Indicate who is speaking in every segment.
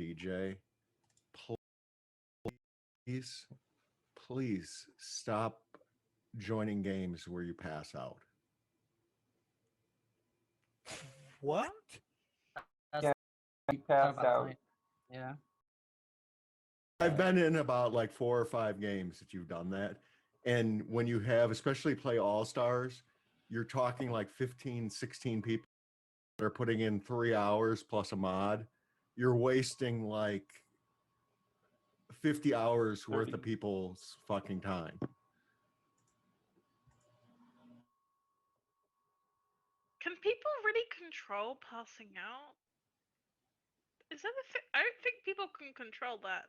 Speaker 1: DJ, please stop joining games where you pass out.
Speaker 2: What?
Speaker 3: Yeah, you pass out.
Speaker 4: Yeah.
Speaker 1: I've been in about like 4 or 5 games that you've done that. And when you have, especially play All-Stars, you're talking like 15, 16 people that are putting in 3 hours plus a mod. You're wasting like 50 hours worth of people's fucking time.
Speaker 5: Can people really control passing out? Is that a thing? I don't think people can control that.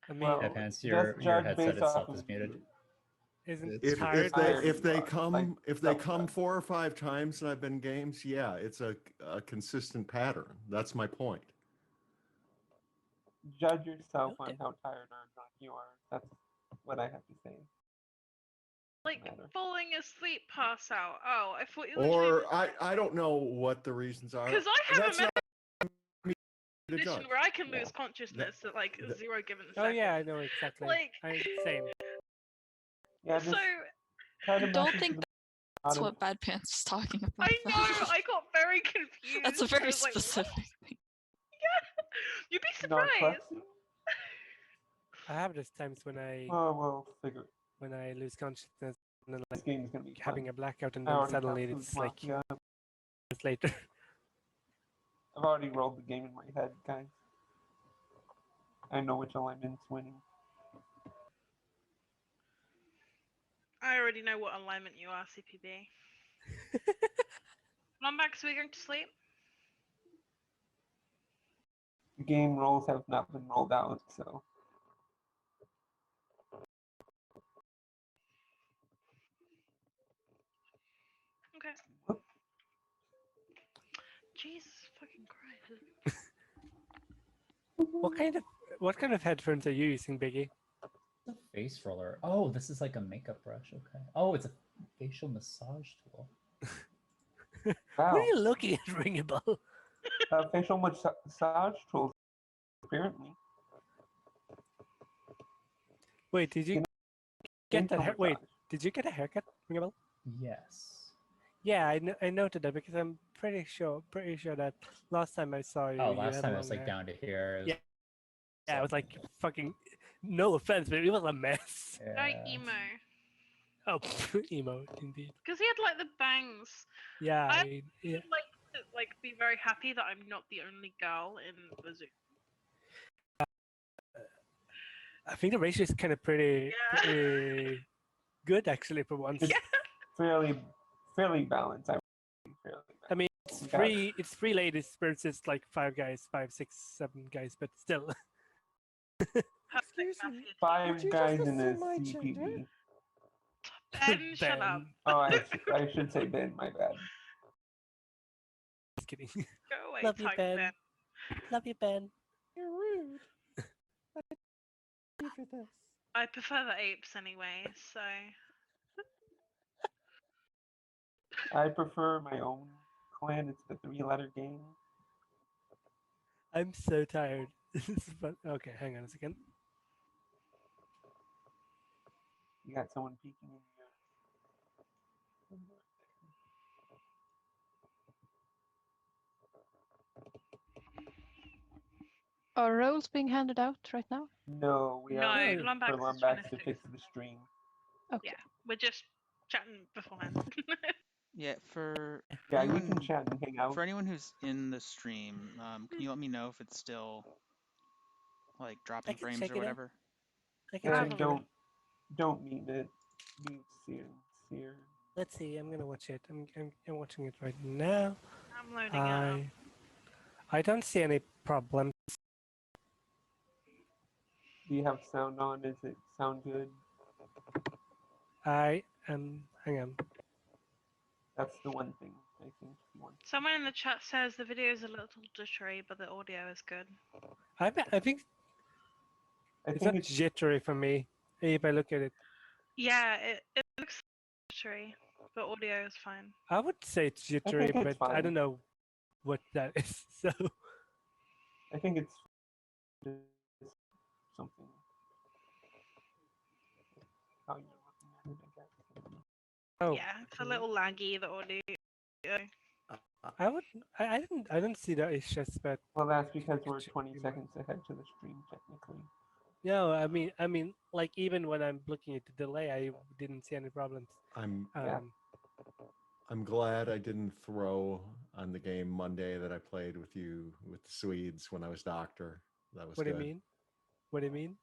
Speaker 2: I mean,
Speaker 3: Well,
Speaker 4: Depends.
Speaker 3: just
Speaker 4: Your
Speaker 3: judge
Speaker 4: headset
Speaker 3: based
Speaker 4: itself
Speaker 3: off
Speaker 4: is
Speaker 3: of
Speaker 4: muted.
Speaker 2: isn't
Speaker 1: If
Speaker 2: tired?
Speaker 1: they
Speaker 3: Like,
Speaker 1: come 4 or 5 times that I've been games, yeah, it's a consistent pattern. That's my point.
Speaker 3: Judge yourself on
Speaker 2: Okay.
Speaker 3: how tired or drunk you are. That's what I have to say.
Speaker 5: Like
Speaker 3: Matter.
Speaker 5: falling asleep, pass out. Oh, I thought you were.
Speaker 1: Or I don't know what the reasons are.
Speaker 5: Because I have
Speaker 1: That's
Speaker 5: a
Speaker 1: not me to
Speaker 5: position
Speaker 1: judge.
Speaker 5: where I can
Speaker 3: Yeah.
Speaker 5: lose consciousness at like
Speaker 1: that-
Speaker 5: 0 given
Speaker 2: Oh
Speaker 5: second.
Speaker 2: yeah, I know exactly.
Speaker 5: Like,
Speaker 2: Same.
Speaker 3: Yeah, just
Speaker 5: so
Speaker 3: try to
Speaker 6: I don't
Speaker 3: message
Speaker 6: think
Speaker 3: them
Speaker 6: that's
Speaker 3: how to-
Speaker 6: what Bad Pants is talking about.
Speaker 5: I know
Speaker 6: though.
Speaker 5: I got very confused.
Speaker 6: That's a
Speaker 5: I
Speaker 6: very
Speaker 5: was like, what?
Speaker 6: specific thing.
Speaker 5: You'd be
Speaker 3: not
Speaker 5: surprised.
Speaker 3: trusting.
Speaker 2: I have those times when I
Speaker 3: Oh, we'll figure.
Speaker 2: lose consciousness and then
Speaker 3: This
Speaker 2: like
Speaker 3: game is gonna be
Speaker 2: having
Speaker 3: fun.
Speaker 2: a blackout and
Speaker 3: I
Speaker 2: then
Speaker 3: already
Speaker 2: suddenly
Speaker 3: have
Speaker 2: it's
Speaker 3: food
Speaker 2: like
Speaker 3: Mafia.
Speaker 2: it's later.
Speaker 3: I've already rolled the game in my head, guys. I know which alignment's winning.
Speaker 5: I already know what alignment you are, CPB. Come on back, so we're going to sleep.
Speaker 3: The game rolls have not been rolled out, so
Speaker 5: Okay. Jesus fucking Christ.
Speaker 2: What kind of headphones are you using, Biggie?
Speaker 4: A face roller. Oh, this is like a makeup brush. Okay. Oh, it's a facial massage tool.
Speaker 3: wow.
Speaker 2: What are you looking at, Ringable?
Speaker 3: Facial massage tools, apparently.
Speaker 2: Wait, did you get that?
Speaker 3: Facial
Speaker 2: Wait,
Speaker 3: massage.
Speaker 2: did you get a haircut, Ringable?
Speaker 4: Yes.
Speaker 2: Yeah, I noted that because I'm pretty sure that last time I saw you,
Speaker 4: Oh,
Speaker 2: you
Speaker 4: last
Speaker 2: had
Speaker 4: time it
Speaker 2: long
Speaker 4: was like
Speaker 2: hair.
Speaker 4: down to here.
Speaker 2: Yeah. Yeah, it was like fucking. No offense, but it was a mess.
Speaker 5: Very
Speaker 4: Yeah.
Speaker 5: emo.
Speaker 2: Oh, emo indeed.
Speaker 5: Because he had like the bangs.
Speaker 2: Yeah,
Speaker 5: I'd like to like be very happy that I'm not the only girl in the zoo.
Speaker 2: I think the ratio is kind of pretty good actually for once.
Speaker 3: It's fairly balanced. I would say fairly balanced.
Speaker 2: I mean, it's three ladies versus like 5 guys, 5, 6, 7 guys, but still.
Speaker 6: Excuse me.
Speaker 3: 5 guys in a
Speaker 6: assume my
Speaker 3: CPB.
Speaker 6: gender?
Speaker 5: Ben, shut up.
Speaker 3: Oh, I should say Ben. My bad.
Speaker 2: Just kidding.
Speaker 5: Go away,
Speaker 2: Love you,
Speaker 5: Type
Speaker 2: Ben. Love you, Ben.
Speaker 6: You're rude. I you for this.
Speaker 5: I prefer the apes anyway, so.
Speaker 3: I prefer my own clan. It's the 3-letter game.
Speaker 2: I'm so tired. This is fun. Okay, hang on a second.
Speaker 3: You got someone peeking in your.
Speaker 7: Are roles being handed out right now?
Speaker 3: No, we
Speaker 5: No,
Speaker 3: are
Speaker 5: Lumbax
Speaker 3: for
Speaker 5: is trying
Speaker 3: Lumbax
Speaker 5: to
Speaker 3: to
Speaker 5: fix
Speaker 3: fix the stream.
Speaker 7: Okay.
Speaker 5: Yeah, we're just chatting beforehand.
Speaker 8: Yeah, for
Speaker 3: Yeah, you
Speaker 8: anyone,
Speaker 3: can chat and hang out.
Speaker 8: for anyone who's in the stream, can you let me know if it's still like dropping
Speaker 2: can
Speaker 8: frames
Speaker 2: check
Speaker 8: or
Speaker 2: it out.
Speaker 8: whatever?
Speaker 2: I can
Speaker 3: Yeah,
Speaker 2: check it out.
Speaker 3: don't mean it. Be sincere.
Speaker 2: Let's see. I'm gonna watch it. I'm watching it right now.
Speaker 5: I'm loading it up.
Speaker 2: I don't see any problem.
Speaker 3: Do you have sound on? Does it sound good?
Speaker 2: I am. Hang on.
Speaker 3: That's the one thing I think you want.
Speaker 5: Someone in the chat says the video is a little jittery, but the audio is good.
Speaker 2: I think
Speaker 3: I
Speaker 2: it's
Speaker 3: think
Speaker 2: not jittery for me. If I look at it,
Speaker 5: Yeah, it looks jittery, but audio is fine.
Speaker 2: I would say it's jittery,
Speaker 3: think it's
Speaker 2: but I
Speaker 3: fine.
Speaker 2: don't know what that is. So
Speaker 3: I I think it's just something. How you're looking at it, I guess.
Speaker 2: Oh,
Speaker 5: Yeah, it's a little laggy, the audio.
Speaker 2: I don't see the issues, but
Speaker 3: Well, that's because we're
Speaker 2: Check
Speaker 3: 20
Speaker 2: your
Speaker 3: seconds ahead to the stream, technically.
Speaker 2: no, I mean, like even when I'm looking at the delay, I didn't see any problems.
Speaker 1: I'm
Speaker 3: Yeah.
Speaker 1: I'm glad I didn't throw on the game Monday that I played with you with the Swedes when I was doctor. That was
Speaker 2: What do
Speaker 1: good.
Speaker 2: you mean? What do you mean?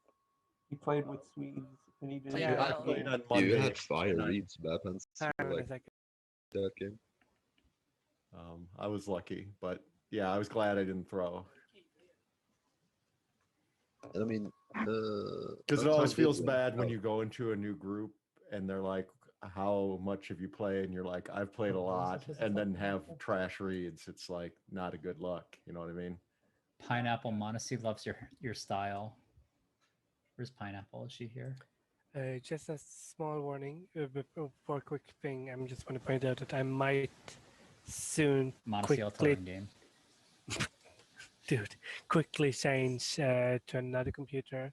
Speaker 3: He played with Swedes, and he didn't.
Speaker 2: Yeah,
Speaker 3: get
Speaker 1: I
Speaker 3: the
Speaker 1: played
Speaker 3: game.
Speaker 1: on Monday.
Speaker 6: You had fire
Speaker 1: and
Speaker 6: reads, Batmans,
Speaker 2: Hang on a
Speaker 6: like
Speaker 2: second.
Speaker 6: that game.
Speaker 1: I was lucky, but yeah, I was glad I didn't throw
Speaker 6: And I mean,
Speaker 1: because it
Speaker 6: how
Speaker 1: always
Speaker 6: did
Speaker 1: feels
Speaker 6: you
Speaker 1: bad when
Speaker 6: out?
Speaker 1: you go into a new group and they're like, "How much have you played?" And you're like, "I've played a
Speaker 4: Oh, where's
Speaker 1: lot,"
Speaker 4: this
Speaker 1: and then
Speaker 4: fucking
Speaker 1: have
Speaker 4: apple?
Speaker 1: trash reads. It's like not a good look. You know what I mean?
Speaker 4: Pineapple Monacy loves your style. Where's Pineapple? Is she here?
Speaker 2: Just a small warning for a quick thing. I'm just going to point out that I might soon
Speaker 4: Monacy, I'll tell
Speaker 2: quickly,
Speaker 4: her in game.
Speaker 2: quickly change to another computer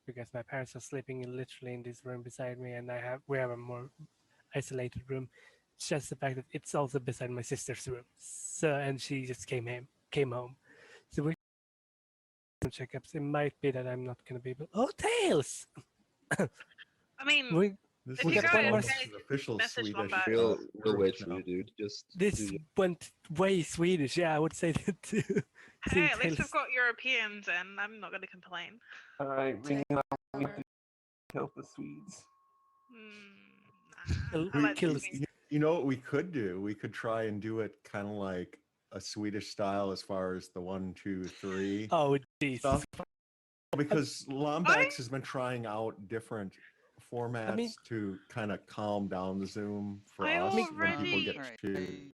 Speaker 2: because my parents are sleeping literally in this room beside me, and we have a more isolated room. It's just the fact that it's also beside my sister's room. So and she just came home. So we some checkups. It might be that I'm not going to be able. Oh, Tails!
Speaker 5: I mean,
Speaker 2: We
Speaker 1: This
Speaker 5: If
Speaker 2: we
Speaker 5: you
Speaker 2: got
Speaker 5: go
Speaker 2: one more.
Speaker 5: okay,
Speaker 1: almost an official
Speaker 5: message
Speaker 1: Swedish.
Speaker 5: Lombard.
Speaker 6: We'll
Speaker 1: group
Speaker 6: wait for
Speaker 1: now.
Speaker 6: you, dude. Just
Speaker 2: This
Speaker 6: do your-
Speaker 2: went way Swedish. Yeah, I would say that too.
Speaker 5: Hey,
Speaker 2: Seeing
Speaker 5: at least
Speaker 2: Tails.
Speaker 5: we've got Europeans, and I'm not going to complain.
Speaker 3: All right, ring it up. We need to kill the Swedes.
Speaker 2: Kill-
Speaker 5: I like
Speaker 2: kill
Speaker 5: the
Speaker 2: the-
Speaker 5: Swedes.
Speaker 1: You know what we could do? We could try and do it kind of like a Swedish style as far as the 1, 2, 3
Speaker 2: Oh, jeez.
Speaker 1: stuff. Because Lombax has been trying out different formats to kind of calm down the Zoom for
Speaker 5: I
Speaker 1: us when people
Speaker 5: already-
Speaker 1: get
Speaker 8: Alright,
Speaker 1: to.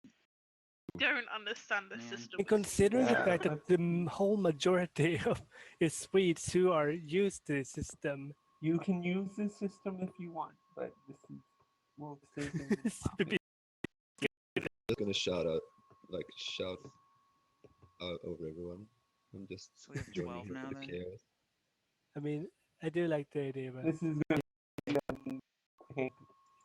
Speaker 5: Don't understand the
Speaker 8: Man.
Speaker 5: system.
Speaker 2: And considering the
Speaker 3: Yeah,
Speaker 2: fact that the whole majority of is Swedes who are used to the system,
Speaker 3: You can use this system if you want, but this is well, this is
Speaker 2: this would be-
Speaker 6: just gonna shout out over everyone. I'm just
Speaker 8: So we have
Speaker 6: joining
Speaker 8: 12
Speaker 6: here
Speaker 8: now
Speaker 6: for the
Speaker 8: then?
Speaker 6: chaos.
Speaker 2: I mean, I do like the idea, but
Speaker 3: this is gonna be a hate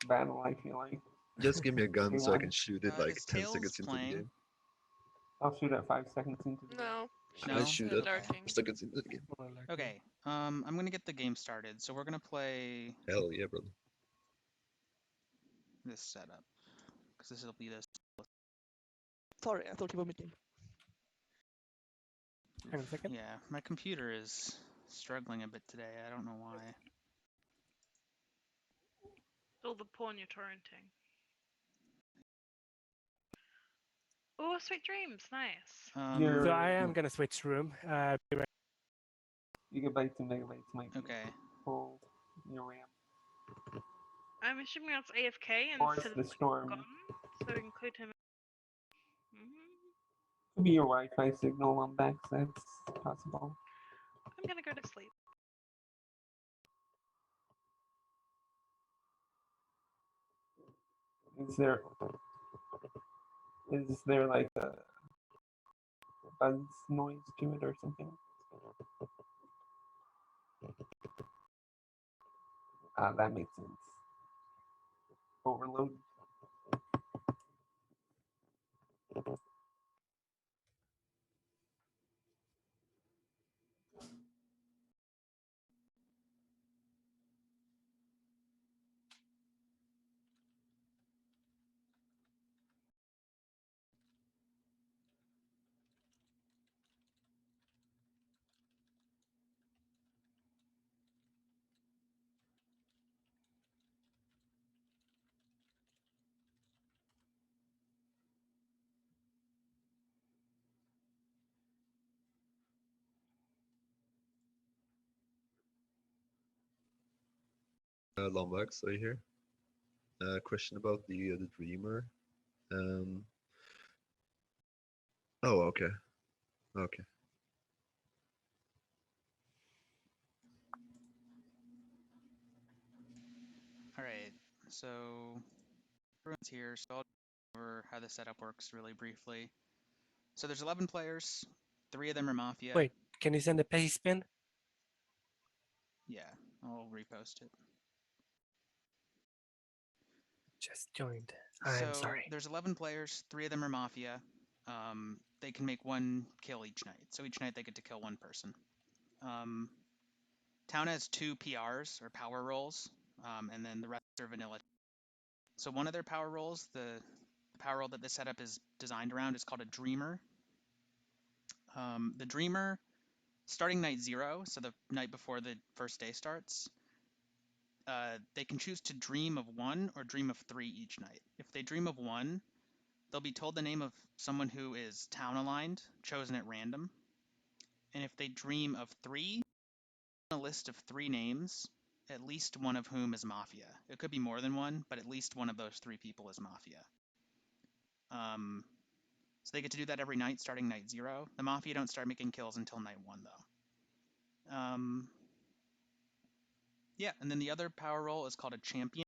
Speaker 3: battle. I feel like
Speaker 6: Just give me a gun so I can
Speaker 3: Everyone.
Speaker 6: shoot it like
Speaker 8: Is
Speaker 6: 10
Speaker 8: Tails
Speaker 6: seconds into
Speaker 8: playing?
Speaker 6: the game.
Speaker 3: I'll shoot at 5 seconds into the game.
Speaker 6: I
Speaker 8: No?
Speaker 6: shoot
Speaker 8: Okay.
Speaker 6: it
Speaker 9: lurking.
Speaker 6: seconds into the game.
Speaker 2: more like
Speaker 8: Okay, I'm gonna get the game started. So we're gonna play
Speaker 6: Hell yeah, brother.
Speaker 8: this setup. Because this will be this.
Speaker 9: Sorry, I thought you were meeting.
Speaker 2: Hang on a second.
Speaker 8: Yeah, my computer is struggling a bit today. I don't know why.
Speaker 5: All the porn you're torrenting. Oh, sweet dreams, nice.
Speaker 3: You're-
Speaker 2: So I am gonna switch room. Be right-
Speaker 3: Gigabytes and megabytes might be
Speaker 8: Okay.
Speaker 3: full your RAM.
Speaker 5: I'm assuming that's AFK
Speaker 3: Or it's
Speaker 5: instead
Speaker 3: the
Speaker 5: of
Speaker 3: storm.
Speaker 5: gone, so include him.
Speaker 3: Could be your Wi-Fi signal on back. That's possible.
Speaker 5: I'm gonna go to sleep.
Speaker 3: Is there like a buzz noise to it or something? Ah, that makes sense. Overload.
Speaker 6: Lombax, are you here? Question about the Dreamer. Oh, okay. Okay.
Speaker 8: Alright, so everyone's here, so I'll go over how the setup works really briefly. So there's 11 players, 3 of them are Mafia.
Speaker 2: Wait, Can you send a paste bin?
Speaker 8: Yeah, I'll repost it.
Speaker 2: Just joined. I'm
Speaker 8: So
Speaker 2: sorry.
Speaker 8: there's 11 players. 3 of them are Mafia. They can make 1 kill each night. So each night they get to kill 1 person. Town has 2 PRs or power roles, and then the rest are vanilla. So one of their power roles, the power role that this setup is designed around, is called a Dreamer. The Dreamer, starting night 0, so the night before the first day starts, they can choose to dream of 1 or dream of 3 each night. If they dream of 1, they'll be told the name of someone who is town aligned, chosen at random. And if they dream of 3, a list of 3 names, at least one of whom is Mafia. It could be more than one, but at least one of those 3 people is Mafia. So they get to do that every night, starting night 0. The Mafia don't start making kills until night 1, though. Yeah, and then the other power role is called a Champion.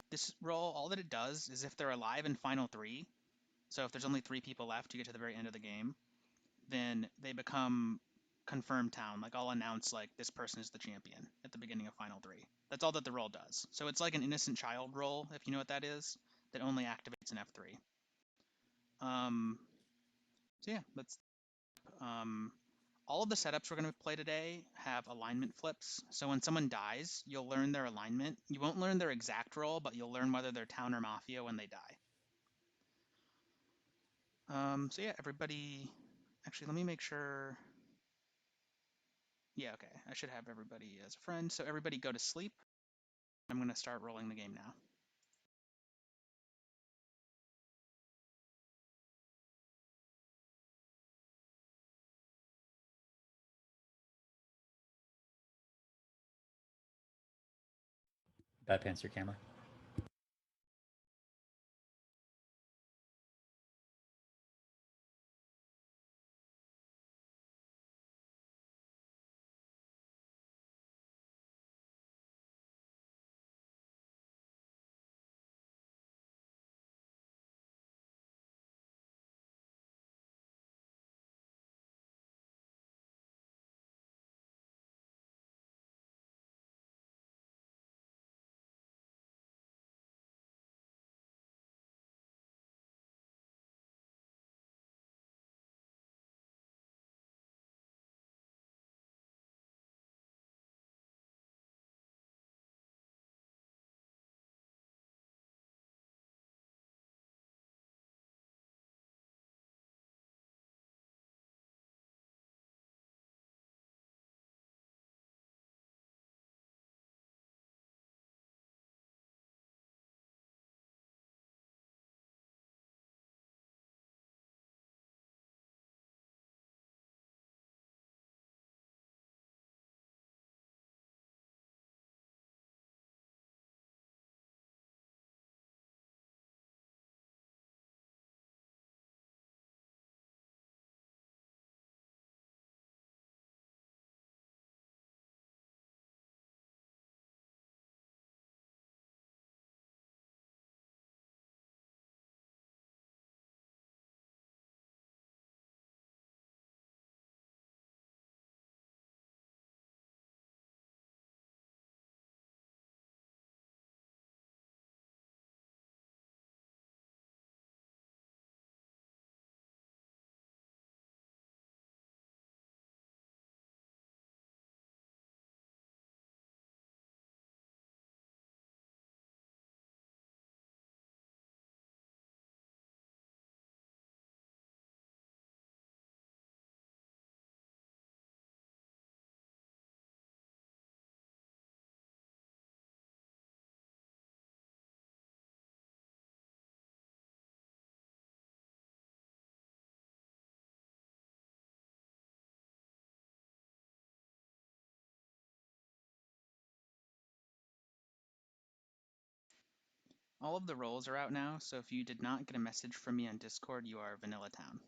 Speaker 8: This role, all that it does is if they're alive in final 3, so if there's only 3 people left, you get to the very end of the game, then they become confirmed town. Like, I'll announce, like, this person is the champion at the beginning of final 3. That's all that the role does. So it's like an innocent child role, if you know what that is, that only activates in F3. So yeah, that's all of the setups we're going to play today have alignment flips. So when someone dies, you'll learn their alignment. You won't learn their exact role, but you'll learn whether they're town or Mafia when they die. So yeah, everybody, actually, let me make sure. Yeah, okay, I should have everybody as a friend. So everybody go to sleep. I'm going to start rolling the game now.
Speaker 4: Bad pants your camera.
Speaker 8: All of the roles are out now, so if you did not get a message from me on Discord, you are Vanilla Town.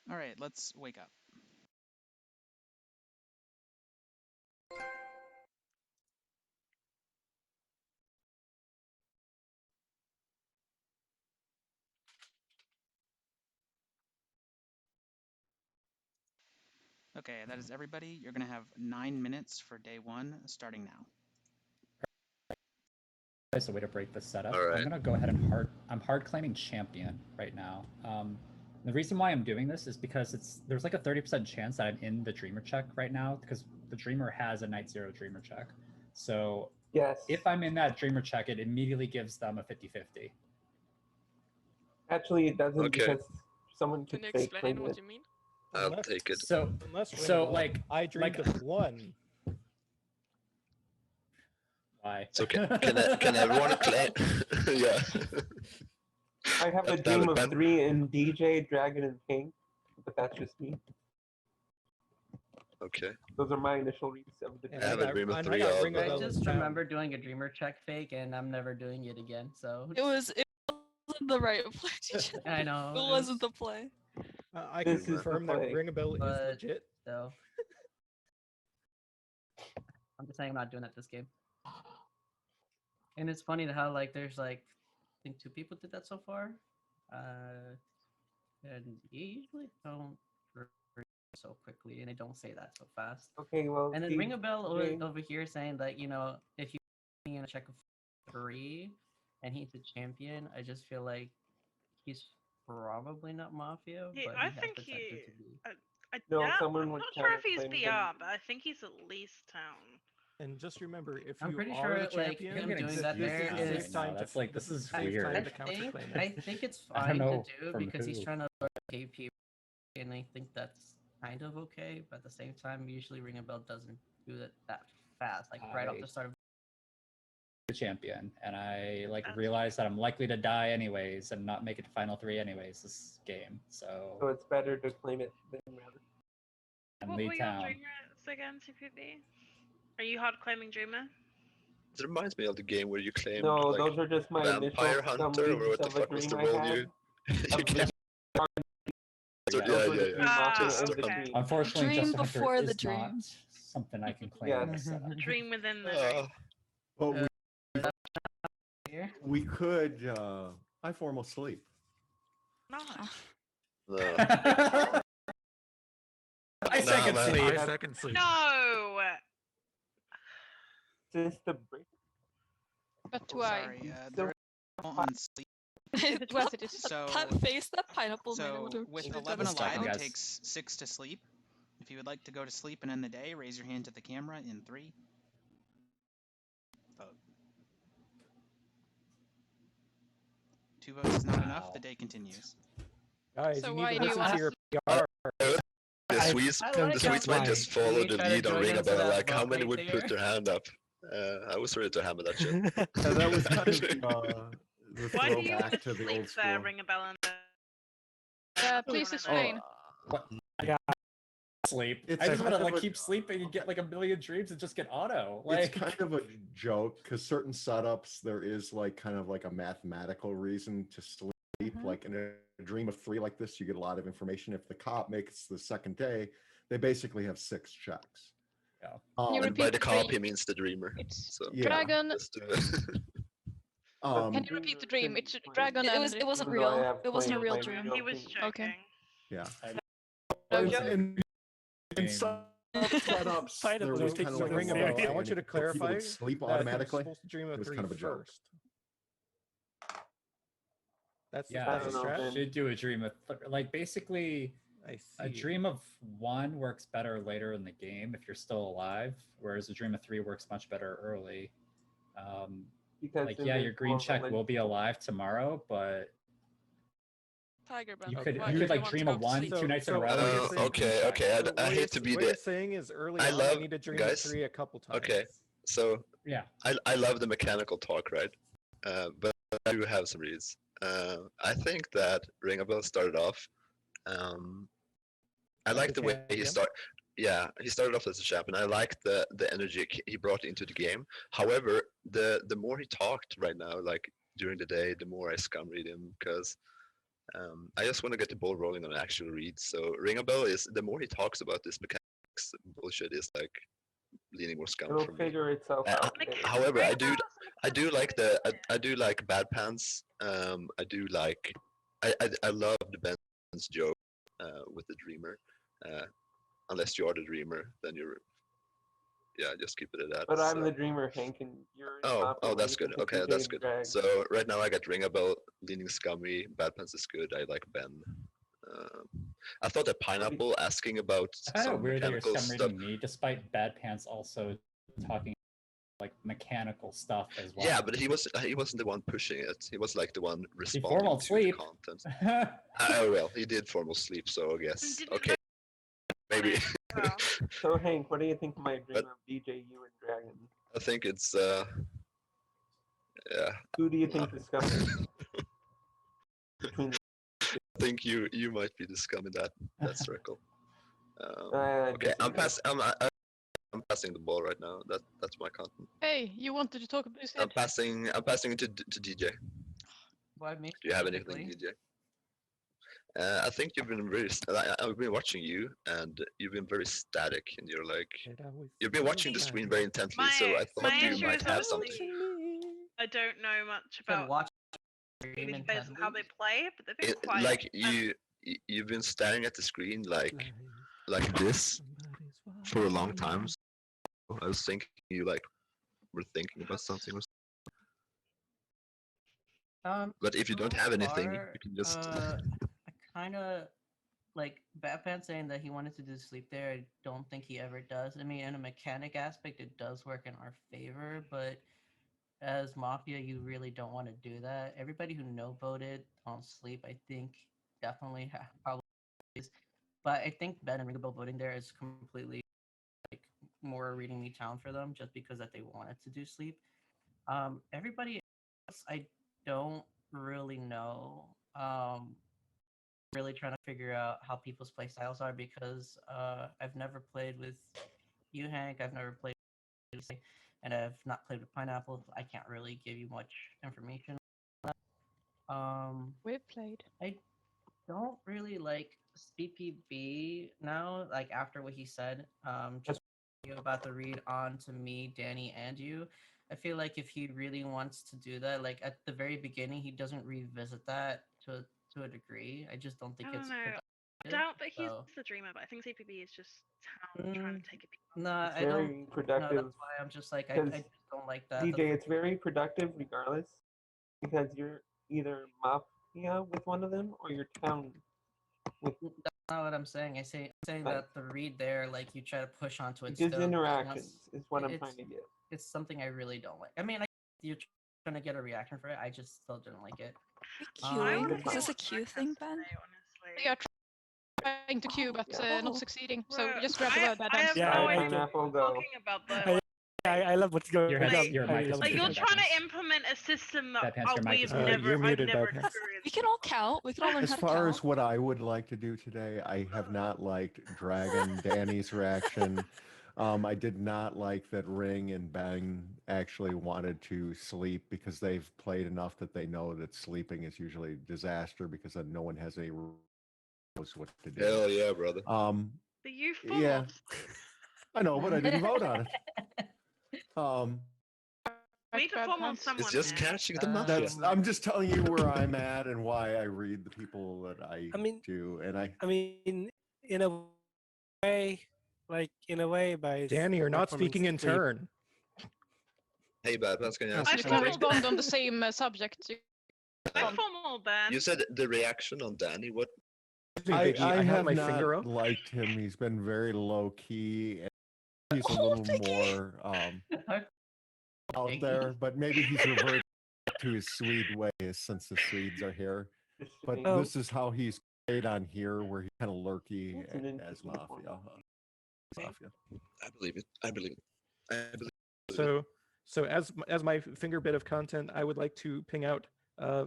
Speaker 8: All right, let's wake up. Okay, that is everybody. You're gonna have 9 minutes for day 1, starting now.
Speaker 4: That's a way to break this setup.
Speaker 6: All right.
Speaker 4: I'm gonna go ahead and I'm hard claiming champion right now. The reason why I'm doing this is because there's like a 30% chance that I'm in the dreamer check right now because the dreamer has a night 0 dreamer check. So
Speaker 3: Yes.
Speaker 4: if I'm in that dreamer check, it immediately gives them a 50-50.
Speaker 3: Actually, it doesn't
Speaker 6: Okay.
Speaker 3: because someone
Speaker 10: Can
Speaker 3: could
Speaker 10: you
Speaker 3: fake
Speaker 10: explain
Speaker 3: claim
Speaker 10: what
Speaker 3: it.
Speaker 10: you mean?
Speaker 6: I'll
Speaker 11: Unless-
Speaker 6: take it.
Speaker 4: So
Speaker 11: Unless
Speaker 4: so
Speaker 11: Ringabell,
Speaker 4: like
Speaker 11: I dreamed
Speaker 4: like
Speaker 11: of one.
Speaker 4: why?
Speaker 6: So can everyone claim? Yeah.
Speaker 3: I have a
Speaker 6: God damn
Speaker 3: dream
Speaker 6: it,
Speaker 3: of
Speaker 6: Ben.
Speaker 3: 3 in DJ, Dragon, and King, but that's just me.
Speaker 6: Okay.
Speaker 3: Those are my initial reads of the
Speaker 11: And
Speaker 6: I have a dream of
Speaker 11: and
Speaker 6: 3
Speaker 11: got
Speaker 6: of.
Speaker 11: Ringabell
Speaker 12: I
Speaker 11: as
Speaker 12: just
Speaker 11: town.
Speaker 12: remember doing a dreamer check fake, and I'm never doing it again. So
Speaker 10: It wasn't the right play. Teacher.
Speaker 12: I know.
Speaker 10: It wasn't the play.
Speaker 11: I can
Speaker 3: This is the
Speaker 11: confirm that
Speaker 3: play.
Speaker 11: Ringabell is
Speaker 12: But-
Speaker 11: legit.
Speaker 12: So I'm just saying I'm not doing that this game. And it's funny how like there's like I think 2 people did that so far, and you usually don't so quickly, and they don't say that so fast.
Speaker 3: Okay, well.
Speaker 12: And then
Speaker 3: Steve,
Speaker 12: ring a bell
Speaker 3: Jay,
Speaker 12: over here saying that if you in a check of 3 and he's a champion, I just feel like he's probably not Mafia,
Speaker 5: He-
Speaker 12: but
Speaker 5: I
Speaker 12: he has
Speaker 5: think
Speaker 12: potential
Speaker 5: he-
Speaker 12: to be.
Speaker 3: No,
Speaker 5: Yeah,
Speaker 3: someone
Speaker 5: I'm
Speaker 3: would
Speaker 5: not sure if he's
Speaker 3: counterclaim
Speaker 5: BR,
Speaker 3: him.
Speaker 5: but I think he's at least town.
Speaker 11: And just remember, if
Speaker 12: I'm
Speaker 11: you
Speaker 12: pretty
Speaker 11: are
Speaker 12: sure,
Speaker 11: the
Speaker 12: like,
Speaker 11: champion,
Speaker 12: him doing
Speaker 11: this
Speaker 12: that
Speaker 11: is
Speaker 12: there
Speaker 11: the
Speaker 12: is-
Speaker 11: safe time to-
Speaker 4: That's like, this is
Speaker 11: the safe
Speaker 4: weird.
Speaker 11: time
Speaker 12: I
Speaker 11: to counterclaim it.
Speaker 12: think it's
Speaker 4: I don't
Speaker 12: fine
Speaker 4: know
Speaker 12: to do
Speaker 4: from
Speaker 12: because he's
Speaker 4: who.
Speaker 12: trying to KP, and I think that's kind of okay. But at the same time, usually Ring a Bell doesn't do it that fast, like right off the start of.
Speaker 4: The champion, and I like
Speaker 5: That's
Speaker 4: realized that I'm likely to die anyways and not make it to final 3 anyways this game.
Speaker 3: So
Speaker 4: So
Speaker 3: it's better to claim it than rather.
Speaker 4: and
Speaker 5: What were
Speaker 4: lead
Speaker 5: your
Speaker 4: town.
Speaker 5: dreamers again, CPB? Are you hard claiming dreamer?
Speaker 6: It reminds me of the game where you claim
Speaker 3: No,
Speaker 6: like
Speaker 3: those are just my
Speaker 6: Vampire
Speaker 3: initial
Speaker 6: Hunter, or what the
Speaker 3: of a
Speaker 6: fuck was
Speaker 3: dream
Speaker 6: the
Speaker 3: I
Speaker 6: role
Speaker 3: had.
Speaker 6: you? You
Speaker 3: Of
Speaker 6: claim- So,
Speaker 4: Yeah.
Speaker 6: yeah,
Speaker 3: Those were
Speaker 6: yeah,
Speaker 3: the
Speaker 6: yeah.
Speaker 3: 3 Mafia
Speaker 6: Just
Speaker 3: and the
Speaker 6: stuck on-
Speaker 3: dream.
Speaker 4: Unfortunately,
Speaker 10: Dream
Speaker 4: Just Hunter
Speaker 10: before the
Speaker 4: is not
Speaker 10: dream.
Speaker 4: something I can claim
Speaker 3: Yeah.
Speaker 4: in this setup.
Speaker 5: Dream within the dream.
Speaker 1: But
Speaker 12: Here.
Speaker 1: we could. I formal sleep.
Speaker 5: No.
Speaker 6: No.
Speaker 4: I second
Speaker 6: man.
Speaker 4: sleep.
Speaker 11: second sleep.
Speaker 5: No.
Speaker 3: Is this the break?
Speaker 7: But do I?
Speaker 8: Sorry,
Speaker 3: So-
Speaker 8: they're on sleep.
Speaker 7: If it was, it is.
Speaker 8: So,
Speaker 10: That face, that pineapple man
Speaker 8: so
Speaker 10: would have
Speaker 8: with
Speaker 10: cheated
Speaker 8: 11
Speaker 10: us.
Speaker 4: Stop
Speaker 8: alive,
Speaker 4: it,
Speaker 8: it
Speaker 4: guys.
Speaker 8: takes 6 to sleep. If you would like to go to sleep and end the day, raise your hand to the camera in 3. Vote. 2 votes is not enough.
Speaker 4: Wow.
Speaker 8: The day continues.
Speaker 11: Guys,
Speaker 10: So
Speaker 11: you
Speaker 10: why
Speaker 11: need
Speaker 10: do
Speaker 11: to
Speaker 10: you
Speaker 11: listen to
Speaker 10: wanna
Speaker 11: your PR.
Speaker 6: The
Speaker 4: I-
Speaker 6: Swedes,
Speaker 12: I
Speaker 6: the
Speaker 12: like
Speaker 6: Swedes
Speaker 12: how
Speaker 6: might
Speaker 12: like,
Speaker 6: just follow
Speaker 12: you
Speaker 6: the
Speaker 12: try to
Speaker 6: lead on
Speaker 12: join
Speaker 6: Ring a
Speaker 12: into
Speaker 6: Bell.
Speaker 12: that
Speaker 6: Like, how
Speaker 12: vote
Speaker 6: many
Speaker 12: right
Speaker 6: would
Speaker 12: there.
Speaker 6: put their hand up? I was ready to hammer that shit.
Speaker 1: Yeah, that was kind of the
Speaker 5: Why do you
Speaker 1: throwback to the
Speaker 5: sleep
Speaker 1: old
Speaker 5: there,
Speaker 1: school.
Speaker 5: ring a bell and
Speaker 7: Please
Speaker 1: Oh,
Speaker 7: explain.
Speaker 1: what?
Speaker 4: Sleep.
Speaker 1: It's
Speaker 4: I just want to
Speaker 1: kind of
Speaker 4: like
Speaker 1: a-
Speaker 4: keep sleeping and get like a million dreams and just get auto.
Speaker 1: It's
Speaker 4: Like
Speaker 1: kind of a joke because certain setups there is like kind of like a mathematical reason to sleep. Like in a dream of 3 like this, you get a lot of information. If the cop makes the second day, they basically have 6 checks.
Speaker 4: Yeah.
Speaker 7: You
Speaker 6: And by
Speaker 7: repeat
Speaker 6: the
Speaker 7: the
Speaker 6: cop,
Speaker 7: dream.
Speaker 6: he means the dreamer.
Speaker 7: It's
Speaker 6: So
Speaker 1: Yeah.
Speaker 7: dragon.
Speaker 6: let's do it.
Speaker 7: Can you repeat the dream? It's dragon
Speaker 10: It
Speaker 7: and.
Speaker 10: wasn't
Speaker 3: Even though I
Speaker 10: real.
Speaker 3: have
Speaker 10: It wasn't a
Speaker 3: claimed
Speaker 10: real
Speaker 3: my
Speaker 10: dream.
Speaker 5: he was
Speaker 3: dream.
Speaker 5: joking.
Speaker 10: Okay.
Speaker 1: Yeah.
Speaker 7: No
Speaker 1: And,
Speaker 7: joke.
Speaker 1: and some setups, there
Speaker 11: Pineapple
Speaker 1: was
Speaker 11: just
Speaker 1: kind
Speaker 11: takes
Speaker 1: of
Speaker 11: the
Speaker 1: like a
Speaker 11: ring a
Speaker 1: limit,
Speaker 11: bell. I want
Speaker 1: and
Speaker 11: you to
Speaker 1: if people would
Speaker 11: clarify
Speaker 1: sleep
Speaker 11: that you're
Speaker 1: automatically.
Speaker 11: supposed to dream
Speaker 1: It
Speaker 11: of
Speaker 1: was
Speaker 11: 3
Speaker 1: kind of a joke.
Speaker 11: first. That's
Speaker 4: yeah,
Speaker 3: I
Speaker 11: that's
Speaker 3: don't
Speaker 11: the
Speaker 3: know,
Speaker 11: strat.
Speaker 3: man.
Speaker 4: should do a dream of like basically
Speaker 11: I
Speaker 4: a
Speaker 11: see.
Speaker 4: dream of 1 works better later in the game if you're still alive, whereas a dream of 3 works much better early.
Speaker 3: Because
Speaker 4: Like
Speaker 3: in
Speaker 4: yeah,
Speaker 3: the
Speaker 4: your green check
Speaker 3: correlation-
Speaker 4: will be alive tomorrow, but
Speaker 10: Tiger Ben.
Speaker 4: you
Speaker 11: Okay.
Speaker 4: could
Speaker 10: why
Speaker 4: you
Speaker 10: do
Speaker 4: could like
Speaker 10: want to
Speaker 4: dream
Speaker 10: go
Speaker 4: of
Speaker 10: to
Speaker 4: 1
Speaker 10: sleep?
Speaker 4: 2 nights in a
Speaker 11: So
Speaker 4: row.
Speaker 11: what
Speaker 4: and
Speaker 11: you're
Speaker 4: get
Speaker 11: saying-
Speaker 4: the green
Speaker 6: okay,
Speaker 4: check.
Speaker 6: okay.
Speaker 11: So
Speaker 6: I
Speaker 11: what
Speaker 6: hate
Speaker 11: you're-
Speaker 6: to be
Speaker 11: what
Speaker 6: the.
Speaker 11: you're saying is early
Speaker 6: I
Speaker 11: on,
Speaker 6: love-
Speaker 11: I need to dream
Speaker 6: guys,
Speaker 11: of 3 a couple times.
Speaker 6: Okay, so
Speaker 4: Yeah.
Speaker 6: I love the mechanical talk, right? But I do have some reads. I think that Ring a Bell started off. I
Speaker 11: As
Speaker 6: like
Speaker 11: a
Speaker 6: the way he
Speaker 11: champion?
Speaker 6: started. Yeah, he started off as a champion. I like the energy he brought into the game. However, the more he talked right now, like during the day, the more I scum read him because I just want to get the ball rolling on an actual read. So Ring a Bell is the more he talks about this mechanics bullshit is like leaning more scum
Speaker 3: It'll
Speaker 6: for me.
Speaker 3: figure itself out.
Speaker 6: However, I do like I do like Bad Pants. I do like I love the Ben's joke with the Dreamer. Unless you are the Dreamer, then you're just keep it at that.
Speaker 3: But I'm
Speaker 6: so.
Speaker 3: the Dreamer, Hank, and you're.
Speaker 6: Oh, that's good. Okay, that's good. So right now I got Ring a Bell, leaning scummy. Bad Pants is good. I like Ben. I thought that Pineapple asking about
Speaker 4: I find it
Speaker 6: some
Speaker 4: weird that you're
Speaker 6: mechanical
Speaker 4: scum
Speaker 6: stuff.
Speaker 4: reading me, despite Bad Pants also talking like mechanical stuff as well.
Speaker 6: Yeah, but he wasn't the one pushing it. He was like the one responding
Speaker 4: formal
Speaker 6: to
Speaker 4: sleep.
Speaker 6: the content. Oh well, he did formal sleep, so I guess okay, maybe.
Speaker 3: So Hank, what do you think of my dream of DJ, you, and Dragon?
Speaker 6: I think it's yeah.
Speaker 3: Who do you think is scum is? Between the
Speaker 6: I think you might be the scum in that circle. Okay, I'm passing the ball right now. That's my content.
Speaker 7: Hey, you wanted to talk about this?
Speaker 6: I'm passing it to DJ.
Speaker 12: Why me?
Speaker 6: Do you have anything, DJ? I think you've been very. I've been watching you, and you've been very static, and you're like, you've been watching the screen very intently. So I thought you might have something.
Speaker 5: I don't know much about
Speaker 12: watch
Speaker 5: these players and how they play, but they've been quiet.
Speaker 6: Like you've been staring at the screen like this for a long time. So I was thinking you like were thinking about something. But if you don't have anything, you can just.
Speaker 12: I kind of like Batman saying that he wanted to do sleep there. I don't think he ever does. I mean, in a mechanic aspect, it does work in our favor, but as Mafia, you really don't want to do that. Everybody who no voted on sleep, I think, definitely probably is. But I think Ben and Ringable voting there is completely like more reading me down for them, just because that they wanted to do sleep. Everybody else, I don't really know. Really trying to figure out how people's play styles are because I've never played with you, Hank. I've never played with you, and I've not played with Pineapple. I can't really give you much information.
Speaker 7: We've played.
Speaker 12: I don't really like CPB now. Like after what he said, just about the read on to me, Danny, and you. I feel like if he really wants to do that, like at the very beginning, he doesn't revisit that to a degree. I just don't think it's productive.
Speaker 5: I doubt that he's the Dreamer, but I think CPB is just town trying to take a peek.
Speaker 12: No, I
Speaker 3: very
Speaker 12: don't.
Speaker 3: productive.
Speaker 12: No, that's why I'm just like I just don't like that.
Speaker 3: DJ, it's very productive regardless, because you're either Mafia with one of them or you're town with.
Speaker 12: That's not what I'm saying. I'm saying that the read there, like you try to push onto it.
Speaker 3: Just interactions is what I'm trying to get.
Speaker 12: It's something I really don't like. I mean, you're trying to get a reaction for it. I just still didn't like it.
Speaker 10: Queuing? Is this a queue thing, Ben?
Speaker 7: Yeah, trying to queue, but not succeeding. So just grab the word Bad Pants.
Speaker 3: Pineapple go.
Speaker 2: I love what's going on.
Speaker 5: Like you're trying to implement a system that we've never experienced.
Speaker 10: We can all count. We can all learn
Speaker 1: As
Speaker 10: how to
Speaker 1: far
Speaker 10: count.
Speaker 1: as what I would like to do today, I have not liked Dragon, Danny's reaction. I did not like that Ring and Ben actually wanted to sleep because they've played enough that they know that sleeping is usually a disaster because then no one has any knows what to do.
Speaker 6: Hell yeah, brother.
Speaker 5: But you fought.
Speaker 1: Yeah, I know, but I didn't vote on it.
Speaker 5: We need to form on someone.
Speaker 6: It's just catching the Mafia.
Speaker 1: I'm just telling you where I'm at and why I read the people that I do, and I
Speaker 2: mean, in a way, by
Speaker 11: Danny, you're not speaking in
Speaker 2: sleep.
Speaker 11: turn.
Speaker 6: Hey, Bad Pants, can you ask
Speaker 7: I
Speaker 6: you
Speaker 7: can respond on the same subject.
Speaker 6: You said the reaction on Danny. What?
Speaker 1: I
Speaker 11: have
Speaker 1: have
Speaker 11: my
Speaker 1: not
Speaker 11: finger up.
Speaker 1: liked him. He's been very low key. And he's a little more out there, but maybe he's reverted to his Swede ways since the Swedes are here. But this is how he's played on here, where he's kind of lurky as Mafia.
Speaker 6: I believe it. I believe it.
Speaker 11: So as my finger bit of content, I would like to ping out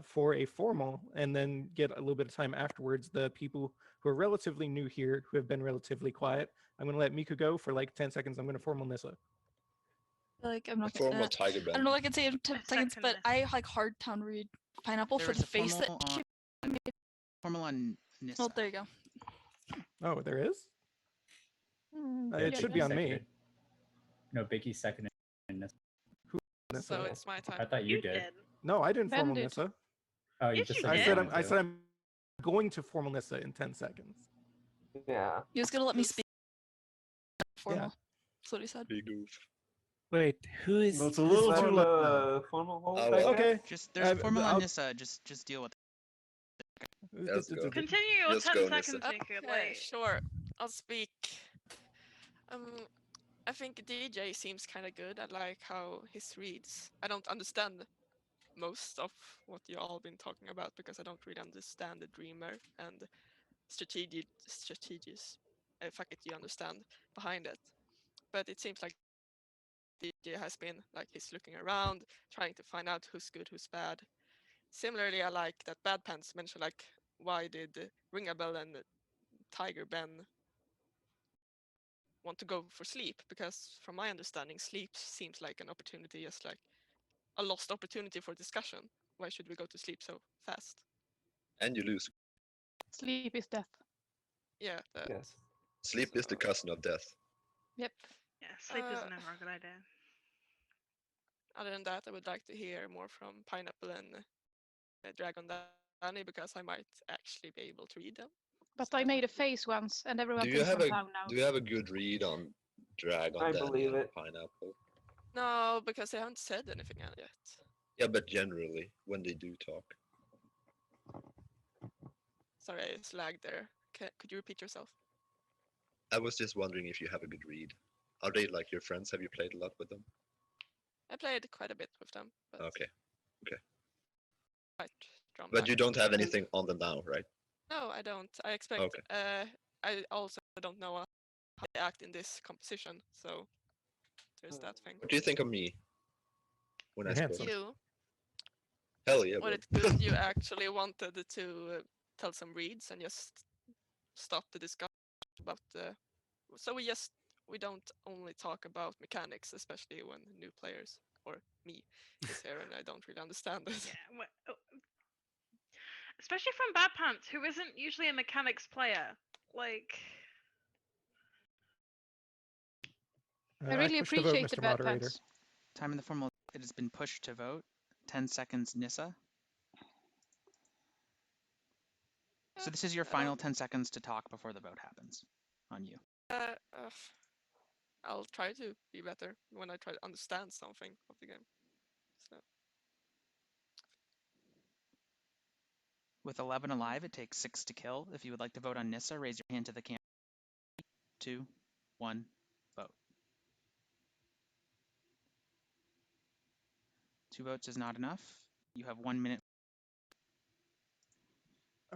Speaker 11: for a formal and then get a little bit of time afterwards the people who are relatively new here, who have been relatively quiet. I'm going to let Miku go for like 10 seconds. I'm going to formal Nissa.
Speaker 10: Like I'm not
Speaker 6: Formal
Speaker 10: gonna.
Speaker 6: Tiger
Speaker 10: I
Speaker 6: Ben.
Speaker 10: don't know. I can say in 10 seconds, but I like hard town read Pineapple for the face that.
Speaker 8: Formal on Nissa.
Speaker 10: Oh, there you go.
Speaker 11: Oh, there is?
Speaker 7: Mm,
Speaker 11: It should be on me.
Speaker 4: No, Biggie seconded Nissa.
Speaker 11: Who? Nissa?
Speaker 9: So it's my turn.
Speaker 4: I thought you did.
Speaker 11: No, I didn't
Speaker 7: Ben
Speaker 11: formal
Speaker 7: did.
Speaker 11: Nissa.
Speaker 4: Oh, you
Speaker 5: Yes,
Speaker 4: just
Speaker 5: you
Speaker 4: said
Speaker 11: I
Speaker 4: you
Speaker 5: did.
Speaker 11: said
Speaker 4: wanted
Speaker 11: I
Speaker 4: to.
Speaker 11: said I'm going to formal Nissa in 10 seconds.
Speaker 3: Yeah.
Speaker 10: He was gonna let me speak. Formal. That's what he said.
Speaker 6: Big goof.
Speaker 2: Wait, who is?
Speaker 1: Well, it's a
Speaker 2: who's
Speaker 1: little
Speaker 3: Let
Speaker 1: too
Speaker 2: for-
Speaker 1: late.
Speaker 3: the formal hold,
Speaker 6: Oh,
Speaker 3: I
Speaker 6: well.
Speaker 3: guess.
Speaker 11: Okay.
Speaker 8: Just there's formal on
Speaker 11: I'll-
Speaker 8: Nissa. Just deal with it.
Speaker 6: Let's go.
Speaker 5: Continue your
Speaker 6: Let's
Speaker 5: 10
Speaker 6: go,
Speaker 5: seconds,
Speaker 6: Nissa.
Speaker 5: Nico.
Speaker 9: Okay, sure. I'll speak. I think DJ seems kind of good. I like how his reads. I don't understand most of what you all been talking about because I don't really understand the dreamer and strategies. Fuck it, you understand behind it. But it seems like DJ has been like he's looking around, trying to find out who's good, who's bad. Similarly, I like that Bad Pants mentioned like why did Ringabel and Tiger Ben want to go for sleep? Because from my understanding, sleep seems like an opportunity, just like a lost opportunity for discussion. Why should we go to sleep so fast?
Speaker 6: And you lose.
Speaker 7: Sleep is death.
Speaker 9: Yeah.
Speaker 3: Yes.
Speaker 6: Sleep is the cousin of death.
Speaker 7: Yep.
Speaker 5: Yeah, sleep is
Speaker 9: Uh,
Speaker 5: never a good idea.
Speaker 9: Other than that, I would like to hear more from Pineapple and Dragon Danny because I might actually be able to read them.
Speaker 7: But I made a face once, and everyone
Speaker 6: Do you
Speaker 7: thinks
Speaker 6: have
Speaker 7: I'm
Speaker 6: a
Speaker 7: down now.
Speaker 6: Do you have a good read on Dragon
Speaker 3: I
Speaker 6: Danny
Speaker 3: believe
Speaker 6: and
Speaker 3: it.
Speaker 6: Pineapple?
Speaker 9: No, because they haven't said anything yet.
Speaker 6: Yeah, but generally when they do talk.
Speaker 9: Sorry, I just lagged there. Could you repeat yourself?
Speaker 6: I was just wondering if you have a good read. Are they like your friends? Have you played a lot with them?
Speaker 9: I played quite a bit with them. But
Speaker 6: Okay.
Speaker 9: quite drawn
Speaker 6: But
Speaker 9: back.
Speaker 6: you don't have anything on them now, right?
Speaker 9: No, I don't. I expect.
Speaker 6: Okay.
Speaker 9: I also don't know how they act in this composition, so there's that thing.
Speaker 6: What do you think of me? When I
Speaker 11: You're
Speaker 6: spoke?
Speaker 11: handsome.
Speaker 9: You,
Speaker 6: Hell yeah,
Speaker 9: what
Speaker 6: bro.
Speaker 9: it's good you actually wanted to tell some reads and just stop the discussion about the. So we don't only talk about mechanics, especially when new players or me is here and I don't really understand it.
Speaker 5: Yeah, especially from Bad Pants, who isn't usually a mechanics player. Like,
Speaker 7: I really
Speaker 11: push to vote,
Speaker 7: appreciate the
Speaker 11: Mr.
Speaker 7: Bad
Speaker 11: Moderator.
Speaker 7: Pants.
Speaker 8: Time in the formal. It has been pushed to vote. 10 seconds, Nissa. So this is your final 10 seconds to talk before the vote happens on you.
Speaker 9: I'll try to be better when I try to understand something of the game. So.
Speaker 8: With 11 alive, it takes 6 to kill. If you would like to vote on Nissa, raise your hand to the camera. 2, 1, vote. 2 votes is not enough. You have 1 minute.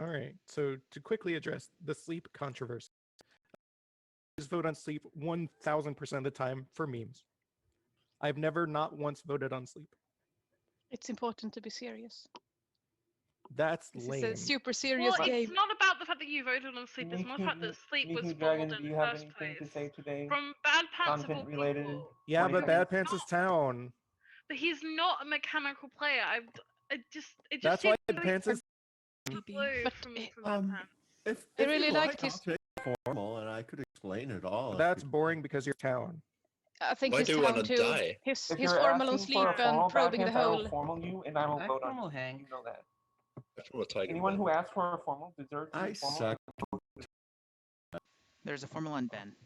Speaker 11: All right. So to quickly address the sleep controversy, just vote on sleep 1000% of the time for memes. I've never not once voted on sleep.
Speaker 7: It's important to be serious.
Speaker 11: That's
Speaker 7: This
Speaker 11: lame.
Speaker 7: is a super serious
Speaker 5: well,
Speaker 7: game.
Speaker 5: it's not about the fact that you voted on sleep. It's more the fact that sleep was
Speaker 3: Miku
Speaker 5: fooled
Speaker 3: Dragon,
Speaker 5: in
Speaker 3: do
Speaker 5: the
Speaker 3: you have
Speaker 5: first
Speaker 3: anything
Speaker 5: place.
Speaker 3: to say today?
Speaker 5: From Bad Pants of all
Speaker 3: Content related?
Speaker 5: people.
Speaker 11: Yeah,
Speaker 3: 20
Speaker 11: but Bad
Speaker 3: seconds.
Speaker 11: Pants is town.
Speaker 5: But he's not a mechanical player. It just
Speaker 11: That's why
Speaker 5: seems
Speaker 11: Bad Pants is.
Speaker 5: But, from Bad Pants.
Speaker 1: If
Speaker 7: I really
Speaker 1: you
Speaker 7: liked
Speaker 1: like,
Speaker 7: his-
Speaker 1: I'll take formal, and I could explain it all. if
Speaker 11: That's
Speaker 1: you-
Speaker 11: boring because you're town.
Speaker 7: I think
Speaker 6: Why
Speaker 7: his
Speaker 6: do you
Speaker 7: town
Speaker 6: wanna
Speaker 7: too.
Speaker 6: die?
Speaker 7: His
Speaker 3: If
Speaker 7: his
Speaker 3: you're
Speaker 7: formal on
Speaker 3: asking
Speaker 7: sleep
Speaker 3: for a formal
Speaker 7: and probing
Speaker 3: Bad
Speaker 7: the
Speaker 3: Pants, I
Speaker 7: hole.
Speaker 3: will formal you, and I will
Speaker 12: I
Speaker 3: vote on
Speaker 12: formal
Speaker 3: you.
Speaker 12: Hank.
Speaker 3: You know that.
Speaker 6: From a tiger
Speaker 3: Anyone
Speaker 6: Ben.
Speaker 3: who asks for a formal deserves to
Speaker 1: I
Speaker 3: be formal.
Speaker 1: suck.
Speaker 8: There's a formal on Ben.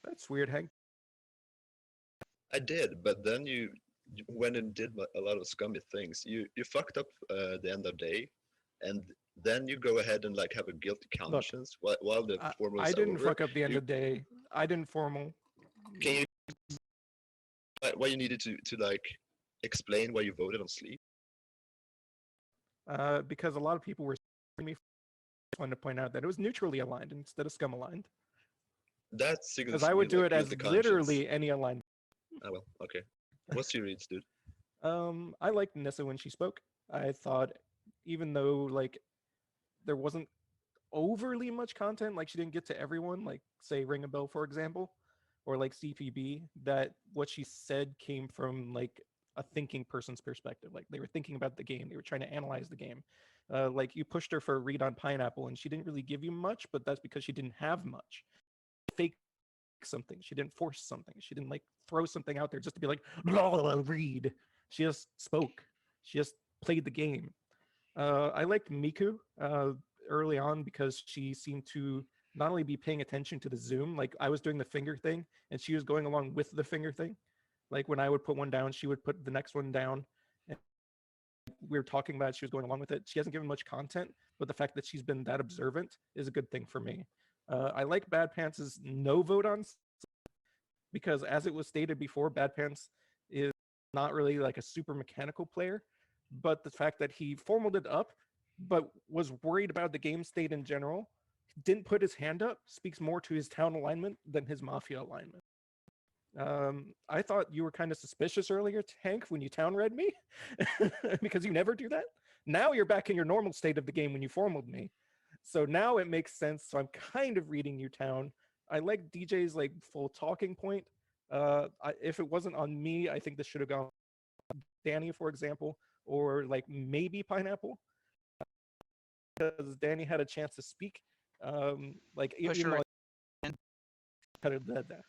Speaker 11: That's weird, Hank.
Speaker 6: I did, but then you went and did a lot of scummy things. You fucked up the end of day, and then you go ahead and like have a guilty conscience while the formal is
Speaker 11: I didn't
Speaker 6: over.
Speaker 11: fuck up the end
Speaker 6: You-
Speaker 11: of the day. I didn't formal.
Speaker 6: Can you why you needed to like explain why you voted on sleep?
Speaker 11: Because a lot of people were me. I wanted to point out that it was neutrally aligned instead of scum aligned.
Speaker 6: That signals
Speaker 11: Because I would
Speaker 6: me,
Speaker 11: do
Speaker 6: like,
Speaker 11: it as
Speaker 6: guilty conscience.
Speaker 11: literally any alignment.
Speaker 6: Oh well, okay. What's your reads, dude?
Speaker 11: I liked Nissa when she spoke. I thought, even though like there wasn't overly much content, like she didn't get to everyone, like say Ring a Bell, for example, or like CPB, that what she said came from like a thinking person's perspective. Like they were thinking about the game, they were trying to analyze the game. Like you pushed her for a read on Pineapple, and she didn't really give you much, but that's because she didn't have much. Fake something. She didn't force something. She didn't like throw something out there just to be like, read. She just spoke. She just played the game. I liked Miku early on because she seemed to not only be paying attention to the zoom, like I was doing the finger thing and she was going along with the finger thing. Like when I would put one down, she would put the next one down. And we were talking about it, she was going along with it. She hasn't given much content, but the fact that she's been that observant is a good thing for me. I like Bad Pants' no vote on, because as it was stated before, Bad Pants is not really like a super mechanical player, but the fact that he formaled it up, but was worried about the game state in general, didn't put his hand up, speaks more to his town alignment than his Mafia alignment. I thought you were kind of suspicious earlier, Tank, when you town read me, because you never do that. Now you're back in your normal state of the game when you formaled me. So now it makes sense. So I'm kind of reading you town. I like DJ's like full talking point. If it wasn't on me, I think this should have gone Danny, for example, or like maybe Pineapple, because Danny had a chance to speak. Like
Speaker 8: Push
Speaker 11: even
Speaker 8: her
Speaker 11: though cut it,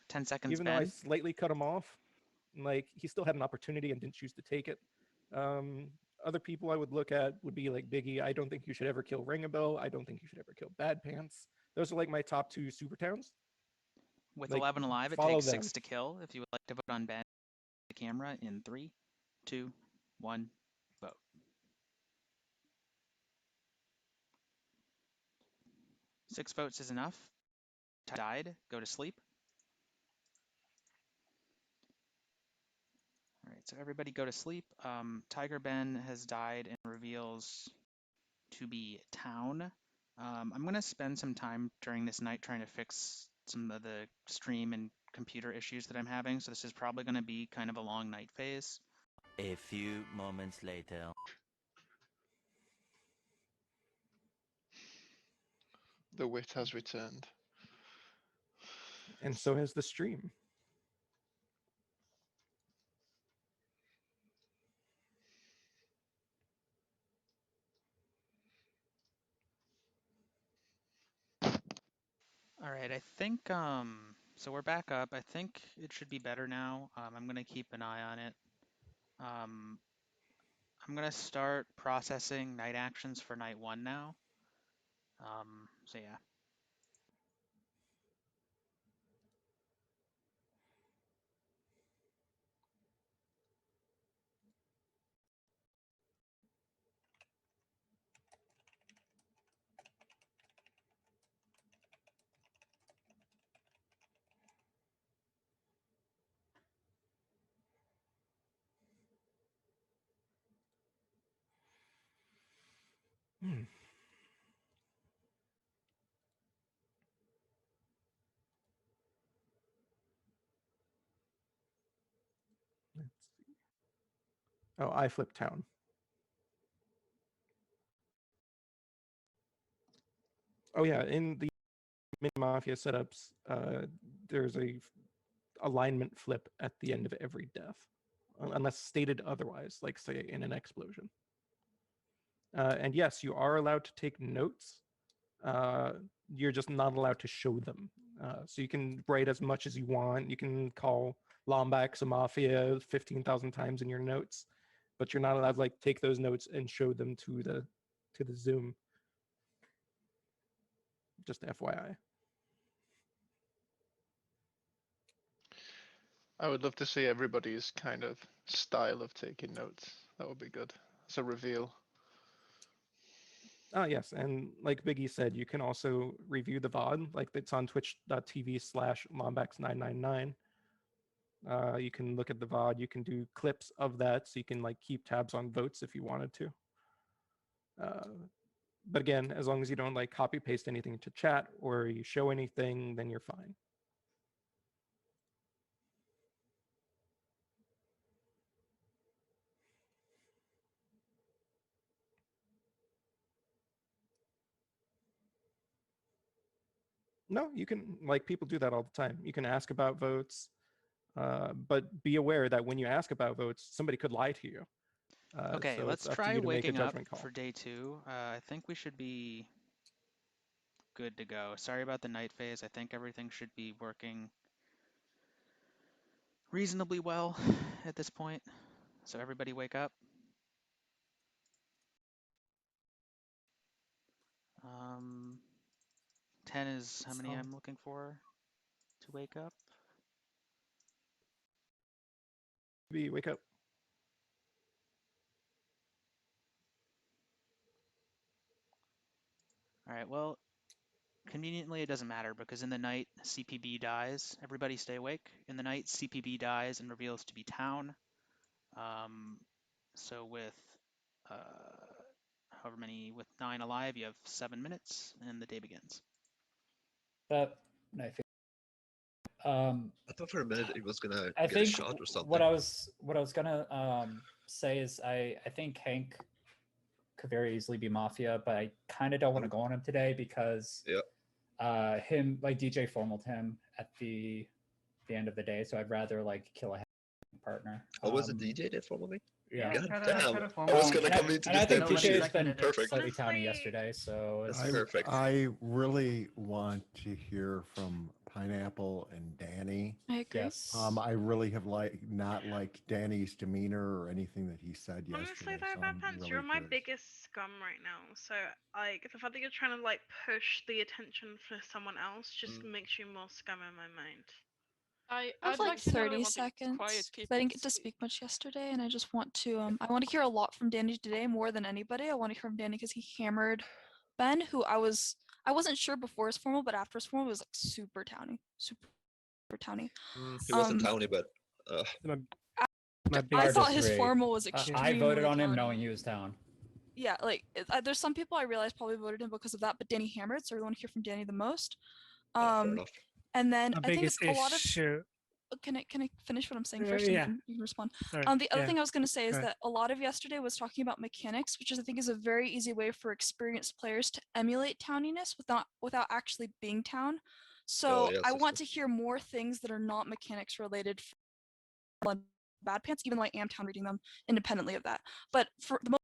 Speaker 8: 10 seconds,
Speaker 11: even though I
Speaker 8: Ben.
Speaker 11: slightly cut him off, like he still had an opportunity and didn't choose to take it. Other people I would look at would be like Biggie. I don't think you should ever kill Ringabel. I don't think you should ever kill Bad Pants. Those are like my top two super towns.
Speaker 8: With
Speaker 11: Like,
Speaker 8: 11 alive, it
Speaker 11: follow
Speaker 8: takes
Speaker 11: them.
Speaker 8: 6 to kill. If you would like to vote on Ben, the camera in 3, 2, 1, vote. Six votes is enough. Died. Go to sleep. All right, so everybody go to sleep. Tiger Ben has died and reveals to be town. I'm going to spend some time during this night trying to fix some of the stream and computer issues that I'm having, so this is probably going to be kind of a long night phase.
Speaker 13: A few moments later.
Speaker 14: The wit has returned.
Speaker 11: And so has the stream.
Speaker 8: All right, I think, so we're back up. I think it should be better now. I'm going to keep an eye on it. I'm going to start processing night actions for night 1 now. So yeah.
Speaker 11: Let's see. Oh, I flipped town. Oh yeah, in the mini Mafia setups, there's a alignment flip at the end of every death, unless stated otherwise, like say in an explosion. And yes, you are allowed to take notes. You're just not allowed to show them. So you can write as much as you want. You can call Lombax a Mafia 15,000 times in your notes, but you're not allowed to like take those notes and show them to the Zoom. Just FYI.
Speaker 14: I would love to see everybody's kind of style of taking notes. That would be good. It's a reveal.
Speaker 11: Oh, yes. And like Biggie said, you can also review the VOD. Like it's on twitch.tv/lombax999. You can look at the VOD. You can do clips of that. So you can like keep tabs on votes if you wanted to. But again, as long as you don't like copy paste anything into chat or you show anything, then you're fine. No, you can, like people do that all the time. You can ask about votes. But be aware that when you ask about votes, somebody could lie to you.
Speaker 8: Okay,
Speaker 11: so
Speaker 8: let's
Speaker 11: it's up to
Speaker 8: try
Speaker 11: you to make a
Speaker 8: waking up
Speaker 11: judgment call.
Speaker 8: for day 2. I think we should be good to go. Sorry about the night phase. I think everything should be working reasonably well at this point. So everybody wake up. 10 is how many I'm looking for to wake up.
Speaker 11: Wake up.
Speaker 8: All right, well, conveniently it doesn't matter because in the night CPB dies. Everybody stay awake. In the night CPB dies and reveals to be town. So with however many, with 9 alive, you have 7 minutes and the day begins.
Speaker 4: That I think.
Speaker 6: I thought for a minute he was gonna
Speaker 4: I
Speaker 6: get a
Speaker 4: think
Speaker 6: shot or something.
Speaker 4: what I was gonna say is I think Hank could very easily be Mafia, but I kind of don't want to go on him today because him like DJ formaled him at the end of the day, so I'd rather like kill a partner.
Speaker 6: Oh, was it DJ that followed me?
Speaker 4: Yeah.
Speaker 6: God
Speaker 12: try to
Speaker 6: damn.
Speaker 12: form
Speaker 6: I was
Speaker 12: one.
Speaker 6: gonna come into
Speaker 4: And I
Speaker 6: this
Speaker 4: think
Speaker 6: damn
Speaker 4: DJ has
Speaker 6: machine.
Speaker 4: been
Speaker 6: Perfect.
Speaker 4: slightly towny yesterday, so
Speaker 6: That's
Speaker 4: it's
Speaker 6: perfect.
Speaker 1: I really want to hear from Pineapple and Danny.
Speaker 10: I agree.
Speaker 4: Yes.
Speaker 1: I really have not liked Danny's demeanor or anything that he said
Speaker 5: Honestly,
Speaker 1: yesterday.
Speaker 5: though,
Speaker 1: So
Speaker 5: Bad
Speaker 1: I'm
Speaker 5: Pants,
Speaker 1: really
Speaker 5: you're my
Speaker 1: curious.
Speaker 5: biggest scum right now. So, like, the fact that you're trying to like push the attention for someone else just makes you more scum in my mind.
Speaker 10: I
Speaker 5: I'd
Speaker 10: have
Speaker 5: like
Speaker 10: like
Speaker 5: to know
Speaker 10: 30
Speaker 5: what the
Speaker 10: seconds.
Speaker 9: quiet
Speaker 10: 'Cause I didn't get to speak much yesterday, and I just want to. I want to hear a lot from Danny today, more than anybody. I want to hear from Danny because he hammered Ben, who I wasn't sure before his formal, but after his formal, it was like super towny, super towny.
Speaker 6: He wasn't towny, but
Speaker 10: I thought his formal was extremely
Speaker 4: I voted on him
Speaker 10: towny.
Speaker 4: knowing he was town.
Speaker 10: Yeah, like there's some people I realized probably voted him because of that, but Danny hammered, so I want to hear from Danny the most.
Speaker 6: fair enough.
Speaker 10: And then
Speaker 2: My
Speaker 10: I think
Speaker 2: biggest
Speaker 10: it's a lot of.
Speaker 2: issue.
Speaker 10: Can I finish what I'm saying first, and
Speaker 2: Yeah.
Speaker 10: you can respond?
Speaker 2: Sorry.
Speaker 10: The other
Speaker 2: Yeah.
Speaker 10: thing I was going to say is
Speaker 2: Go ahead.
Speaker 10: that a lot of yesterday was talking about mechanics, which is I think is a very easy way for experienced players to emulate towniness without actually being town. So
Speaker 6: yes,
Speaker 10: I
Speaker 6: yes,
Speaker 10: want to hear more things that are not mechanics related from Bad Pants, even though I am town reading them independently of that. But for the most,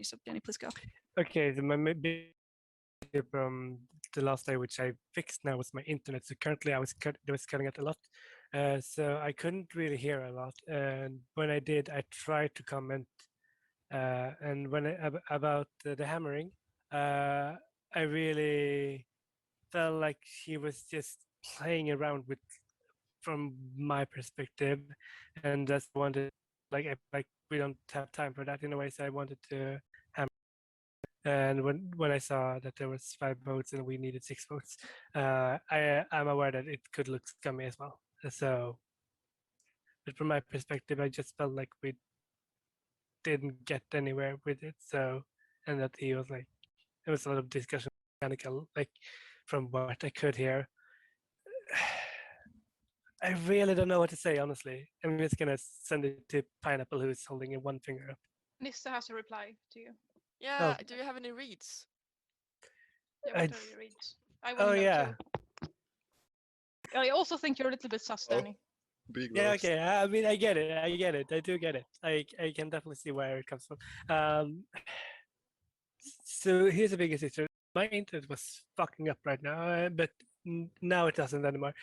Speaker 10: so Danny, please go.
Speaker 2: Okay, so my big issue from the last day, which I fixed now, was my internet. So currently I was cutting it a lot, so I couldn't really hear a lot. And when I did, I tried to comment. And when about the hammering, I really felt like he was just playing around with, from my perspective, and just wanted like we don't have time for that in a way. So I wanted to hammer. And when I saw that there was 5 votes and we needed 6 votes, I'm aware that it could look scummy as well. So, but from my perspective, I just felt like we didn't get anywhere with it. So, and that he was like, there was a lot of discussion, mechanical, like from what I could hear. I really don't know what to say, honestly. I'm just gonna send it to Pineapple, who's holding one finger up.
Speaker 7: Nissa has a reply to you.
Speaker 9: Yeah, do you have any reads?
Speaker 7: Yeah, what are your reads? I want
Speaker 2: Oh
Speaker 7: to know
Speaker 2: yeah.
Speaker 7: too. I also think you're a little bit sus, Danny.
Speaker 6: Big
Speaker 2: Yeah,
Speaker 6: roast.
Speaker 2: okay. I mean, I get it. I do get it. I can definitely see where it comes from. So here's the biggest issue. My internet was fucking up right now, but now it doesn't anymore.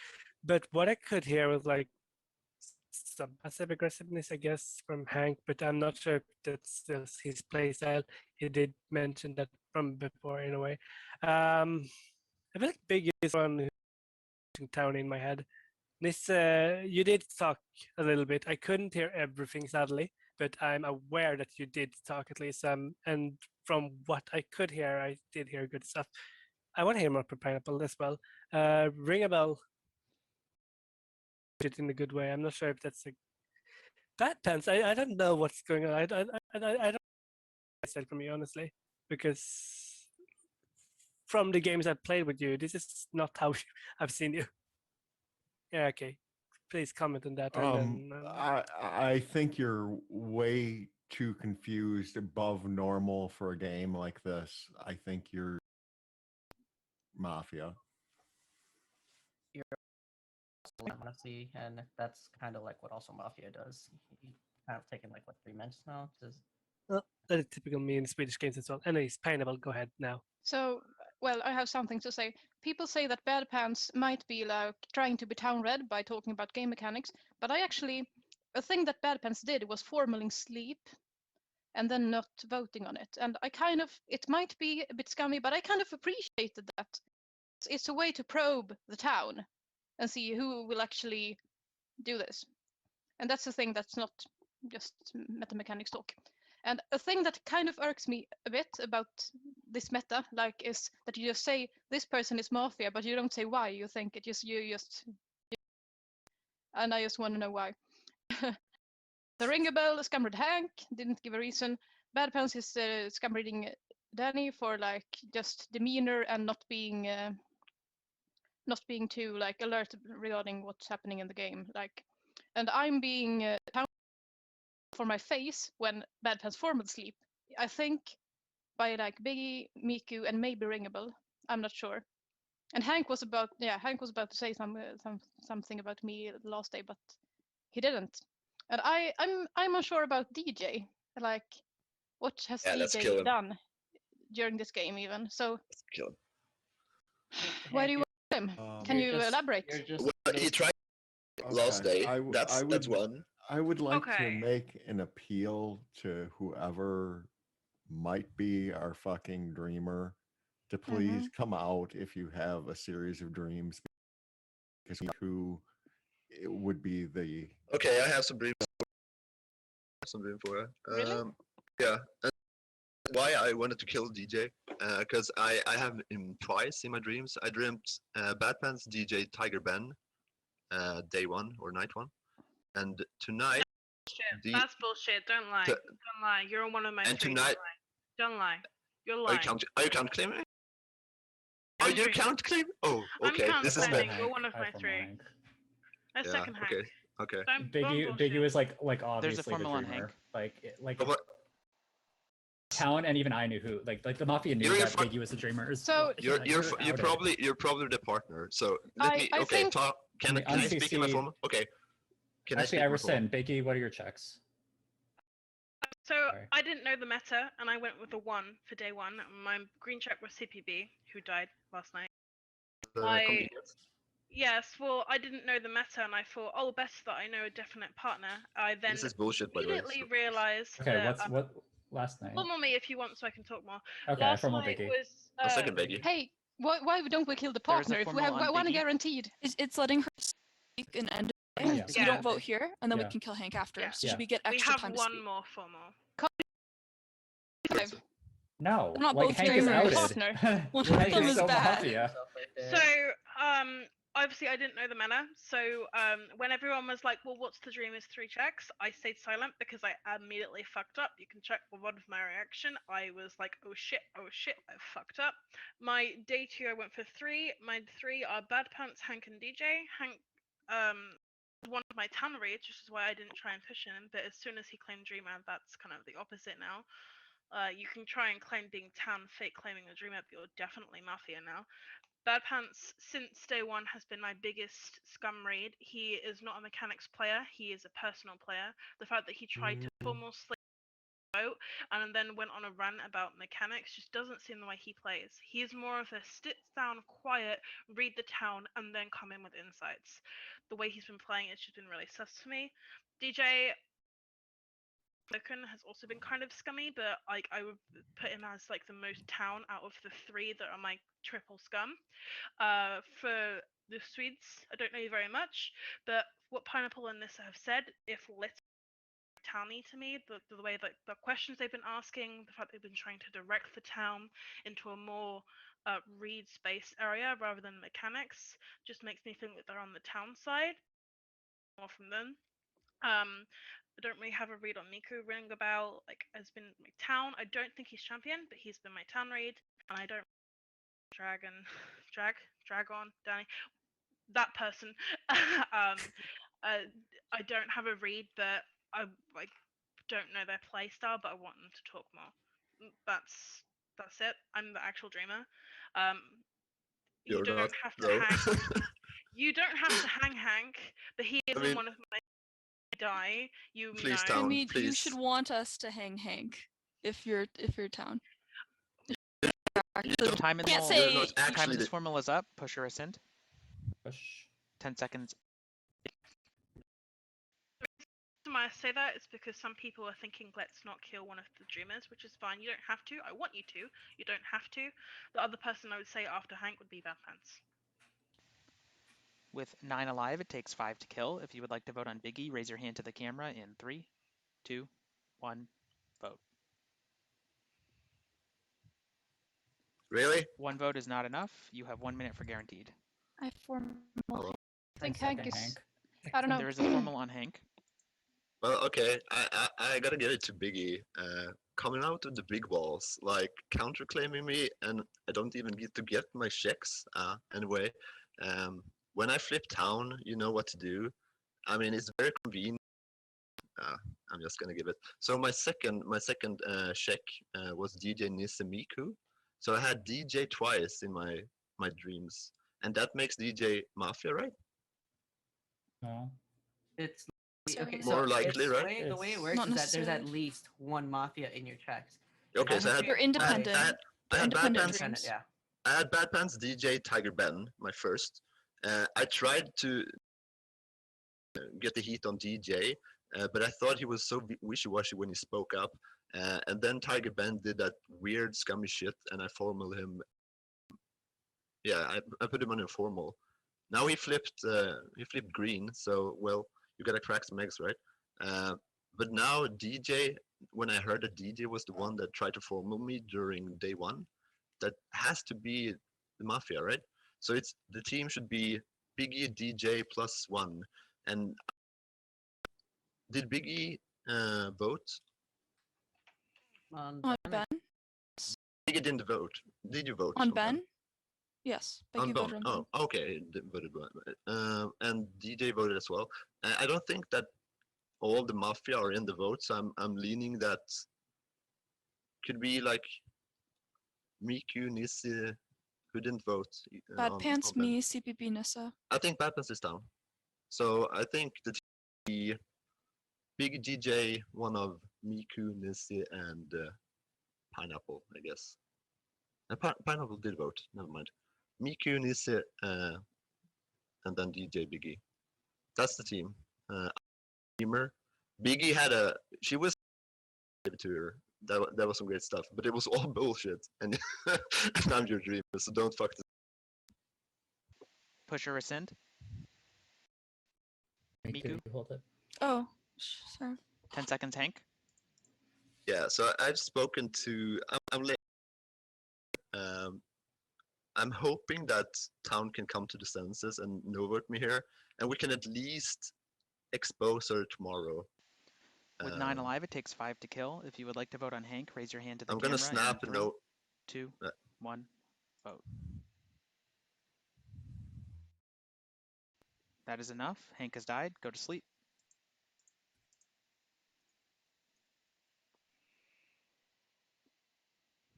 Speaker 2: But what I could hear was like some passive aggressiveness, I guess, from Hank, but I'm not sure if that's just his play style. He did mention that from before in a way. I feel like Big is one who's town in my head. This, you did talk a little bit. I couldn't hear everything, sadly, but I'm aware that you did talk at least. And from what I could hear, I did hear good stuff. I want to hear more from Pineapple as well. Ring a bell. It in a good way. I'm not sure if that's a Bad Pants. I don't know what's going on. I don't myself from you, honestly, because from the games I've played with you, this is not how I've seen you. Yeah, okay. Please comment on that. And then,
Speaker 1: I think you're way too confused, above normal for a game like this. I think you're Mafia.
Speaker 12: I want to see, and that's kind of like what also Mafia does. He kind of taken like what 3 minutes now. Just
Speaker 2: Well, that is typical me in Swedish games as well. Anyways, Pineapple, go ahead now.
Speaker 7: So, well, I have something to say. People say that Bad Pants might be like trying to be town red by talking about game mechanics, but a thing that Bad Pants did was formaling sleep and then not voting on it. And it might be a bit scummy, but I kind of appreciated that. It's a way to probe the town and see who will actually do this. And that's the thing that's not just meta mechanics talk. And a thing that kind of irks me a bit about this meta, like, is that you just say this person is Mafia, but you don't say why you think it. And I just want to know why. The Ringabell scam read Hank, didn't give a reason. Bad Pants is scam reading Danny for like just demeanor and not being too like alert regarding what's happening in the game. Like, and I'm being for my face when Bad Pants formal sleep. I think by like Biggie, Miku, and maybe Ringable. I'm not sure. And Hank was about to say something about me the last day, but he didn't. And I'm unsure about DJ. Like, what has
Speaker 6: let's kill
Speaker 7: DJ
Speaker 6: him.
Speaker 7: done during this game even? So
Speaker 6: Let's kill him.
Speaker 7: why do you want him? Can you elaborate?
Speaker 6: Well, he tried last day. That's one.
Speaker 1: I would like to
Speaker 5: Okay.
Speaker 1: make an appeal to whoever might be our fucking dreamer to please come out if you have a series of dreams, because who it would be the
Speaker 6: Okay, I have some dreams. For her.
Speaker 7: Really?
Speaker 6: Yeah. And why I wanted to kill DJ? Because I have him twice in my dreams. I dreamt Bad Pants, DJ, Tiger Ben, day one or night one, and tonight.
Speaker 5: Shit, that's bullshit. Don't lie. Don't lie. You're on one of my
Speaker 6: And
Speaker 5: three.
Speaker 6: tonight.
Speaker 5: Don't lie. You're lying.
Speaker 6: Are you count claiming? Are you count claim? Oh, okay. This is bad.
Speaker 5: You're one of my three. A second Hank.
Speaker 6: Okay.
Speaker 4: Biggie was like obviously
Speaker 8: There's a formula
Speaker 4: the
Speaker 8: on
Speaker 4: dreamer.
Speaker 8: Hank.
Speaker 4: Like town, and even I knew who. Like the Mafia knew that Biggie was the dreamer.
Speaker 7: So
Speaker 6: you're probably the partner. So let me talk. Can I speak in my formula? Okay.
Speaker 4: Actually, I rescind. Biggie, what are your checks?
Speaker 5: So I didn't know the meta, and I went with a 1 for day 1. My green check was CPB, who died last night. Yes, well, I didn't know the meta, and I thought, oh, best that I know a definite partner. I then
Speaker 6: this is bullshit, by the way.
Speaker 5: immediately realized.
Speaker 4: Okay,
Speaker 5: that,
Speaker 4: what last night?
Speaker 5: Formal me if you want, so I can talk more.
Speaker 4: Okay,
Speaker 5: last
Speaker 4: formal
Speaker 5: night
Speaker 4: Biggie.
Speaker 5: was.
Speaker 6: Second Biggie.
Speaker 7: Hey, why don't we kill the partner if we have one guaranteed?
Speaker 10: It's letting her speak and end. So you don't vote here, and then we can kill Hank after. So should we get extra time to speak?
Speaker 5: We have one more formal.
Speaker 4: No,
Speaker 10: They're not
Speaker 4: like
Speaker 10: both
Speaker 4: Hank is
Speaker 10: dreamers.
Speaker 4: outed.
Speaker 10: One
Speaker 4: Hank
Speaker 10: of them is
Speaker 4: so
Speaker 10: bad.
Speaker 4: Mafia.
Speaker 5: So, obviously I didn't know the meta. So, when everyone was like, "Well, what's the dreamer's 3 checks?" I stayed silent because I immediately fucked up. You can check one of my reaction. I was like, "Oh shit, I fucked up." My day 2, I went for 3. My 3 are Bad Pants, Hank, and DJ. Hank, one of my town raids, which is why I didn't try and push him. But as soon as he claimed dreamer, that's kind of the opposite now. You can try and claim being town, fake claiming the dreamer, but you're definitely Mafia now. Bad Pants, since day 1, has been my biggest scum raid. He is not a mechanics player, he is a personal player. The fact that he tried to formal sleep vote and then went on a rant about mechanics just doesn't seem the way he plays. He's more of a sit down, quiet, read the town, and then come in with insights. The way he's been playing it's just been really sus to me. DJ has also been kind of scummy, but like I would put him as like the most town out of the 3 that are my triple scum. For the Swedes, I don't know you very much, but what Pineapple and Nissa have said, if lit towny to me, the way that the questions they've been asking, the fact they've been trying to direct the town into a more read space area rather than mechanics, just makes me think that they're on the town side more from them. I don't really have a read on Miku. Ringabell has been my town. I don't think he's champion, but he's been my town read. And I don't Dragon, Danny, that person. I don't have a read, but I don't know their play style, but I want them to talk more. That's it. I'm the actual dreamer. You don't have to hang. You don't have to hang Hank, but he is
Speaker 6: I mean,
Speaker 5: in one of my die. You
Speaker 6: please,
Speaker 5: know.
Speaker 10: I
Speaker 6: Town,
Speaker 10: mean, you
Speaker 6: please.
Speaker 10: should want us to hang Hank if you're town.
Speaker 6: You
Speaker 10: The-
Speaker 6: don't,
Speaker 8: Time and
Speaker 10: can't
Speaker 8: roll.
Speaker 10: say
Speaker 6: you're not
Speaker 8: Time
Speaker 6: actually
Speaker 8: of this
Speaker 6: the,
Speaker 8: formula is up. Push or rescind.
Speaker 4: Push.
Speaker 8: 10 seconds.
Speaker 5: The reason why I say that is because some people are thinking, let's not kill one of the dreamers, which is fine. You don't have to. I want you to. You don't have to. The other person I would say after Hank would be Bad Pants.
Speaker 8: With 9 alive, it takes 5 to kill. If you would like to vote on Biggie, raise your hand to the camera in 3, 2, 1, vote.
Speaker 6: really?
Speaker 8: 1 vote is not enough. You have 1 minute for guaranteed.
Speaker 10: I form.
Speaker 6: Hello?
Speaker 7: I think
Speaker 4: Second
Speaker 7: Hank is.
Speaker 4: Hank.
Speaker 7: I don't know.
Speaker 8: There is a formal on Hank.
Speaker 6: Well, okay. I gotta give it to Biggie. Coming out with the big balls, like counterclaiming me, and I don't even get to get my checks. Anyway, when I flip town, you know what to do. I mean, it's very convenient. I'm just gonna give it. So my second check was DJ Nisemiku. So I had DJ twice in my dreams, and that makes DJ Mafia, right?
Speaker 4: No.
Speaker 12: It's
Speaker 10: So-
Speaker 12: okay.
Speaker 6: More
Speaker 12: so
Speaker 6: likely, right?
Speaker 12: The way it
Speaker 11: It's
Speaker 12: works
Speaker 10: not
Speaker 12: is that there's at
Speaker 10: necessarily.
Speaker 12: least one mafia in your checks.
Speaker 6: Okay, so I had
Speaker 10: They're independent.
Speaker 6: I
Speaker 10: They're
Speaker 6: had Bad
Speaker 10: independent
Speaker 6: Pants.
Speaker 10: dreams.
Speaker 12: Yeah.
Speaker 6: I had Bad Pants DJ Tiger Ben, my first. I tried to get the heat on DJ, but I thought he was so wishy-washy when he spoke up. And then Tiger Ben did that weird scummy shit, and I formal him. Yeah, I put him on informal. Now he flipped green, so well, you gotta crack some eggs, right? But now DJ, when I heard that DJ was the one that tried to formal me during day 1, that has to be the Mafia, right? So it's the team should be Biggie DJ +1. And did Biggie vote?
Speaker 12: On
Speaker 10: On
Speaker 12: Ben,
Speaker 10: Ben?
Speaker 6: Biggie didn't vote. Did you vote
Speaker 10: On Ben? Yes.
Speaker 6: On
Speaker 10: Becky
Speaker 6: Ben.
Speaker 10: voted on Ben.
Speaker 6: Oh, okay. Voted and DJ voted as well. I don't think that all the Mafia are in the votes. I'm leaning that could be like Miku, Nisi, who didn't vote.
Speaker 10: Bad
Speaker 6: on
Speaker 10: Pants,
Speaker 6: Ben.
Speaker 10: me, CPP, Nissa.
Speaker 6: I think Bad Pants is down. So I think the big DJ, one of Miku, Nisi, and Pineapple, I guess. Pineapple did vote. Never mind. Miku, Nisi, and then DJ Biggie. That's the team. Dreamer. Biggie had she was to her. That was some great stuff, but it was all bullshit. And, and I'm your dreamer, so don't fuck this.
Speaker 8: Push or rescind. Miku.
Speaker 4: You hold it.
Speaker 10: Oh, sorry.
Speaker 8: 10 seconds, Hank.
Speaker 6: Yeah, so I've spoken to. I'm late. I'm hoping that town can come to the senses and no vote me here, and we can at least expose her tomorrow.
Speaker 8: With 9 alive, it takes 5 to kill. If you would like to vote on Hank, raise your hand to the
Speaker 6: I'm
Speaker 8: camera.
Speaker 6: gonna snap
Speaker 8: in
Speaker 6: a
Speaker 8: 3,
Speaker 6: note.
Speaker 8: 2, 1, vote. That is enough. Hank has died. Go to sleep.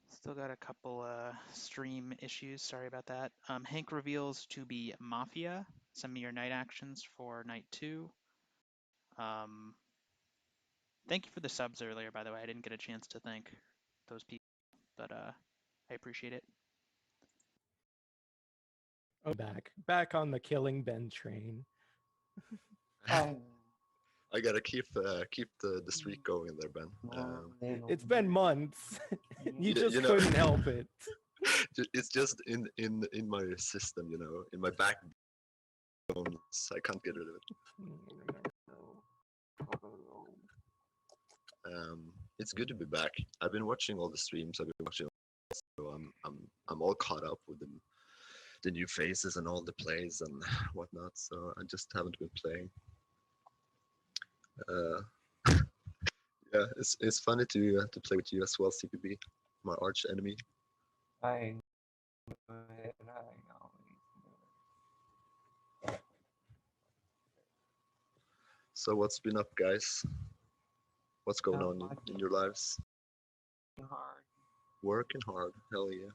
Speaker 8: Still got a couple stream issues. Sorry about that. Hank reveals to be Mafia. Some of your night actions for night 2. Thank you for the subs earlier, by the way. I didn't get a chance to thank those people, but I appreciate it.
Speaker 11: Oh, back on the killing Ben train.
Speaker 6: I gotta keep the streak going there, Ben.
Speaker 11: It's been months. You just
Speaker 6: you know,
Speaker 11: couldn't help it.
Speaker 6: It's just in my system, you know, in my backbones. I can't get rid of it. It's good to be back. I've been watching all the streams. I've been watching, so I'm all caught up with the new faces and all the plays and whatnot. So I just haven't been playing. Yeah, it's funny to play with you as well, CPB, my arch enemy.
Speaker 3: I
Speaker 6: So what's been up, guys? What's going on in your lives?
Speaker 3: hard.
Speaker 6: Working hard, hell yeah.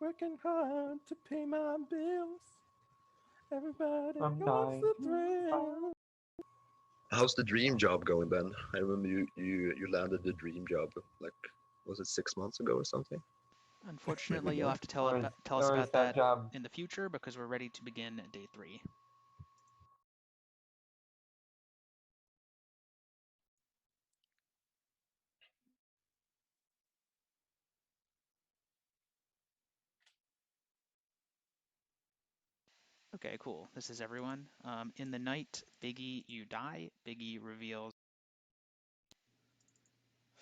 Speaker 11: Working hard to pay my bills. Everybody
Speaker 3: I'm
Speaker 11: wants
Speaker 3: dying.
Speaker 11: the thrill.
Speaker 6: How's the dream job going, Ben? I remember you landed the dream job like, was it 6 months ago or something?
Speaker 8: Unfortunately, you'll
Speaker 6: more.
Speaker 8: have to tell,
Speaker 3: Or
Speaker 8: tell us
Speaker 3: or is
Speaker 8: about
Speaker 3: that
Speaker 8: that
Speaker 3: job?
Speaker 8: in the future because we're ready to begin day 3. Okay, cool. This is everyone. In the night, Biggie, you die. Biggie reveals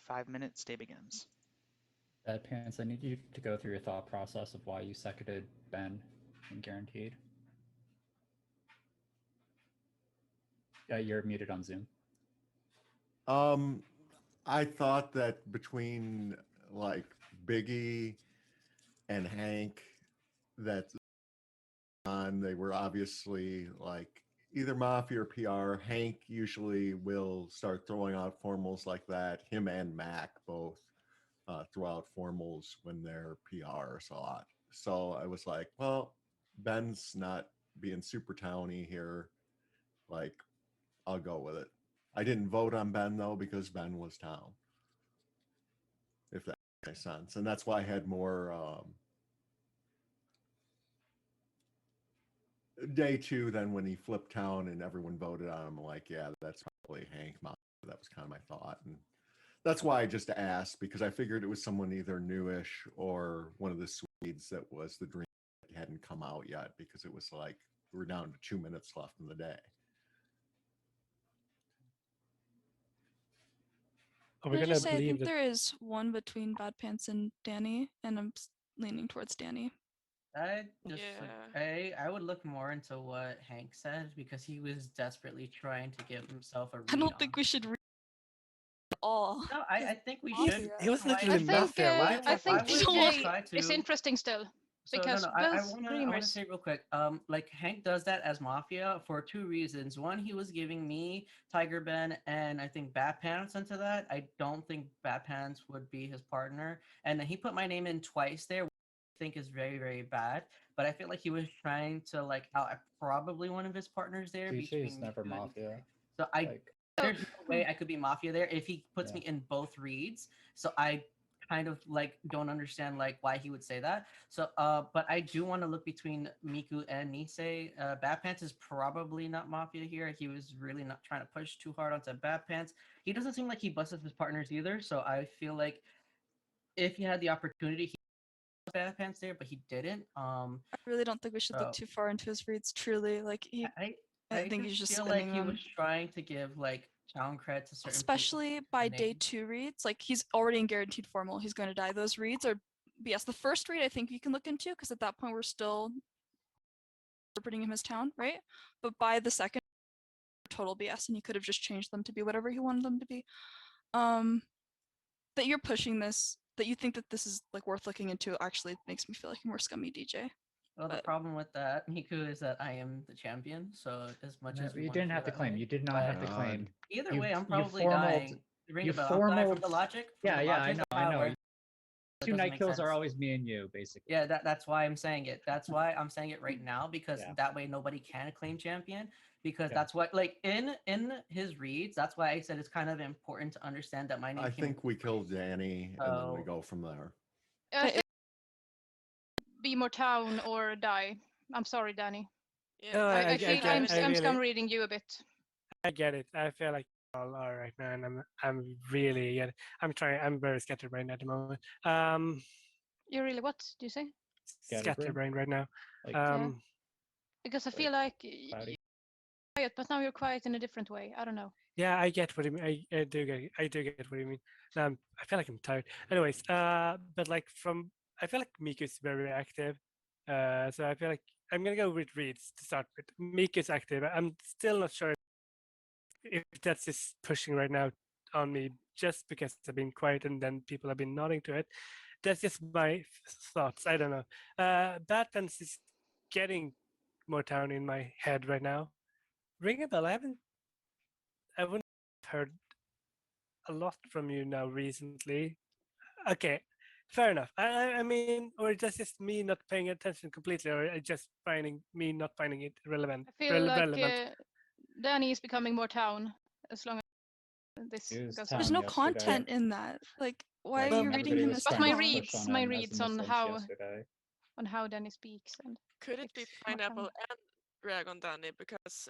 Speaker 8: 5 minutes, day begins.
Speaker 4: Bad Pants, I need you to go through your thought process of why you seconded Ben and Guaranteed. You're muted on Zoom.
Speaker 1: I thought that between like Biggie and Hank, that they were obviously like either Mafia or PR. Hank usually will start throwing out formals like that. Him and Mac both throw out formals when they're PRs a lot. So I was like, well, Ben's not being super towny here. Like, I'll go with it. I didn't vote on Ben though because Ben was town. If that makes sense, and that's why I had more day 2 than when he flipped town and everyone voted on him. Like, yeah, that's probably Hank. That was kind of my thought, and that's why I just asked, because I figured it was someone either newish or one of the Swedes that was the dream that hadn't come out yet, because it was like we're down to 2 minutes left in the day.
Speaker 2: Are
Speaker 10: Can
Speaker 2: we
Speaker 10: I
Speaker 2: gonna
Speaker 10: just say, I
Speaker 2: believe
Speaker 10: think
Speaker 2: that?
Speaker 10: there is one between Bad Pants and Danny, and I'm leaning towards Danny.
Speaker 12: I just
Speaker 9: Yeah.
Speaker 12: I would look more into what Hank said because he was desperately trying to give himself a read
Speaker 10: I don't
Speaker 12: on.
Speaker 10: think we should read at all.
Speaker 12: No, I think we
Speaker 10: Mafia.
Speaker 12: should.
Speaker 2: He was
Speaker 12: Why-
Speaker 2: literally Mafia. What are you
Speaker 12: why
Speaker 7: I think
Speaker 12: would
Speaker 10: you
Speaker 12: Hank
Speaker 7: DJ
Speaker 12: try
Speaker 7: is
Speaker 12: to-
Speaker 7: interesting still
Speaker 12: So
Speaker 7: because
Speaker 12: I
Speaker 7: both
Speaker 12: wanna
Speaker 7: dreamers.
Speaker 12: say real quick. Like Hank does that as Mafia for 2 reasons. One, he was giving me Tiger Ben and I think Bat Pants into that. I don't think Bat Pants would be his partner, and then he put my name in twice there, which I think is very very bad. But I feel like he was trying to like out probably one of his partners there.
Speaker 4: DJ is
Speaker 12: between
Speaker 4: never
Speaker 12: Miku and
Speaker 4: Mafia.
Speaker 12: Issei. So there's no way I could be Mafia there if he puts
Speaker 4: Yeah.
Speaker 12: me in both reads. So I kind of like don't understand like why he would say that. So but I do want to look between Miku and Nisei. Bad Pants is probably not Mafia here. He was really not trying to push too hard onto Bad Pants. He doesn't seem like he busted his partners either. So I feel like if he had the opportunity, he would Bad Pants there, but he didn't.
Speaker 10: I really don't think we should look
Speaker 12: so-
Speaker 10: too far into his reads. Truly, like I think he's just
Speaker 12: feel
Speaker 10: spinning
Speaker 12: like he
Speaker 10: them.
Speaker 12: was trying to give like town cred to certain people.
Speaker 10: Especially by
Speaker 12: and
Speaker 10: day
Speaker 12: they-
Speaker 10: 2 reads, like he's already in guaranteed formal. He's going to die. Those reads are BS. The first read I think you can look into because at that point we're still interpreting him as town, right? But by the second, total BS, and he could have just changed them to be whatever he wanted them to be. That you're pushing this, that you think that this is like worth looking into, actually makes me feel like a more scummy DJ.
Speaker 12: Well, the
Speaker 10: But-
Speaker 12: problem with that, Miku, is that I am the champion. So as much
Speaker 4: No,
Speaker 12: as we
Speaker 4: you
Speaker 12: wanna
Speaker 4: didn't
Speaker 12: feel
Speaker 4: have to
Speaker 12: that
Speaker 4: claim.
Speaker 12: way,
Speaker 4: You did not have to
Speaker 12: but
Speaker 4: claim.
Speaker 12: Either
Speaker 4: You-
Speaker 12: way, I'm
Speaker 4: you
Speaker 12: probably
Speaker 4: formaled-
Speaker 12: dying. Ring
Speaker 4: you
Speaker 12: the bell. I'm dying from
Speaker 4: formaled-
Speaker 12: the logic. From
Speaker 4: Yeah,
Speaker 12: the
Speaker 4: yeah, I
Speaker 12: logic
Speaker 4: know,
Speaker 12: of
Speaker 4: I
Speaker 12: how it
Speaker 4: know.
Speaker 12: works, it
Speaker 4: 2
Speaker 12: doesn't
Speaker 4: night
Speaker 12: make
Speaker 4: kills are
Speaker 12: sense.
Speaker 4: always me and you, basically.
Speaker 12: Yeah, that's why I'm saying it. That's why I'm saying it right now because
Speaker 4: Yeah.
Speaker 12: that way nobody can claim champion because
Speaker 4: Okay.
Speaker 12: that's what like in his reads. That's why I said it's kind of important to understand that my name.
Speaker 1: I
Speaker 12: came in
Speaker 1: think we kill Danny and then we
Speaker 12: So-
Speaker 1: go from there.
Speaker 7: I think be more town or die. I'm sorry, Danny.
Speaker 9: Yeah.
Speaker 2: No,
Speaker 7: I feel I'm
Speaker 2: really-
Speaker 7: scum reading you a bit.
Speaker 2: I get it. I feel like all are right now, and I'm really I'm very scatterbrained at the moment.
Speaker 7: You're really what do you say?
Speaker 2: Scatterbrained right now.
Speaker 4: Like,
Speaker 7: Because I
Speaker 4: like
Speaker 7: feel like
Speaker 4: cloudy.
Speaker 7: you're quiet, but now you're quiet in a different way. I don't know.
Speaker 2: Yeah, I get what you mean. I do get what you mean. I feel like I'm tired. Anyways, but like I feel like Miku's very active. So I feel like I'm gonna go with reads to start with. Miku's active. I'm still not sure if that's just pushing right now on me just because I've been quiet and then people have been nodding to it. That's just my thoughts. I don't know. Bad Pants is getting more town in my head right now. Ring a bell. I wouldn't have heard a lot from you now recently. Okay, Fair enough. I mean, or that's just me not paying attention completely, or just me not finding it relevant.
Speaker 7: I feel like
Speaker 2: relevant.
Speaker 7: Danny is becoming more town as long as this
Speaker 4: He was
Speaker 7: goes
Speaker 4: town
Speaker 10: There's
Speaker 7: on.
Speaker 10: no
Speaker 4: yesterday.
Speaker 10: content in that. Like, why
Speaker 4: Like,
Speaker 10: are you
Speaker 2: But
Speaker 10: reading
Speaker 4: everybody
Speaker 10: him
Speaker 4: was
Speaker 10: as
Speaker 7: But
Speaker 4: trying
Speaker 7: my
Speaker 4: to
Speaker 10: town?
Speaker 4: push
Speaker 7: my
Speaker 4: him as a
Speaker 7: reads on
Speaker 4: Muslim
Speaker 7: how
Speaker 4: yesterday.
Speaker 7: Danny speaks and
Speaker 9: Could it be
Speaker 7: it's more
Speaker 9: Pineapple
Speaker 7: town.
Speaker 9: and Dragon Danny? Because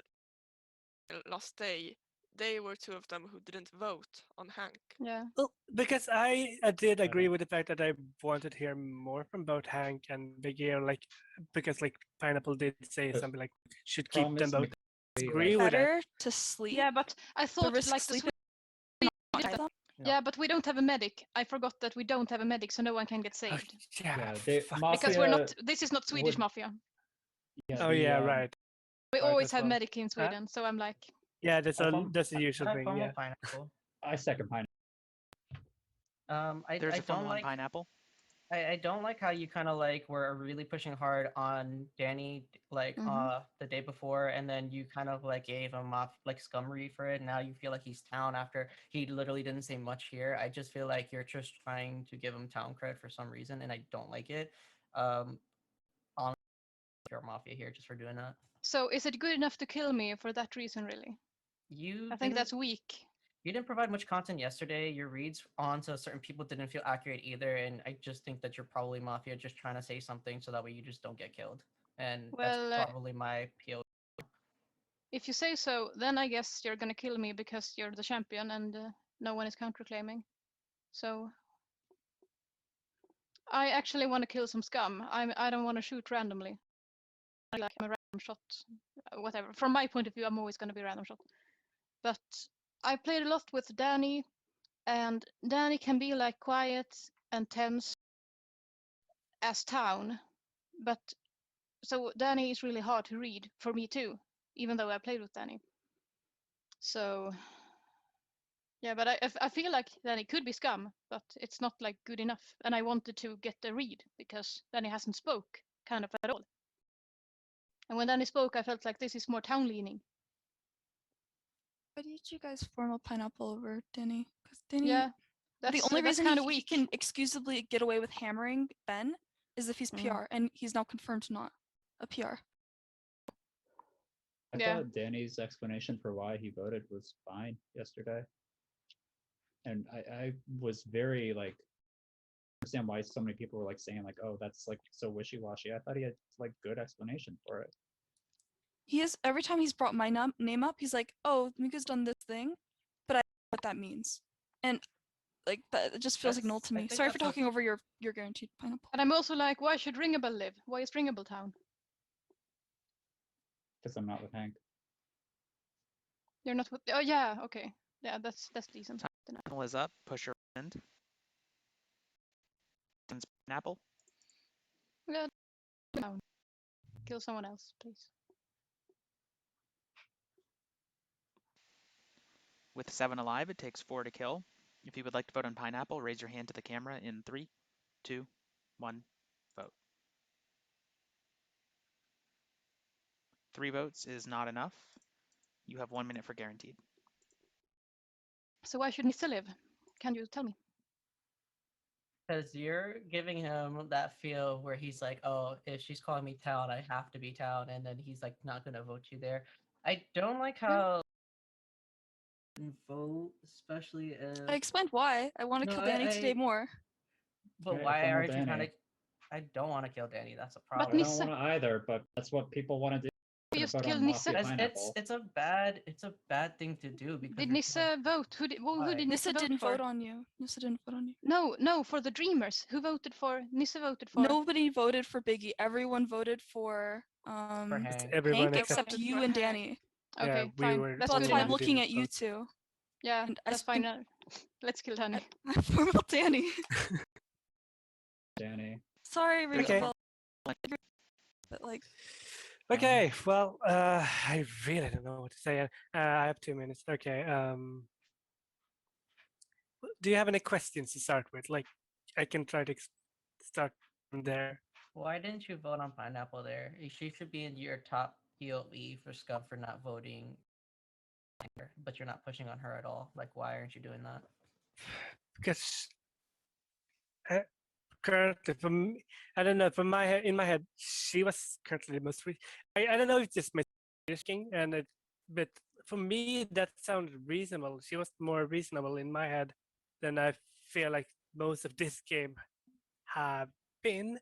Speaker 9: last day, they were two of them who didn't vote on Hank.
Speaker 7: Yeah.
Speaker 2: Well, because I did agree with the fact that I wanted to hear more from both Hank and Biggie, or like because like Pineapple did say
Speaker 4: But
Speaker 2: something like should keep
Speaker 4: problem
Speaker 2: them
Speaker 4: is,
Speaker 2: both.
Speaker 4: McCoy,
Speaker 2: Agree with that.
Speaker 10: Better to sleep.
Speaker 7: Yeah, but I
Speaker 10: The
Speaker 7: thought
Speaker 10: risk
Speaker 7: like the
Speaker 10: sleep
Speaker 7: Swedish
Speaker 10: is not them.
Speaker 7: Yeah, but we don't have a medic. I forgot that we don't have a medic, so no one can get
Speaker 2: Oh,
Speaker 7: saved.
Speaker 2: yeah,
Speaker 7: Because we're not.
Speaker 4: Mafia
Speaker 7: This is not Swedish
Speaker 4: would-
Speaker 7: Mafia.
Speaker 4: Yeah,
Speaker 2: Oh
Speaker 4: the,
Speaker 2: yeah, right.
Speaker 7: We
Speaker 2: Right,
Speaker 7: always
Speaker 2: as
Speaker 7: have
Speaker 2: well.
Speaker 7: medic in Sweden, so I'm like,
Speaker 2: Yeah, that's a
Speaker 4: Alpham-
Speaker 2: that's the usual
Speaker 12: I
Speaker 2: thing.
Speaker 12: formal
Speaker 2: Yeah.
Speaker 12: pineapple.
Speaker 4: I second Pineapple.
Speaker 8: There's
Speaker 12: I
Speaker 8: a formal
Speaker 12: don't
Speaker 8: on
Speaker 12: like
Speaker 8: pineapple.
Speaker 12: I don't like how you kind of like were really pushing hard on Danny like the day before, and then you kind of like gave him off like scummery for it. Now you feel like he's town after he literally didn't say much here. I just feel like you're just trying to give him town cred for some reason, and I don't like it. On your Mafia here just for doing that.
Speaker 7: so is it good enough to kill me for that reason? Really?
Speaker 12: You
Speaker 7: I think
Speaker 12: didn't-
Speaker 7: that's weak.
Speaker 12: You didn't provide much content yesterday. Your reads onto certain people didn't feel accurate either, and I just think that you're probably Mafia just trying to say something so that way you just don't get killed. And
Speaker 7: Well,
Speaker 12: that's probably my PO.
Speaker 7: If you say so, then I guess you're gonna kill me because you're the champion and no one is counterclaiming. So I actually want to kill some scum. I don't want to shoot randomly. Like I'm a random shot, whatever. From my point of view, I'm always gonna be a random shot. But I played a lot with Danny, and Danny can be like quiet and tense as town, but so Danny is really hard to read for me too, even though I played with Danny. So yeah, but I feel like Danny could be scum, but it's not like good enough. And I wanted to get the read because Danny hasn't spoke kind of at all. And when Danny spoke, I felt like this is more town leaning.
Speaker 10: Why did you guys formal Pineapple over Danny? Because Danny,
Speaker 7: Yeah,
Speaker 10: the
Speaker 7: that's
Speaker 10: only reason
Speaker 7: kind of
Speaker 10: he
Speaker 7: weak.
Speaker 10: can excusably get away with hammering Ben is if he's PR, and he's now confirmed not a PR.
Speaker 4: I
Speaker 7: Yeah.
Speaker 4: thought Danny's explanation for why he voted was fine yesterday. And I was very like, understand why so many people were like saying like, oh, that's like so wishy-washy. I thought he had like good explanation for it.
Speaker 10: He is, every time he's brought my name up, he's like, oh, Mika's done this thing, but I don't know what that means. And like, that it just feels like null to
Speaker 12: I
Speaker 10: me.
Speaker 12: think
Speaker 10: Sorry for
Speaker 12: that's what-
Speaker 10: talking over your guaranteed Pineapple.
Speaker 7: And I'm also like, why should Ringable live? Why is Ringable town?
Speaker 4: Because I'm not with Hank.
Speaker 7: You're not with. Oh yeah, okay. Yeah, that's decent.
Speaker 8: Pineapple is up. Push your end. Pineapple.
Speaker 7: Yeah, town. Kill someone else, please.
Speaker 8: With 7 alive, it takes 4 to kill. If you would like to vote on Pineapple, raise your hand to the camera in 3, 2, 1, vote. 3 votes is not enough. You have 1 minute for guaranteed.
Speaker 7: So why should Nissa live? Can you tell me?
Speaker 12: Because you're giving him that feel where he's like, oh, if she's calling me town, I have to be town, and then he's like not gonna vote you there. I don't like how vote, especially if.
Speaker 10: I explained why. I want to
Speaker 12: No,
Speaker 10: kill Danny today more.
Speaker 12: But
Speaker 4: Yeah,
Speaker 12: why
Speaker 4: formal
Speaker 12: aren't you trying to?
Speaker 4: Danny.
Speaker 12: I don't want to kill Danny. That's a
Speaker 7: But
Speaker 12: problem.
Speaker 4: I don't want to either, but that's what people want to do.
Speaker 7: We
Speaker 4: Gonna
Speaker 7: just
Speaker 4: vote
Speaker 7: killed
Speaker 4: on
Speaker 7: Nissa.
Speaker 4: Mafia Pineapple.
Speaker 12: It's a bad thing to do because
Speaker 7: Did
Speaker 12: you're
Speaker 7: Nissa vote? Who did
Speaker 12: Why?
Speaker 7: Nissa
Speaker 10: Nissa
Speaker 7: vote
Speaker 10: didn't
Speaker 7: for?
Speaker 10: vote on you. Nissa didn't vote on you.
Speaker 7: No, for the Dreamers. Who voted for? Nissa voted for.
Speaker 10: Nobody voted for Biggie. Everyone voted for
Speaker 12: Hank.
Speaker 2: Everyone
Speaker 10: Hank
Speaker 2: except
Speaker 10: except you and Danny.
Speaker 2: Yeah,
Speaker 7: Okay,
Speaker 2: we
Speaker 7: fine.
Speaker 2: were
Speaker 7: That's
Speaker 10: So
Speaker 7: good
Speaker 10: that's why I'm
Speaker 7: enough.
Speaker 10: looking at you two.
Speaker 7: Yeah,
Speaker 10: And I
Speaker 7: that's fine.
Speaker 10: think-
Speaker 7: Let's kill Danny.
Speaker 10: I formal Danny.
Speaker 4: Danny.
Speaker 10: Sorry, Ring
Speaker 2: Okay.
Speaker 10: but like,
Speaker 2: Okay, well, I really don't know what to say. I have 2 minutes. Okay. Do you have any questions to start with? Like, I can try to start from there.
Speaker 12: Why didn't you vote on Pineapple there? She should be in your top POE for Scum for not voting, but you're not pushing on her at all. Like, why aren't you doing that?
Speaker 2: Because currently, from I don't know, from my head, in my head, she was currently the most. I don't know if it's just my thinking, but for me that sounded reasonable. She was more reasonable in my head than I feel like most of this game have been.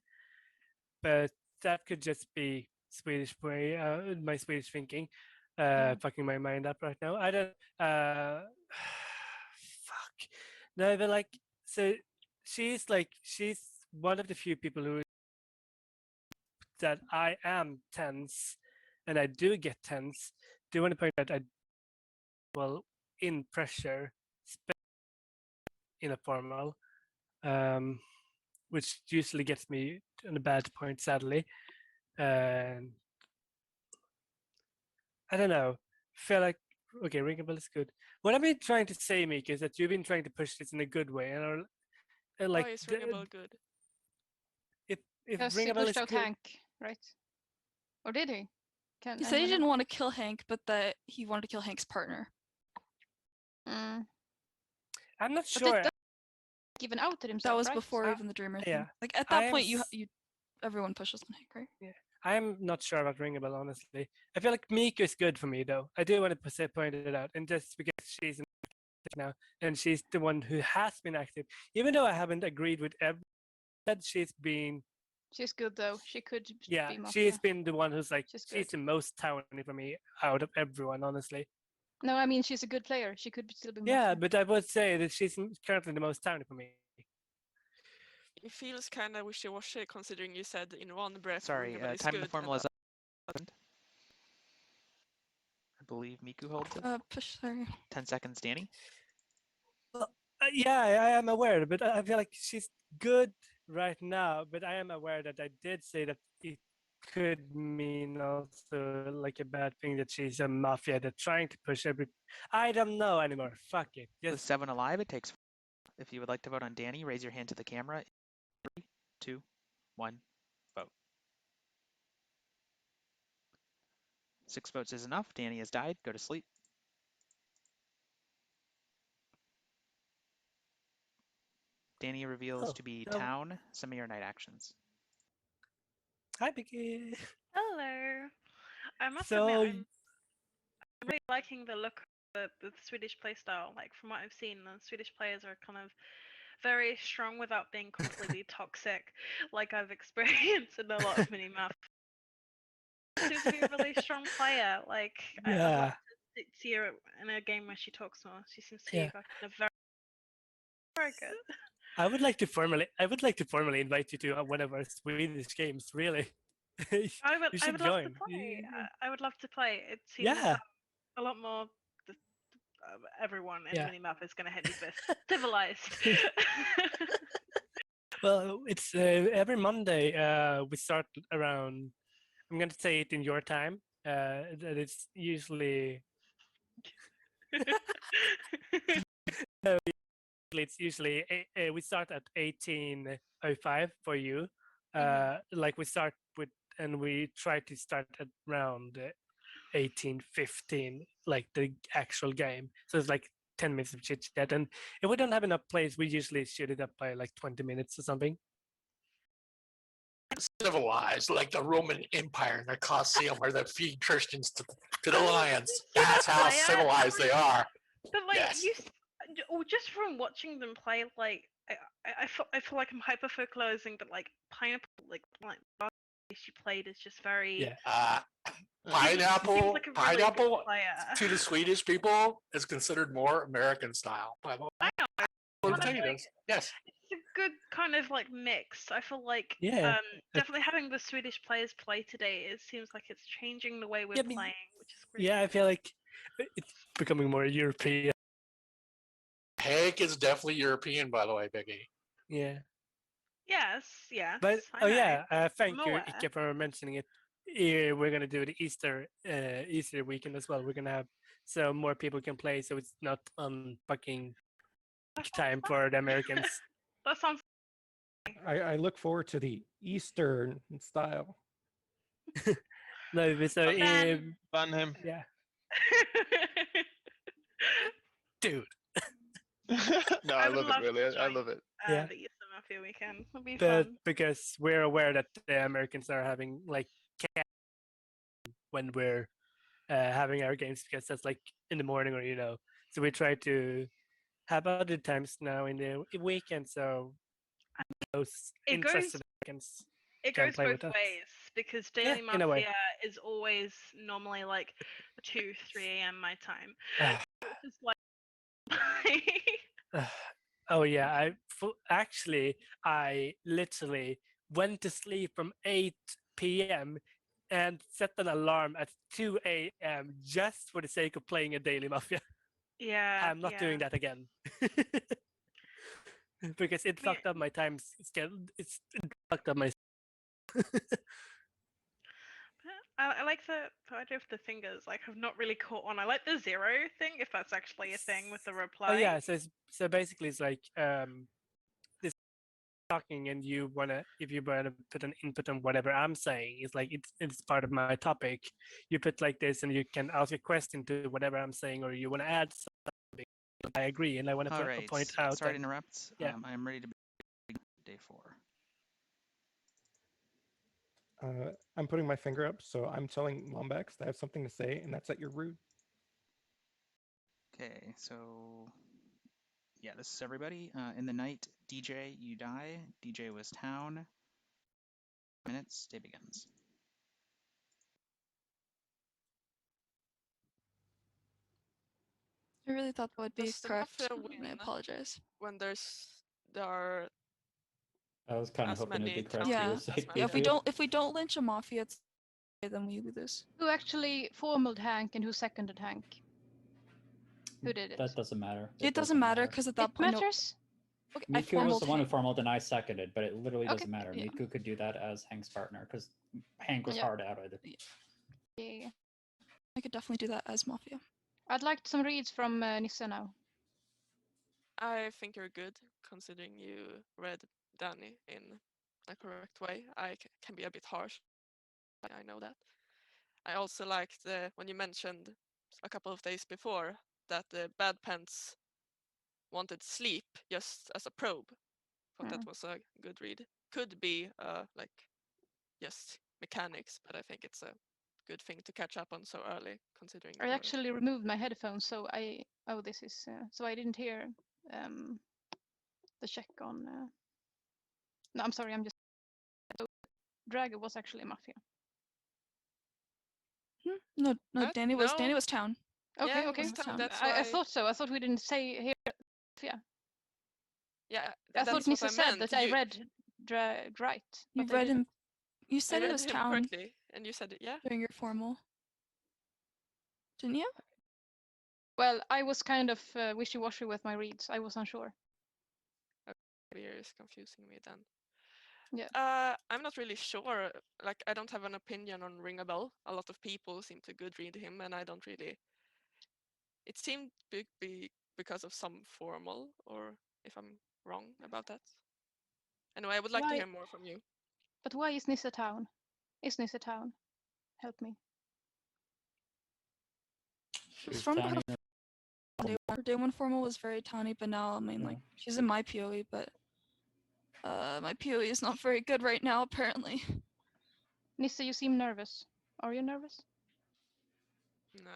Speaker 2: But that could just be Swedish way, my Swedish thinking, fucking my mind up right now. I don't. Fuck. No, but like, so she's one of the few people who that I am tense, and I do get tense. Do want to point out in pressure, in a formal, which usually gets me on a bad point, sadly. And I don't know. Feel like okay, ringable is good. What I've been trying to say, Mika, is that you've been trying to push this in a good way, and like
Speaker 9: Why is ringable good?
Speaker 2: if
Speaker 7: Because he
Speaker 2: ringable
Speaker 7: pushed
Speaker 2: is
Speaker 7: out
Speaker 2: good,
Speaker 7: Hank, right? Or did he?
Speaker 10: He said he didn't want to kill Hank, but that he wanted to kill Hank's partner.
Speaker 7: Mm.
Speaker 2: I'm not
Speaker 7: But
Speaker 2: sure.
Speaker 7: Even outed himself.
Speaker 10: That was
Speaker 7: right?
Speaker 10: before even the Dreamer thing.
Speaker 2: yeah.
Speaker 10: Like at
Speaker 2: I
Speaker 10: that
Speaker 2: am
Speaker 10: point, you everyone pushes on Hank, right?
Speaker 2: Yeah. I'm not sure about ringable, honestly. I feel like Mika is good for me, though. I do want to point it out, and just because she's now, and she's the one who has been active, even though I haven't agreed with everything that she's been.
Speaker 7: She's good though. She could
Speaker 2: Yeah,
Speaker 7: be Mafia.
Speaker 2: she's been the one who's like
Speaker 7: She's
Speaker 2: the most towny for me out of everyone, honestly.
Speaker 7: No, I mean she's a good player. She could still be Mafia.
Speaker 2: Yeah, but I would say that she's currently the most towny for me.
Speaker 9: It feels kind of wishy-washy considering you said in one breath.
Speaker 15: Sorry,
Speaker 9: ringable is
Speaker 15: time
Speaker 9: good,
Speaker 15: the formula
Speaker 9: and
Speaker 15: is up. I believe Miku holds it.
Speaker 10: Push, sorry.
Speaker 15: 10 seconds, Danny.
Speaker 2: Yeah, I am aware, but I feel like she's good right now. But I am aware that I did say that it could mean also like a bad thing that she's a mafia that's trying to push every. I don't know anymore. Fuck it.
Speaker 15: With
Speaker 2: Just
Speaker 15: 7 alive, it takes. If you would like to vote on Danny, raise your hand to the camera. 3, 2, 1, vote. 6 votes is enough. Danny has died. Go to sleep. Danny reveals to be town. Some of your night actions.
Speaker 2: Hi, Vicky.
Speaker 5: Hello. I must
Speaker 2: So
Speaker 5: admit, I'm really liking the look of the Swedish playstyle. Like from what I've seen, the Swedish players are kind of very strong without being completely toxic, like I've experienced in a lot of mini maps. Seems to be a really strong player. Like I'd
Speaker 2: yeah,
Speaker 5: love to see her in a game where she talks more. She seems to be
Speaker 2: Yeah.
Speaker 5: like in a very good.
Speaker 2: I would like to formally invite you to one of our Swedish games. Really,
Speaker 5: I would
Speaker 2: you should
Speaker 5: love
Speaker 2: join.
Speaker 5: to play. I would love to play. It seems
Speaker 2: Yeah.
Speaker 5: a lot more. Everyone in
Speaker 2: Yeah.
Speaker 5: Minimap is going to hate me first. Civilized.
Speaker 2: Well, it's every Monday. We start around. I'm gonna say it in your time. That it's usually. It's usually we start at 18:05 for you. Like we start with, and we try to start at around 18:15, like the actual game. So it's like 10 minutes of chit chat, and if we don't have enough plays, we usually shoot it up by like 20 minutes or something.
Speaker 16: Civilized, like the Roman Empire and the Colosseum, where they feed Christians to the lions. That's how civilized they are.
Speaker 5: But like
Speaker 16: Yes.
Speaker 5: just from watching them play, like I feel like I'm hyper focalizing, but like pineapple, like she played is just very.
Speaker 2: Yeah.
Speaker 16: Pineapple,
Speaker 5: like a really good
Speaker 16: pineapple
Speaker 5: player.
Speaker 16: to the Swedish people is considered more American style.
Speaker 5: I know.
Speaker 16: Yes.
Speaker 5: It's a good kind of like mix. I feel like
Speaker 2: Yeah.
Speaker 5: definitely having the Swedish players play today, it seems like it's changing the way we're playing, which is great.
Speaker 2: Yeah, I feel like it's becoming more European.
Speaker 16: Hank is definitely European, by the way, Biggie.
Speaker 2: Yeah.
Speaker 5: Yes.
Speaker 2: But
Speaker 5: I know.
Speaker 2: yeah, thank
Speaker 5: I'm
Speaker 2: you,
Speaker 5: aware.
Speaker 2: Ike, for mentioning it. We're gonna do the Easter weekend as well. We're gonna have so more people can play, so it's not on fucking time for the Americans.
Speaker 5: That sounds.
Speaker 11: I look forward to the Eastern style.
Speaker 2: No, but so
Speaker 14: Ban him.
Speaker 2: Yeah. Dude.
Speaker 14: No, I love it really. I love it.
Speaker 2: Yeah.
Speaker 5: The Easter Mafia weekend. It'll be
Speaker 2: But
Speaker 5: fun.
Speaker 2: because we're aware that the Americans are having like when we're having our games, because that's like in the morning or so we try to have other times now in the weekend, so those
Speaker 5: It goes
Speaker 2: interested Americans
Speaker 5: it
Speaker 2: can
Speaker 5: goes
Speaker 2: play
Speaker 5: both
Speaker 2: with us.
Speaker 5: ways because
Speaker 2: Yeah,
Speaker 5: Daily
Speaker 2: in a way.
Speaker 5: Mafia is always normally like 2-3 a.m. my time.
Speaker 2: Ah.
Speaker 5: It's like
Speaker 2: Oh yeah, actually I literally went to sleep from 8 p.m. and set an alarm at 2 a.m. just for the sake of playing a Daily Mafia.
Speaker 5: yeah,
Speaker 2: I'm not doing that again. Because it fucked up my time schedule. It fucked up my.
Speaker 5: I like the idea of the fingers. Like, I've not really caught on. I like the zero thing, if that's actually a thing with the reply.
Speaker 2: Oh yeah, so basically it's like this talking, and if you wanna put an input on whatever I'm saying, it's like it's part of my topic. You put like this, and you can ask a question to whatever I'm saying, or you wanna add something. I agree, and I want
Speaker 8: All
Speaker 2: to
Speaker 8: right.
Speaker 2: point out.
Speaker 8: Sorry to
Speaker 2: that,
Speaker 8: interrupt.
Speaker 2: Yeah.
Speaker 8: I'm ready to begin day 4.
Speaker 11: I'm putting my finger up, so I'm telling Lombax that I have something to say, and that's that you're rude.
Speaker 8: Okay, so yeah, this is everybody. In the night, DJ, you die. DJ was town. Minutes, day begins.
Speaker 10: I really thought that would be
Speaker 9: Does the
Speaker 10: correct,
Speaker 9: Mafia
Speaker 10: and I
Speaker 9: win
Speaker 10: apologize.
Speaker 9: when there are
Speaker 4: I was kind of
Speaker 9: as
Speaker 4: hoping it'd be
Speaker 9: many
Speaker 4: correct
Speaker 9: towns
Speaker 4: for your
Speaker 10: Yeah,
Speaker 4: sake,
Speaker 10: yeah. If
Speaker 4: Fifi.
Speaker 10: we don't lynch a mafia, then we lose.
Speaker 7: Who actually formaled Hank and who seconded Hank? Who did it?
Speaker 4: That doesn't matter.
Speaker 10: It doesn't matter because at that
Speaker 7: It
Speaker 10: point,
Speaker 7: matters.
Speaker 10: Okay, I
Speaker 4: Miku was
Speaker 10: formaled
Speaker 4: the one who
Speaker 10: Hank.
Speaker 4: formaled and I seconded, but it literally
Speaker 10: Okay,
Speaker 4: doesn't matter.
Speaker 10: yeah.
Speaker 4: Miku could do that as Hank's partner because Hank was
Speaker 7: Yeah.
Speaker 4: hard outed.
Speaker 7: Yeah.
Speaker 10: I could definitely do that as mafia.
Speaker 7: I'd like some reads from Nissa now.
Speaker 9: I think you're good, considering you read Danny in a correct way. I can be a bit harsh. I know that. I also liked when you mentioned a couple of days before that the Bad Pants wanted sleep just as a probe. Thought that was a good read. Could be like just mechanics, but I think it's a good thing to catch up on so early, considering.
Speaker 7: I actually removed my headphones, so this is so I didn't hear the check on. No, I'm sorry, I'm just. Drago was actually a mafia.
Speaker 10: No, Danny was town.
Speaker 7: Okay,
Speaker 9: Yeah,
Speaker 7: okay.
Speaker 9: was town. That's
Speaker 7: I
Speaker 9: why.
Speaker 7: thought so. I thought we didn't say here. Yeah.
Speaker 9: Yeah,
Speaker 7: I thought
Speaker 9: that's what
Speaker 7: Nissa
Speaker 9: I
Speaker 7: said
Speaker 9: meant.
Speaker 7: that I read right.
Speaker 10: You
Speaker 7: but I
Speaker 10: read him.
Speaker 7: didn't.
Speaker 10: You said
Speaker 9: I
Speaker 10: it
Speaker 9: read
Speaker 10: was
Speaker 9: him
Speaker 10: town
Speaker 9: correctly, and you said it. Yeah.
Speaker 10: during your formal, didn't you?
Speaker 7: Well, I was kind of wishy-washy with my reads. I was unsure.
Speaker 9: Maybe you're just confusing me then.
Speaker 7: Yeah.
Speaker 9: I'm not really sure. Like, I don't have an opinion on Ring a Bell. A lot of people seem to good read him, and I don't really. It seemed to be because of some formal, or if I'm wrong about that. Anyway, I would like to hear more from you.
Speaker 7: But why is Nissa town? Is Nissa town? Help me.
Speaker 10: From her day one formal was very towny, but now I mean like she's in my POE, but my POE is not very good right now apparently.
Speaker 7: Nissa, you seem nervous. Are you nervous?
Speaker 9: No.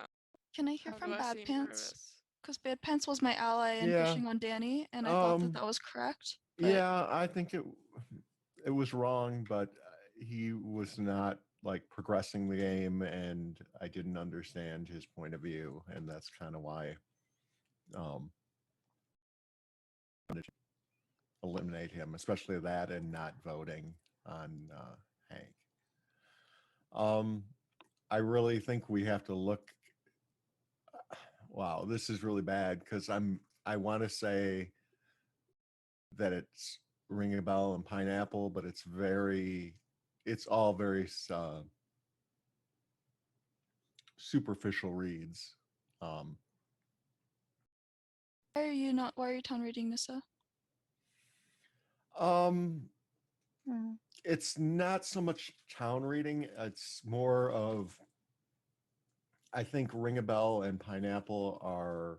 Speaker 10: Can I hear
Speaker 9: How
Speaker 10: from
Speaker 9: do I
Speaker 10: Bad
Speaker 9: seem
Speaker 10: Pants?
Speaker 9: nervous?
Speaker 10: Because Bad Pants was my ally in
Speaker 1: Yeah.
Speaker 10: pushing on Danny, and I thought that was correct. But
Speaker 1: Yeah, I think it was wrong, but he was not like progressing the game, and I didn't understand his point of view, and that's kind of why eliminate him, especially that, and not voting on Hank. I really think we have to look. Wow, this is really bad because I want to say that it's Ring a Bell and Pineapple, but it's all very superficial reads.
Speaker 10: why are you town reading Nissa?
Speaker 1: It's not so much town reading, it's more of, I think Ring a Bell and Pineapple are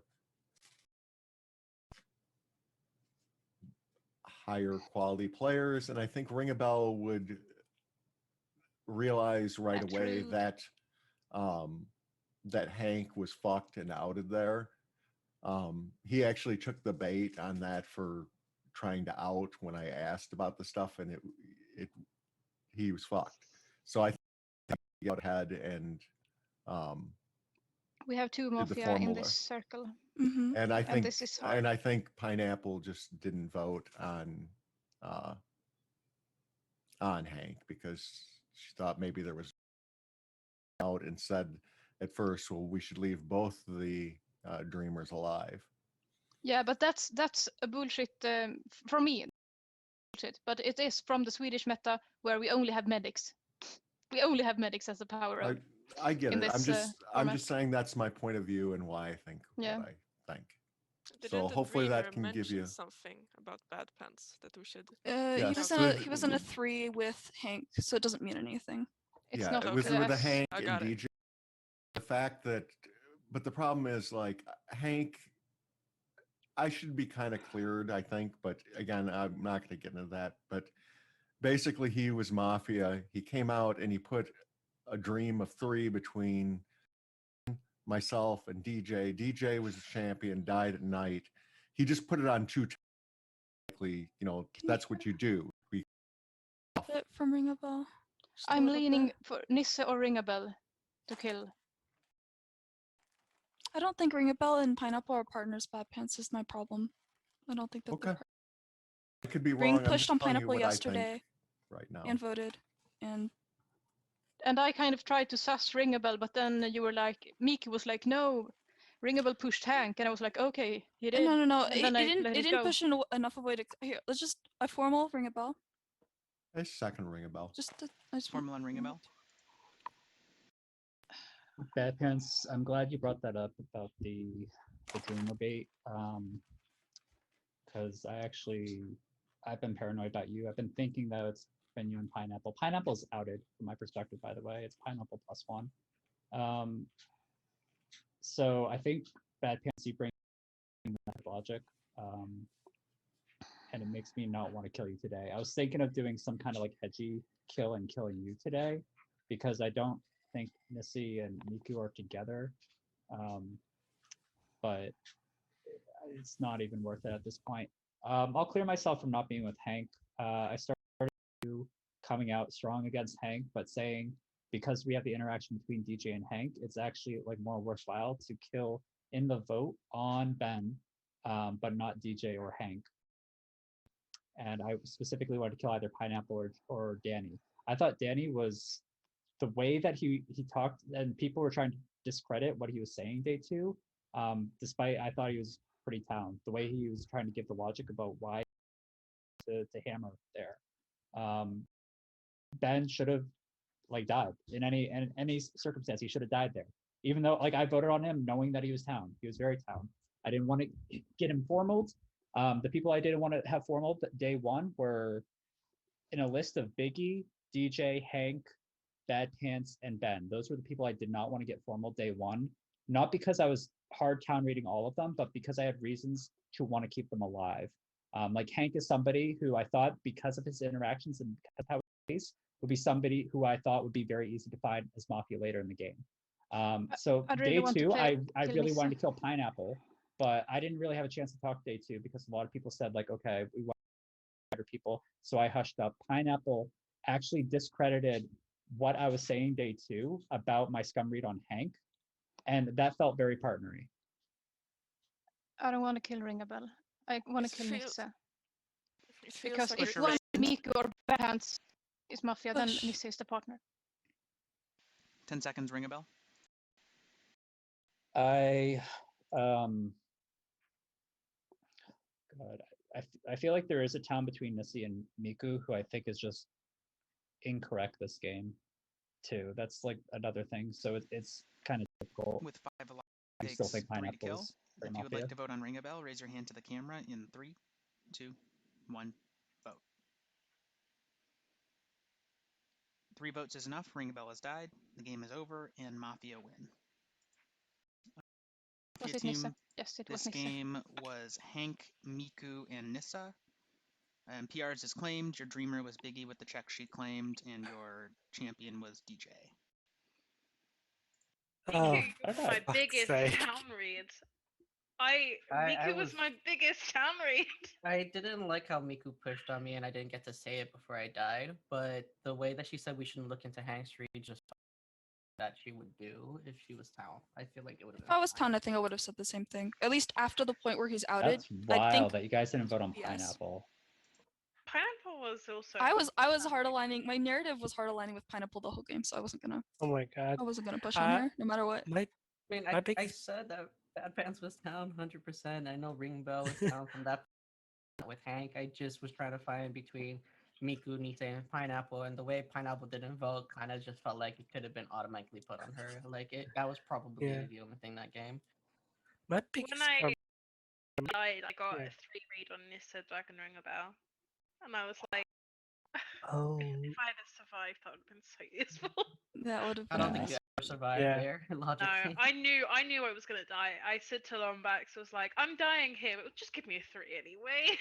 Speaker 1: higher quality players, and I think Ring a Bell would realize right away
Speaker 10: True.
Speaker 1: that that Hank was fucked and outed there. He actually took the bait on that for trying to out when I asked about the stuff, and he was fucked. So I think he got ahead and
Speaker 7: We have two
Speaker 1: did the
Speaker 7: Mafia in
Speaker 1: formula.
Speaker 7: this circle.
Speaker 10: Mm-hmm.
Speaker 1: And I
Speaker 7: And
Speaker 1: think
Speaker 7: this is hard.
Speaker 1: and I think Pineapple just didn't vote on Hank because she thought maybe there was out and said at first, well, we should leave both the dreamers alive.
Speaker 7: Yeah, but that's a bullshit from me. Bullshit, but it is from the Swedish meta where we only have medics. We only have medics as a power up.
Speaker 1: I get
Speaker 7: in
Speaker 1: it. I'm
Speaker 7: this,
Speaker 1: I'm
Speaker 7: format.
Speaker 1: just saying that's my point of view and why I think
Speaker 7: Yeah.
Speaker 1: what I think.
Speaker 9: Didn't
Speaker 1: So
Speaker 9: the
Speaker 1: hopefully
Speaker 9: dreamer
Speaker 1: that can give
Speaker 9: mention
Speaker 1: you.
Speaker 9: something about bad pants that we should?
Speaker 1: Yeah,
Speaker 10: He was
Speaker 1: so
Speaker 10: in a
Speaker 1: the-
Speaker 10: he was in a 3 with Hank, so it doesn't mean anything.
Speaker 7: It's
Speaker 1: yeah,
Speaker 7: not
Speaker 1: with
Speaker 9: okay.
Speaker 1: the Hank
Speaker 9: I
Speaker 1: and
Speaker 9: got it.
Speaker 1: DJ. The fact that, but the problem is like Hank. I should be kind of cleared, I think, but again, I'm not going to get into that. But basically, he was Mafia. He came out and he put a dream of 3 between myself and DJ. DJ was a champion, died at night. He just put it on 2. You know, that's what you do.
Speaker 10: Bit from Ring a Bell. Just a
Speaker 7: I'm
Speaker 10: little
Speaker 7: leaning
Speaker 10: bit.
Speaker 7: for Nisse or Ring a Bell to kill.
Speaker 10: I don't think Ring a Bell and Pineapple are partners. Bad Pants is my problem. I don't think that
Speaker 1: Okay.
Speaker 10: they're
Speaker 1: I could be
Speaker 10: Ring
Speaker 1: wrong. I'm
Speaker 10: pushed
Speaker 1: just
Speaker 10: on
Speaker 1: telling you
Speaker 10: Pineapple
Speaker 1: what I think
Speaker 10: yesterday
Speaker 1: right now.
Speaker 10: and voted, and
Speaker 7: I kind of tried to suss Ring a Bell, but then you were like, Miki was like, no, Ring a Bell pushed Hank, and I was like, okay, he did.
Speaker 10: no.
Speaker 7: And then I let
Speaker 10: It
Speaker 7: it
Speaker 10: didn't
Speaker 7: go.
Speaker 10: push enough of a way to. Here, let's just a formal Ring a Bell.
Speaker 1: A second Ring a Bell.
Speaker 10: I just
Speaker 8: Formula and Ring a Bell.
Speaker 4: Bad Pants, I'm glad you brought that up about the dreamer bait. Because I've been paranoid about you. I've been thinking that it's been you and Pineapple. Pineapple's outed from my perspective, by the way. It's Pineapple +1. So I think Bad Pants, you bring that logic. And it makes me not want to kill you today. I was thinking of doing some kind of like hedgy kill and killing you today, because I don't think Missy and Miku are together. But it's not even worth it at this point. I'll clear myself from not being with Hank. I started coming out strong against Hank, but saying because we have the interaction between DJ and Hank, it's actually like more worthwhile to kill in the vote on Ben, but not DJ or Hank. And I specifically wanted to kill either Pineapple or Danny. I thought Danny was the way that he talked, and people were trying to discredit what he was saying day 2. Despite I thought he was pretty talented. The way he was trying to give the logic about why to hammer there. Ben should have like died in any circumstance. He should have died there. Even though like I voted on him knowing that he was town. He was very town. I didn't want to get him formaled. The people I didn't want to have formal day 1 were in a list of Biggie, DJ, Hank, Bad Pants, and Ben. Those were the people I did not want to get formal day 1. Not because I was hard town rating all of them, but because I had reasons to want to keep them alive. Like Hank is somebody who I thought, because of his interactions and because of how he plays, would be somebody who I thought would be very easy to find as Mafia later in the game. So
Speaker 7: I'd really
Speaker 4: day
Speaker 7: want to
Speaker 4: 2,
Speaker 7: play
Speaker 4: I
Speaker 7: kill
Speaker 4: really
Speaker 7: Nisse.
Speaker 4: wanted to kill Pineapple, but I didn't really have a chance to talk day 2 because a lot of people said like, okay, we want better people. So I hushed up. Pineapple actually discredited what I was saying day 2 about my scum read on Hank, and that felt very partnery.
Speaker 7: I don't want to kill Ring a Bell. I want
Speaker 9: It
Speaker 7: to kill
Speaker 9: feels-
Speaker 7: Nisse.
Speaker 9: It feels
Speaker 7: Because
Speaker 9: like
Speaker 7: if
Speaker 9: you're
Speaker 7: one
Speaker 9: raising-
Speaker 7: Miku or Bad Hands is Mafia, then
Speaker 10: Push.
Speaker 7: Nisse is the partner.
Speaker 8: 10 seconds, Ring a Bell.
Speaker 4: God, I feel like there is a town between Missy and Miku who I think is just incorrect this game too. That's like another thing. So it's kind of difficult.
Speaker 8: With 5 alive,
Speaker 4: I
Speaker 8: takes
Speaker 4: still think
Speaker 8: 3 to kill.
Speaker 4: Pineapple's
Speaker 8: If you would
Speaker 4: Mafia.
Speaker 8: like to vote on Ring a Bell, raise your hand to the camera in 3, 2, 1, vote. 3 votes is enough. Ring a Bell has died. The game is over, and Mafia win.
Speaker 7: Was
Speaker 8: Mafia
Speaker 7: it Nisse?
Speaker 8: team,
Speaker 7: Yes, it was
Speaker 8: this
Speaker 7: Nisse.
Speaker 8: game was Hank, Miku, and Nissa. And PRs is claimed. Your Dreamer was Biggie with the check sheet claimed, and your champion was DJ.
Speaker 2: Oh,
Speaker 5: Miku was
Speaker 2: for
Speaker 5: my
Speaker 2: fuck's
Speaker 5: biggest
Speaker 2: sake.
Speaker 5: town read.
Speaker 12: I
Speaker 5: Miku was
Speaker 12: was-
Speaker 5: my biggest town read.
Speaker 12: I didn't like how Miku pushed on me, and I didn't get to say it before I died. But the way that she said we shouldn't look into Hank's read, just that she would do if she was town, I feel like it would have
Speaker 10: If
Speaker 12: been.
Speaker 10: I was town, I think I would have said the same thing. At least after the point where he's outed.
Speaker 4: That's
Speaker 10: I
Speaker 4: wild
Speaker 10: think
Speaker 4: that you guys didn't vote on
Speaker 10: yes.
Speaker 4: Pineapple.
Speaker 5: Pineapple was also.
Speaker 10: I was hard aligning. My narrative was hard aligning with Pineapple the whole game, so I wasn't gonna.
Speaker 2: Oh my god.
Speaker 10: I wasn't gonna push on her no matter what.
Speaker 2: My,
Speaker 12: I mean,
Speaker 2: my
Speaker 12: I
Speaker 2: biggest
Speaker 12: said that Bad Pants was down 100%. I know Ring Bell was down from that with Hank. I just was trying to find between Miku, Nite, and Pineapple, and the way Pineapple didn't vote kind of just felt like it could have been automatically put on her. Like that was probably
Speaker 2: Yeah.
Speaker 12: the only thing that game.
Speaker 2: my biggest
Speaker 5: When I
Speaker 2: problem.
Speaker 5: died, I got
Speaker 2: Yeah.
Speaker 5: a 3 read on Nissa Dragon Ring a Bell, and I was like,
Speaker 2: Oh.
Speaker 5: if I had survived, that would have been so useful.
Speaker 10: That would have
Speaker 12: I
Speaker 10: been
Speaker 12: don't think
Speaker 10: nice.
Speaker 12: you ever survived
Speaker 2: Yeah.
Speaker 12: there,
Speaker 5: No,
Speaker 12: logically.
Speaker 5: I knew I was gonna die. I said to Lombax, was like, I'm dying here, but just give me a 3 anyway.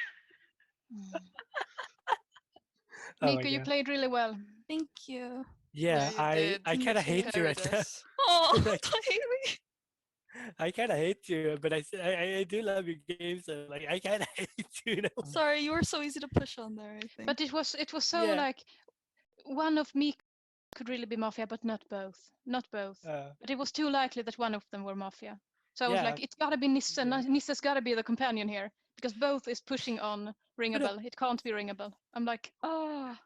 Speaker 2: Oh my
Speaker 7: Miku, you
Speaker 2: God.
Speaker 7: played really well.
Speaker 10: Thank you.
Speaker 2: Yeah,
Speaker 9: you
Speaker 2: I
Speaker 9: did.
Speaker 2: kind of
Speaker 10: Thank you.
Speaker 2: hate you right now.
Speaker 9: Paradise.
Speaker 10: Oh,
Speaker 2: Like,
Speaker 10: don't hate me.
Speaker 2: I kind of hate you, but I do love your games. So like I kind of hate you, you know.
Speaker 10: Sorry, you were so easy to push on there. I think.
Speaker 7: But it was so
Speaker 2: Yeah.
Speaker 7: like one of me could really be Mafia, but not both. Not both.
Speaker 2: Uh,
Speaker 7: But it was too likely that one of them were Mafia. So I was
Speaker 2: Yeah.
Speaker 7: like, it's gotta be Nisse.
Speaker 2: Yeah.
Speaker 7: Nisse's gotta be the companion here because both is pushing on Ringable. It can't be Ringable. I'm like, ah.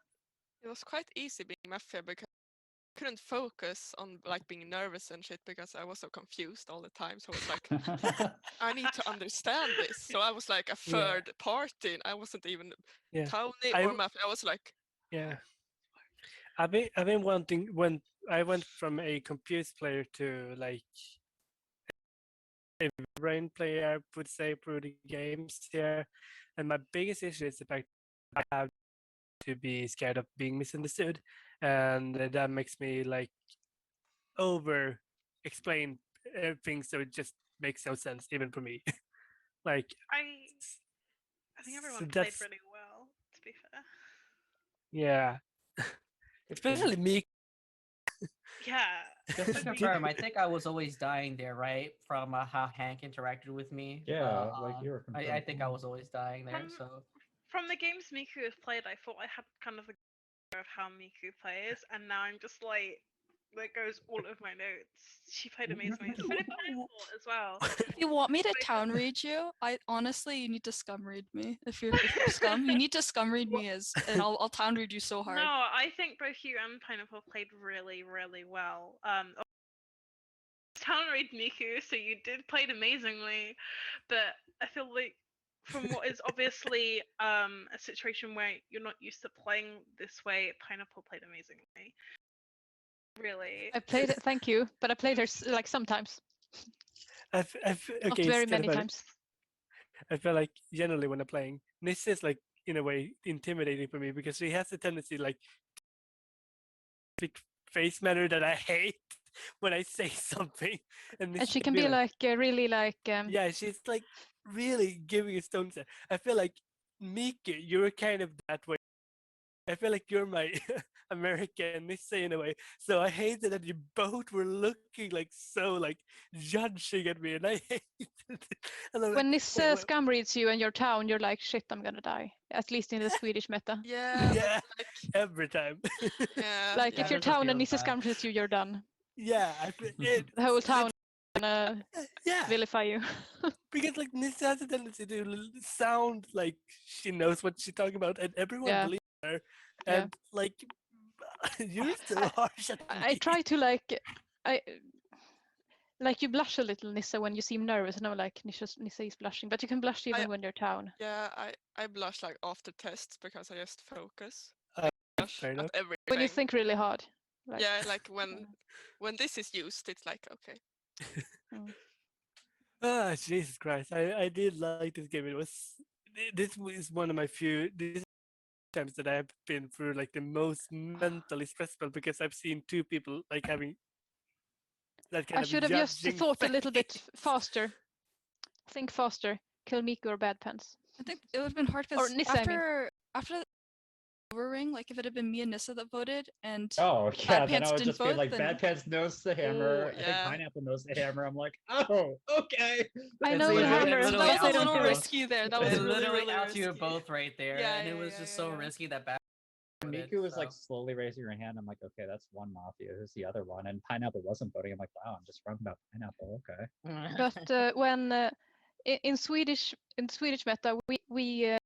Speaker 9: It was quite easy being Mafia because I couldn't focus on like being nervous and shit because I was so confused all the time. So I was like, I need to understand this. So I was like a
Speaker 2: Yeah.
Speaker 9: third party. And I wasn't even
Speaker 2: Yeah.
Speaker 9: Tony
Speaker 2: I
Speaker 9: or
Speaker 2: w-
Speaker 9: Mafia. I was like,
Speaker 2: Yeah. I've been wanting when I went from a confused player to like a brain player, I would say, through the games here. And my biggest issue is the fact that I have to be scared of being misunderstood. And that makes me like over explain things so it just makes no sense, even for me. Like,
Speaker 5: I think everyone
Speaker 2: so
Speaker 5: played
Speaker 2: that's-
Speaker 5: really well, to be fair.
Speaker 2: yeah. Especially me.
Speaker 5: Yeah.
Speaker 12: Just to confirm, I think I was always dying there, right? From how Hank interacted with me.
Speaker 4: Yeah, like you were
Speaker 12: I
Speaker 4: confirmed.
Speaker 12: think I was always dying there. So
Speaker 5: From the games Miku has played, I thought I had kind of a idea of how Miku plays, and now I'm just like, there goes all of my notes. She played amazingly. So did Pineapple as well.
Speaker 10: If you want me to town read you, you need to scum read me. If you're scum, you need to scum read me and I'll town read you so hard.
Speaker 5: No, I think both you and Pineapple played really, really well. Town read Miku, so you did played amazingly, but I feel like from what is obviously a situation where you're not used to playing this way, Pineapple played amazingly. Really.
Speaker 7: I played it. Thank you, but I played her like sometimes.
Speaker 2: Okay,
Speaker 7: Not very
Speaker 2: instead
Speaker 7: many
Speaker 2: of
Speaker 7: times.
Speaker 2: I feel like generally when I'm playing, Nissa is like in a way intimidating for me because she has a tendency like big face manner that I hate when I say something,
Speaker 7: And
Speaker 2: Nissa
Speaker 7: she can be like really like.
Speaker 2: yeah, she's like really giving a stone set. I feel like Miku, you're kind of that way. I feel like you're my American Nissa in a way. So I hated that you both were looking like so like judging at me, and I hated it. And I'm
Speaker 7: When
Speaker 2: like,
Speaker 7: this
Speaker 2: "Wait,
Speaker 7: scum reads you and your town, you're like, shit, I'm gonna die. At least in the Swedish meta.
Speaker 9: yeah,
Speaker 2: Yeah,
Speaker 9: like,
Speaker 2: every time.
Speaker 9: yeah.
Speaker 7: Like
Speaker 12: Yeah,
Speaker 7: if your
Speaker 12: there's a
Speaker 7: town
Speaker 12: few
Speaker 7: and
Speaker 12: of
Speaker 7: Nisse
Speaker 12: that.
Speaker 7: scum reads you, you're done.
Speaker 2: Yeah, I feel it.
Speaker 7: The whole town is gonna
Speaker 2: Yeah,
Speaker 7: vilify you.
Speaker 2: because like Nissa has a tendency to sound like she knows what she's talking about, and everyone
Speaker 7: Yeah.
Speaker 2: believes her.
Speaker 7: Yeah.
Speaker 2: And like, you're so harsh at
Speaker 7: I
Speaker 2: me.
Speaker 7: try to like you blush a little, Nissa, when you seem nervous, and I'm like, Nissa is blushing, but you can blush even when you're town.
Speaker 9: Yeah, I blush like after tests because I just focus.
Speaker 2: Uh,
Speaker 9: Blush
Speaker 2: fair
Speaker 9: at
Speaker 2: enough.
Speaker 9: everything.
Speaker 7: When you think really hard. Like,
Speaker 9: Yeah, like when this is used, it's like okay.
Speaker 2: Ah, Jesus Christ! I did like this game. It was this is one of my few times that I've been through like the most mentally stressful because I've seen two people like having that kind
Speaker 7: I
Speaker 2: of
Speaker 7: should have just
Speaker 2: judging
Speaker 7: thought a little bit
Speaker 2: face.
Speaker 7: faster. Think faster. Kill Miku or Bad Pants.
Speaker 10: I think it would have been hard
Speaker 7: Or
Speaker 10: because
Speaker 7: Nissa, I mean.
Speaker 10: after ring, like if it had been me and Nissa that voted and
Speaker 4: Oh
Speaker 10: Bad
Speaker 4: yeah, then
Speaker 10: Pants
Speaker 4: I would
Speaker 10: didn't
Speaker 4: just be
Speaker 10: vote,
Speaker 4: like,
Speaker 10: then
Speaker 4: Bad Pants knows the hammer. I think
Speaker 9: yeah.
Speaker 4: Pineapple knows the hammer. I'm like, oh, okay.
Speaker 7: I
Speaker 12: It's
Speaker 7: know the
Speaker 12: literally-
Speaker 7: hammer,
Speaker 12: it
Speaker 7: so
Speaker 12: literally
Speaker 7: that was a
Speaker 12: outs you
Speaker 7: little
Speaker 12: both.
Speaker 7: risky there. That was
Speaker 12: It
Speaker 7: really,
Speaker 12: literally
Speaker 7: really
Speaker 12: outs you
Speaker 7: risky.
Speaker 12: both right there,
Speaker 7: Yeah,
Speaker 12: and it
Speaker 7: yeah,
Speaker 12: was
Speaker 7: yeah,
Speaker 12: just
Speaker 7: yeah,
Speaker 12: so
Speaker 7: yeah.
Speaker 12: risky that Bad voted,
Speaker 4: Miku was
Speaker 12: so.
Speaker 4: like slowly raising her hand. I'm like, okay, that's one Mafia. Who's the other one? And Pineapple wasn't voting. I'm like, wow, I'm just wrong about Pineapple. Okay.
Speaker 7: But when in Swedish meta, we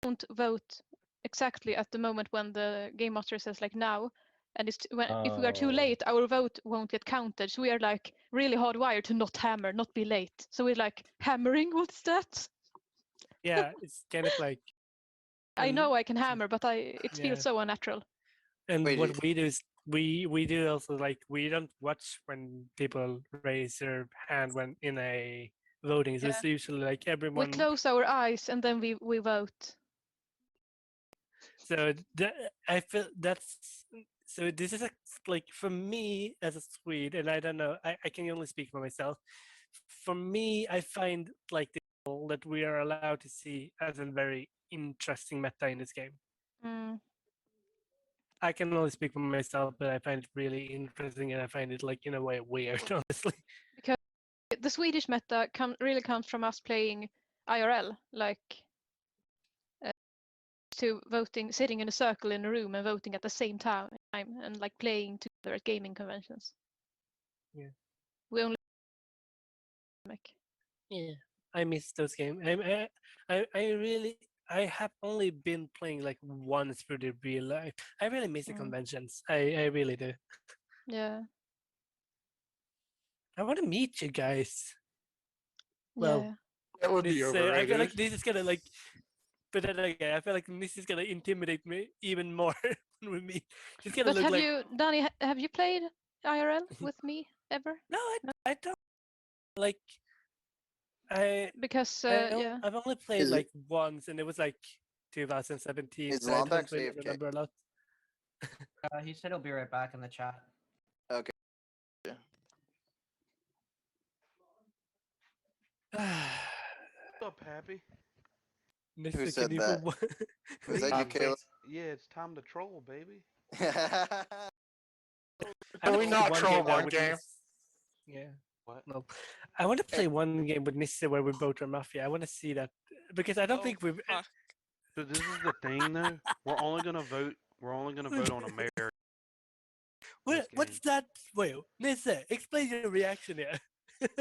Speaker 7: don't vote exactly at the moment when the game master says like now, and if we are too
Speaker 4: Oh.
Speaker 7: late, our vote won't get counted. So we are like really hardwired to not hammer, not be late. So we're like hammering. What's that?
Speaker 2: Yeah, it's kind of like.
Speaker 7: I know I can hammer, but it
Speaker 2: Yeah.
Speaker 7: feels so unnatural.
Speaker 2: And
Speaker 17: Wait,
Speaker 2: what we do is we do also like we don't watch when people raise their hand when in a voting. So
Speaker 7: Yeah.
Speaker 2: it's usually like
Speaker 7: We
Speaker 2: everyone.
Speaker 7: close our eyes and then we vote.
Speaker 2: So I feel that's so. This is like for me as a Swede, and I don't know. I can only speak for myself. For me, I find like the role that we are allowed to see as a very interesting meta in this game.
Speaker 7: Mm.
Speaker 2: I can only speak for myself, but I find it really interesting, and I find it like in a way weird, honestly.
Speaker 7: Because the Swedish meta really comes from us playing IRL, like to voting, sitting in a circle in a room and voting at the same time, and like playing together at gaming conventions.
Speaker 2: Yeah.
Speaker 7: We only.
Speaker 2: Yeah, I miss those games. I really I have only been playing like once for the real life. I really miss the conventions. I really do.
Speaker 7: Yeah.
Speaker 2: I want to meet you guys. Well,
Speaker 7: Yeah.
Speaker 16: That would be
Speaker 2: I feel
Speaker 16: overrated.
Speaker 2: like this is gonna like, but then again, I feel like this is gonna intimidate me even more when we meet. She's gonna
Speaker 7: But
Speaker 2: look
Speaker 7: have
Speaker 2: like.
Speaker 7: you, Danny? Have you played IRL with me ever?
Speaker 2: No, I don't. Like,
Speaker 7: because yeah.
Speaker 2: I've only played
Speaker 17: Is it-
Speaker 2: like once, and it was like 2017.
Speaker 17: Is
Speaker 2: So I don't
Speaker 17: Lombax
Speaker 2: really
Speaker 17: AFK?
Speaker 2: remember a lot.
Speaker 12: He said he'll be right back in the chat.
Speaker 17: Okay. Yeah.
Speaker 18: What's up, Happy?
Speaker 17: Who said that? Was that you, Caleb?
Speaker 18: Yeah, it's time to troll, baby.
Speaker 16: Can we not troll
Speaker 2: now
Speaker 16: one
Speaker 2: with
Speaker 16: game?
Speaker 2: Yeah.
Speaker 18: What?
Speaker 2: No. I want to play one game with Nisse where we both are Mafia. I want to see that because I don't think we've.
Speaker 18: So this is the thing, though. We're only gonna vote. We're only gonna vote on America.
Speaker 2: What's that? Wait, Nisse, explain your reaction here.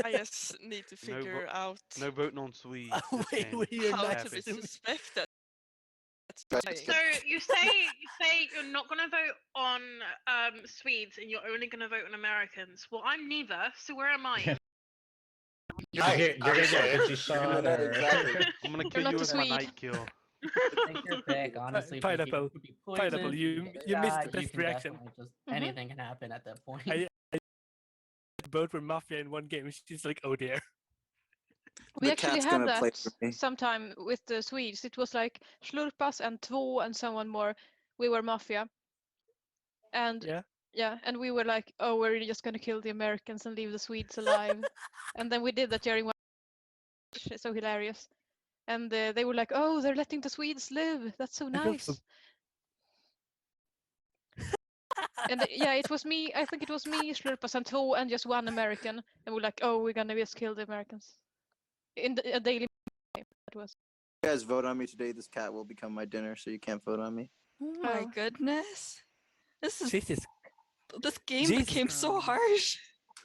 Speaker 9: I just need to figure out
Speaker 18: No voting on Swedes.
Speaker 2: Wait, you're
Speaker 9: how
Speaker 2: not
Speaker 9: to be
Speaker 2: stupid.
Speaker 9: suspected.
Speaker 5: So you say you're not going to vote on Swedes and you're only going to vote on Americans. Well, I'm neither. So where am I?
Speaker 4: You're gonna get a bitchy shot.
Speaker 17: Exactly.
Speaker 18: I'm gonna
Speaker 7: You're
Speaker 18: kill
Speaker 7: not
Speaker 18: you
Speaker 7: a
Speaker 18: with my
Speaker 7: Swede.
Speaker 18: night kill.
Speaker 12: Take your pick, honestly.
Speaker 2: Pineapple.
Speaker 12: You could be poisoned,
Speaker 2: Pineapple, you
Speaker 12: could
Speaker 2: missed
Speaker 12: die,
Speaker 2: the best
Speaker 12: you can
Speaker 2: reaction.
Speaker 12: definitely just
Speaker 7: Mhm.
Speaker 12: anything can happen at that point.
Speaker 2: I both were Mafia in one game. She's like, oh dear.
Speaker 7: We
Speaker 17: The
Speaker 7: actually
Speaker 17: cat's
Speaker 7: had
Speaker 17: gonna play
Speaker 7: that
Speaker 17: for me.
Speaker 7: sometime with the Swedes. It was like Slurpas and Två and someone more. We were Mafia. And
Speaker 2: yeah,
Speaker 7: and we were like, oh, we're just gonna kill the Americans and leave the Swedes alive. And then we did that during one. It's so hilarious. And they were like, oh, they're letting the Swedes live. That's so nice. And yeah, it was me. I think it was me, Slurpas, and Två, and just one American. And we're like, oh, we're gonna just kill the Americans. In a daily game, that was.
Speaker 17: If you guys vote on me today, this cat will become my dinner, so you can't vote on me.
Speaker 10: Oh my goodness. This is
Speaker 2: Jesus.
Speaker 10: This game
Speaker 2: Jesus.
Speaker 10: became so harsh.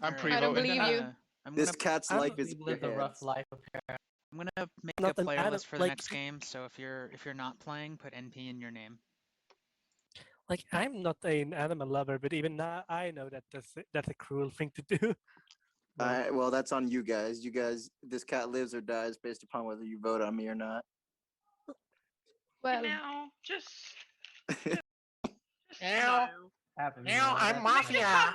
Speaker 8: I'm
Speaker 7: I don't believe you.
Speaker 17: This cat's life is in your
Speaker 12: lived a rough
Speaker 17: hands.
Speaker 12: life.
Speaker 8: I'm gonna make
Speaker 2: Not
Speaker 8: a
Speaker 2: an
Speaker 8: player
Speaker 2: Adam-
Speaker 8: list for the
Speaker 2: like-
Speaker 8: next game. So if you're not playing, put NP in your name.
Speaker 2: Like I'm not an animal lover, but even now I know that that's a cruel thing to do.
Speaker 17: Well, that's on you guys. You guys, this cat lives or dies based upon whether you vote on me or not.
Speaker 7: Well,
Speaker 5: now, just
Speaker 16: Meow.
Speaker 12: Happy
Speaker 16: Meow, I'm
Speaker 5: Can we just
Speaker 16: Mafia.
Speaker 5: have-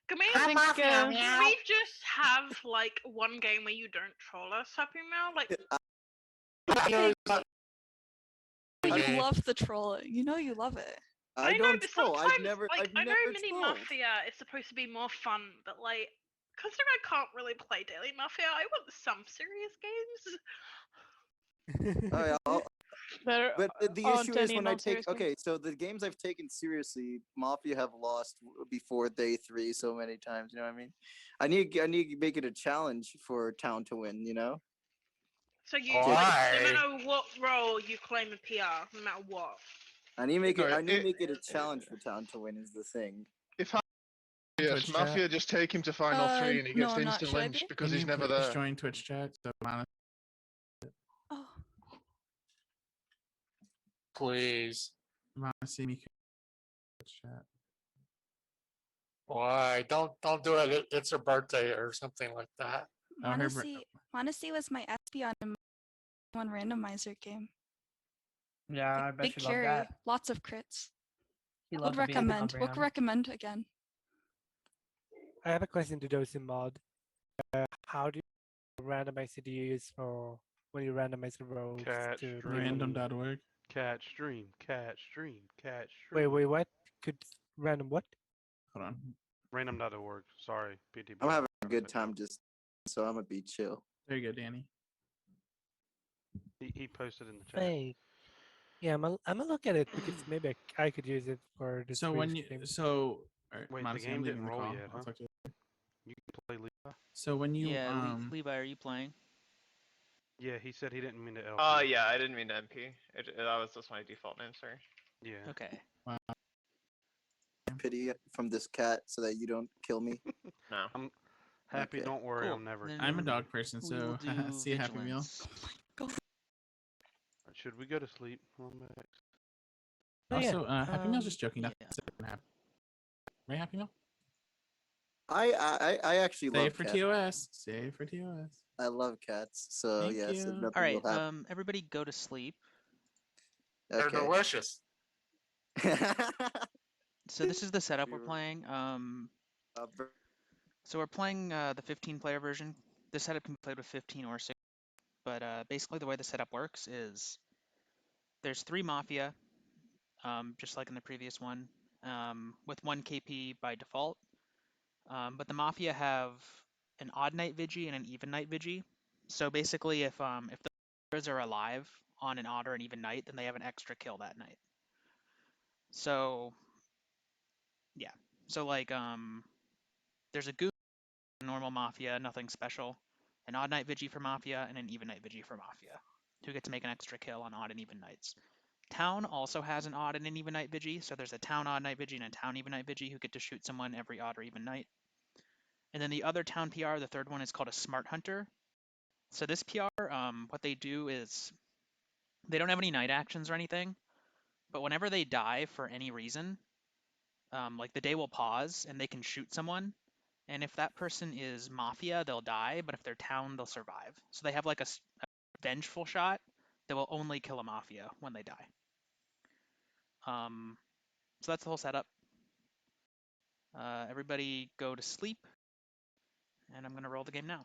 Speaker 5: Can we,
Speaker 16: I'm Mafia,
Speaker 5: can
Speaker 16: meow.
Speaker 5: we just have like one game where you don't troll us, Happy Meow? Like,
Speaker 10: You love the trolling. You know you love it.
Speaker 17: I
Speaker 5: know,
Speaker 17: don't
Speaker 5: but
Speaker 17: troll.
Speaker 5: sometimes,
Speaker 17: I've never,
Speaker 5: like,
Speaker 17: I've
Speaker 5: I know
Speaker 17: never
Speaker 5: Mini
Speaker 17: trolled.
Speaker 5: Mafia is supposed to be more fun, but like, considering I can't really play Daily Mafia, I want some serious games.
Speaker 17: Oh, yeah,
Speaker 7: There
Speaker 17: But the
Speaker 7: aren't
Speaker 17: issue is
Speaker 7: any
Speaker 17: when I take
Speaker 7: non-serious games.
Speaker 17: okay, so the games I've taken seriously, Mafia have lost before day 3 so many times. You know what I mean? I need to make it a challenge for Town to win. You know?
Speaker 5: So you
Speaker 17: Just-
Speaker 5: like, no
Speaker 16: Why?
Speaker 5: matter what role you claim a PR, no matter what.
Speaker 17: I need to make it.
Speaker 14: No,
Speaker 17: I need to make it a challenge for Town to win. Is the thing.
Speaker 14: If yes,
Speaker 19: Twitch chat.
Speaker 14: Mafia just take him to final 3 and he
Speaker 10: no,
Speaker 14: gets
Speaker 10: I'm not.
Speaker 14: instant
Speaker 10: Should I
Speaker 14: lynched
Speaker 10: be?
Speaker 14: because
Speaker 19: Can
Speaker 14: he's
Speaker 19: you
Speaker 14: never
Speaker 19: please
Speaker 14: there.
Speaker 19: join Twitch chat? So
Speaker 10: Oh,
Speaker 16: Please.
Speaker 19: see me Twitch chat.
Speaker 16: Why? Don't do it. It's her birthday or something like that.
Speaker 19: Oh, her
Speaker 10: Monacy was my SP on one randomizer game.
Speaker 12: Yeah, I bet
Speaker 10: Big
Speaker 12: you love
Speaker 10: carry,
Speaker 12: that.
Speaker 10: lots of crits.
Speaker 12: He
Speaker 10: Would
Speaker 12: loves to be in
Speaker 10: recommend.
Speaker 12: Umbrian.
Speaker 10: Would recommend again.
Speaker 2: I have a question to those in mod. How do you randomize CDUs for when you randomize the roles
Speaker 18: Catch
Speaker 2: to
Speaker 18: stream.
Speaker 19: Random.org.
Speaker 18: Catch stream. Catch stream. Catch stream.
Speaker 2: Wait, what? Could random what?
Speaker 19: Hold on.
Speaker 18: Random.org. Sorry, PTB.
Speaker 17: I'm having a good time just, so I'm gonna be chill.
Speaker 19: There you go, Danny.
Speaker 18: He posted in the chat.
Speaker 2: Hey. Yeah, I'm gonna look at it because maybe I could use it for this.
Speaker 19: So when you
Speaker 2: game.
Speaker 19: all right,
Speaker 18: Wait,
Speaker 19: Monacy,
Speaker 18: the
Speaker 19: I'm
Speaker 18: game
Speaker 19: leaving
Speaker 18: didn't
Speaker 19: the
Speaker 18: roll
Speaker 19: call.
Speaker 18: yet,
Speaker 19: I'll
Speaker 18: huh?
Speaker 19: talk to you.
Speaker 18: You can play Levi.
Speaker 19: So when you
Speaker 15: Yeah, Levi, are you playing?
Speaker 18: Yeah, he said he didn't mean to LP.
Speaker 20: Yeah, I didn't mean to MP. That was just my default name, sorry.
Speaker 18: Yeah.
Speaker 15: Okay.
Speaker 17: Pity from this cat so that you don't kill me.
Speaker 20: No.
Speaker 18: I'm happy.
Speaker 17: Okay.
Speaker 18: Don't worry.
Speaker 15: Cool.
Speaker 18: I'm never.
Speaker 15: Then
Speaker 19: I'm a dog person,
Speaker 15: we
Speaker 19: so
Speaker 15: will do
Speaker 19: see a Happy Meal.
Speaker 15: Vigilance.
Speaker 18: Should we go to sleep?
Speaker 2: Oh, yeah.
Speaker 19: Also, Happy Meal's just joking.
Speaker 15: yeah.
Speaker 19: That's gonna happen. Right, Happy Meal?
Speaker 17: I actually love
Speaker 19: Save for
Speaker 17: cats.
Speaker 19: TOS. Save for TOS.
Speaker 17: I love cats, so
Speaker 19: Thank
Speaker 17: yes,
Speaker 19: you.
Speaker 17: nothing
Speaker 15: All right,
Speaker 17: will happen.
Speaker 15: everybody go to sleep.
Speaker 16: They're
Speaker 17: Okay.
Speaker 16: delicious.
Speaker 15: So this is the setup we're
Speaker 17: You're-
Speaker 15: playing.
Speaker 17: Uh, ver-
Speaker 15: So we're playing the 15-player version. This setup can be played with 15 or 6. But basically the way the setup works is there's 3 Mafia, just like in the previous one, with 1 KP by default. But the Mafia have an odd night Vigi and an even night Vigi. So basically if the players are alive on an odd or an even night, then they have an extra kill that night. So yeah. So like there's a goon, normal Mafia, nothing special, an odd night Vigi for Mafia, and an even night Vigi for Mafia, who get to make an extra kill on odd and even nights. Town also has an odd and an even night Vigi, so there's a Town odd night Vigi and a Town even night Vigi who get to shoot someone every odd or even night. And then the other Town PR, the third one, is called a Smart Hunter. So this PR, what they do is they don't have any night actions or anything, but whenever they die for any reason, like the day will pause and they can shoot someone. And if that person is Mafia, they'll die, but if they're Town, they'll survive. So they have like a vengeful shot that will only kill a Mafia when they die. So that's the whole setup. Everybody go to sleep, and I'm going to roll the game now.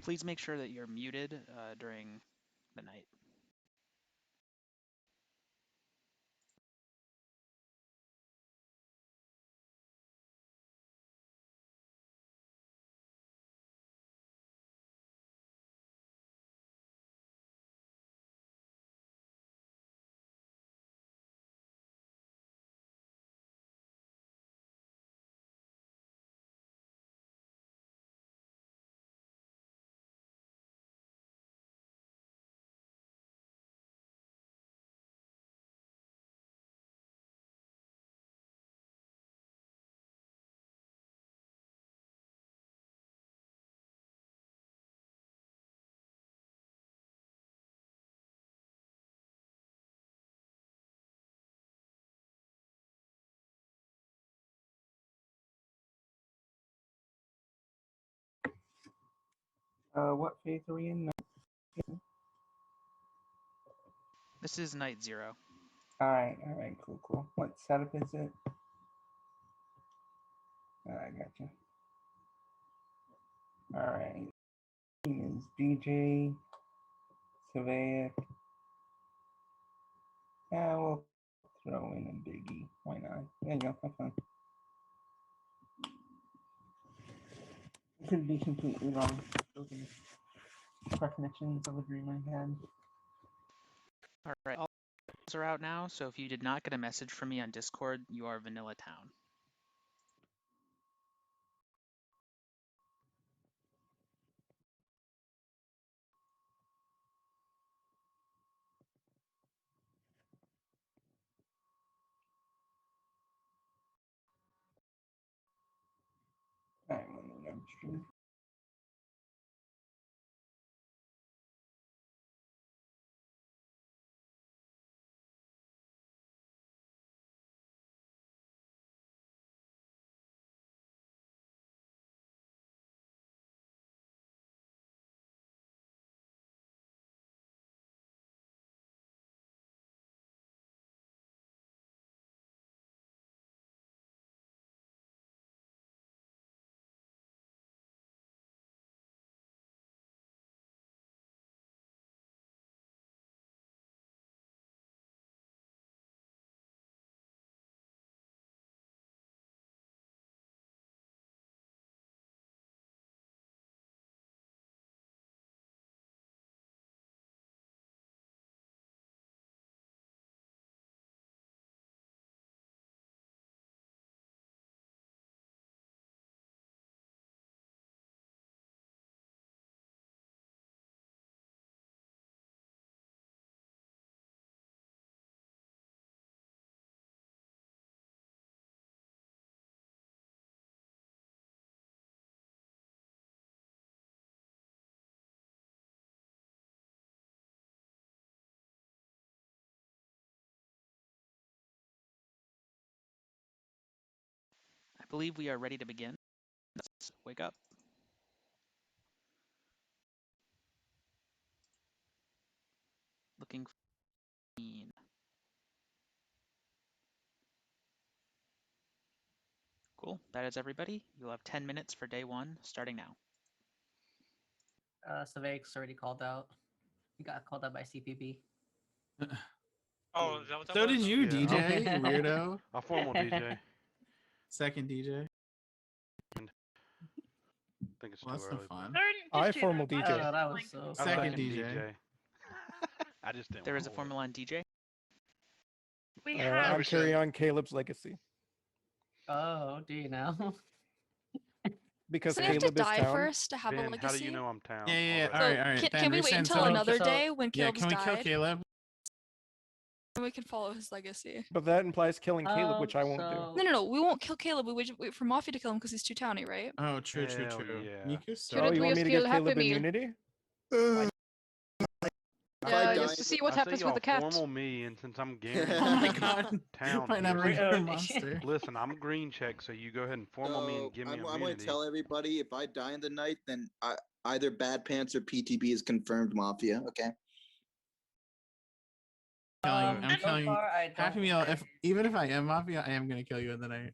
Speaker 15: please make sure that you're muted during the night.
Speaker 3: What phase are we in?
Speaker 15: This is night 0.
Speaker 3: Alright, cool. What setup is it? Alright, gotcha. Alright. Is DJ, Surveyor. Yeah, we'll throw in a Biggie. Why not? There you go, have fun. Could be completely wrong. Those are premonitions of a dream I had.
Speaker 15: All right, all are out now, so if you did not get a message from me on Discord, you are Vanilla Town.
Speaker 3: Alright, I'm streaming.
Speaker 15: I believe we are ready to begin. Let's wake up. Looking for Dean. Cool, that is everybody. You'll have 10 minutes for day 1, starting now.
Speaker 12: Savek's already called out. He got called out by CPP.
Speaker 16: Oh, is that what that
Speaker 19: So
Speaker 16: was?
Speaker 19: did you,
Speaker 18: Yeah,
Speaker 19: DJ, you weirdo.
Speaker 18: A formal DJ.
Speaker 19: Second DJ.
Speaker 18: I think it's
Speaker 19: Well,
Speaker 18: too
Speaker 19: that's no
Speaker 18: early.
Speaker 19: fun.
Speaker 2: I formal DJ.
Speaker 12: Oh, that was so
Speaker 19: Second
Speaker 12: funny.
Speaker 19: DJ.
Speaker 18: I just didn't.
Speaker 15: There
Speaker 18: wanna
Speaker 15: is a
Speaker 18: work.
Speaker 15: Formula on DJ.
Speaker 5: We
Speaker 2: I'm
Speaker 5: have.
Speaker 2: carrying on Caleb's legacy
Speaker 12: Oh, do you now?
Speaker 2: because
Speaker 10: So you have to
Speaker 2: Caleb is
Speaker 10: die
Speaker 2: town.
Speaker 10: first to have a
Speaker 18: Ben, how do
Speaker 10: legacy.
Speaker 18: you know I'm town?
Speaker 19: Yeah.
Speaker 18: already?
Speaker 19: All right.
Speaker 10: Can,
Speaker 19: Ben,
Speaker 10: can we wait
Speaker 19: resend
Speaker 10: until
Speaker 19: some-
Speaker 10: another
Speaker 12: So-
Speaker 10: day when
Speaker 19: Yeah,
Speaker 10: Caleb's
Speaker 19: can we kill
Speaker 10: died?
Speaker 19: Caleb?
Speaker 10: And we can follow his legacy.
Speaker 2: But that implies killing Caleb, which I won't do.
Speaker 10: No, we won't kill Caleb. We wait for Mafia to kill him because he's too towny, right?
Speaker 19: Oh, true.
Speaker 18: Hell
Speaker 19: true.
Speaker 18: yeah.
Speaker 19: Nico's so
Speaker 10: Shouldn't
Speaker 2: Oh, you
Speaker 10: we
Speaker 2: want me to
Speaker 10: steal
Speaker 2: give
Speaker 10: Happy
Speaker 2: Caleb
Speaker 10: Meal?
Speaker 2: immunity?
Speaker 17: If I
Speaker 12: Yeah,
Speaker 17: die,
Speaker 12: just to see what
Speaker 18: I
Speaker 12: happens
Speaker 18: say
Speaker 12: with the
Speaker 18: y'all
Speaker 12: cat.
Speaker 18: formal me, and since I'm guaranteed
Speaker 19: Oh my god.
Speaker 18: town
Speaker 19: Might not
Speaker 18: here,
Speaker 19: bring
Speaker 12: Right,
Speaker 19: a
Speaker 12: oh,
Speaker 19: monster.
Speaker 18: listen, I'm green check, so you go ahead and formal me and give me
Speaker 17: I'm going to
Speaker 18: immunity.
Speaker 17: tell everybody if I die in the night, then either Bad Pants or PTB is confirmed Mafia. Okay.
Speaker 19: I'm
Speaker 12: so
Speaker 19: telling you,
Speaker 12: far, I
Speaker 19: Happy
Speaker 12: don't-
Speaker 19: Meal. Even if I am Mafia, I am gonna kill you in the night.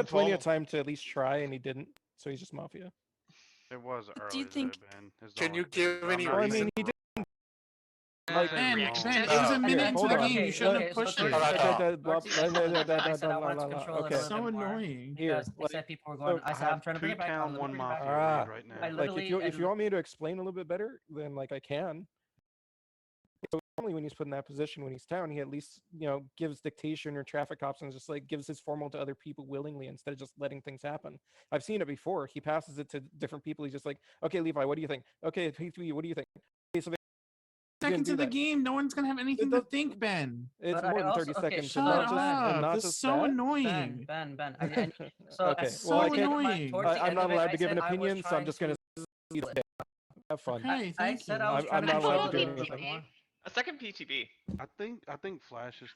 Speaker 11: had plenty of
Speaker 18: informal.
Speaker 11: time to at least try, and he didn't. So he's just Mafia.
Speaker 18: It was
Speaker 10: Do you
Speaker 18: early
Speaker 10: think?
Speaker 18: though, Ben. is the
Speaker 16: Can you
Speaker 18: only thing.
Speaker 16: give
Speaker 18: I'm
Speaker 16: any
Speaker 18: not
Speaker 11: Well, I
Speaker 18: saying
Speaker 11: mean, he
Speaker 18: you're
Speaker 11: did
Speaker 16: like
Speaker 19: Ben,
Speaker 16: reaction
Speaker 19: Ben,
Speaker 16: to
Speaker 19: it was a
Speaker 16: stuff?
Speaker 19: minute
Speaker 12: And
Speaker 19: into
Speaker 11: hold
Speaker 19: the
Speaker 11: on.
Speaker 19: game. You shouldn't have
Speaker 12: so
Speaker 19: pushed
Speaker 12: Torty,
Speaker 19: it.
Speaker 12: Torty said a little bit. I said I wanted to control it a
Speaker 11: Okay.
Speaker 12: little
Speaker 19: So
Speaker 12: bit more
Speaker 19: annoying.
Speaker 11: Here,
Speaker 12: because they said people were going.
Speaker 11: so
Speaker 12: I
Speaker 18: I
Speaker 12: said I'm
Speaker 18: have
Speaker 12: trying to bring
Speaker 18: two
Speaker 12: it back.
Speaker 18: town, one
Speaker 12: Bring it back.
Speaker 18: mafia lead right now.
Speaker 12: I
Speaker 11: like
Speaker 12: literally,
Speaker 11: if you want me to explain a little bit better, then like I can. So normally when he's put in that position when he's down, he at least gives dictation or traffic cops and just like gives his formal to other people willingly instead of just letting things happen. I've seen it before. He passes it to different people. He's just like, okay, Levi, what do you think? Okay, P3, what do you think? Okay, so
Speaker 19: Seconds of the game, no one's gonna have anything to think, Ben.
Speaker 11: It's
Speaker 12: But
Speaker 11: more
Speaker 12: I
Speaker 11: than 30
Speaker 12: also- okay,
Speaker 11: seconds.
Speaker 19: Shut
Speaker 11: and not just, and
Speaker 19: up.
Speaker 11: not
Speaker 19: This is
Speaker 11: just
Speaker 19: so
Speaker 11: that.
Speaker 19: annoying.
Speaker 12: Ben. So
Speaker 11: okay,
Speaker 12: as-
Speaker 11: well, I
Speaker 19: so
Speaker 11: can't.
Speaker 19: annoying.
Speaker 12: towards the
Speaker 11: I'm
Speaker 12: end
Speaker 11: not
Speaker 12: of it,
Speaker 11: allowed
Speaker 12: I
Speaker 11: to give
Speaker 12: said
Speaker 11: an
Speaker 12: I was
Speaker 11: opinion, so I'm
Speaker 12: trying
Speaker 11: just gonna have fun.
Speaker 19: Okay,
Speaker 12: I
Speaker 19: thank
Speaker 12: said
Speaker 19: you.
Speaker 12: I was trying
Speaker 11: I'm
Speaker 12: to
Speaker 11: not allowed
Speaker 12: control
Speaker 11: to do
Speaker 12: it a
Speaker 11: anything.
Speaker 12: little bit more.
Speaker 20: A second PTB.
Speaker 18: I think Flash is.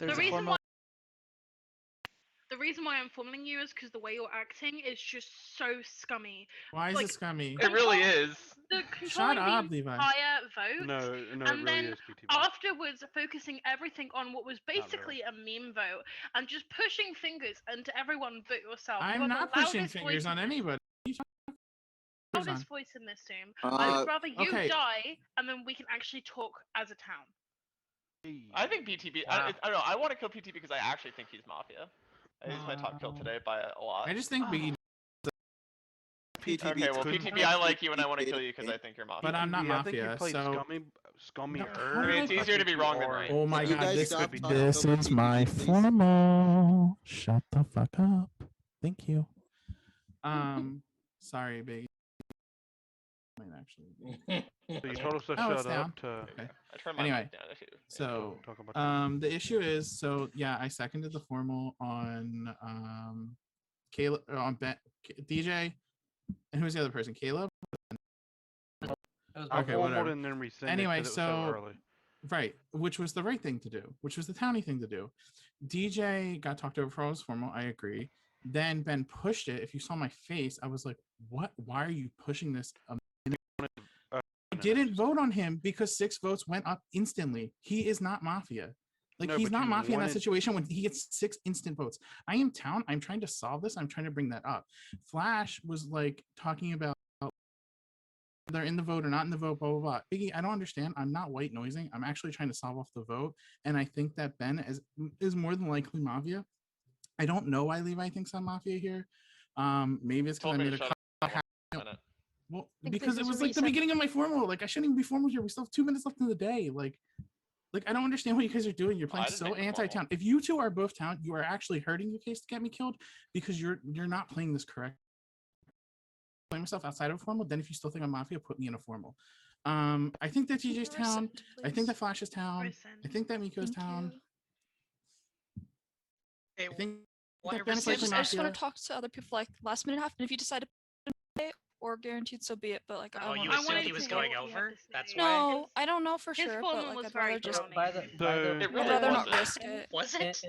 Speaker 9: The reason why I'm following you is because the way you're acting is just so scummy.
Speaker 19: Why is
Speaker 9: Like,
Speaker 19: it scummy?
Speaker 20: It really is.
Speaker 9: The
Speaker 19: Shut
Speaker 9: controlling
Speaker 19: up,
Speaker 9: the
Speaker 19: Levi.
Speaker 9: entire vote,
Speaker 18: No, it
Speaker 9: and
Speaker 18: really
Speaker 9: then
Speaker 18: is PTB.
Speaker 9: afterwards focusing everything on what was basically a meme vote and just pushing fingers into everyone but yourself. You
Speaker 19: I'm
Speaker 9: are
Speaker 19: not
Speaker 9: the
Speaker 19: pushing
Speaker 9: loudest
Speaker 19: fingers
Speaker 9: voice
Speaker 19: on
Speaker 9: in this-
Speaker 19: anybody.
Speaker 9: loudest voice in this team. I would rather you
Speaker 19: okay.
Speaker 9: die and then we can actually talk as a town.
Speaker 20: I think PTB. I don't know. I want to kill PTB because I actually think he's Mafia. He's my top kill today by a lot.
Speaker 19: I just think Biggie.
Speaker 17: PTB.
Speaker 20: Okay, well PTB, I like you and I want to kill you because I think you're Mafia.
Speaker 19: But I'm not
Speaker 18: I think you
Speaker 19: Mafia,
Speaker 18: played
Speaker 19: so.
Speaker 18: scummier.
Speaker 20: I mean, it's easier to be wrong than right.
Speaker 19: Oh my
Speaker 17: Can you
Speaker 19: god,
Speaker 17: guys
Speaker 19: this
Speaker 17: stop
Speaker 19: could be
Speaker 17: talking
Speaker 19: this
Speaker 17: over
Speaker 19: is
Speaker 17: PTB,
Speaker 19: my
Speaker 17: please?
Speaker 19: formal. Shut the fuck up. Thank you. Sorry, Biggie. Might actually.
Speaker 18: So you told us to
Speaker 19: Oh, it's
Speaker 18: shut
Speaker 19: down.
Speaker 18: up to.
Speaker 19: Okay.
Speaker 20: I turned my
Speaker 19: Anyway,
Speaker 20: mic down if you.
Speaker 19: so
Speaker 18: Talk about
Speaker 19: the issue is yeah, I seconded the formal on Caleb on Ben, DJ, and who's the other person? Caleb.
Speaker 18: I
Speaker 19: Okay,
Speaker 18: formaled
Speaker 19: whatever.
Speaker 18: and then rescinded
Speaker 19: Anyway,
Speaker 18: 'cause it was so early.
Speaker 19: right, which was the right thing to do, which was the towny thing to do. DJ got talked over for his formal. I agree. Then Ben pushed it. If you saw my face, I was like, "What? Why are you pushing this?" I didn't vote on him because 6 votes went up instantly. He is not Mafia. Like,
Speaker 18: No,
Speaker 19: he's
Speaker 18: but
Speaker 19: not
Speaker 18: you
Speaker 19: Mafia in that
Speaker 18: wanted-
Speaker 19: situation when he gets 6 instant votes. I am town. I'm trying to solve this. I'm trying to bring that up. Flash was like talking about they're in the vote or not in the vote, blah, blah, blah. Biggie, I don't understand. I'm not white noising. I'm actually trying to solve off the vote. And I think that Ben is more than likely Mafia. I don't know why Levi thinks I'm Mafia here. Maybe it's because I made a well, because it was like the beginning of my formal. Like, I shouldn't even be formal here. We still have 2 minutes left in the day. Like I don't understand what you guys are doing. You're playing so anti-town. If you two are both town, you are actually hurting your case to get me killed because you're not playing this correct. Play myself outside of a formal. Then if you still think I'm Mafia, put me in a formal. I think that TJ's town. I think that Flash is town. I think that Miko's town.
Speaker 10: I
Speaker 19: I think
Speaker 10: I
Speaker 19: that Ben is likely
Speaker 10: just
Speaker 19: Mafia.
Speaker 10: want to talk to other people like last minute half, and if you decide to put it or guaranteed, so be it. But like,
Speaker 16: Oh, you assumed he was going over? That's why.
Speaker 10: No, I don't know for
Speaker 5: His
Speaker 10: sure,
Speaker 5: formal
Speaker 10: but like
Speaker 5: was
Speaker 10: I'd
Speaker 5: very
Speaker 10: rather just
Speaker 5: brownie.
Speaker 12: By the
Speaker 10: I'd
Speaker 20: really
Speaker 10: rather not
Speaker 20: wasn't.
Speaker 10: risk it.
Speaker 16: Was it?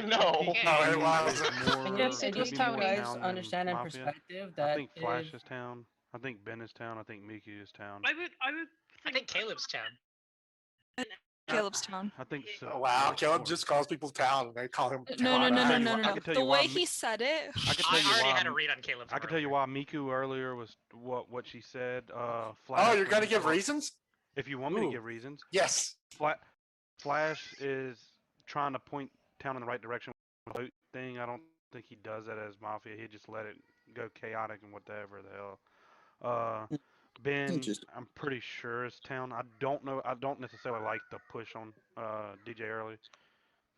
Speaker 20: No.
Speaker 18: it was.
Speaker 12: It was town. You guys understand in perspective that
Speaker 18: I think Flash
Speaker 12: if-
Speaker 18: is town. I think Ben is town. I think Mickey is town.
Speaker 16: I think Caleb's town.
Speaker 10: Caleb's town.
Speaker 18: I think so.
Speaker 16: Oh, wow, Caleb just calls people town. They call him.
Speaker 10: No,
Speaker 16: town.
Speaker 10: no. The way he said it.
Speaker 18: I can tell you
Speaker 16: already
Speaker 18: why.
Speaker 16: had a read on Caleb's.
Speaker 18: I can tell you why Miku earlier was what she said. Flash
Speaker 16: Oh, you're gonna
Speaker 18: was-
Speaker 16: give reasons?
Speaker 18: If you want me
Speaker 16: Ooh.
Speaker 18: to give reasons.
Speaker 16: Yes.
Speaker 18: Flash is trying to point town in the right direction with the vote thing. I don't think he does that as Mafia. He just let it go chaotic and whatever the hell. Ben, I'm pretty sure is town. I don't know. I don't necessarily like the push on DJ early,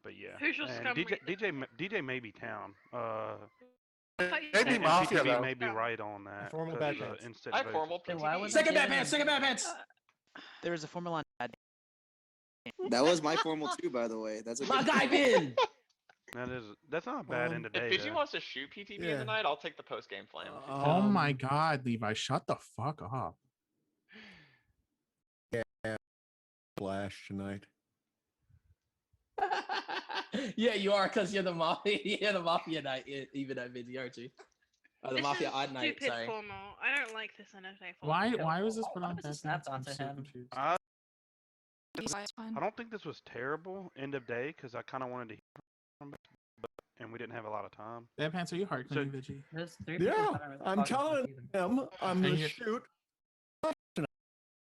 Speaker 18: but yeah.
Speaker 5: Who's your
Speaker 18: And
Speaker 5: scum
Speaker 18: DJ may be town.
Speaker 16: Maybe Mafia,
Speaker 18: PTB
Speaker 16: though.
Speaker 18: may be right on that.
Speaker 11: Formal
Speaker 18: 'cause
Speaker 11: bad
Speaker 18: of the
Speaker 11: pants.
Speaker 18: instant
Speaker 20: I
Speaker 18: vote.
Speaker 20: formal
Speaker 12: Second
Speaker 21: bad pants. Second bad pants.
Speaker 15: There is a formula on bad.
Speaker 17: That was my formal too, by the way. That's a
Speaker 21: My
Speaker 17: good
Speaker 21: guy Ben.
Speaker 18: That's not a bad end of day.
Speaker 20: If Pidgey
Speaker 18: though.
Speaker 20: wants to shoot PTB in the night, I'll take the post game flame.
Speaker 19: Oh my god, Levi, shut the fuck up.
Speaker 1: Yeah, Flash tonight.
Speaker 21: Yeah, you are, because you're the mafia. You're the mafia night, even at Vinci, aren't you? Or the
Speaker 5: This
Speaker 21: mafia
Speaker 5: is
Speaker 21: odd night.
Speaker 5: stupid
Speaker 21: Sorry.
Speaker 5: formal. I don't like this NFA formal.
Speaker 19: Why was this put on?
Speaker 12: was snapped onto him?
Speaker 18: I
Speaker 10: Levi's fine.
Speaker 18: don't think this was terrible end of day because I kind of wanted to hear from it, and we didn't have a lot of time.
Speaker 19: Bad pants, are you hard
Speaker 18: So-
Speaker 19: Vinci?
Speaker 12: There's 3
Speaker 1: Yeah,
Speaker 12: people that are
Speaker 1: I'm
Speaker 12: talking
Speaker 1: telling
Speaker 12: about either.
Speaker 1: him I'm
Speaker 19: And
Speaker 1: gonna
Speaker 19: you're-
Speaker 1: shoot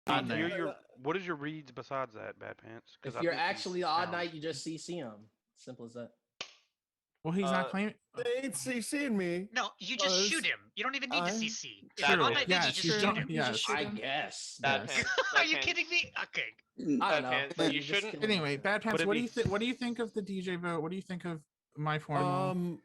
Speaker 19: Odd
Speaker 18: Hear
Speaker 19: night.
Speaker 18: your, what is your reads besides that, Bad Pants?
Speaker 21: If
Speaker 18: I
Speaker 21: you're
Speaker 18: think he
Speaker 21: actually the odd
Speaker 18: sounds-
Speaker 21: night, you just CC him. Simple as that.
Speaker 19: Well, he's not claiming.
Speaker 1: They ain't CC'ing me.
Speaker 13: No, you just shoot him. You don't even need to CC. If
Speaker 19: True.
Speaker 13: you're on that
Speaker 19: Yes,
Speaker 13: you just
Speaker 19: you
Speaker 13: shoot
Speaker 19: don't.
Speaker 13: him.
Speaker 19: Yes.
Speaker 21: I guess.
Speaker 20: Bad
Speaker 19: Yes.
Speaker 20: Pants.
Speaker 13: Are you kidding me? Okay.
Speaker 21: I don't know.
Speaker 20: Pants,
Speaker 21: but
Speaker 20: you
Speaker 21: you just
Speaker 20: shouldn't-
Speaker 19: Anyway, Bad Pants.
Speaker 18: But
Speaker 19: What
Speaker 18: if
Speaker 19: do you what do you think of the DJ vote? What do you think of my formal?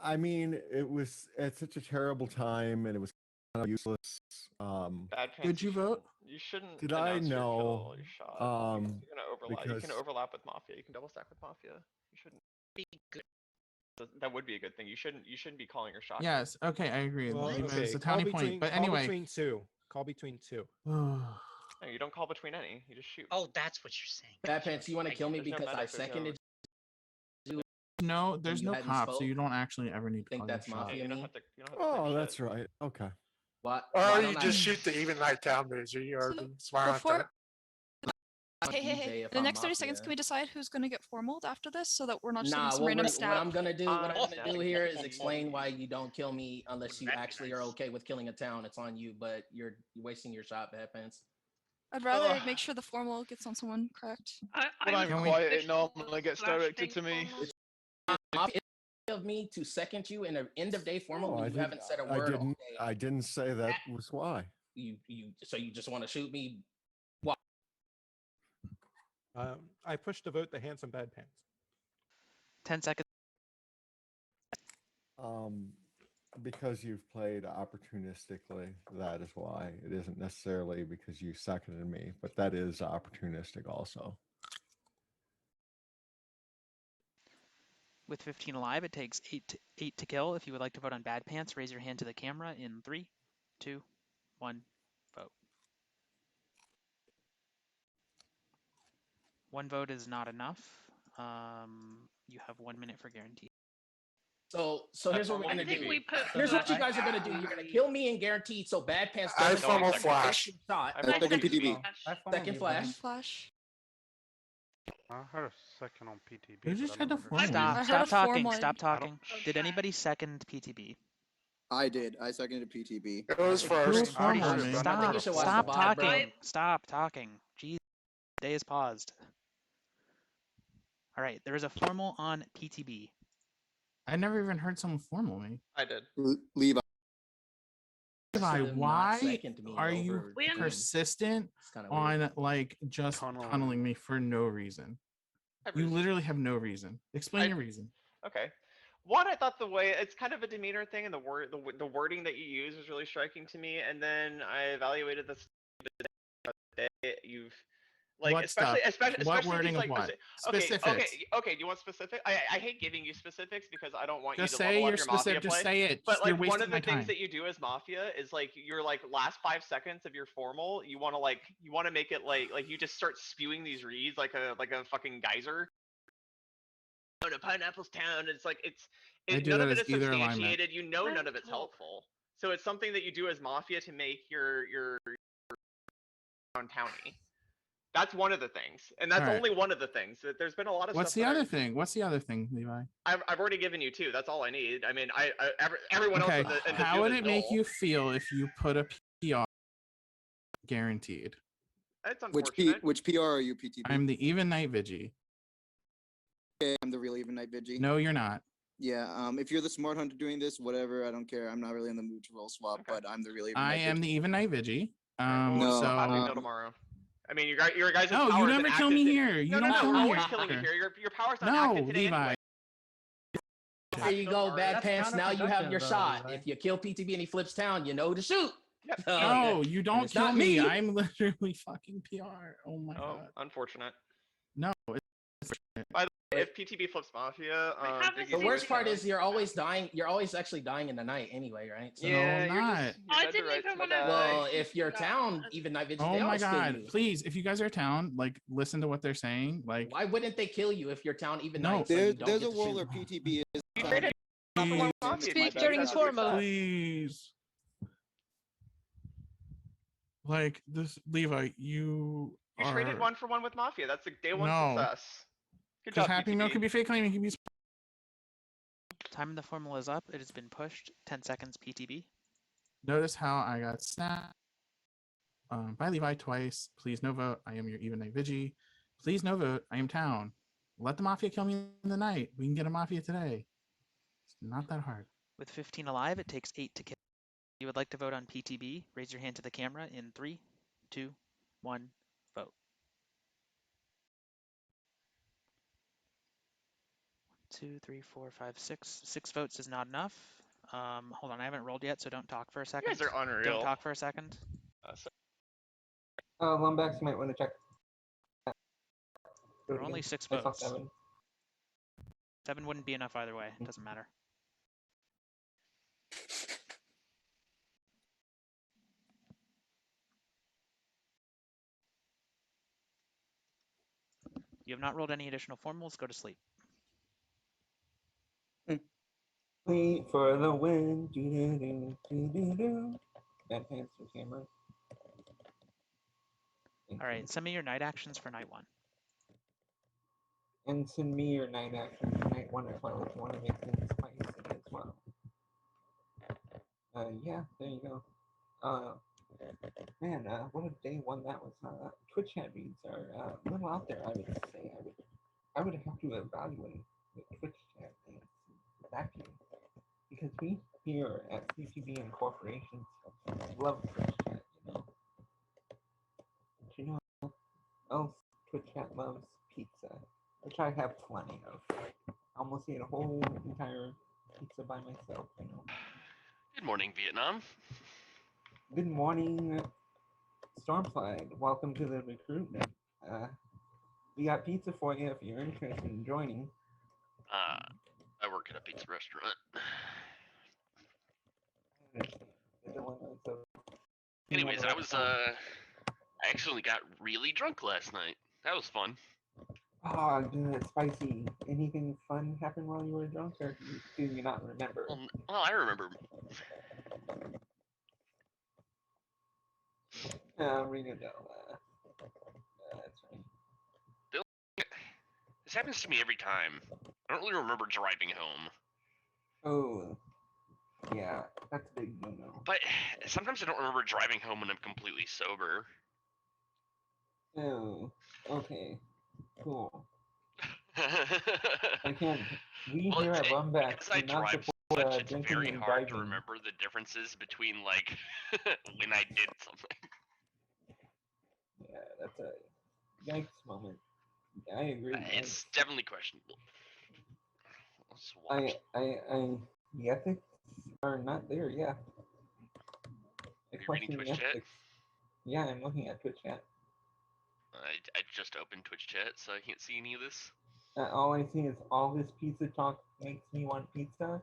Speaker 1: I mean, it was at such a terrible time, and it was kind of useless.
Speaker 20: Bad Pants.
Speaker 19: Did you vote?
Speaker 20: You shouldn't.
Speaker 1: Did I?
Speaker 20: announce your
Speaker 1: No.
Speaker 20: kill, your shot. You're gonna overlap. You
Speaker 1: because
Speaker 20: can overlap with Mafia. You can double stack with Mafia. You shouldn't.
Speaker 13: Be good.
Speaker 20: That would be a good thing. You shouldn't be calling your shot.
Speaker 19: Yes. Okay, I agree.
Speaker 22: Well,
Speaker 19: It's
Speaker 22: okay,
Speaker 19: a
Speaker 22: call
Speaker 19: towny
Speaker 22: between,
Speaker 19: point, but
Speaker 22: call
Speaker 19: anyway.
Speaker 22: between two. Call between two.
Speaker 20: No, you don't call between any. You just shoot.
Speaker 13: Oh, that's what you're saying.
Speaker 21: Bad Pants, you want to kill me
Speaker 20: There's no
Speaker 21: because I
Speaker 20: medic, there's no-
Speaker 21: seconded you?
Speaker 19: No, there's
Speaker 21: you
Speaker 19: no
Speaker 21: hadn't
Speaker 19: cops, so
Speaker 21: spoke?
Speaker 19: you don't actually ever need to
Speaker 21: Think
Speaker 19: call
Speaker 21: that's
Speaker 19: your shot.
Speaker 21: Mafia
Speaker 20: You don't
Speaker 21: me?
Speaker 20: have to. You don't have to
Speaker 1: Oh,
Speaker 20: say
Speaker 1: that's
Speaker 20: shit.
Speaker 1: right. Okay.
Speaker 21: What?
Speaker 16: Or
Speaker 21: why
Speaker 16: you
Speaker 21: don't I-
Speaker 16: just shoot the even night town major. You are smart on
Speaker 10: Before,
Speaker 16: that.
Speaker 10: hey, hey,
Speaker 21: DJ
Speaker 10: hey!
Speaker 21: if
Speaker 10: The
Speaker 21: I'm
Speaker 10: next 30 seconds,
Speaker 21: Mafia.
Speaker 10: can we decide who's gonna get formaled after this, so that we're not just
Speaker 21: Nah,
Speaker 10: getting some
Speaker 21: what,
Speaker 10: random
Speaker 21: what
Speaker 10: stat?
Speaker 21: I'm gonna do, what I'm
Speaker 20: Uh,
Speaker 21: gonna do here is explain why you don't kill me unless you actually are okay with killing a town. It's on you, but you're wasting your shot, Bad Pants.
Speaker 10: I'd rather make sure the formal gets on someone correct.
Speaker 3: When I'm quiet, it normally gets directed to me.
Speaker 21: It's of me to second you in an end of day formal
Speaker 1: No,
Speaker 21: when
Speaker 1: I
Speaker 21: you
Speaker 1: didn't-
Speaker 21: haven't said a word all day.
Speaker 1: I didn't say that was why.
Speaker 21: So you just want to shoot me?
Speaker 22: I push to vote the handsome Bad Pants.
Speaker 15: 10 seconds.
Speaker 1: Because you've played opportunistically, that is why. It isn't necessarily because you seconded me, but that is opportunistic also.
Speaker 15: With 15 alive, it takes 8 to kill. If you would like to vote on Bad Pants, raise your hand to the camera in 3, 2, 1, vote. 1 vote is not enough. You have 1 minute for guarantee.
Speaker 21: So here's what we're gonna do. Here's
Speaker 13: So
Speaker 21: what you
Speaker 13: I-
Speaker 21: guys are gonna do. You're gonna kill me and guaranteed. So Bad Pants
Speaker 16: I
Speaker 21: doesn't
Speaker 16: formal
Speaker 21: get
Speaker 16: flash.
Speaker 21: shot.
Speaker 17: Second PTB.
Speaker 21: Second flash.
Speaker 10: Flash.
Speaker 18: I heard a second on PTB.
Speaker 19: Who
Speaker 18: but
Speaker 19: just
Speaker 18: I
Speaker 19: had
Speaker 18: never
Speaker 19: the
Speaker 18: heard
Speaker 19: formal?
Speaker 15: Stop,
Speaker 10: I heard
Speaker 15: stop
Speaker 10: a
Speaker 15: talking,
Speaker 10: formal.
Speaker 15: stop
Speaker 18: I don't-
Speaker 15: talking. Did anybody second PTB?
Speaker 17: I did. I seconded PTB.
Speaker 16: It was
Speaker 19: Who
Speaker 16: first.
Speaker 19: was formal,
Speaker 18: heard it,
Speaker 19: man?
Speaker 18: but I never
Speaker 21: think
Speaker 18: heard
Speaker 21: you
Speaker 18: a
Speaker 21: should watch
Speaker 18: formal.
Speaker 21: the
Speaker 15: Stop
Speaker 21: VOD, bro.
Speaker 15: talking. Stop talking. Jeez, day is paused. All right, there is a formal on PTB.
Speaker 19: I never even heard someone formal me.
Speaker 20: I did.
Speaker 17: Levi.
Speaker 19: Levi,
Speaker 21: Should have not
Speaker 19: why
Speaker 21: seconded me
Speaker 19: are you
Speaker 21: over
Speaker 5: We
Speaker 21: him.
Speaker 19: persistent
Speaker 21: It's kinda weird.
Speaker 19: on like just tunneling me for no reason? You literally have no reason. Explain your reason.
Speaker 20: Okay. One, I thought the way it's kind of a demeanor thing, and the wording that you use was really striking to me. And then I evaluated this. You've like
Speaker 19: What
Speaker 20: especially
Speaker 19: stuff?
Speaker 20: especially
Speaker 19: What
Speaker 20: especially
Speaker 19: wording
Speaker 20: these,
Speaker 19: of
Speaker 20: like
Speaker 19: what?
Speaker 20: okay
Speaker 19: Specifics.
Speaker 20: okay. Do you want specific? I hate giving you specifics because I don't want
Speaker 19: Just
Speaker 20: you to
Speaker 19: say
Speaker 20: level
Speaker 19: your
Speaker 20: up your Mafia
Speaker 19: specific. Just
Speaker 20: play.
Speaker 19: say it.
Speaker 20: But
Speaker 19: Just-
Speaker 20: like
Speaker 19: you're
Speaker 20: one
Speaker 19: wasting
Speaker 20: of the
Speaker 19: my
Speaker 20: things
Speaker 19: time.
Speaker 20: that you do as Mafia is like your like last 5 seconds of your formal, you want to make it like you just start spewing these reads like a fucking geyser. Oh, to Pineapple's Town. It's like
Speaker 19: I do
Speaker 20: none
Speaker 19: that
Speaker 20: of it
Speaker 19: as
Speaker 20: is
Speaker 19: either alignment.
Speaker 20: substantiated. You know none of it's helpful. So it's something that you do as Mafia to make your own townie. That's one of the things, and that's
Speaker 19: Alright.
Speaker 20: only one of the things. There's been a lot of
Speaker 19: What's
Speaker 20: stuff.
Speaker 19: the
Speaker 20: that
Speaker 19: other thing? What's the other thing, Levi?
Speaker 20: I've already given you 2. That's all I need. I mean, everyone else
Speaker 19: Okay.
Speaker 20: in the
Speaker 19: How
Speaker 20: field
Speaker 19: would
Speaker 20: is
Speaker 19: it make
Speaker 20: null.
Speaker 19: you feel if you put a PR guaranteed?
Speaker 20: That's
Speaker 17: Which
Speaker 20: unfortunate.
Speaker 17: which PR are you, PTB?
Speaker 19: I'm the even night Vigi.
Speaker 17: Okay, I'm the real even night Vigi.
Speaker 19: No, you're not.
Speaker 17: Yeah. If you're the smart hunter doing this, whatever, I don't care. I'm not really in the mood to roll swap, but I'm the real even
Speaker 19: I
Speaker 17: night
Speaker 19: am
Speaker 17: Vigi.
Speaker 19: the even night Vigi.
Speaker 17: No,
Speaker 19: So
Speaker 20: I'll have to tomorrow. I mean, your guys'
Speaker 19: No, you
Speaker 20: power is
Speaker 19: never
Speaker 20: an
Speaker 19: kill
Speaker 20: active
Speaker 19: me
Speaker 20: thing.
Speaker 19: here. You
Speaker 20: No,
Speaker 19: don't
Speaker 20: no,
Speaker 19: kill
Speaker 20: no,
Speaker 19: me
Speaker 20: always
Speaker 19: here.
Speaker 20: killing you here. Your power's not
Speaker 19: No,
Speaker 20: active today
Speaker 19: Levi.
Speaker 20: anyway.
Speaker 21: There you go, Bad
Speaker 12: That's
Speaker 21: Pants. Now you have
Speaker 12: counterproductive,
Speaker 21: your
Speaker 12: though,
Speaker 21: shot.
Speaker 12: Levi.
Speaker 21: If you kill PTB and he flips town, you know who to shoot.
Speaker 19: No, you
Speaker 21: And
Speaker 19: don't
Speaker 21: it's
Speaker 19: kill
Speaker 21: not
Speaker 19: me. I'm literally fucking PR. Oh my
Speaker 20: Oh,
Speaker 19: god.
Speaker 20: unfortunate.
Speaker 19: No.
Speaker 20: By the way, if PTB flips Mafia,
Speaker 21: The worst part is you're always dying. You're always actually dying in the night anyway, right? So,
Speaker 20: Yeah,
Speaker 19: No,
Speaker 20: you're
Speaker 19: not.
Speaker 20: just you're dead to rights, my guy.
Speaker 21: Well, if your town even night vigil,
Speaker 19: Oh
Speaker 21: they
Speaker 19: my
Speaker 21: always kill
Speaker 19: god.
Speaker 21: you.
Speaker 19: Please, if you guys are town, like listen to what they're saying. Like
Speaker 21: Why wouldn't they kill you if your town even
Speaker 19: No.
Speaker 21: night? So you don't
Speaker 17: There's
Speaker 21: get
Speaker 17: a
Speaker 21: to
Speaker 17: world
Speaker 21: shoot?
Speaker 17: where PTB is.
Speaker 10: Speak during his formal.
Speaker 19: Please. Like this, Levi, you
Speaker 20: You
Speaker 19: are.
Speaker 20: traded 1-for-1 with Mafia. That's a day 1
Speaker 19: No.
Speaker 20: success. Good
Speaker 19: Because
Speaker 20: job,
Speaker 19: Happy Meal
Speaker 20: PTB.
Speaker 19: could be fake claiming. He could be.
Speaker 15: Time in the formal is up. It has been pushed. 10 seconds PTB.
Speaker 19: Notice how I got snapped. Bye Levi twice. Please no vote. I am your even night Vigi. Please no vote. I am town. Let the Mafia kill me in the night. We can get a Mafia today. It's not that hard.
Speaker 15: With 15 alive, it takes 8 to kill. You would like to vote on PTB? Raise your hand to the camera in 3, 2, 1, vote. 2, 3, 4, 5, 6. 6 votes is not enough. Hold on, I haven't rolled yet, so don't talk for a second.
Speaker 20: You guys are unreal.
Speaker 15: Don't talk for a second.
Speaker 3: Lumbax, you might want to check.
Speaker 15: There are only 6
Speaker 3: I saw
Speaker 15: votes.
Speaker 3: 7.
Speaker 15: 7 wouldn't be enough either way. It doesn't matter. You have not rolled any additional formals. Go to sleep.
Speaker 3: Wait for the wind. Do. Bad pants for camera.
Speaker 15: All right, send me your night actions for night 1.
Speaker 3: And send me your night action for night 1 as well if you want to make things spicy as well. Yeah, there you go. Man, what a day 1 that was. Twitch chat reads are a little out there, I would say. I would have to evaluate the Twitch chat things exactly. Because we here at CCB Incorporation love Twitch chat, you know. But you know what else Twitch chat loves? Pizza, which I have plenty of. I almost ate a whole entire pizza by myself, you know.
Speaker 4: Good morning, Vietnam.
Speaker 3: Good morning, Stormflag. Welcome to the recruitment. We got pizza for you if you're interested in joining.
Speaker 4: I work at a pizza restaurant. Anyways, I actually got really drunk last night. That was fun.
Speaker 3: Oh, good, spicy. Anything fun happen while you were drunk, or do you not remember?
Speaker 4: Well, I remember.
Speaker 3: Reno Del. That's right.
Speaker 4: Bill, this happens to me every time. I don't really remember driving home.
Speaker 3: Oh, yeah, that's a big no-no.
Speaker 4: But sometimes I don't remember driving home when I'm completely sober.
Speaker 3: Oh, okay, cool. I can't. We here at Rumback
Speaker 4: Because I
Speaker 3: do not
Speaker 4: drive
Speaker 3: support
Speaker 4: so much, it's
Speaker 3: drinking
Speaker 4: very
Speaker 3: and
Speaker 4: hard to
Speaker 3: driving.
Speaker 4: remember the differences between, like, when I did something.
Speaker 3: Yeah, that's a yikes moment. I agree.
Speaker 4: It's definitely questionable. Let's watch.
Speaker 3: The ethics are not there. Yeah.
Speaker 4: Are you reading Twitch chat?
Speaker 3: Yeah, I'm looking at Twitch chat.
Speaker 4: I just opened Twitch chat, so I can't see any of this.
Speaker 3: All I see is all this pizza talk makes me want pizza,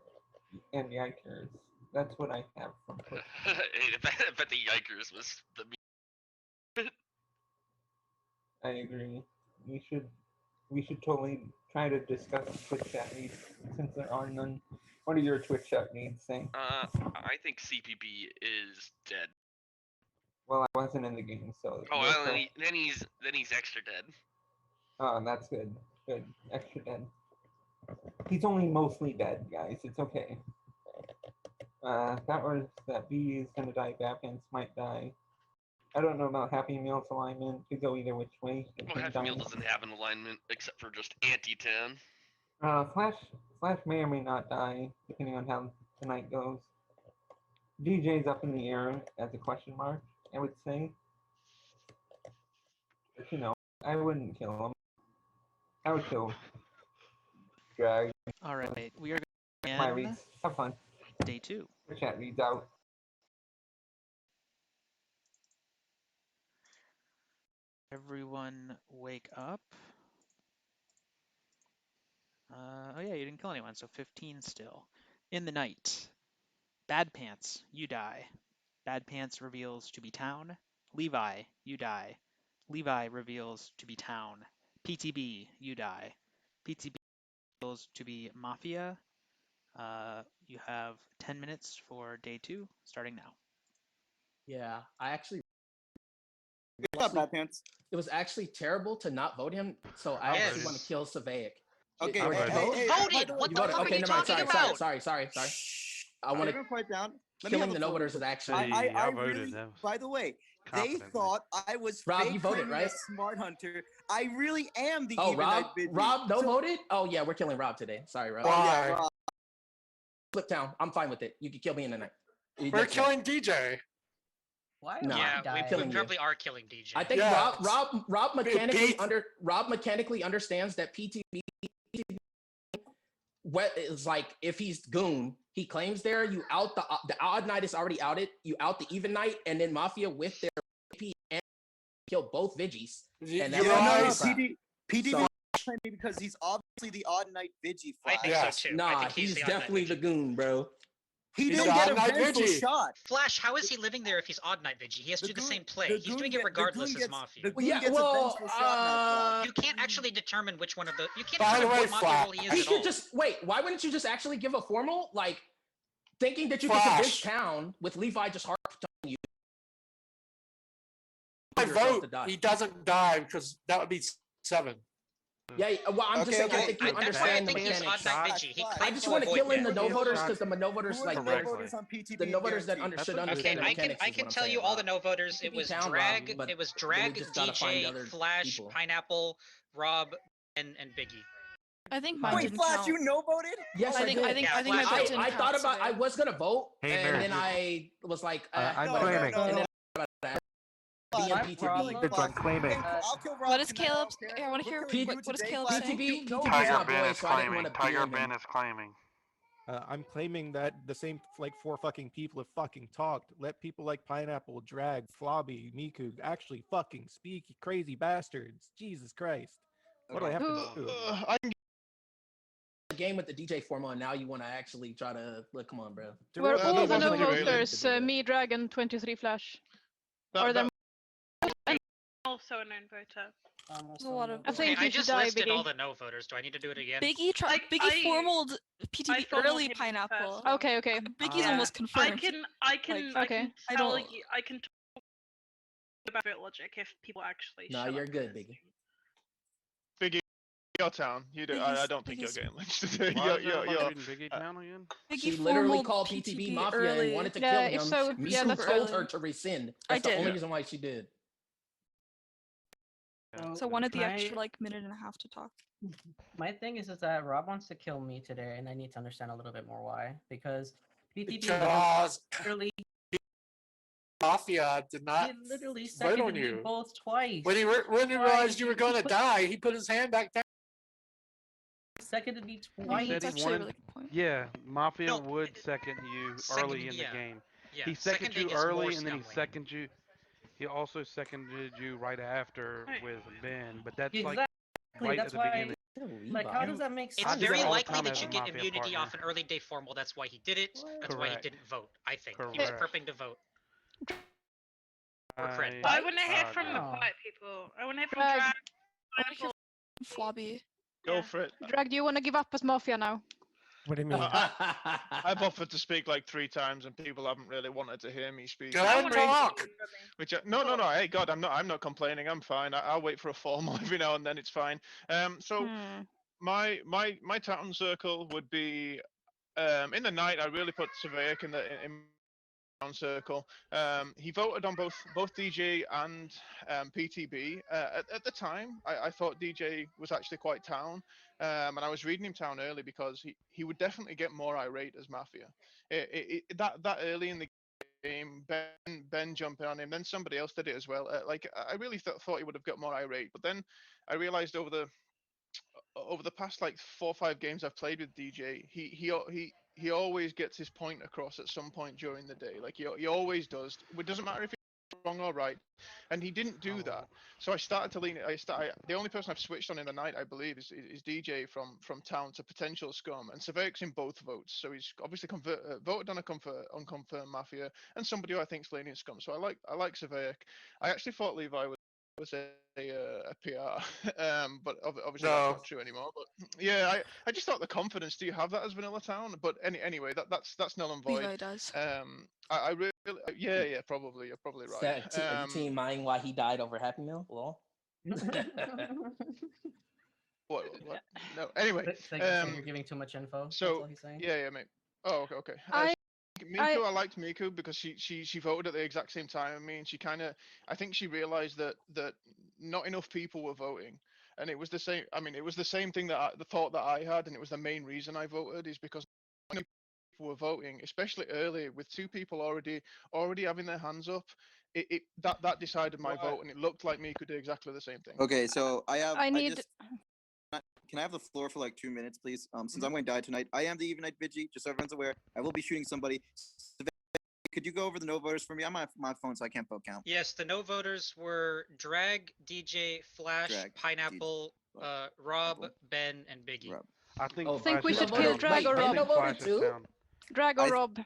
Speaker 3: and yikers. That's what I have from Twitch.
Speaker 4: I bet the yikers was the.
Speaker 3: I agree. We should totally try to discuss Twitch chat needs since there are none. What are your Twitch chat needs saying?
Speaker 4: I think CPB is dead.
Speaker 3: Well, I wasn't in the game, so.
Speaker 4: Oh, well, then he's extra dead.
Speaker 3: Oh, that's good. Good. Extra dead. He's only mostly dead, guys. It's okay. That B is gonna die. Batman's might die. I don't know about Happy Meal's alignment. Could go either which way.
Speaker 4: Well, Happy Meal doesn't have an alignment except for just anti-10.
Speaker 3: Flash may or may not die, depending on how tonight goes. DJ's up in the air as a question mark, I would say. But you know, I wouldn't kill him. I would kill Drag.
Speaker 15: All right, we are going
Speaker 3: my reads. Have fun.
Speaker 15: Day 2.
Speaker 3: The chat reads out.
Speaker 15: Everyone wake up. Oh yeah, you didn't kill anyone, so 15 still. In the night. Bad Pants, you die. Bad Pants reveals to be town. Levi, you die. Levi reveals to be town. PTB, you die. PTB reveals to be Mafia. You have 10 minutes for day 2, starting now.
Speaker 21: Yeah, I actually.
Speaker 17: Good job, Bad Pants.
Speaker 21: It was actually terrible to not vote him, so I actually want to kill Savaic.
Speaker 17: Okay,
Speaker 21: Voted.
Speaker 17: what
Speaker 21: You
Speaker 17: the
Speaker 21: voted.
Speaker 17: fuck
Speaker 21: Okay,
Speaker 17: are you
Speaker 21: never mind.
Speaker 17: talking
Speaker 21: Sorry. I want
Speaker 17: Everyone quiet down. Let me
Speaker 21: killing
Speaker 17: have
Speaker 21: the
Speaker 17: a
Speaker 21: no voters
Speaker 17: vote.
Speaker 21: is actually.
Speaker 17: I really, by the way, They
Speaker 18: confidently.
Speaker 17: thought I was
Speaker 21: Rob,
Speaker 17: fake
Speaker 21: you voted,
Speaker 17: claiming
Speaker 21: right?
Speaker 17: a smart hunter. I really am the
Speaker 21: Oh,
Speaker 17: even
Speaker 21: Rob,
Speaker 17: night busy.
Speaker 21: Rob, no
Speaker 17: So-
Speaker 21: voted. Oh yeah, we're killing Rob today. Sorry, Rob.
Speaker 17: Oh yeah, Rob.
Speaker 21: Flip town. I'm fine with it. You can kill me in the night.
Speaker 16: We're killing DJ.
Speaker 12: Why
Speaker 21: Nah,
Speaker 13: Yeah,
Speaker 21: I'm
Speaker 13: we
Speaker 21: killing you.
Speaker 13: probably are killing DJ.
Speaker 21: I think
Speaker 16: Yeah,
Speaker 21: Rob mechanically
Speaker 16: Pete-
Speaker 21: Rob mechanically understands that PTB what is like if he's goon, he claims there, you out the odd night is already outed, you out the even night, and then Mafia with their AP and kill both Vigis. And that's
Speaker 17: Yeah,
Speaker 21: all
Speaker 17: no,
Speaker 21: crap.
Speaker 17: PDB
Speaker 21: So-
Speaker 17: claiming because he's obviously the odd night Vigi
Speaker 13: I
Speaker 17: Flash.
Speaker 13: think so too. I
Speaker 21: Nah,
Speaker 13: think
Speaker 21: he's
Speaker 13: the odd night
Speaker 21: definitely the
Speaker 13: Vigi.
Speaker 21: goon, bro.
Speaker 17: He
Speaker 16: He's
Speaker 17: didn't
Speaker 16: the
Speaker 17: get a
Speaker 16: odd night
Speaker 17: vengeful
Speaker 16: Vigi.
Speaker 17: shot.
Speaker 13: Flash, how is he living there if he's odd night Vigi? He has to do the same play.
Speaker 17: the
Speaker 13: He's
Speaker 17: goon
Speaker 13: doing
Speaker 17: get-
Speaker 13: it
Speaker 17: the
Speaker 13: regardless
Speaker 17: goon
Speaker 13: as
Speaker 17: gets-
Speaker 13: Mafia.
Speaker 17: the goon
Speaker 21: Yeah,
Speaker 17: gets a vengeful shot now,
Speaker 13: You can't actually determine which one of the. You can't
Speaker 16: By the
Speaker 13: determine
Speaker 16: way,
Speaker 13: what Mafia
Speaker 16: Flash,
Speaker 13: role he is
Speaker 21: He
Speaker 13: at
Speaker 21: could
Speaker 13: all.
Speaker 21: just wait. Why wouldn't you just actually give a formal like thinking that you could convince
Speaker 16: Flash.
Speaker 21: town with Levi just hard telling you?
Speaker 16: I
Speaker 21: yourself to
Speaker 16: vote
Speaker 21: die.
Speaker 16: he doesn't die because that would be 7.
Speaker 21: Yeah, well, I'm just saying. I think you
Speaker 13: That's why I
Speaker 21: understand the
Speaker 13: think he's
Speaker 21: mechanics.
Speaker 13: odd night Vigi. He
Speaker 21: I
Speaker 13: claims
Speaker 21: just
Speaker 13: to
Speaker 21: want to
Speaker 13: avoid
Speaker 21: kill in
Speaker 13: that.
Speaker 21: the no voters because the no
Speaker 17: Who
Speaker 21: voters
Speaker 17: are
Speaker 21: like
Speaker 17: the no voters on PTB?
Speaker 21: the no voters that
Speaker 17: guaranteed?
Speaker 21: should
Speaker 13: Okay,
Speaker 21: understand the
Speaker 13: I can
Speaker 21: mechanics.
Speaker 13: I
Speaker 21: is
Speaker 13: can
Speaker 21: what I'm
Speaker 13: tell
Speaker 21: saying,
Speaker 13: you all
Speaker 21: Rob.
Speaker 13: the no voters.
Speaker 21: You
Speaker 13: It
Speaker 21: can be
Speaker 13: was
Speaker 21: town, Rob,
Speaker 13: Drag,
Speaker 21: but
Speaker 13: it was
Speaker 21: then we
Speaker 13: Drag,
Speaker 21: just gotta find
Speaker 13: DJ,
Speaker 21: other
Speaker 13: Flash,
Speaker 21: people.
Speaker 13: Pineapple, Rob, and Biggie.
Speaker 10: I think mine
Speaker 17: Wait,
Speaker 10: didn't
Speaker 17: Flash,
Speaker 10: count.
Speaker 17: you no voted?
Speaker 21: Yes,
Speaker 10: I
Speaker 21: I
Speaker 10: think
Speaker 21: did.
Speaker 10: I think
Speaker 13: Yeah,
Speaker 10: I think my
Speaker 13: Flash
Speaker 10: vote
Speaker 13: did.
Speaker 10: didn't
Speaker 21: I thought
Speaker 10: count
Speaker 21: about. I
Speaker 10: today.
Speaker 21: was gonna vote,
Speaker 6: Hey,
Speaker 21: and
Speaker 6: nerd.
Speaker 21: then I was like,
Speaker 6: I'm
Speaker 17: No,
Speaker 6: claiming.
Speaker 17: no,
Speaker 21: and
Speaker 17: no.
Speaker 21: then
Speaker 12: My
Speaker 21: BMPTB.
Speaker 12: problem-
Speaker 6: It's on claiming.
Speaker 17: I'll kill Rob
Speaker 10: What is
Speaker 17: tonight, I
Speaker 10: Caleb's?
Speaker 17: don't care.
Speaker 10: I want to
Speaker 17: We're
Speaker 10: hear
Speaker 17: killing you
Speaker 10: what is
Speaker 17: today,
Speaker 10: Caleb
Speaker 17: Flash.
Speaker 10: saying?
Speaker 21: PTB's
Speaker 14: Tiger
Speaker 21: my
Speaker 14: Ben
Speaker 21: boy,
Speaker 14: is
Speaker 21: so I didn't
Speaker 14: claiming.
Speaker 21: want to
Speaker 14: Tiger
Speaker 21: BM him.
Speaker 14: Ben is claiming.
Speaker 22: I'm claiming that the same like 4 fucking people have fucking talked. Let people like Pineapple, Drag, Flobby, Miku actually fucking speak, you crazy bastards. Jesus Christ. What do I have to do?
Speaker 21: I'm game with the DJ formula, and now you want to actually try to look. Come on, bro.
Speaker 2: Were all the no
Speaker 21: wasn't really
Speaker 2: voters
Speaker 21: to do that.
Speaker 2: me, Dragon, 23 Flash?
Speaker 5: That-
Speaker 2: Or them?
Speaker 5: Also a known voter.
Speaker 10: There's a lot of.
Speaker 2: I think
Speaker 13: I
Speaker 2: you should
Speaker 13: just
Speaker 2: die,
Speaker 13: listed
Speaker 2: Biggie.
Speaker 13: all the no voters. Do I need to do it again?
Speaker 10: Biggie tried. Biggie formaled PTB
Speaker 5: formaled
Speaker 10: early.
Speaker 5: him
Speaker 10: Pineapple.
Speaker 5: first.
Speaker 2: Okay, okay.
Speaker 10: Biggie's almost confirmed.
Speaker 5: I can
Speaker 10: Like,
Speaker 2: okay.
Speaker 10: I
Speaker 5: tell
Speaker 10: don't-
Speaker 5: you. I can talk about vote logic if people actually.
Speaker 21: No,
Speaker 5: shut
Speaker 21: you're
Speaker 5: up.
Speaker 21: good, Biggie.
Speaker 14: Biggie, your town. You do. I don't think you're getting lynched today.
Speaker 18: Why is everybody reading Biggie Town again?
Speaker 21: She
Speaker 10: Biggie
Speaker 21: literally
Speaker 10: formaled
Speaker 21: called PTB
Speaker 10: PTB
Speaker 21: Mafia
Speaker 10: early.
Speaker 21: and wanted to
Speaker 2: Yeah,
Speaker 21: kill him.
Speaker 2: so-
Speaker 21: Miku
Speaker 2: yeah, that's
Speaker 21: told
Speaker 10: early.
Speaker 21: her to rescind.
Speaker 10: I
Speaker 21: That's the
Speaker 10: did.
Speaker 21: only reason why she did.
Speaker 10: So I wanted the
Speaker 12: my-
Speaker 10: extra like minute and a half to talk.
Speaker 12: My thing is that Rob wants to kill me today, and I need to understand a little bit more why. Because PTB
Speaker 16: Because
Speaker 12: literally,
Speaker 16: Mafia did not
Speaker 12: he literally
Speaker 16: vote on
Speaker 12: seconded me
Speaker 16: you.
Speaker 12: both twice.
Speaker 16: When he realized you were going to die, he put his hand back down.
Speaker 12: Seconded me
Speaker 18: He
Speaker 12: twice.
Speaker 18: said he wanted. Yeah, Mafia would second you early in the
Speaker 13: yeah.
Speaker 18: game.
Speaker 13: Yeah,
Speaker 18: He seconded you
Speaker 13: seconding is more
Speaker 18: early, and then he
Speaker 13: scumbling.
Speaker 18: seconded you. He also seconded you right after with Ben, but that's like
Speaker 12: Exactly.
Speaker 18: right
Speaker 12: That's
Speaker 18: at the
Speaker 12: why.
Speaker 18: beginning.
Speaker 12: Like, how does that make sense?
Speaker 13: It's very
Speaker 18: all the
Speaker 13: likely
Speaker 18: time
Speaker 13: that
Speaker 18: as
Speaker 13: you
Speaker 18: a
Speaker 13: get
Speaker 18: Mafia
Speaker 13: immunity
Speaker 18: partner.
Speaker 13: off an early day formal. That's why he did it. That's why he
Speaker 18: Correct.
Speaker 13: didn't vote. I think he was
Speaker 18: Correct.
Speaker 13: prepping to vote. Or cred.
Speaker 5: I want to hear
Speaker 18: Oh,
Speaker 5: from the
Speaker 12: no.
Speaker 5: quiet people. I want to hear from
Speaker 2: Drag.
Speaker 5: Drag.
Speaker 10: I want to hear from Flobby.
Speaker 14: Go for it.
Speaker 2: Drag, do you want to give up as Mafia now?
Speaker 22: What do you mean?
Speaker 14: I've offered to speak like 3 times, and people haven't really wanted to hear me speak.
Speaker 16: Go ahead and talk.
Speaker 14: Which no. Hey, God, I'm not complaining. I'm fine. I'll wait for a formal every now and then. It's fine. So my town circle would be in the night. I really put Surveyor in town circle. He voted on both DJ and PTB. At the time, I thought DJ was actually quite town, and I was reading him town early because he would definitely get more irate as Mafia. That early in the game, Ben jumping on him, then somebody else did it as well. I really thought he would have got more irate, but then I realized over the past like 4 or 5 games I've played with DJ, he always gets his point across at some point during the day. Like he always does. It doesn't matter if it's wrong or right, and he didn't do that. So I started to lean. The only person I've switched on in the night, I believe, is DJ from town to potential scum, and Savic's in both votes. So he's obviously voted on unconfirmed Mafia, and somebody who I think is leaning scum. So I like Savic. I actually thought Levi was a PR, but obviously that's not true anymore. But yeah, I just thought the confidence. Do you have that as Vanilla Town? But anyway, that's null and void.
Speaker 10: Levi does.
Speaker 14: I really, yeah, probably. You're probably
Speaker 21: Is
Speaker 14: right.
Speaker 21: that team minding why he died over Happy Meal? Lol.
Speaker 14: What? No. Anyway,
Speaker 12: So you're giving too much info. That's all he's saying.
Speaker 14: yeah, mate. Oh, okay. Miku, I liked Miku because she voted at the exact same time as me, and she kind of, I think she realized that not enough people were voting, and it was the same. I mean, it was the same thing that the thought that I had, and it was the main reason I voted is because not enough people were voting, especially early with two people already having their hands up. That decided my vote, and it looked like Miku did exactly the same thing.
Speaker 17: Okay, so
Speaker 7: I need.
Speaker 17: Can I have the floor for like 2 minutes, please? Since I'm going to die tonight, I am the even night Vigi, just so everyone's aware. I will be shooting somebody. Could you go over the no voters for me? I'm on my phone, so I can't vote count.
Speaker 13: Yes, the no voters were Drag, DJ, Flash,
Speaker 17: Drag,
Speaker 13: Pineapple, Rob, Ben, and Biggie.
Speaker 18: I think.
Speaker 7: I think we
Speaker 18: Flash
Speaker 7: should
Speaker 18: is
Speaker 7: kill
Speaker 18: town.
Speaker 7: Drag or
Speaker 18: I
Speaker 7: Rob.
Speaker 18: think Flash is town.
Speaker 7: Drag or Rob.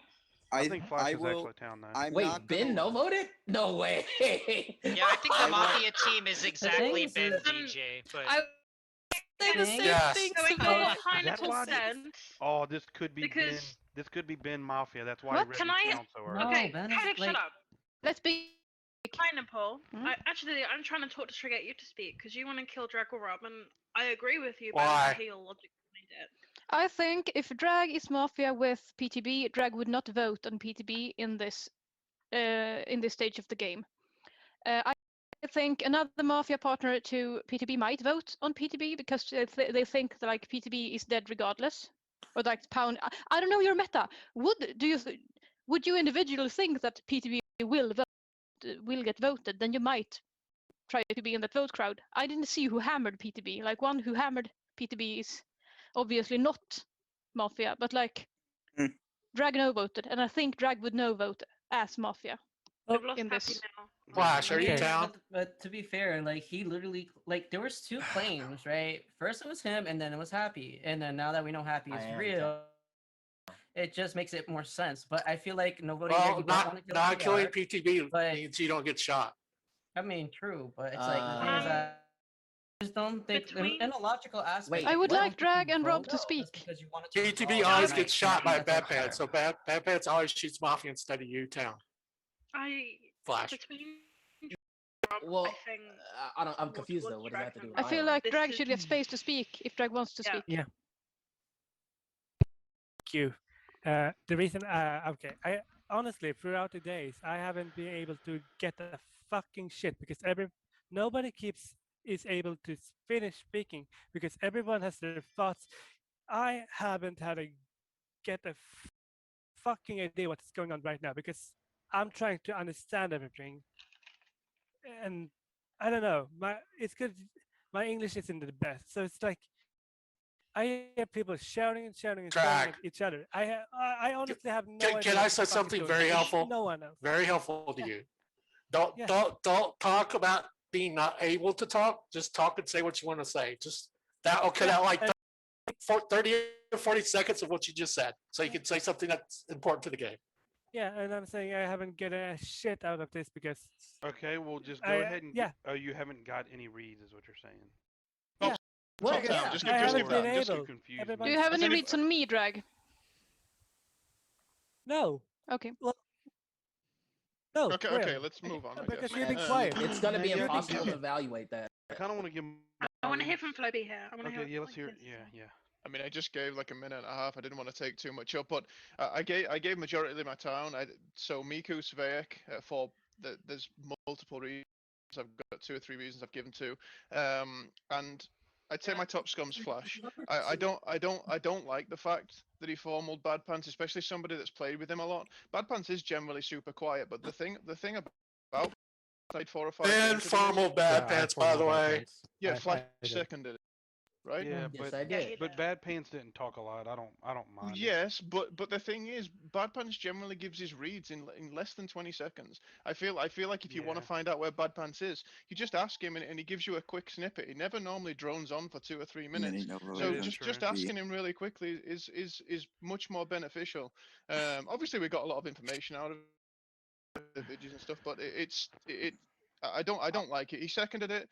Speaker 18: I think Flash is actually town now.
Speaker 17: I'm
Speaker 21: Wait,
Speaker 17: not
Speaker 21: Ben no voted? No way.
Speaker 13: Yeah, I think the Mafia team is exactly Ben DJ, but
Speaker 10: Say the same
Speaker 16: Yes.
Speaker 10: thing.
Speaker 5: Going
Speaker 10: so
Speaker 5: on
Speaker 10: bad.
Speaker 5: Pineapple's end,
Speaker 18: Oh, this could be Ben.
Speaker 5: because
Speaker 18: This could be Ben Mafia. That's why
Speaker 7: What?
Speaker 18: he
Speaker 5: can
Speaker 18: read
Speaker 5: I?
Speaker 18: town so early.
Speaker 12: No,
Speaker 5: Okay,
Speaker 12: Ben is
Speaker 5: Caleb,
Speaker 12: like.
Speaker 5: shut up.
Speaker 7: Let's be.
Speaker 5: Pineapple.
Speaker 7: Hmm?
Speaker 5: I'm trying to talk to get you to speak because you want to kill Drag or Rob, and I agree with you.
Speaker 16: Why?
Speaker 5: But I hear your logic behind it.
Speaker 7: I think if Drag is Mafia with PTB, Drag would not vote on PTB in this stage of the game. I think another Mafia partner to PTB might vote on PTB because they think that like PTB is dead regardless, or like pound. I don't know your meta. Would you individually think that PTB will get voted? Then you might try to be in that vote crowd. I didn't see who hammered PTB. Like one who hammered PTB is obviously not Mafia, but like Drag no voted, and I think Drag would no vote as Mafia
Speaker 5: We've lost
Speaker 7: in
Speaker 5: Happy
Speaker 7: this.
Speaker 5: now.
Speaker 16: Flash, are you
Speaker 12: Yeah,
Speaker 16: down?
Speaker 12: but to be fair, like he literally like there was two claims, right? First it was him, and then it was Happy, and then now that we know Happy is real, it just makes it more sense. But I feel like nobody
Speaker 16: Well,
Speaker 12: really don't want to kill
Speaker 16: not killing
Speaker 12: PR,
Speaker 16: PTB
Speaker 12: but
Speaker 16: means you don't get shot.
Speaker 12: I mean, true, but it's like the thing is that I just don't think in a logical aspect.
Speaker 7: I would
Speaker 12: I don't
Speaker 7: like
Speaker 12: think
Speaker 7: Drag
Speaker 12: you
Speaker 7: and Rob
Speaker 12: vote
Speaker 7: to speak.
Speaker 12: because you want to
Speaker 16: PTB
Speaker 12: resolve
Speaker 16: always
Speaker 12: the
Speaker 16: gets
Speaker 12: night.
Speaker 16: shot by
Speaker 12: That's
Speaker 16: Bad
Speaker 12: unfair.
Speaker 16: Pants, so Bad Pants always shoots Mafia instead of you, town. Flash.
Speaker 5: Between
Speaker 21: Well,
Speaker 5: I think
Speaker 21: I'm confused though. What does that have to do with
Speaker 7: I feel
Speaker 21: Island?
Speaker 7: like Drag should get space to speak if Drag wants to speak.
Speaker 2: Yeah. Thank you. The reason, okay, I honestly throughout the days I haven't been able to get a fucking shit because nobody is able to finish speaking because everyone has their thoughts. I haven't had a get a fucking idea what's going on right now because I'm trying to understand everything, and I don't know. It's good. My English isn't the best, so it's like I hear people shouting and shouting and shouting at each other. I honestly have no idea.
Speaker 16: Can I say something very helpful?
Speaker 2: No one knows.
Speaker 16: Very helpful to you. Don't talk about being not able to talk. Just talk and say what you want to say. Just that. Okay, that like 30 or 40 seconds of what you just said, so you can say something that's important to the game.
Speaker 2: Yeah, and I'm saying I haven't get a shit out of this because.
Speaker 18: Okay, well just go ahead and oh, you haven't got any reads, is what you're saying.
Speaker 2: Yeah.
Speaker 21: What?
Speaker 2: Yeah.
Speaker 14: Just
Speaker 2: I haven't
Speaker 14: give
Speaker 2: been
Speaker 14: that.
Speaker 2: able.
Speaker 7: Do you have any reads on me, Drag?
Speaker 2: No.
Speaker 7: Okay.
Speaker 2: Well, no.
Speaker 14: Okay,
Speaker 2: really.
Speaker 14: okay, let's move on. I
Speaker 2: Because
Speaker 14: guess.
Speaker 2: you've been quiet.
Speaker 21: It's gonna be
Speaker 2: You've been
Speaker 21: impossible to
Speaker 2: quiet.
Speaker 21: evaluate that.
Speaker 18: I kind of want to give.
Speaker 5: I want to hear from Floby here. I want to
Speaker 18: Okay,
Speaker 5: hear.
Speaker 18: yeah, let's hear it. Yeah.
Speaker 14: I mean, I just gave like a minute and a half. I didn't want to take too much up, but I gave majority of my town. So Miku, Svejek, for there's multiple reasons. I've got 2 or 3 reasons I've given to, and I'd say my top scum's Flash. I don't like the fact that he formaled Bad Pants, especially somebody that's played with him a lot. Bad Pants is generally super quiet, but the thing about played 4 or 5
Speaker 16: And
Speaker 14: games with
Speaker 16: formal
Speaker 14: him.
Speaker 16: Bad Pants, by the way.
Speaker 14: Yeah, Flash seconded it, right?
Speaker 18: Yeah,
Speaker 21: Yes, I did.
Speaker 18: but Bad Pants didn't talk a lot. I don't mind.
Speaker 14: Yes, but the thing is, Bad Pants generally gives his reads in less than 20 seconds. I feel like if you want to find out where Bad Pants is, you just ask him and he gives you a quick snippet. He never normally drones on for 2 or 3 minutes. So just asking him really quickly is much more beneficial. Obviously we got a lot of information out of the videos and stuff, but I don't like it. He seconded it.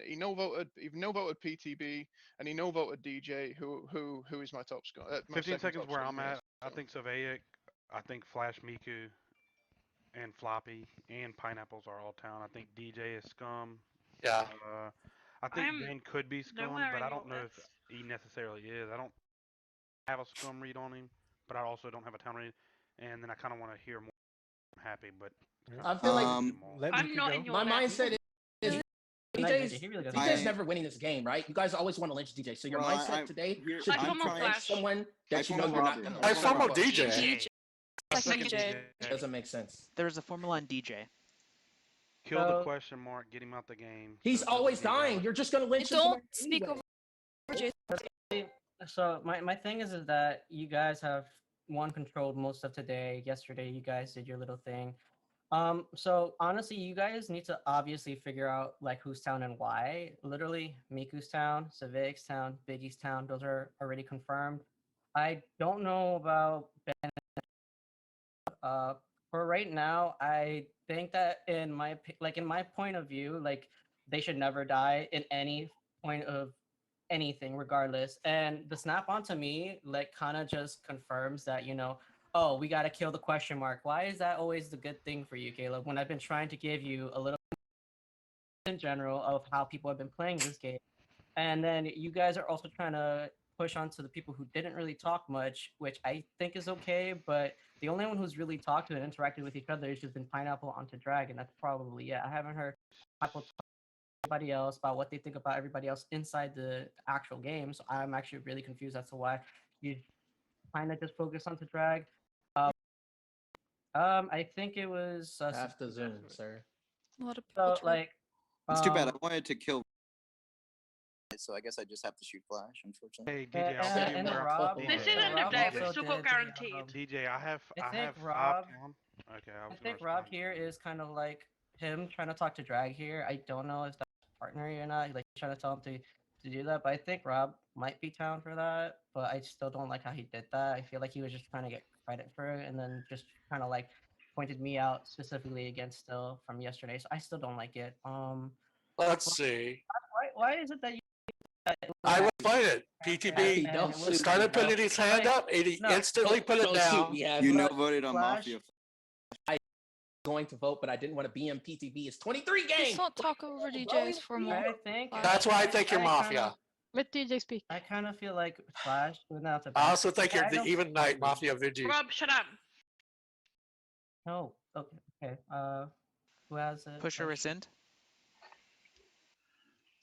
Speaker 14: He no voted PTB, and he no voted DJ, who is my top score.
Speaker 18: 15 seconds where I'm at. I think Savaic, I think Flash Miku, and Floppy and Pineapples are all town. I think DJ is scum.
Speaker 16: Yeah.
Speaker 18: I think Ben could be scum,
Speaker 5: nowhere
Speaker 18: but
Speaker 5: in
Speaker 18: I
Speaker 5: your
Speaker 18: don't know if he necessarily is. I don't have a scum read on him, but I also don't have a town read. and then I kind of want to hear more. I'm happy, but
Speaker 21: I feel like
Speaker 5: I'm not in your
Speaker 21: my
Speaker 5: lap.
Speaker 21: mindset is
Speaker 12: Nice,
Speaker 21: DJ's,
Speaker 12: DJ. He really doesn't
Speaker 21: DJ's
Speaker 12: care.
Speaker 21: never winning this game, right? You guys always want to lynch DJ. So your
Speaker 17: Well,
Speaker 21: mindset today should
Speaker 5: I
Speaker 21: be
Speaker 5: form
Speaker 21: to
Speaker 5: a
Speaker 21: lynch
Speaker 5: Flash.
Speaker 21: someone that you know
Speaker 17: form
Speaker 21: you're not
Speaker 17: Robert.
Speaker 21: going to
Speaker 17: I
Speaker 21: lynch.
Speaker 17: form a
Speaker 16: DJ.
Speaker 10: Second DJ.
Speaker 21: Doesn't make sense.
Speaker 15: There's a formula on DJ.
Speaker 18: kill the
Speaker 12: So-
Speaker 18: question mark, get him out the game.
Speaker 21: He's
Speaker 18: so it doesn't
Speaker 21: always
Speaker 18: derail
Speaker 21: dying.
Speaker 18: it.
Speaker 21: You're just going to lynch him.
Speaker 10: Don't
Speaker 21: tomorrow
Speaker 10: speak
Speaker 21: anyway.
Speaker 10: over
Speaker 12: So my thing is that you guys have controlled most of today. Yesterday you guys did your little thing. So honestly, you guys need to obviously figure out like whose town and why. Literally, Miku's town, Civik's town, Biggie's town. Those are already confirmed. I don't know about Ben. For right now, I think that in my point of view, like they should never die in any point of anything, regardless. And the snap onto me, like, kind of just confirms that oh, we got to kill the question mark. Why is that always the good thing for you, Caleb? When I've been trying to give you a little in general of how people have been playing this game, and then you guys are also trying to push on to the people who didn't really talk much, which I think is okay. But the only one who's really talked to and interacted with each other has just been Pineapple onto Dragon. That's probably it. I haven't heard Pineapple talk to everybody else about what they think about everybody else inside the actual game. So I'm actually really confused as to why you kind of just focus on to Drag. I think it was
Speaker 21: Half the Zoom, sir.
Speaker 10: A lot of
Speaker 12: so like.
Speaker 17: It's too bad. I wanted to kill, so I guess I just have to shoot Flash, unfortunately.
Speaker 18: Hey DJ, I'll tell you where
Speaker 12: Rob,
Speaker 18: I'm
Speaker 5: This is end of day. We've still got guaranteed.
Speaker 18: DJ, I have
Speaker 12: I think
Speaker 18: have
Speaker 12: Rob.
Speaker 18: 5 pound. Okay,
Speaker 12: I think Rob here is kind of like him trying to talk to Drag here. I don't know if that's partner or not. Like trying to tell him to do that, but I think Rob might be down for that. But I still don't like how he did that. I feel like he was just trying to get credit for it, and then just kind of like pointed me out specifically against Still from yesterday. So I still don't like it.
Speaker 16: Let's see.
Speaker 12: Why is it that you?
Speaker 16: I was playing it. PTB started putting his hand up, and he instantly put it down.
Speaker 17: You know, voted on Mafia.
Speaker 21: I was going to vote, but I didn't want to BM PTB. It's 23 games.
Speaker 10: Let's not talk over DJs for more.
Speaker 12: I think
Speaker 16: That's why I think you're Mafia.
Speaker 2: Let DJ speak.
Speaker 12: I kind of feel like Flash.
Speaker 16: I also think you're the even night Mafia Vigi.
Speaker 5: Rob, shut up.
Speaker 12: No. Okay. Who has it?
Speaker 15: Push or rescind?
Speaker 13: I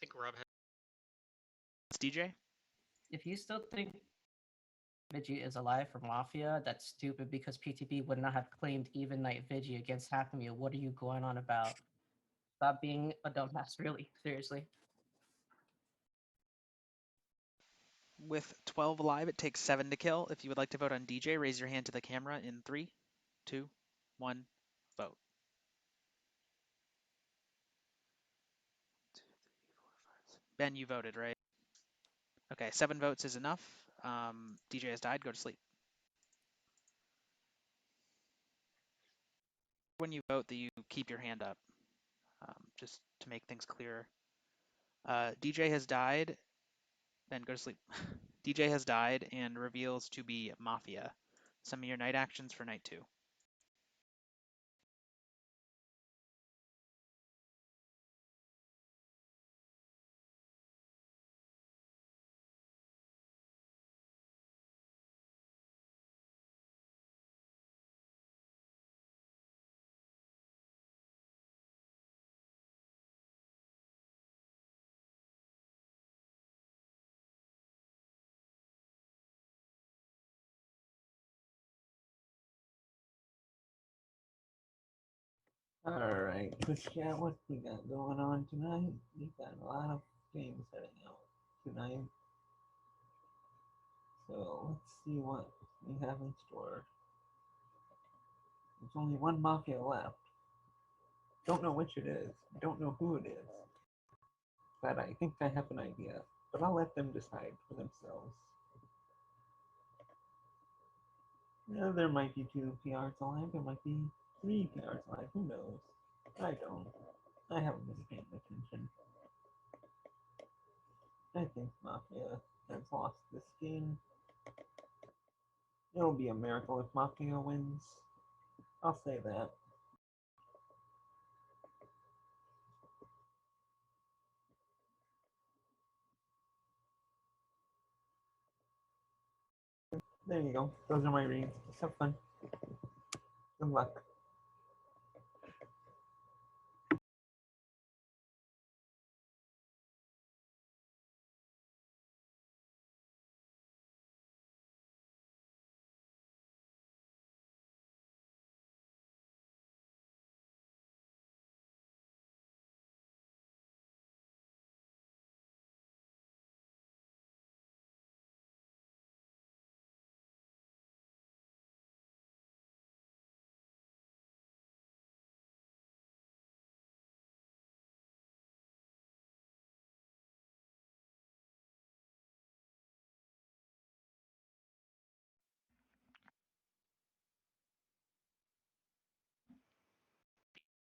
Speaker 13: think Rob has.
Speaker 15: It's DJ.
Speaker 12: If you still think Vigi is alive for Mafia, that's stupid because PTB would not have claimed even night Vigi against Hakamia. What are you going on about? Stop being a dumbass, really. Seriously.
Speaker 15: With 12 alive, it takes 7 to kill. If you would like to vote on DJ, raise your hand to the camera in 3, 2, 1, vote. 2, 3, 4, 5, 6. Ben, you voted, right? Okay, 7 votes is enough. DJ has died. Go to sleep. When you vote, that you keep your hand up, just to make things clearer. DJ has died. Ben, go to sleep. DJ has died and reveals to be Mafia. Some of your night actions for night 2.
Speaker 3: Alright, Pushcat, what we got going on tonight? We got a lot of games heading out tonight. So let's see what we have in store. There's only one Mafia left. Don't know which it is. Don't know who it is. But I think I have an idea. But I'll let them decide for themselves. Yeah, there might be 2 PRs alive. There might be 3 PRs alive. Who knows? I don't. I haven't been paying attention. I think Mafia has lost this game. It'll be a miracle if Mafia wins. I'll say that. There you go. Those are my reads. Let's have fun. Good luck.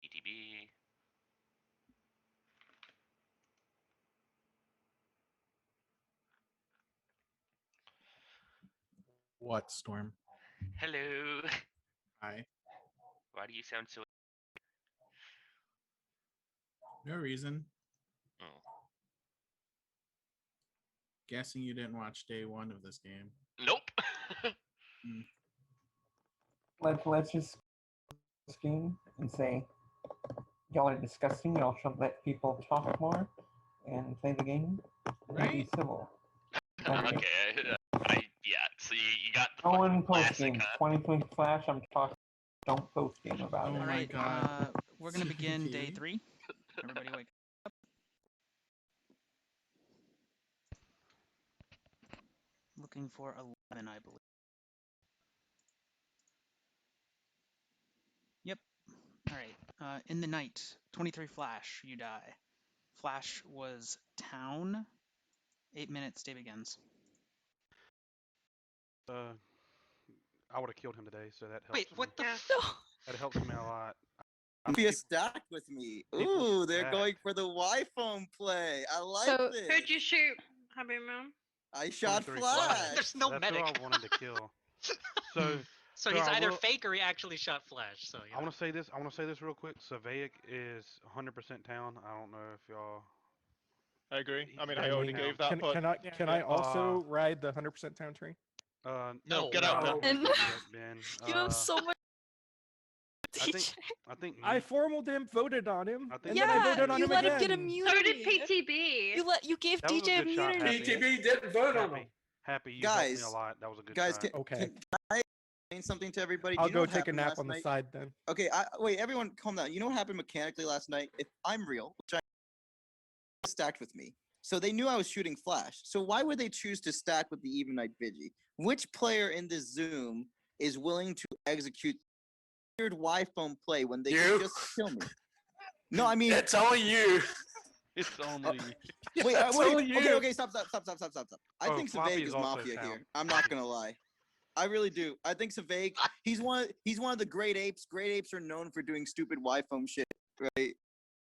Speaker 4: ETB.
Speaker 19: What, Storm?
Speaker 4: Hello.
Speaker 19: Hi.
Speaker 4: Why do you sound so?
Speaker 19: No reason.
Speaker 4: Oh.
Speaker 19: Guessing you didn't watch day 1 of this game.
Speaker 4: Nope.
Speaker 3: Let's just this game and say y'all are disgusting. Y'all should let people talk more and play the game. And be civil.
Speaker 4: Okay. Yeah. So you got the
Speaker 3: No
Speaker 4: fucking
Speaker 3: one post
Speaker 4: classic,
Speaker 3: game.
Speaker 4: huh?
Speaker 3: 2020 Flash. I'm talking. Don't post game about it.
Speaker 15: All right, we're gonna begin day 3. Everybody wake up. Looking for 11, I believe. Yep. All right. In the night, 23 Flash, you die. Flash was town. 8 minutes. Day begins.
Speaker 18: I would have killed him today, so that helps.
Speaker 13: Wait, what the?
Speaker 18: That helps me a lot.
Speaker 17: Mafia stacked with me.
Speaker 18: people
Speaker 17: Ooh, they're
Speaker 18: stack.
Speaker 17: going for the Y-phone play. I like this.
Speaker 5: Who'd you shoot, Happy Moon?
Speaker 17: I shot
Speaker 18: 23
Speaker 17: Flash.
Speaker 13: There's no
Speaker 18: That's
Speaker 13: medic.
Speaker 18: who I wanted to kill. So,
Speaker 13: So he's
Speaker 18: I
Speaker 13: either
Speaker 18: will-
Speaker 13: fake or he actually shot Flash. So
Speaker 18: I want to say this. I want to say this real quick. Savaic is 100% town. I don't know if y'all.
Speaker 14: I agree. I mean, I already gave that, but
Speaker 11: Can I also ride the 100% town train?
Speaker 14: No, get out
Speaker 18: no,
Speaker 14: then.
Speaker 18: Ben.
Speaker 10: You have so much.
Speaker 18: I think
Speaker 11: I formaled him, voted on him, and
Speaker 10: Yeah,
Speaker 11: then I voted on
Speaker 10: you
Speaker 11: him
Speaker 10: let
Speaker 11: again.
Speaker 10: him get
Speaker 5: So
Speaker 10: immunity.
Speaker 5: did PTB.
Speaker 10: You gave
Speaker 18: That was a
Speaker 10: DJ
Speaker 18: good shot,
Speaker 10: immunity.
Speaker 18: Happy.
Speaker 16: didn't vote on him.
Speaker 18: Happy, you helped me
Speaker 17: Guys,
Speaker 18: a lot. That was a good
Speaker 17: guys,
Speaker 18: shot.
Speaker 17: can I explain something to everybody? Do
Speaker 11: I'll
Speaker 17: you know
Speaker 11: go
Speaker 17: what
Speaker 11: take a
Speaker 17: happened
Speaker 11: nap
Speaker 17: last
Speaker 11: on the
Speaker 17: night?
Speaker 11: side then.
Speaker 17: Okay, wait, everyone, calm down. You know what happened mechanically last night? If I'm real, which I stacked with me, so they knew I was shooting Flash. So why would they choose to stack with the Even Night Vigi? Which player in this Zoom is willing to execute weird Y-phone play when they could just kill me? No, I mean
Speaker 16: It's only you.
Speaker 18: It's only.
Speaker 17: Wait,
Speaker 16: It's
Speaker 17: what do
Speaker 16: only
Speaker 17: you,
Speaker 16: you.
Speaker 17: okay, stop. I
Speaker 18: Oh,
Speaker 17: think Savaic
Speaker 18: Floppy's
Speaker 17: is
Speaker 18: also
Speaker 17: Mafia
Speaker 18: town.
Speaker 17: here. I'm not gonna lie. I really do. I think Savaic, he's one of the great apes. Great apes are known for doing stupid Y-phone shit, right?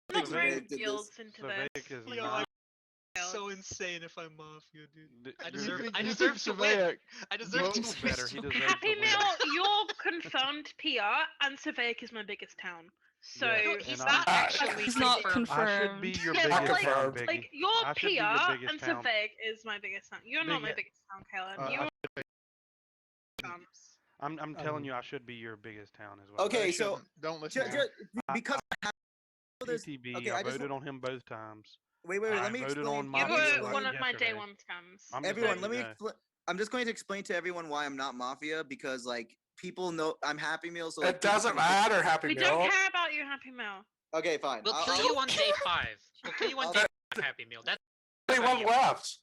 Speaker 17: I think Savaic did this.
Speaker 18: Savaic is
Speaker 13: Yo,
Speaker 18: not.
Speaker 13: so insane if I'm Mafia, dude. I
Speaker 18: You
Speaker 13: deserve.
Speaker 18: think-
Speaker 13: I
Speaker 18: you
Speaker 13: deserve
Speaker 18: think
Speaker 13: to win.
Speaker 18: Savaic
Speaker 13: I deserve to
Speaker 18: votes
Speaker 13: win.
Speaker 18: better. He deserves
Speaker 5: Happy
Speaker 18: to win.
Speaker 5: Meal, you're confirmed PR, and Savaic is my biggest town. So
Speaker 18: Yeah,
Speaker 13: No, he's
Speaker 18: and
Speaker 13: not
Speaker 18: I'm-
Speaker 13: actually
Speaker 10: He's not
Speaker 13: confirmed.
Speaker 18: I should be your
Speaker 5: Yeah,
Speaker 18: biggest
Speaker 5: but like,
Speaker 18: town, Biggie.
Speaker 5: like your
Speaker 18: I should be your
Speaker 5: PR
Speaker 18: biggest
Speaker 5: and
Speaker 18: town.
Speaker 5: Savaic is my biggest town. You're not my
Speaker 18: Biggie,
Speaker 5: biggest town, Kalen.
Speaker 18: I
Speaker 5: You're
Speaker 18: I'm telling you, I should be your biggest town as well.
Speaker 17: Okay, so
Speaker 14: don't listen.
Speaker 17: because
Speaker 18: TTB,
Speaker 17: okay,
Speaker 18: I
Speaker 17: I just
Speaker 18: voted on him both times.
Speaker 17: wait.
Speaker 18: I
Speaker 17: Let me
Speaker 18: voted
Speaker 17: explain.
Speaker 18: on
Speaker 5: you
Speaker 18: Mafia
Speaker 5: were
Speaker 18: like
Speaker 5: one of my day
Speaker 18: yesterday.
Speaker 5: one scams.
Speaker 18: I'm just
Speaker 17: Everyone,
Speaker 18: letting
Speaker 17: let me.
Speaker 18: you know.
Speaker 17: I'm just going to explain to everyone why I'm not Mafia because like people know I'm Happy Meal. So like,
Speaker 16: It doesn't matter, Happy
Speaker 5: We
Speaker 16: Meal.
Speaker 5: don't care about you, Happy Meal.
Speaker 17: Okay, fine.
Speaker 13: We'll kill you on day 5. We'll kill you on day 5, Happy Meal. That's
Speaker 16: Only one left.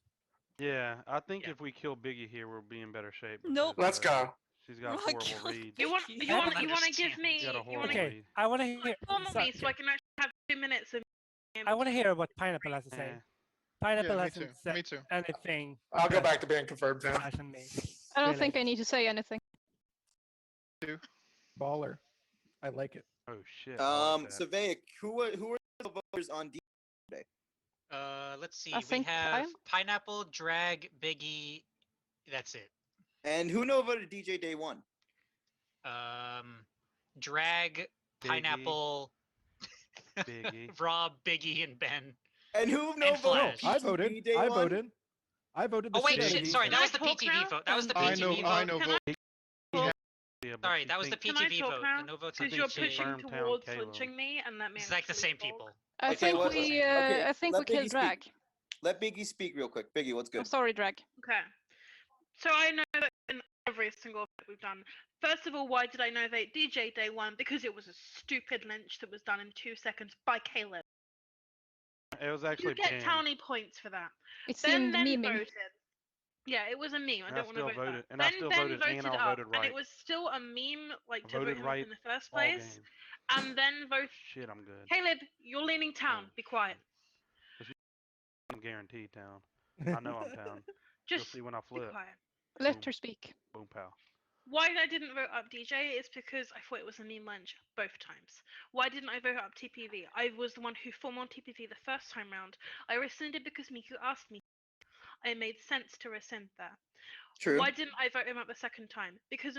Speaker 18: Yeah, I think if we kill Biggie here, we'll be in better shape.
Speaker 10: Nope.
Speaker 18: because,
Speaker 16: Let's go.
Speaker 18: She's got
Speaker 10: We're not
Speaker 18: horrible
Speaker 10: killing
Speaker 18: reads.
Speaker 5: You want
Speaker 10: Biggie.
Speaker 5: you want
Speaker 13: don't
Speaker 5: you want to give
Speaker 13: understand.
Speaker 5: me
Speaker 18: You got a
Speaker 5: you want
Speaker 18: horrible
Speaker 5: to
Speaker 2: Okay,
Speaker 18: read.
Speaker 2: I want to hear.
Speaker 5: inform me so I can actually have 2 minutes of.
Speaker 2: I want to hear what Pineapple has to say. Pineapple
Speaker 14: me
Speaker 2: hasn't
Speaker 14: too,
Speaker 2: said
Speaker 14: me too.
Speaker 2: anything.
Speaker 16: I'll go back to being confirmed now.
Speaker 2: Flash and me.
Speaker 7: I don't
Speaker 2: Really.
Speaker 7: think I need to say anything.
Speaker 11: Baller. I like it.
Speaker 18: Oh shit. I like that.
Speaker 17: Savaic, who are the voters on D today?
Speaker 13: Let's see.
Speaker 7: I
Speaker 13: We
Speaker 7: think
Speaker 13: have
Speaker 7: I'm-
Speaker 13: Pineapple, Drag, Biggie. That's it.
Speaker 17: And who no voted DJ day one?
Speaker 13: Drag, Pineapple,
Speaker 18: Biggie.
Speaker 13: Rob, Biggie, and Ben.
Speaker 17: And who no
Speaker 13: And
Speaker 17: voted?
Speaker 13: Flash.
Speaker 11: I voted.
Speaker 17: PTB day
Speaker 11: I
Speaker 17: one?
Speaker 11: voted. I voted. The
Speaker 13: Oh wait,
Speaker 11: shit out of
Speaker 13: shit.
Speaker 11: these
Speaker 13: Sorry,
Speaker 11: things.
Speaker 13: that was the
Speaker 5: Can I talk
Speaker 13: PTV
Speaker 5: now?
Speaker 13: vote. That was the
Speaker 14: I
Speaker 13: PTV
Speaker 14: know.
Speaker 13: vote.
Speaker 14: I know.
Speaker 5: Can I-
Speaker 14: vote.
Speaker 18: Mafia. But
Speaker 13: Sorry,
Speaker 18: she
Speaker 13: that was the
Speaker 18: thinks-
Speaker 5: Can I
Speaker 13: PTV
Speaker 5: talk
Speaker 13: vote.
Speaker 5: now?
Speaker 13: The no vote's
Speaker 5: Because
Speaker 13: on
Speaker 5: you're
Speaker 13: PTV.
Speaker 5: pushing
Speaker 18: Firm town
Speaker 5: towards
Speaker 18: Caleb.
Speaker 5: lynching me, and let me.
Speaker 13: It's like the
Speaker 5: actually
Speaker 13: same
Speaker 5: talk.
Speaker 13: people.
Speaker 7: I
Speaker 17: Okay,
Speaker 7: think
Speaker 17: what-
Speaker 7: we.
Speaker 17: okay,
Speaker 7: I think we
Speaker 17: let Biggie
Speaker 7: killed Drag.
Speaker 17: speak. Let Biggie speak real quick. Biggie, what's
Speaker 7: I'm
Speaker 17: good?
Speaker 7: sorry, Drag.
Speaker 5: Okay. So I know that in every single vote we've done. First of all, why did I know that DJ day one? Because it was a stupid lynch that was done in 2 seconds by Caleb.
Speaker 18: It was
Speaker 5: You
Speaker 18: actually
Speaker 5: get
Speaker 18: banned.
Speaker 5: townie points for that.
Speaker 7: It
Speaker 5: Ben
Speaker 7: seemed
Speaker 5: then
Speaker 7: memeing.
Speaker 5: voted. Yeah, it was a meme. I
Speaker 18: And I
Speaker 5: don't want to
Speaker 18: still
Speaker 5: vote
Speaker 18: voted-
Speaker 5: that.
Speaker 18: and I
Speaker 5: Ben
Speaker 18: still
Speaker 5: then
Speaker 18: voted,
Speaker 5: voted
Speaker 18: and I
Speaker 5: up,
Speaker 18: voted
Speaker 5: and it
Speaker 18: right.
Speaker 5: was still a meme, like
Speaker 18: I
Speaker 5: to vote
Speaker 18: voted
Speaker 5: him
Speaker 18: right
Speaker 5: up in the first
Speaker 18: all
Speaker 5: place.
Speaker 18: game.
Speaker 5: And then vote.
Speaker 18: Shit, I'm good.
Speaker 5: Caleb, you're leaning town. Be quiet.
Speaker 18: I'm guaranteed town. I know I'm town. You'll
Speaker 5: Just
Speaker 18: see when I
Speaker 5: be
Speaker 18: flip.
Speaker 5: quiet.
Speaker 7: Let her speak.
Speaker 18: Boom pow.
Speaker 5: Why I didn't vote up DJ is because I thought it was a meme lunch both times. Why didn't I vote up TPV? I was the one who formed on TPV the first time round. I rescinded because Miku asked me. I made sense to rescind that.
Speaker 17: True.
Speaker 5: Why didn't I vote him up the second time? Because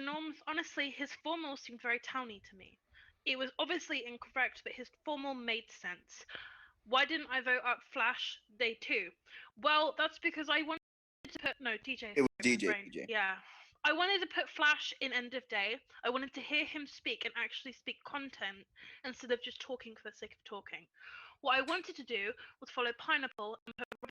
Speaker 5: honestly, his formal seemed very towny to me. It was obviously incorrect, but his formal made sense. Why didn't I vote up Flash day 2? Well, that's because I wanted to put DJ.
Speaker 17: It was
Speaker 5: sorry, my
Speaker 17: DJ,
Speaker 5: brain.
Speaker 17: DJ.
Speaker 5: Yeah. I wanted to put Flash in end of day. I wanted to hear him speak and actually speak content instead of just talking for the sake of talking. What I wanted to do was follow Pineapple and put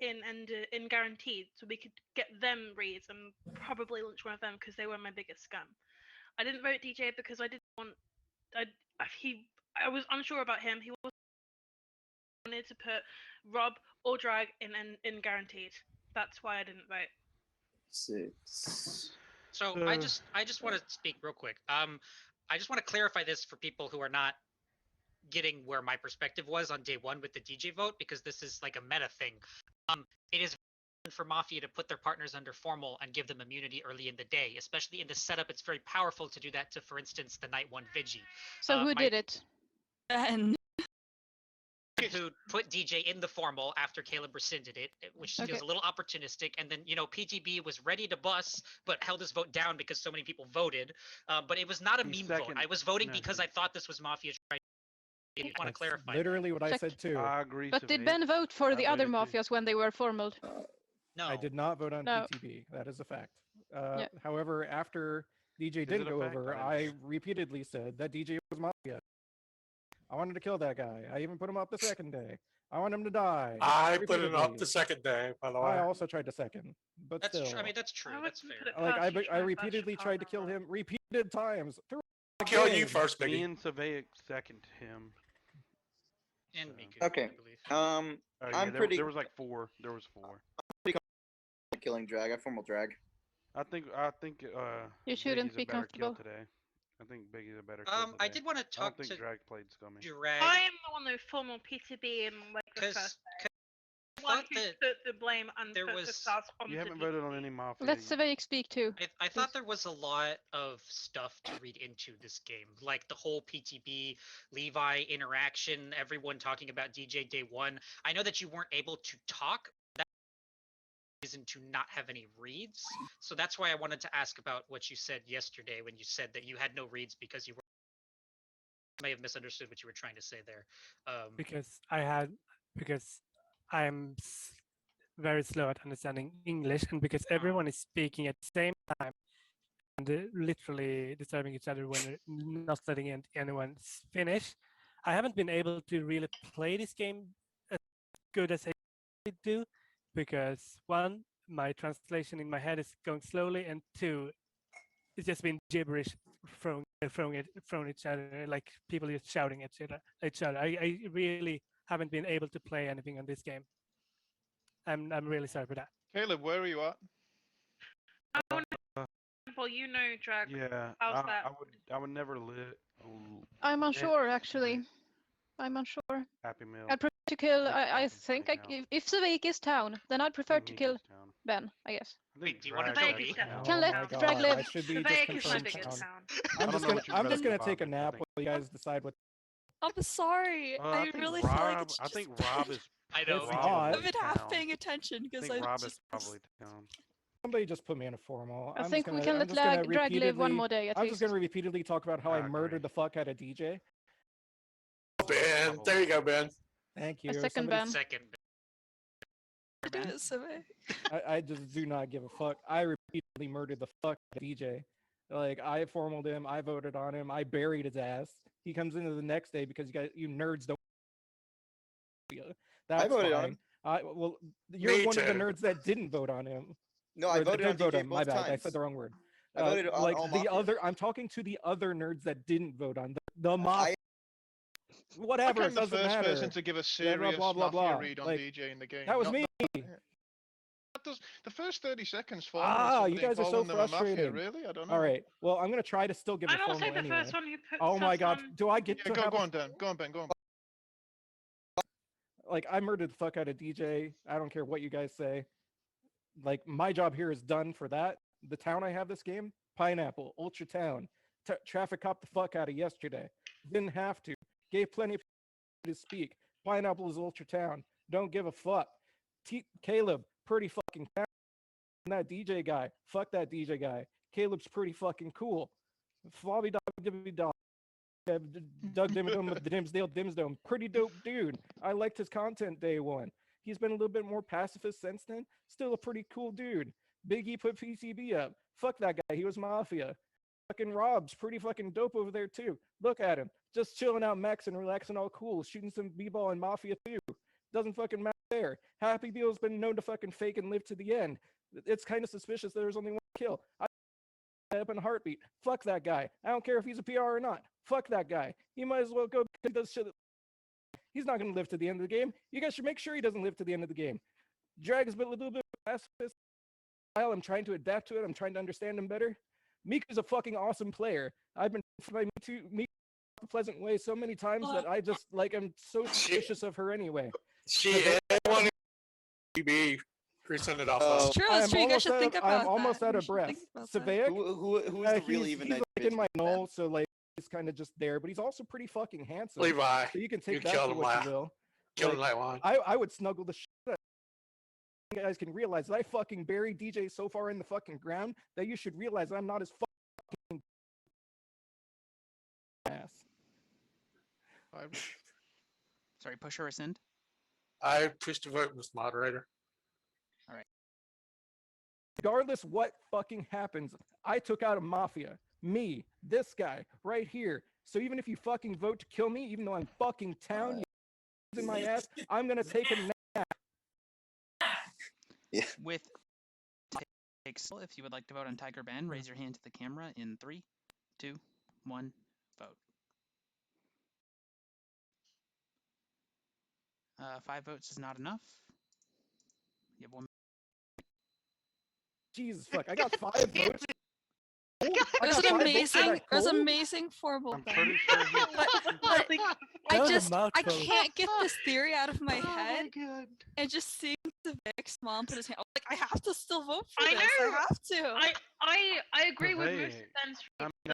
Speaker 5: in guaranteed, so we could get them reads and probably launch one of them because they were my biggest scam. I didn't vote DJ because I didn't want. I was unsure about him. He wanted to put Rob or Drag in guaranteed. That's why I didn't vote.
Speaker 17: 6.
Speaker 13: So I just want to speak real quick. I just want to clarify this for people who are not getting where my perspective was on day one with the DJ vote, because this is like a meta thing. It is for Mafia to put their partners under formal and give them immunity early in the day, especially in the setup. It's very powerful to do that to, for instance, the night one Vigi.
Speaker 7: So who did it?
Speaker 10: Ben.
Speaker 13: Who put DJ in the formal after Caleb rescinded it, which feels a little opportunistic. And then, PTB was ready to bus, but held his vote down because so many people voted. But it was not a meme vote. I was voting because I thought this was Mafia trying. I want to clarify.
Speaker 22: Literally what I said too.
Speaker 18: I agree.
Speaker 7: But did Ben vote for the other mafias when they were formal?
Speaker 13: No.
Speaker 22: I did not vote on
Speaker 7: No.
Speaker 22: PTB. That is a fact.
Speaker 7: Yeah.
Speaker 22: However, after DJ
Speaker 18: Is
Speaker 22: did
Speaker 18: it a
Speaker 22: go
Speaker 18: fact?
Speaker 22: over,
Speaker 18: I
Speaker 22: I repeatedly said that DJ was Mafia. I wanted to kill that guy. I even put him up the second day. I want him to die.
Speaker 16: I put it up
Speaker 22: repeatedly.
Speaker 16: the second day, by the way.
Speaker 22: I also tried to second, but
Speaker 13: That's
Speaker 22: still.
Speaker 13: true. I mean, that's true. That's fair.
Speaker 22: Like I repeatedly tried to kill him repeated times.
Speaker 16: I'll kill you first,
Speaker 18: Me
Speaker 16: Biggie.
Speaker 18: and Savaic second him.
Speaker 13: And Miku.
Speaker 17: Okay.
Speaker 18: Oh, yeah,
Speaker 17: I'm
Speaker 18: there,
Speaker 17: pretty.
Speaker 18: There was like 4. There was 4.
Speaker 17: Killing drag. I formal drag.
Speaker 18: I think.
Speaker 7: You shouldn't
Speaker 18: Biggie's
Speaker 7: be
Speaker 18: a better kill
Speaker 7: comfortable.
Speaker 18: today. I think Biggie's a better kill today.
Speaker 13: I did want to
Speaker 18: I
Speaker 13: talk
Speaker 18: don't think
Speaker 13: to
Speaker 18: Drag played scummy.
Speaker 13: Drag.
Speaker 5: I am the one who formed on PTB in like the first day. One who put the blame and
Speaker 13: there
Speaker 5: put the
Speaker 13: was-
Speaker 5: stars on
Speaker 18: You
Speaker 5: the
Speaker 18: haven't
Speaker 5: PTB.
Speaker 18: voted on any Mafia.
Speaker 7: Let Savaic speak too.
Speaker 13: I thought there was a lot of stuff to read into this game, like the whole PTB Levi interaction, everyone talking about DJ day one. I know that you weren't able to talk. That reason to not have any reads, so that's why I wanted to ask about what you said yesterday when you said that you had no reads because you were. I may have misunderstood what you were trying to say there.
Speaker 2: Because I'm very slow at understanding English, and because everyone is speaking at the same time and literally disturbing each other when they're not letting anyone finish, I haven't been able to really play this game as good as I do, because one, my translation in my head is going slowly, and two, it's just been gibberish from each other, like people just shouting at each other. I really haven't been able to play anything on this game. I'm really sorry for that.
Speaker 14: Caleb, where are you at?
Speaker 5: Well, you know, Drag.
Speaker 18: Yeah,
Speaker 5: How's that?
Speaker 18: I would never lit.
Speaker 7: I'm unsure actually. I'm unsure.
Speaker 18: Happy Meal.
Speaker 7: I'd prefer to kill. I think if Savaic is town, then I'd prefer to kill Ben. I guess.
Speaker 13: Wait, do you want to
Speaker 5: Savaic
Speaker 13: kill
Speaker 5: is
Speaker 13: me?
Speaker 5: definitely
Speaker 7: Can let
Speaker 22: Oh my
Speaker 7: Drag
Speaker 22: God,
Speaker 7: live.
Speaker 22: I should be
Speaker 5: Savaic
Speaker 22: just
Speaker 5: is my
Speaker 22: confirmed
Speaker 5: biggest
Speaker 22: town.
Speaker 5: town.
Speaker 22: I'm just gonna take a nap while you guys decide what.
Speaker 10: I'm sorry. I
Speaker 18: think
Speaker 10: really
Speaker 18: Rob,
Speaker 10: feel like it's
Speaker 18: I
Speaker 10: just
Speaker 18: think Rob is.
Speaker 13: I know.
Speaker 22: It's
Speaker 18: Rob
Speaker 22: not.
Speaker 18: is
Speaker 10: I've been half
Speaker 18: town.
Speaker 10: paying attention
Speaker 18: I
Speaker 10: because
Speaker 18: think
Speaker 10: I
Speaker 18: Rob is
Speaker 10: just
Speaker 18: probably town.
Speaker 22: Somebody just put me in a formal.
Speaker 7: I
Speaker 22: I'm
Speaker 7: think
Speaker 22: just
Speaker 7: we
Speaker 22: gonna,
Speaker 7: can
Speaker 22: I'm
Speaker 7: let
Speaker 22: just gonna
Speaker 7: Drag live one
Speaker 22: repeatedly-
Speaker 7: more day at
Speaker 22: I'm
Speaker 7: least.
Speaker 22: just gonna repeatedly talk about how
Speaker 18: I
Speaker 22: I
Speaker 18: agree.
Speaker 22: murdered the fuck out of DJ.
Speaker 16: Ben, there you go, Ben.
Speaker 22: Thank you.
Speaker 7: A second
Speaker 22: Somebody-
Speaker 7: ban.
Speaker 13: Second.
Speaker 10: it is so bad.
Speaker 22: I just do not give a fuck. I repeatedly murdered the fuck out of DJ.
Speaker 11: Like I formaled him, I voted on him, I buried his ass. He comes into the next day because you nerds don't. That's
Speaker 17: voted on
Speaker 11: fine.
Speaker 17: him.
Speaker 11: Well, you're
Speaker 17: Me
Speaker 11: one of the
Speaker 17: too.
Speaker 11: nerds that didn't vote on him.
Speaker 17: No, I
Speaker 11: Or that
Speaker 17: voted on
Speaker 11: did vote
Speaker 17: DJ
Speaker 11: on him. My
Speaker 17: both
Speaker 11: bad. I
Speaker 17: times.
Speaker 11: said the wrong word.
Speaker 17: I voted on
Speaker 11: like
Speaker 17: all
Speaker 11: the
Speaker 17: Mafia.
Speaker 11: other. I'm talking to the other nerds that didn't vote on the Mafia.
Speaker 14: Like
Speaker 11: Whatever.
Speaker 14: I'm
Speaker 11: It
Speaker 14: the
Speaker 11: doesn't
Speaker 14: first
Speaker 11: matter.
Speaker 14: person to give a
Speaker 11: Blah,
Speaker 14: serious
Speaker 11: blah, blah,
Speaker 14: Mafia
Speaker 11: blah.
Speaker 14: read on
Speaker 11: Like,
Speaker 14: DJ in the game.
Speaker 11: that was me.
Speaker 14: That does, the first 30 seconds formal
Speaker 11: Ah, you
Speaker 14: somebody
Speaker 11: guys are so
Speaker 14: calling them a Mafia,
Speaker 11: frustrating.
Speaker 14: really? I don't know.
Speaker 11: All right. Well, I'm gonna try to still give
Speaker 5: I'm
Speaker 11: a
Speaker 5: also
Speaker 11: formal
Speaker 5: the
Speaker 11: anyway.
Speaker 5: first one who put
Speaker 11: Oh my
Speaker 5: stuff
Speaker 11: god.
Speaker 5: on.
Speaker 11: Do I get
Speaker 14: Yeah,
Speaker 11: to have
Speaker 14: go
Speaker 11: a
Speaker 14: on, Dan. Go on, Ben. Go on.
Speaker 11: like I murdered the fuck out of DJ. I don't care what you guys say. Like my job here is done for that. The town I have this game, Pineapple, Ultra Town. Traffic cop the fuck out of yesterday. Didn't have to. Gave plenty of to speak. Pineapple is Ultra Town. Don't give a fuck. Caleb, pretty fucking town. That DJ guy, fuck that DJ guy. Caleb's pretty fucking cool. Flobby dog dibby dog. Doug Dimmadome with the Dimsdale Dimsdome. Pretty dope dude. I liked his content day one. He's been a little bit more pacifist since then. Still a pretty cool dude. Big E put PCB up. Fuck that guy. He was Mafia. Fucking Rob's pretty fucking dope over there too. Look at him. Just chilling out, maxing, relaxing, all cool. Shooting some b-ball in Mafia too. Doesn't fucking matter there. Happy Beal's been known to fucking fake and live to the end. It's kind of suspicious that there's only one kill. Up in a heartbeat. Fuck that guy. I don't care if he's a PR or not. Fuck that guy. He might as well go because he does shit. He's not going to live to the end of the game. You guys should make sure he doesn't live to the end of the game. Drag is a little bit pacifist. I'm trying to adapt to it. I'm trying to understand him better. Miku's a fucking awesome player. I've been by Miku a pleasant way so many times that I just like I'm so suspicious of her anyway.
Speaker 16: She is one to be presented off of.
Speaker 10: It's true. It's true. You guys should think about
Speaker 11: I'm almost
Speaker 10: that.
Speaker 11: out
Speaker 10: You
Speaker 11: of
Speaker 10: should
Speaker 11: breath.
Speaker 10: think about that.
Speaker 11: Savaic,
Speaker 17: Who is the real even
Speaker 11: he's
Speaker 17: night
Speaker 11: like in my null, so like he's kind of just there, but he's also pretty fucking handsome.
Speaker 16: Levi,
Speaker 11: so you can take
Speaker 16: you
Speaker 11: that
Speaker 16: killed
Speaker 11: for
Speaker 16: him
Speaker 11: what
Speaker 16: last-
Speaker 11: you will.
Speaker 16: killed him that one.
Speaker 11: I would snuggle the shit out. You guys can realize that I fucking buried DJ so far in the fucking ground that you should realize I'm not as fucking ass.
Speaker 15: Sorry, push or rescind?
Speaker 16: I pushed to vote, Mr. Moderator.
Speaker 15: All right.
Speaker 11: Regardless what fucking happens, I took out a Mafia. Me, this guy, right here. So even if you fucking vote to kill me, even though I'm fucking town, you in my ass, I'm gonna take a nap.
Speaker 15: With if you would like to vote on Tiger Ben, raise your hand to the camera in 3, 2, 1, vote. 5 votes is not enough. You have 1.
Speaker 11: Jesus fuck, I got 5 votes.
Speaker 10: There's an amazing, there's amazing formal thing. But I
Speaker 2: That was a
Speaker 10: just, I
Speaker 2: mouthful.
Speaker 10: can't get this theory out of my head. And just seeing the Vic's mom put his hand, like I have to still vote for
Speaker 5: I
Speaker 10: this.
Speaker 5: know.
Speaker 10: I have to.
Speaker 5: I agree with most of
Speaker 18: Surveying.
Speaker 5: Ben's.
Speaker 18: I mean,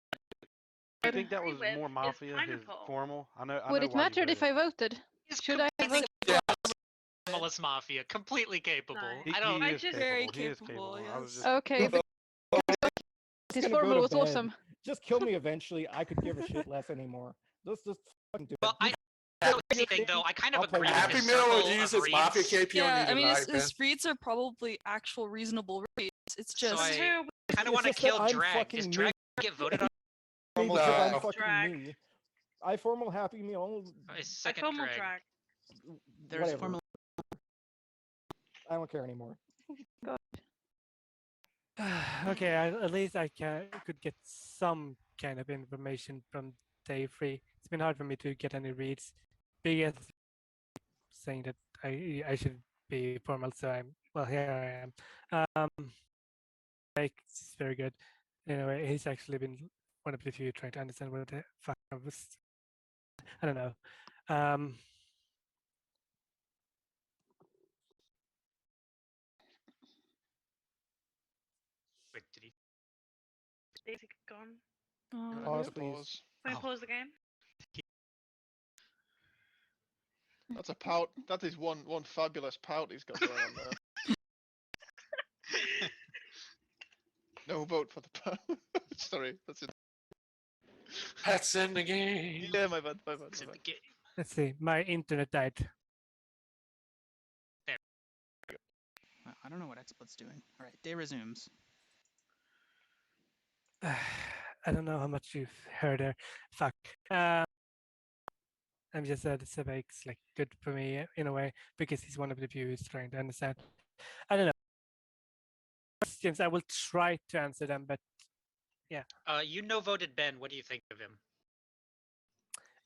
Speaker 18: I think that was
Speaker 5: agree with
Speaker 18: more
Speaker 5: is
Speaker 18: Mafia, his
Speaker 5: pineapple.
Speaker 18: formal. I know.
Speaker 7: Would
Speaker 18: know
Speaker 7: it
Speaker 18: why you
Speaker 7: matter if I voted? Should I have voted?
Speaker 13: Melissa Mafia, completely capable.
Speaker 18: He,
Speaker 13: I don't.
Speaker 18: he is capable. He is capable. I was just,
Speaker 7: Okay. His
Speaker 11: Gonna go
Speaker 7: formal
Speaker 11: to
Speaker 7: was
Speaker 11: bed.
Speaker 7: awesome.
Speaker 11: Just kill me eventually. I could give a shit less anymore. Let's just fucking do
Speaker 13: Well,
Speaker 11: it.
Speaker 13: the crazy thing though, I kind of
Speaker 11: I'll play
Speaker 13: agree with
Speaker 16: Happy
Speaker 13: his
Speaker 16: Meal
Speaker 13: circle
Speaker 16: would
Speaker 13: of
Speaker 16: use his
Speaker 13: reads.
Speaker 16: Mafia KP
Speaker 10: Yeah,
Speaker 16: on you
Speaker 10: I mean,
Speaker 16: tonight,
Speaker 10: his reads are probably actual reasonable reads. It's
Speaker 13: So
Speaker 10: just.
Speaker 13: I kind of want to
Speaker 11: just that
Speaker 13: kill
Speaker 11: I'm
Speaker 13: Drag. Does
Speaker 11: fucking
Speaker 13: Drag
Speaker 11: me.
Speaker 13: get voted on?
Speaker 11: Me
Speaker 16: No.
Speaker 11: because I'm
Speaker 16: No.
Speaker 11: fucking
Speaker 5: Drag.
Speaker 11: me. I formal Happy Meal.
Speaker 13: His
Speaker 5: I
Speaker 13: second
Speaker 5: formal
Speaker 13: Drag.
Speaker 5: drag.
Speaker 15: There's
Speaker 11: Whatever.
Speaker 15: formal.
Speaker 11: I don't care anymore.
Speaker 2: Okay, at least I could get some kind of information from day 3. It's been hard for me to get any reads. Biggest saying that I should be formal, so here I am. Like it's very good. Anyway, he's actually been one of the few trying to understand what the fuck I was. I don't know.
Speaker 13: Wait, did he?
Speaker 5: Daisy gone.
Speaker 11: Pause, please.
Speaker 5: Can we pause the game?
Speaker 14: That's a pout. That is one fabulous pout he's got going on there. No vote for the pout. Sorry, that's it.
Speaker 16: That's in the game.
Speaker 14: Yeah, my bad. My bad.
Speaker 13: It's in
Speaker 14: My
Speaker 13: the
Speaker 14: bad.
Speaker 13: game.
Speaker 2: Let's see. My internet died.
Speaker 15: I don't know what XSplit's doing. All right, day resumes.
Speaker 2: I don't know how much you've heard her. Fuck. I'm just this makes like good for me in a way because he's one of the few who's trying to understand. I don't know. Questions I will try to answer them, but yeah.
Speaker 13: You no voted Ben. What do you think of him?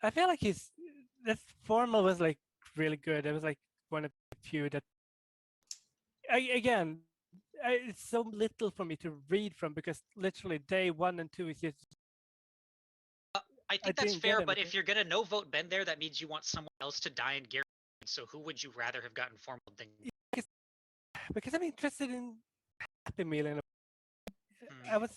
Speaker 2: I feel like this formal was like really good. It was like one of the few that again it's so little for me to read from because literally day 1 and 2 is just
Speaker 13: I think that's
Speaker 2: didn't get
Speaker 13: fair, but
Speaker 2: anything.
Speaker 13: if you're gonna no vote Ben there, that means you want someone else to die in Gary. So who would you rather have gotten formal than?
Speaker 2: Because I'm interested in Happy Meal and I was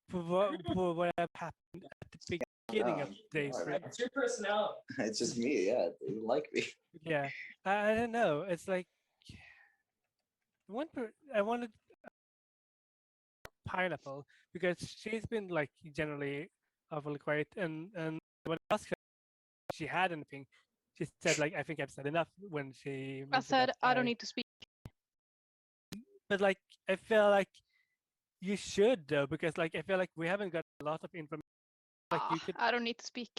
Speaker 2: for what happened at the beginning of day 3.
Speaker 17: It's your personality. It's just me. Yeah, they like me.
Speaker 2: Yeah, I don't know. It's like I wanted Pineapple because she's been like generally awfully quiet, and when I asked her if she had anything, she said like I think I've said enough when she.
Speaker 7: I said I don't need to speak.
Speaker 2: But like I feel like you should though because like I feel like we haven't got a lot of information. Like you could.
Speaker 7: I don't need to speak.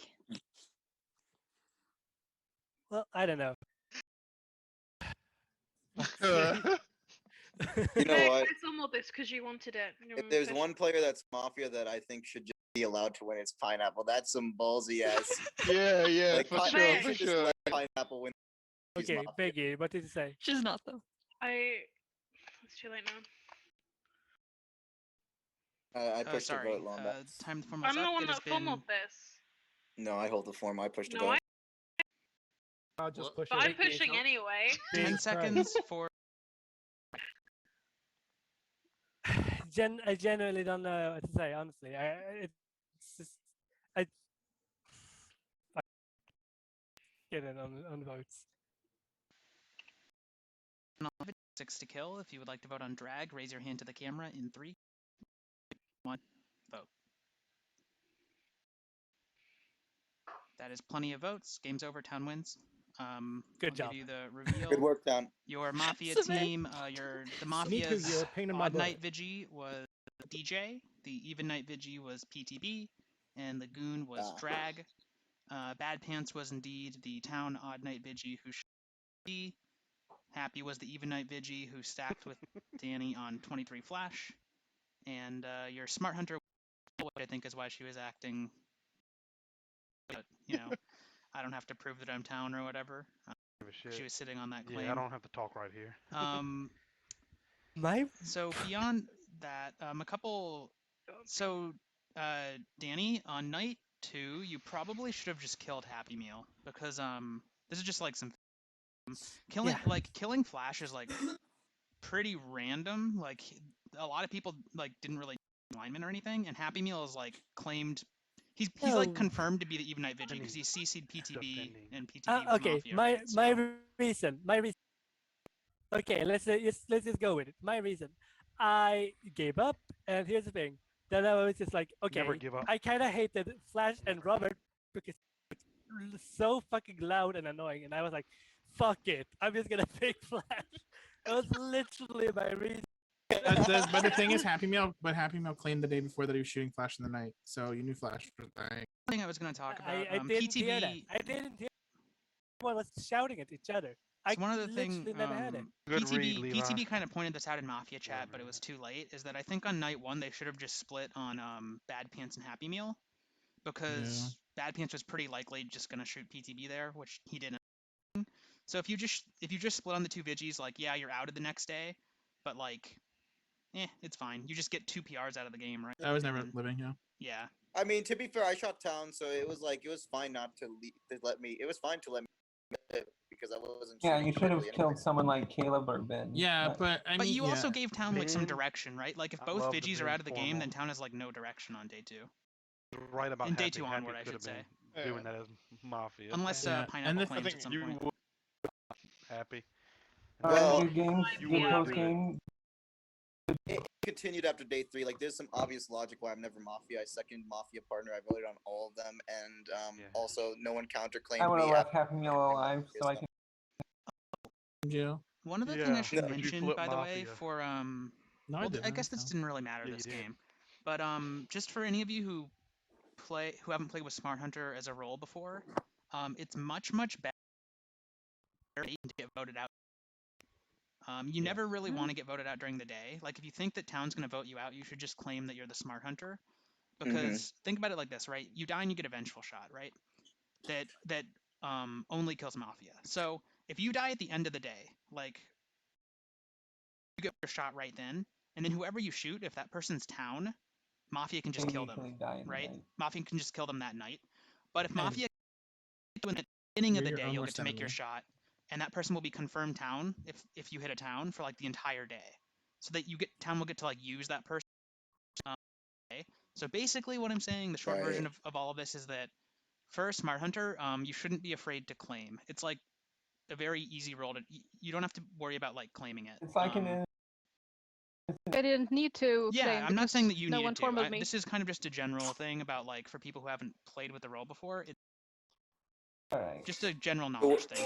Speaker 2: Well, I don't know.
Speaker 17: You know what?
Speaker 5: It's almost this because you wanted it.
Speaker 17: If there's one player that's Mafia that I think should just be allowed to win, it's Pineapple. That's some ballsy ass.
Speaker 14: Yeah,
Speaker 17: like,
Speaker 14: for
Speaker 17: Pi-
Speaker 14: sure,
Speaker 17: you
Speaker 14: for
Speaker 17: should just
Speaker 14: sure.
Speaker 17: let Pineapple win. He's
Speaker 2: Okay,
Speaker 17: Mafia.
Speaker 2: Peggy, what did you say?
Speaker 7: She's not though.
Speaker 5: It's too late now.
Speaker 17: I pushed
Speaker 15: sorry.
Speaker 17: a vote on that.
Speaker 15: Time the form
Speaker 5: I'm the
Speaker 15: up.
Speaker 5: one
Speaker 15: It has
Speaker 5: that formaled
Speaker 15: been
Speaker 5: this.
Speaker 17: No, I hold the form. I pushed a
Speaker 5: No,
Speaker 17: vote.
Speaker 22: I'll just push
Speaker 5: But
Speaker 22: it.
Speaker 5: I'm pushing anyway.
Speaker 15: 10 seconds for.
Speaker 2: I genuinely don't know what to say. Honestly, it's just I get it on votes.
Speaker 15: 6 to kill. If you would like to vote on drag, raise your hand to the camera in 3, 1, vote. That is plenty of votes. Game's over. Town wins.
Speaker 2: Good
Speaker 15: I'll
Speaker 2: job.
Speaker 15: give you the reveal.
Speaker 17: Good work, Town.
Speaker 15: Your Mafia
Speaker 7: Submit.
Speaker 15: team, the Mafia's
Speaker 22: you're a pain in my
Speaker 15: odd
Speaker 22: butt.
Speaker 15: night Vigi was DJ, the even night Vigi was PTB, and the Goon was Drag. Bad Pants was indeed the town odd night Vigi who should be. Happy was the even night Vigi who stacked with Danny on 23 Flash. And your Smart Hunter, which I think is why she was acting, but, you know, I don't have to prove that I'm town or whatever. She was sitting on that claim.
Speaker 18: Yeah, I don't have to talk right here.
Speaker 15: So beyond that, a couple. So, Danny, on night 2, you probably should have just killed Happy Meal because this is just like some killing Flash is like pretty random. Like a lot of people like didn't really alignment or anything, and Happy Meal is like claimed. He's like confirmed to be the even night Vigi because he's CC'd PTB and PTB was
Speaker 2: Okay,
Speaker 15: Mafia.
Speaker 2: my reason. Okay, let's just go with it. My reason, I gave up, and here's the thing. Then I was just like, okay,
Speaker 18: Never give up.
Speaker 2: I kind of hated Flash and Robert because it's so fucking loud and annoying, and I was like, fuck it, I'm just gonna pick Flash. That was literally my reason.
Speaker 19: But the thing is, Happy Meal claimed the day before that he was shooting Flash in the night, so you knew Flash was dying.
Speaker 15: Thing I was going to talk about.
Speaker 2: I didn't
Speaker 15: PTB.
Speaker 2: hear that. I didn't hear. Everyone was shouting at each other.
Speaker 15: So one of the things
Speaker 2: never had it.
Speaker 15: PTB kind of pointed this out in Mafia chat, but it was too late. Is that I think on night 1 they should have just split on Bad Pants and Happy Meal, because Bad Pants was pretty likely just gonna shoot PTB there, which he didn't. So if you just split on the 2 Vigis, like yeah, you're outed the next day, but like, it's fine. You just get 2 PRs out of the game, right?
Speaker 19: I was never living,
Speaker 15: Yeah.
Speaker 17: I mean, to be fair, I shot Town, so it was fine not to let me. It was fine to let me because I wasn't.
Speaker 3: Yeah, you should have killed someone like Caleb or Ben.
Speaker 19: Yeah, but I mean,
Speaker 15: But you also
Speaker 19: yeah.
Speaker 15: gave Town like some direction, right? Like if
Speaker 18: I
Speaker 15: both
Speaker 18: love the
Speaker 15: Vigis are
Speaker 18: Ben
Speaker 15: out of the game,
Speaker 18: formal.
Speaker 15: then Town has like no direction on day 2.
Speaker 18: Right about
Speaker 15: In day
Speaker 18: Happy.
Speaker 15: 2
Speaker 18: Happy
Speaker 15: onward, I
Speaker 18: could
Speaker 15: should
Speaker 18: have
Speaker 15: say.
Speaker 18: been doing that as Mafia.
Speaker 15: Unless Pineapple claims at some point.
Speaker 18: Would Happy.
Speaker 17: Well,
Speaker 3: good games,
Speaker 18: you
Speaker 3: good
Speaker 18: would
Speaker 3: post
Speaker 18: do it.
Speaker 3: game.
Speaker 17: It continued after day 3. Like, there's some obvious logic why I'm never Mafia. I second Mafia partner. I voted on all of them, and also no one counterclaimed
Speaker 3: I would have
Speaker 17: me.
Speaker 3: left Happy Meal alive so I can.
Speaker 15: One other thing I should mention, by the way, for
Speaker 19: No,
Speaker 15: well,
Speaker 19: didn't,
Speaker 15: I guess this
Speaker 19: so.
Speaker 15: didn't really matter
Speaker 18: Yeah,
Speaker 15: this
Speaker 18: you did.
Speaker 15: game. But just for any of you who haven't played with Smart Hunter as a role before, it's much better to get voted out. You never really want to get voted out during the day. Like if you think that town's going to vote you out, you should just claim that you're the Smart Hunter. Because think about it like this, right? You die and you get a vengeful shot, right? That only kills Mafia. So if you die at the end of the day, like you get your shot right then, and then whoever you shoot, if that person's town, Mafia can just kill them, right? Mafia can just kill them that night. But if Mafia, at the beginning of the day, you'll get to make your shot, and that person will be confirmed town if you hit a town for like the entire day, so that town will get to like use that person. Okay. So basically, what I'm saying, the short version of all of this is that for a Smart Hunter, you shouldn't be afraid to claim. It's like a very easy role to. You don't have to worry about like claiming it.
Speaker 3: It's like an.
Speaker 7: I didn't need to.
Speaker 15: Yeah,
Speaker 7: claim
Speaker 15: I'm not saying that you
Speaker 7: no
Speaker 15: needed
Speaker 7: one
Speaker 15: to.
Speaker 7: formed me.
Speaker 15: This is kind of just a general thing about like for people who haven't played with the role before. It's just a general knowledge thing.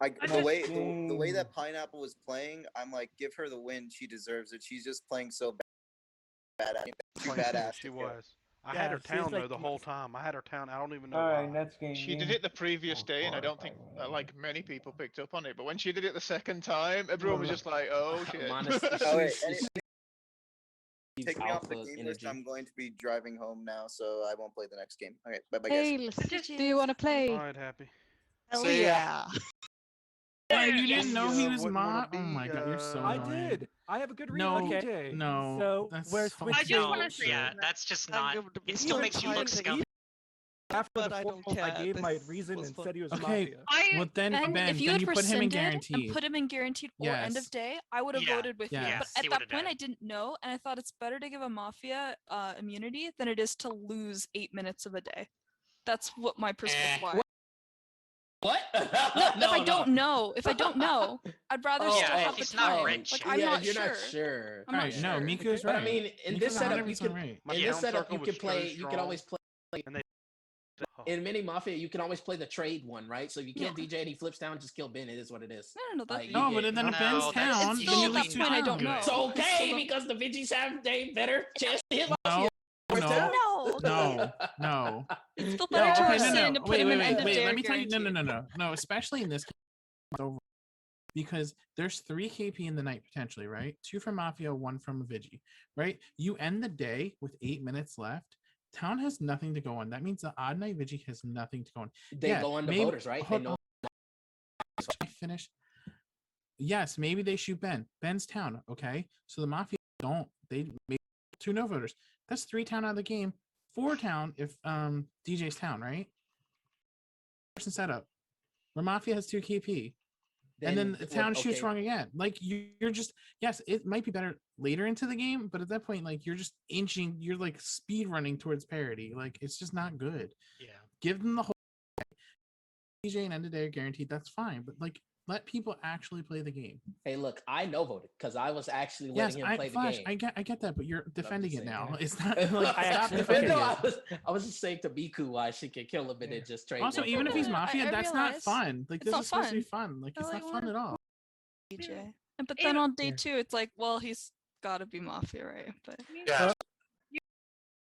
Speaker 17: The way that Pineapple was playing, I'm like, give her the win. She deserves it. She's just playing so bad. Too badass.
Speaker 18: She was. I had her town though the whole time. I had her town. I don't even know
Speaker 3: Alright,
Speaker 18: why.
Speaker 3: next game.
Speaker 14: She did it the previous day, and I don't think like many people picked up on it. But when she did it the second time, everyone was just like, "Oh shit!"
Speaker 17: Take me off the game list. I'm going to be driving home now, so I won't play the next game. Okay, bye, guys.
Speaker 7: Do you want to play?
Speaker 18: All right, Happy.
Speaker 16: Hell yeah.
Speaker 19: Why, you didn't know he was
Speaker 18: wouldn't wanna
Speaker 19: Mott? Oh my god, you're so
Speaker 11: I
Speaker 19: annoying.
Speaker 11: did. I have a good reason.
Speaker 19: No,
Speaker 11: Okay.
Speaker 19: no.
Speaker 11: So
Speaker 19: that's
Speaker 11: we're
Speaker 19: so
Speaker 11: switching.
Speaker 13: I just want
Speaker 19: bullshit.
Speaker 13: to yeah, that's just not. It still makes you look scummy.
Speaker 11: After
Speaker 6: But
Speaker 11: the
Speaker 6: I don't
Speaker 11: formal, I
Speaker 6: care.
Speaker 11: gave my
Speaker 6: This
Speaker 11: reason
Speaker 6: was
Speaker 11: and
Speaker 6: fun.
Speaker 11: said he was
Speaker 19: Okay,
Speaker 11: Mafia.
Speaker 19: well then,
Speaker 10: Ben,
Speaker 19: Ben,
Speaker 10: if you
Speaker 19: then
Speaker 10: had
Speaker 19: you put him in
Speaker 10: rescinded
Speaker 19: guaranteed.
Speaker 10: and put him in guaranteed or end of
Speaker 19: Yes.
Speaker 10: day, I would have
Speaker 13: Yeah.
Speaker 10: voted with you.
Speaker 19: Yes.
Speaker 10: But
Speaker 13: He
Speaker 10: at that
Speaker 13: would've
Speaker 10: point,
Speaker 13: died.
Speaker 10: I didn't know, and I thought it's better to give a Mafia immunity than it is to lose 8 minutes of a day. That's what my perspective. Why?
Speaker 21: What?
Speaker 10: No, if I don't know, I'd rather
Speaker 21: Oh,
Speaker 10: still
Speaker 21: yeah,
Speaker 10: have the
Speaker 21: he's not
Speaker 10: time.
Speaker 21: rich.
Speaker 10: Like I'm
Speaker 21: Yeah,
Speaker 10: not
Speaker 21: you're
Speaker 10: sure.
Speaker 21: not sure.
Speaker 10: I'm not
Speaker 19: Right,
Speaker 10: sure.
Speaker 19: no, Miku's
Speaker 21: But
Speaker 19: right.
Speaker 21: I mean, in
Speaker 19: Miku's
Speaker 21: this setup, you
Speaker 19: 100%
Speaker 21: can
Speaker 19: right.
Speaker 21: in this setup you
Speaker 18: circle
Speaker 21: can
Speaker 18: was
Speaker 21: play.
Speaker 18: so
Speaker 21: You can always play.
Speaker 18: And they.
Speaker 21: In mini Mafia, you can always play the trade one, right? So if you kill DJ and he flips down, just kill Ben. It is what it is.
Speaker 10: No,
Speaker 21: Like, you
Speaker 19: No,
Speaker 21: get-
Speaker 19: but then if Ben's
Speaker 13: that's-
Speaker 19: town,
Speaker 10: It's
Speaker 19: then
Speaker 10: still
Speaker 19: you
Speaker 10: at
Speaker 19: lose
Speaker 10: that
Speaker 19: two
Speaker 10: point I
Speaker 19: towns.
Speaker 10: don't know.
Speaker 21: It's okay because the Vigis have a better chance to hit
Speaker 19: No,
Speaker 21: Mafia.
Speaker 10: No.
Speaker 19: no.
Speaker 10: It's still
Speaker 19: No,
Speaker 10: better to
Speaker 19: okay,
Speaker 10: rescind and put him in end of day
Speaker 19: Let
Speaker 10: or
Speaker 19: me tell you,
Speaker 10: guaranteed.
Speaker 19: no. Especially in this case, it's over because there's 3 KP in the night potentially, right? 2 from Mafia, 1 from Vigi, right? You end the day with 8 minutes left. Town has nothing to go on. That means the odd night Vigi has nothing to go on.
Speaker 21: They go on to voters, right? They know.
Speaker 19: I finish. Yes, maybe they shoot Ben. Ben's town, okay? So the Mafia don't. They make 2 no voters. That's 3 town out of the game. 4 town if DJ's town, right? Person setup. Where Mafia has 2 KP. And then the town shoots wrong again. Like you're just, yes, it might be better later into the game, but at that point, like you're just you're like speed running towards parity. Like it's just not good.
Speaker 13: Yeah.
Speaker 19: Give them the whole DJ and end of day are guaranteed. That's fine, but like let people actually play the game.
Speaker 21: Hey, look, I no voted because I was actually
Speaker 19: Yes,
Speaker 21: letting him play
Speaker 19: Flash,
Speaker 21: the game.
Speaker 19: I get that, but you're defending it now.
Speaker 21: yeah.
Speaker 19: It's not like
Speaker 21: I
Speaker 19: stop
Speaker 21: actually-
Speaker 19: defending
Speaker 21: no,
Speaker 19: it.
Speaker 21: I was just saying to Miku why she could kill him and then just trade.
Speaker 19: Also,
Speaker 21: one
Speaker 19: even
Speaker 21: for
Speaker 19: if he's
Speaker 21: one.
Speaker 19: Mafia,
Speaker 10: I
Speaker 19: that's not
Speaker 10: realize
Speaker 19: fun. Like
Speaker 10: it's
Speaker 19: this
Speaker 10: not
Speaker 19: is supposed to be
Speaker 10: fun.
Speaker 19: fun. Like
Speaker 10: I
Speaker 19: it's
Speaker 10: like
Speaker 19: not fun at all.
Speaker 10: DJ. But then on day 2, it's like, well, he's got to be Mafia, right? But
Speaker 16: Yeah.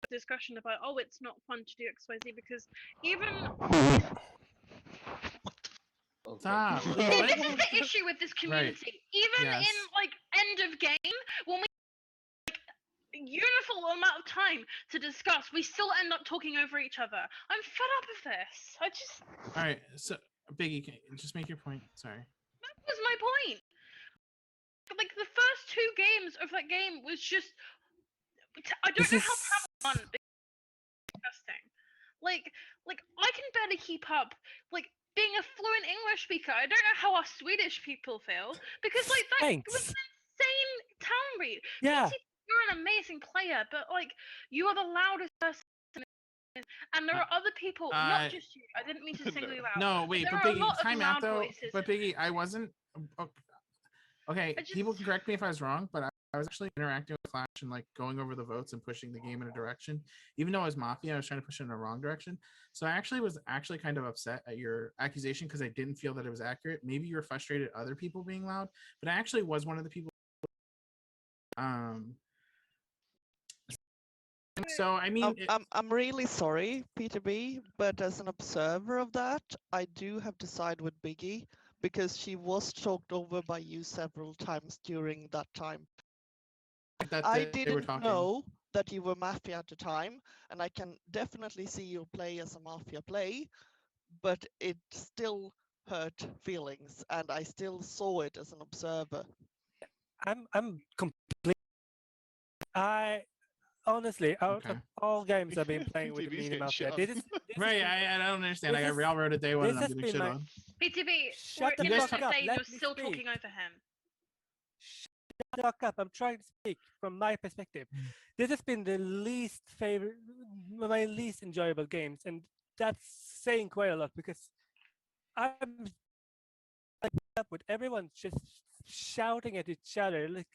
Speaker 5: Discussion about it's not fun to do XYZ because even
Speaker 19: Stop.
Speaker 5: this is the issue with this community. Even
Speaker 19: Yes.
Speaker 5: in like end of game, when we like uniform amount of time to discuss, we still end up talking over each other. I'm fed up of this. I just
Speaker 19: All right, so Biggie, just make your point. Sorry.
Speaker 5: that was my point. Like the first 2 games of that game was just I don't know how to have fun. Disgusting. Like I can barely keep up. Like being a fluent English speaker, I don't know how us Swedish people feel because like that was an insane town read.
Speaker 2: Yeah.
Speaker 5: You're an amazing player, but like you are the loudest person, and there are other people, not just you. I didn't mean to single you out.
Speaker 19: No, wait,
Speaker 5: there
Speaker 19: but
Speaker 5: are a
Speaker 19: Biggie,
Speaker 5: lot of
Speaker 19: time out
Speaker 5: loud
Speaker 19: though.
Speaker 5: voices.
Speaker 19: But Biggie, I wasn't. Okay, people can correct me if I was wrong, but I was actually interacting with Flash and like going over the votes and pushing the game in a direction. Even though I was Mafia, I was trying to push it in the wrong direction. So I was actually kind of upset at your accusation because I didn't feel that it was accurate. Maybe you were frustrated at other people being loud, but I actually was one of the people. So I mean,
Speaker 6: I'm really sorry, Peter B, but as an observer of that, I do have to side with Biggie because she was talked over by you several times during that time.
Speaker 19: that
Speaker 6: I
Speaker 19: they were
Speaker 6: didn't
Speaker 19: talking.
Speaker 6: know that you were Mafia at the time, and I can definitely see your play as a Mafia play, but it still hurt feelings, and I still saw it as an observer.
Speaker 2: I'm completely. I honestly, out of all games I've been playing with the
Speaker 14: PTB's
Speaker 2: Mini
Speaker 14: getting
Speaker 2: Mafia,
Speaker 14: shit on.
Speaker 2: this is
Speaker 19: Right, I don't understand. I
Speaker 2: this
Speaker 19: got
Speaker 2: is-
Speaker 19: railroaded at day one, and
Speaker 2: this
Speaker 19: I'm
Speaker 2: has
Speaker 19: getting
Speaker 2: been
Speaker 19: shit
Speaker 2: my
Speaker 19: on.
Speaker 5: PTB,
Speaker 2: Shut
Speaker 5: for
Speaker 2: the
Speaker 5: instance,
Speaker 2: fuck up.
Speaker 5: say
Speaker 2: Let
Speaker 5: you're
Speaker 2: me
Speaker 5: still
Speaker 2: speak.
Speaker 5: talking over him.
Speaker 2: Shut the fuck up. I'm trying to speak from my perspective. This has been the least favorite, my least enjoyable games, and that's saying quite a lot because I'm up with everyone just shouting at each other. Like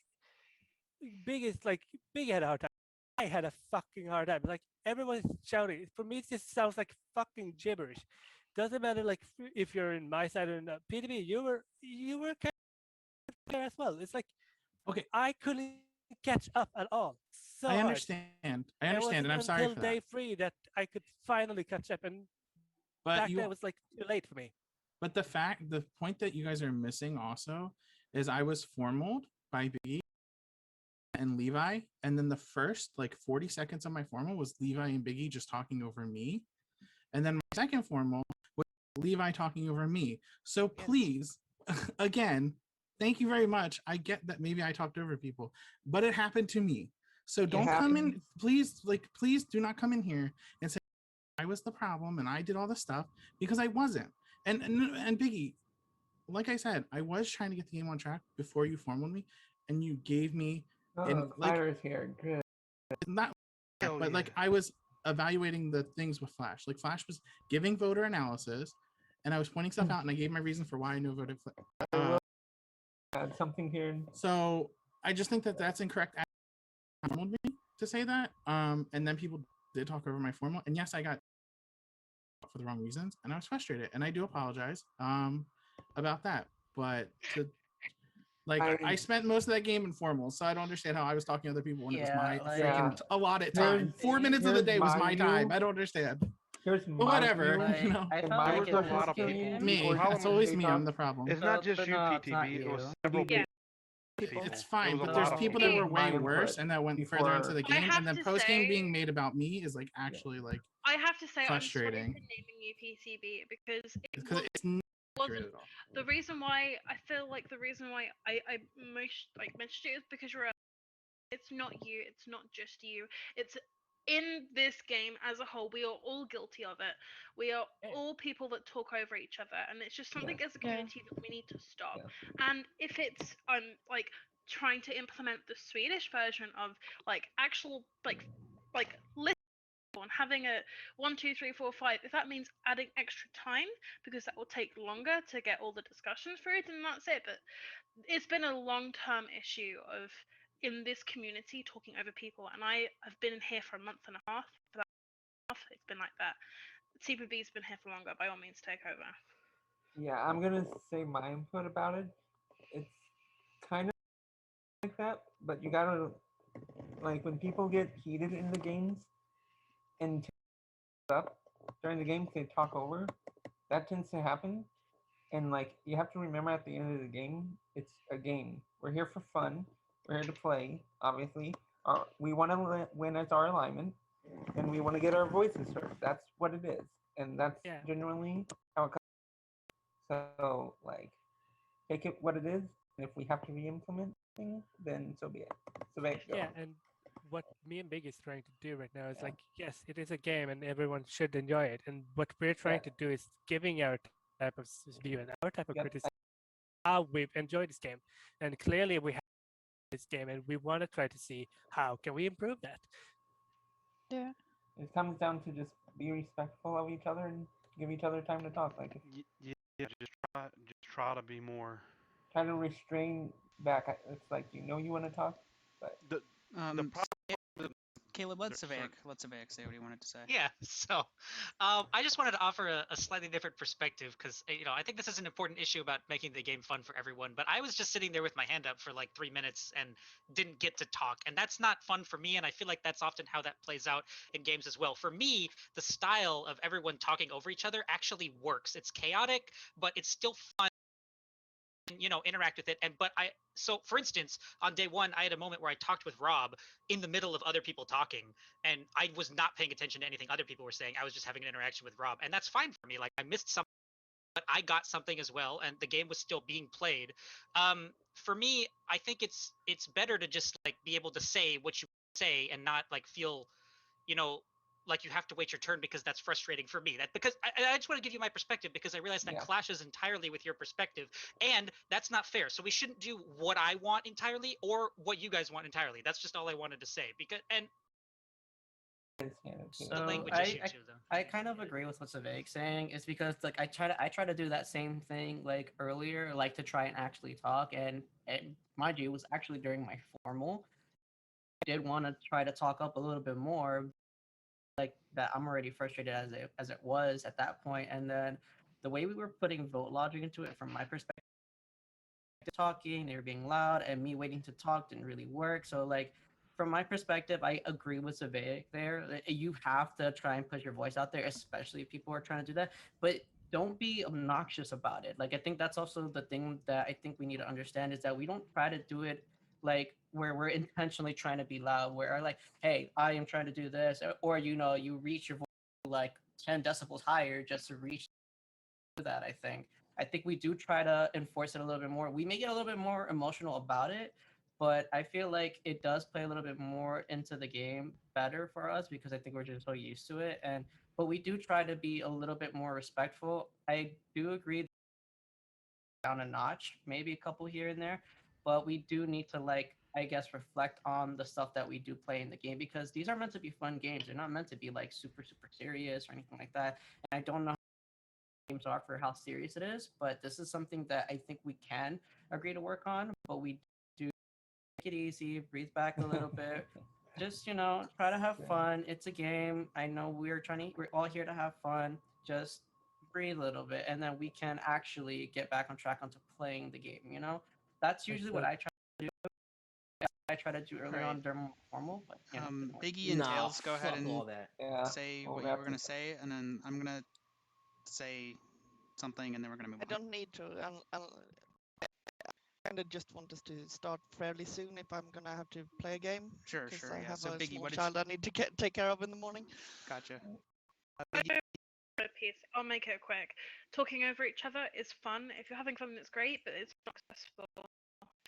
Speaker 2: Big had a hard time. I had a fucking hard time. Like everyone's shouting. For me, it just sounds like fucking gibberish. Doesn't matter like if you're in my side or not. PDB, you were kind of there as well. It's like
Speaker 19: okay,
Speaker 2: I couldn't catch up at all. So
Speaker 19: I
Speaker 2: hard.
Speaker 19: understand. I
Speaker 2: It
Speaker 19: understand,
Speaker 2: wasn't
Speaker 19: and I'm sorry
Speaker 2: until
Speaker 19: for
Speaker 2: day
Speaker 19: that.
Speaker 2: 3 that I could finally catch up, and
Speaker 19: But
Speaker 2: back
Speaker 19: you,
Speaker 2: then it was like too late for me.
Speaker 19: but the point that you guys are missing also is I was formaled by Biggie and Levi, and then the first like 40 seconds of my formal was Levi and Biggie just talking over me, and then my second formal was Levi talking over me. So please, again, thank you very much. I get that maybe I talked over people, but it happened to me. So don't come in, please, please do not come in here and say I was the problem and I did all the stuff, because I wasn't. And Biggie, like I said, I was trying to get the game on track before you formed me, and you gave me
Speaker 3: Oh, Fire's here. Good.
Speaker 19: not, but like I was evaluating the things with Flash. Like Flash was giving voter analysis, and I was pointing stuff out, and I gave my reason for why I knew voted.
Speaker 3: Add something here.
Speaker 19: So I just think that that's incorrect. Me to say that, and then people did talk over my formal, and yes, I got for the wrong reasons, and I was frustrated, and I do apologize about that. But to I spent most of that game in formal, so I don't understand how I was talking to other people when it was my freaking allotted time. 4 minutes of the day was my time. I don't understand.
Speaker 3: Here's
Speaker 19: But whatever,
Speaker 12: Like,
Speaker 19: you know.
Speaker 12: I felt
Speaker 14: There
Speaker 12: like
Speaker 14: was
Speaker 12: it
Speaker 14: a lot of
Speaker 12: was
Speaker 14: people.
Speaker 19: Me, it's always me. I'm the problem.
Speaker 18: It's not
Speaker 12: No,
Speaker 18: just you,
Speaker 12: no, it's not
Speaker 18: PTB. It was
Speaker 12: you.
Speaker 18: several
Speaker 5: Yeah.
Speaker 18: people.
Speaker 19: It's fine,
Speaker 18: There was
Speaker 19: but
Speaker 18: a
Speaker 19: there's
Speaker 18: lot of
Speaker 19: people that were way
Speaker 3: My
Speaker 19: worse
Speaker 3: input
Speaker 19: and that went
Speaker 3: before-
Speaker 19: further into the
Speaker 5: I
Speaker 19: game,
Speaker 5: have
Speaker 19: and then
Speaker 5: to
Speaker 19: post game
Speaker 5: say-
Speaker 19: being made about me is like actually like
Speaker 5: I have to say, I'm sorry for
Speaker 19: frustrating
Speaker 5: naming you PTB because
Speaker 19: because it's not accurate
Speaker 5: wasn't
Speaker 19: at all.
Speaker 5: the reason why I feel like the reason why I mentioned it is because you're. It's not you. It's not just you. It's in this game as a whole. We are all guilty of it. We are all people that talk over each other, and it's just something as a community that we need to stop. And if it's like trying to implement the Swedish version of like actual like listen and having a 1, 2, 3, 4, 5, if that means adding extra time because that will take longer to get all the discussions through, then that's it. But it's been a long-term issue of in this community talking over people, and I have been in here for a month and a half. For that month, it's been like that. TPB's been here for longer. By all means, take over.
Speaker 3: Yeah, I'm gonna say my input about it. It's kind of like that, but you gotta like when people get heated in the games and up during the game, they talk over. That tends to happen, and like you have to remember at the end of the game, it's a game. We're here for fun. We're here to play. Obviously, we want to win as our alignment, and we want to get our voices heard. That's what it is, and that's genuinely how it comes. So like, take it what it is, and if we have to re-implement things, then so be it. So there you go.
Speaker 2: Yeah, and what me and Big is trying to do right now is like, yes, it is a game and everyone should enjoy it. And what we're trying to do is giving our type of view and our type of criticism how we've enjoyed this game. And clearly we have this game and we want to try to see how can we improve that.
Speaker 7: Yeah.
Speaker 3: It comes down to just be respectful of each other and give each other time to talk. Like
Speaker 18: Yeah, just try to be more.
Speaker 3: try to restrain back. It's like you know you want to talk, but
Speaker 18: The problem
Speaker 15: Caleb, let
Speaker 18: Sure.
Speaker 15: Savaic say what he wanted to say.
Speaker 13: Yeah, so I just wanted to offer a slightly different perspective because I think this is an important issue about making the game fun for everyone. But I was just sitting there with my hand up for like 3 minutes and didn't get to talk, and that's not fun for me. And I feel like that's often how that plays out in games as well. For me, the style of everyone talking over each other actually works. It's chaotic, but it's still fun. Interact with it. So for instance, on day one, I had a moment where I talked with Rob in the middle of other people talking, and I was not paying attention to anything other people were saying. I was just having an interaction with Rob, and that's fine for me. Like, I missed something, but I got something as well, and the game was still being played. For me, I think it's better to just like be able to say what you say and not like feel, you know, like you have to wait your turn, because that's frustrating for me. Because I just want to give you my perspective, because I realize that clashes entirely with your perspective, and that's not fair. So we shouldn't do what I want entirely or what you guys want entirely. That's just all I wanted to say.
Speaker 12: So I kind of agree with what Savaic saying. It's because like I try to do that same thing like earlier, like to try and actually talk, and mind you, it was actually during my formal. I did want to try to talk up a little bit more, like that I'm already frustrated as it was at that point, and then the way we were putting vote logic into it from my perspective, talking, they were being loud, and me waiting to talk didn't really work. So like from my perspective, I agree with Savaic there. You have to try and put your voice out there, especially if people are trying to do that. But don't be obnoxious about it. Like I think that's also the thing that I think we need to understand, is that we don't try to do it like where we're intentionally trying to be loud, where like, hey, I am trying to do this, or you reach your voice like 10 decibels higher just to reach that. I think we do try to enforce it a little bit more. We may get a little bit more emotional about it, but I feel like it does play a little bit more into the game better for us, because I think we're just so used to it. But we do try to be a little bit more respectful. I do agree down a notch, maybe a couple here and there, but we do need to like, I guess, reflect on the stuff that we do play in the game, because these are meant to be fun games. They're not meant to be like super serious or anything like that. And I don't know games are for how serious it is, but this is something that I think we can agree to work on. But we do take it easy, breathe back a little bit, just try to have fun. It's a game. I know we're all here to have fun. Just breathe a little bit, and then we can actually get back on track onto playing the game. That's usually what I try to do. I try to do early on during formal, but
Speaker 15: Biggie and Tails, go ahead and say
Speaker 3: we'll
Speaker 15: what you
Speaker 3: wrap
Speaker 15: were gonna say, and then I'm gonna say something, and then we're gonna move
Speaker 6: I
Speaker 15: on.
Speaker 6: don't need to. I kind of just want us to start fairly soon if I'm gonna have to play a game.
Speaker 15: Sure,
Speaker 6: I
Speaker 15: yeah.
Speaker 6: have
Speaker 15: So
Speaker 6: a
Speaker 15: Biggie,
Speaker 6: small
Speaker 15: what did
Speaker 6: child I need to take care of in the morning.
Speaker 15: Gotcha.
Speaker 5: Piece. I'll make it quick. Talking over each other is fun. If you're having fun, it's great, but it's not successful.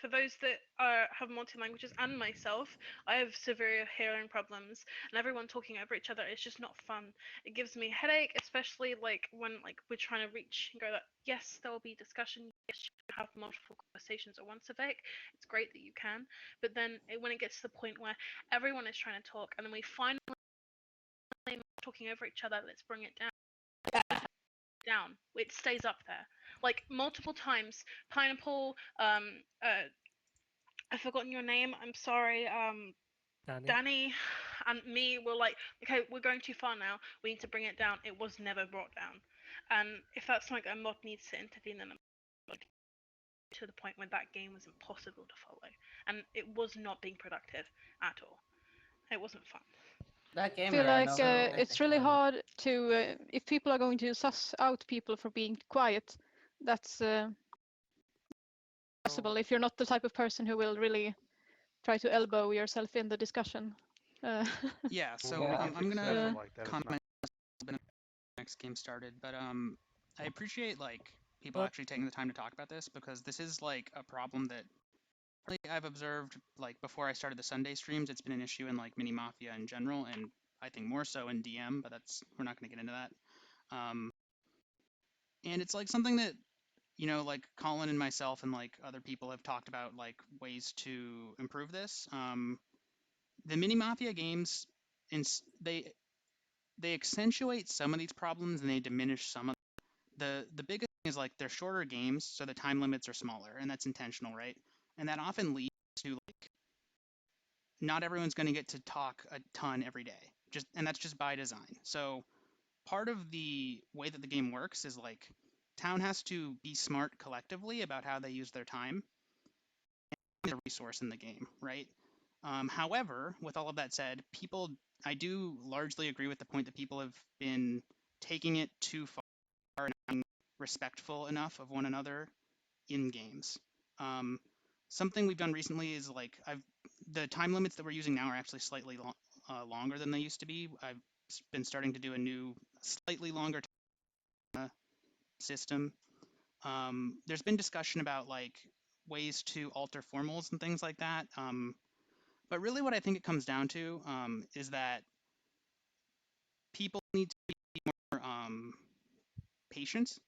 Speaker 5: For those that have multi-languages, and myself, I have severe hearing problems, and everyone talking over each other is just not fun. It gives me a headache, especially like when we're trying to reach and go that yes, there will be discussion. Yes, you can have multiple conversations at once. It's great that you can, but then when it gets to the point where everyone is trying to talk, and then we finally talking over each other, let's bring it down. It stays up there like multiple times. Pineapple, I've forgotten your name, I'm sorry, Danny and me were like, okay, we're going too far now, we need to bring it down. It was never brought down, and if that's like a mod needs to intervene, then to the point where that game was impossible to follow, and it was not being productive at all. It wasn't fun.
Speaker 12: That game
Speaker 7: I feel like
Speaker 12: so
Speaker 7: it's really hard to if people are going to suss out people for being quiet. That's possible if you're not the type of person who will really try to elbow yourself in the discussion.
Speaker 15: Yeah, so I'm gonna comment when the next game started, but I appreciate like people actually taking the time to talk about this, because this is like a problem that really I've observed like before I started the Sunday streams. It's been an issue in like Mini Mafia in general, and I think more so in DM, but we're not going to get into that. And it's like something that like Colin and myself and like other people have talked about like ways to improve this. The Mini Mafia games, they accentuate some of these problems and they diminish some of the biggest thing is like they're shorter games, so the time limits are smaller, and that's intentional, right? And that often leads to like not everyone's going to get to talk a ton every day. And that's just by design. So part of the way that the game works is like town has to be smart collectively about how they use their time and the resource in the game, right? However, with all of that said, I do largely agree with the point that people have been taking it too far and not being respectful enough of one another in games. Something we've done recently is like the time limits that we're using now are actually slightly longer than they used to be. I've been starting to do a new, slightly longer system. There's been discussion about like ways to alter formals and things like that. But really what I think it comes down to is that people need to be more patient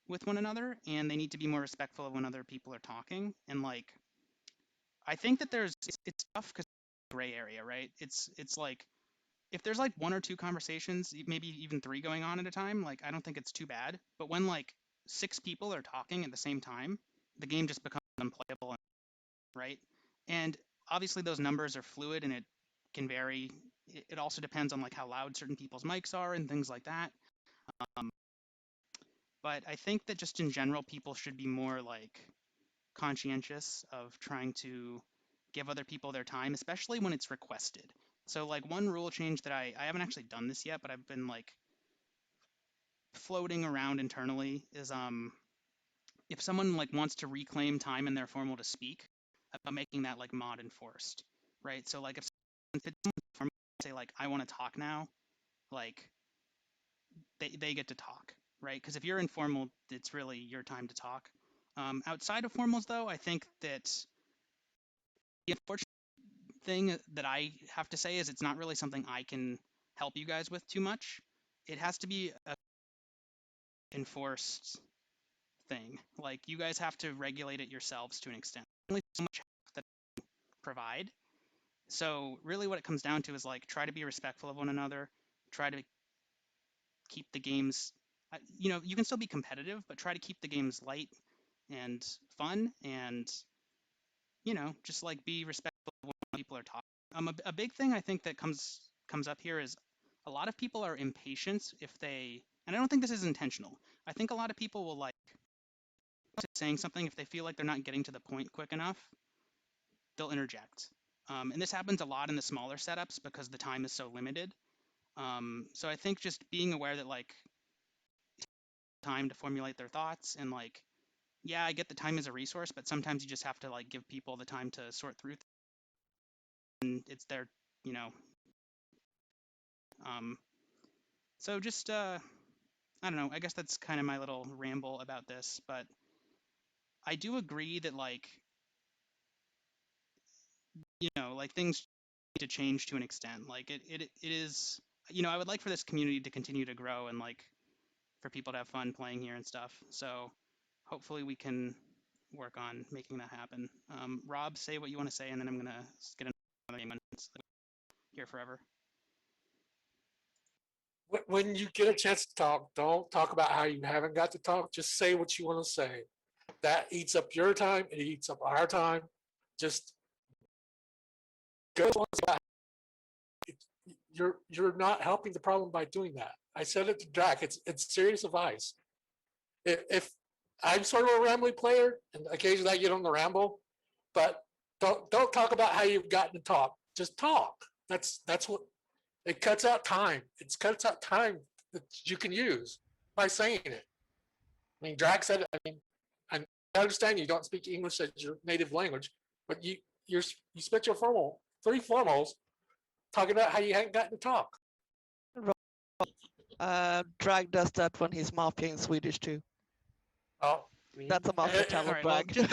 Speaker 15: with one another, and they need to be more respectful of when other people are talking. And like, I think that it's tough because gray area, right? It's like if there's like one or two conversations, maybe even three going on at a time, like I don't think it's too bad. But when like 6 people are talking at the same time, the game just becomes unplayable, right? And obviously those numbers are fluid and it can vary. It also depends on like how loud certain people's mics are and things like that. But I think that just in general, people should be more like conscientious of trying to give other people their time, especially when it's requested. So like one rule change that I haven't actually done this yet, but I've been like floating around internally is if someone like wants to reclaim time in their formal to speak, about making that like mod enforced, right? So like if someone say like I want to talk now, like they get to talk, right? Because if you're informal, it's really your time to talk. Outside of formals, though, I think that the unfortunate thing that I have to say is it's not really something I can help you guys with too much. It has to be a enforced thing. Like you guys have to regulate it yourselves to an extent. Only so much that I provide. So really what it comes down to is like try to be respectful of one another, try to keep the games you can still be competitive, but try to keep the games light and fun and just like be respectful when people are talking. A big thing I think that comes up here is a lot of people are impatient and I don't think this is intentional. I think a lot of people will like saying something if they feel like they're not getting to the point quick enough, they'll interject. And this happens a lot in the smaller setups because the time is so limited. So I think just being aware that like time to formulate their thoughts and like yeah, I get the time as a resource, but sometimes you just have to like give people the time to sort through and it's their so just I don't know, I guess that's kind of my little ramble about this, but I do agree that like like things need to change to an extent. Like it is I would like for this community to continue to grow and like for people to have fun playing here and stuff. So hopefully we can work on making that happen. Rob, say what you want to say, and then I'm gonna get another game here forever.
Speaker 16: When you get a chance to talk, don't talk about how you haven't got to talk. Just say what you want to say. That eats up your time. It eats up our time. Just go on about you're not helping the problem by doing that. I said it to Drac. It's serious advice. If I'm sort of a rambling player, and occasionally I get on the ramble, but don't talk about how you've gotten to talk. Just talk. That's what it cuts out time. It cuts out time that you can use by saying it. I mean, Drac said it. I mean, I understand you don't speak English as your native language, but you spent your three formals talking about how you hadn't gotten to talk.
Speaker 6: Drag does that when he's Mafia in Swedish too.
Speaker 16: Oh,
Speaker 6: that's a Mafia channel,
Speaker 15: right, well,
Speaker 6: Drag.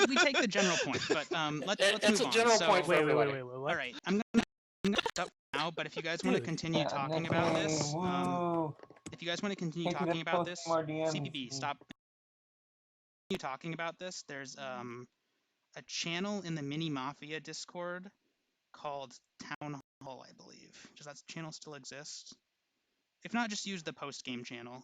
Speaker 15: we take the general point, but let's
Speaker 16: it's
Speaker 15: move
Speaker 16: a general
Speaker 15: on.
Speaker 16: point for everybody.
Speaker 2: Wait,
Speaker 15: All right, I'm gonna stop now. But if you guys want to continue talking about this, if you guys want to continue talking about this, CPB, stop. Continue talking about this. There's a channel in the Mini Mafia Discord called Town Hall, I believe. Does that channel still exist? If not, just use the post-game channel,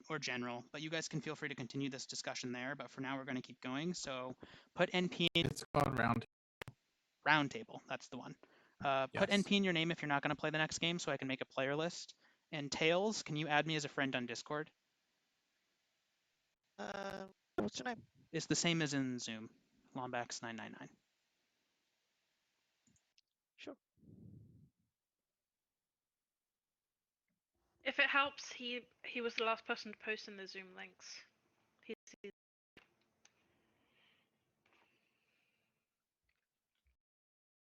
Speaker 15: or general. But you guys can feel free to continue this discussion there. But for now, we're going to keep going. So put NP in.
Speaker 19: It's called Roundtable.
Speaker 15: Roundtable, that's the one. Put
Speaker 22: Yes.
Speaker 15: NP in your name if you're not going to play the next game so I can make a player list. And Tails, can you add me as a friend on Discord?
Speaker 6: What's your name?
Speaker 15: It's the same as in Zoom, Lombax999.
Speaker 6: Sure.
Speaker 5: If it helps, he was the last person to post in the Zoom links. He's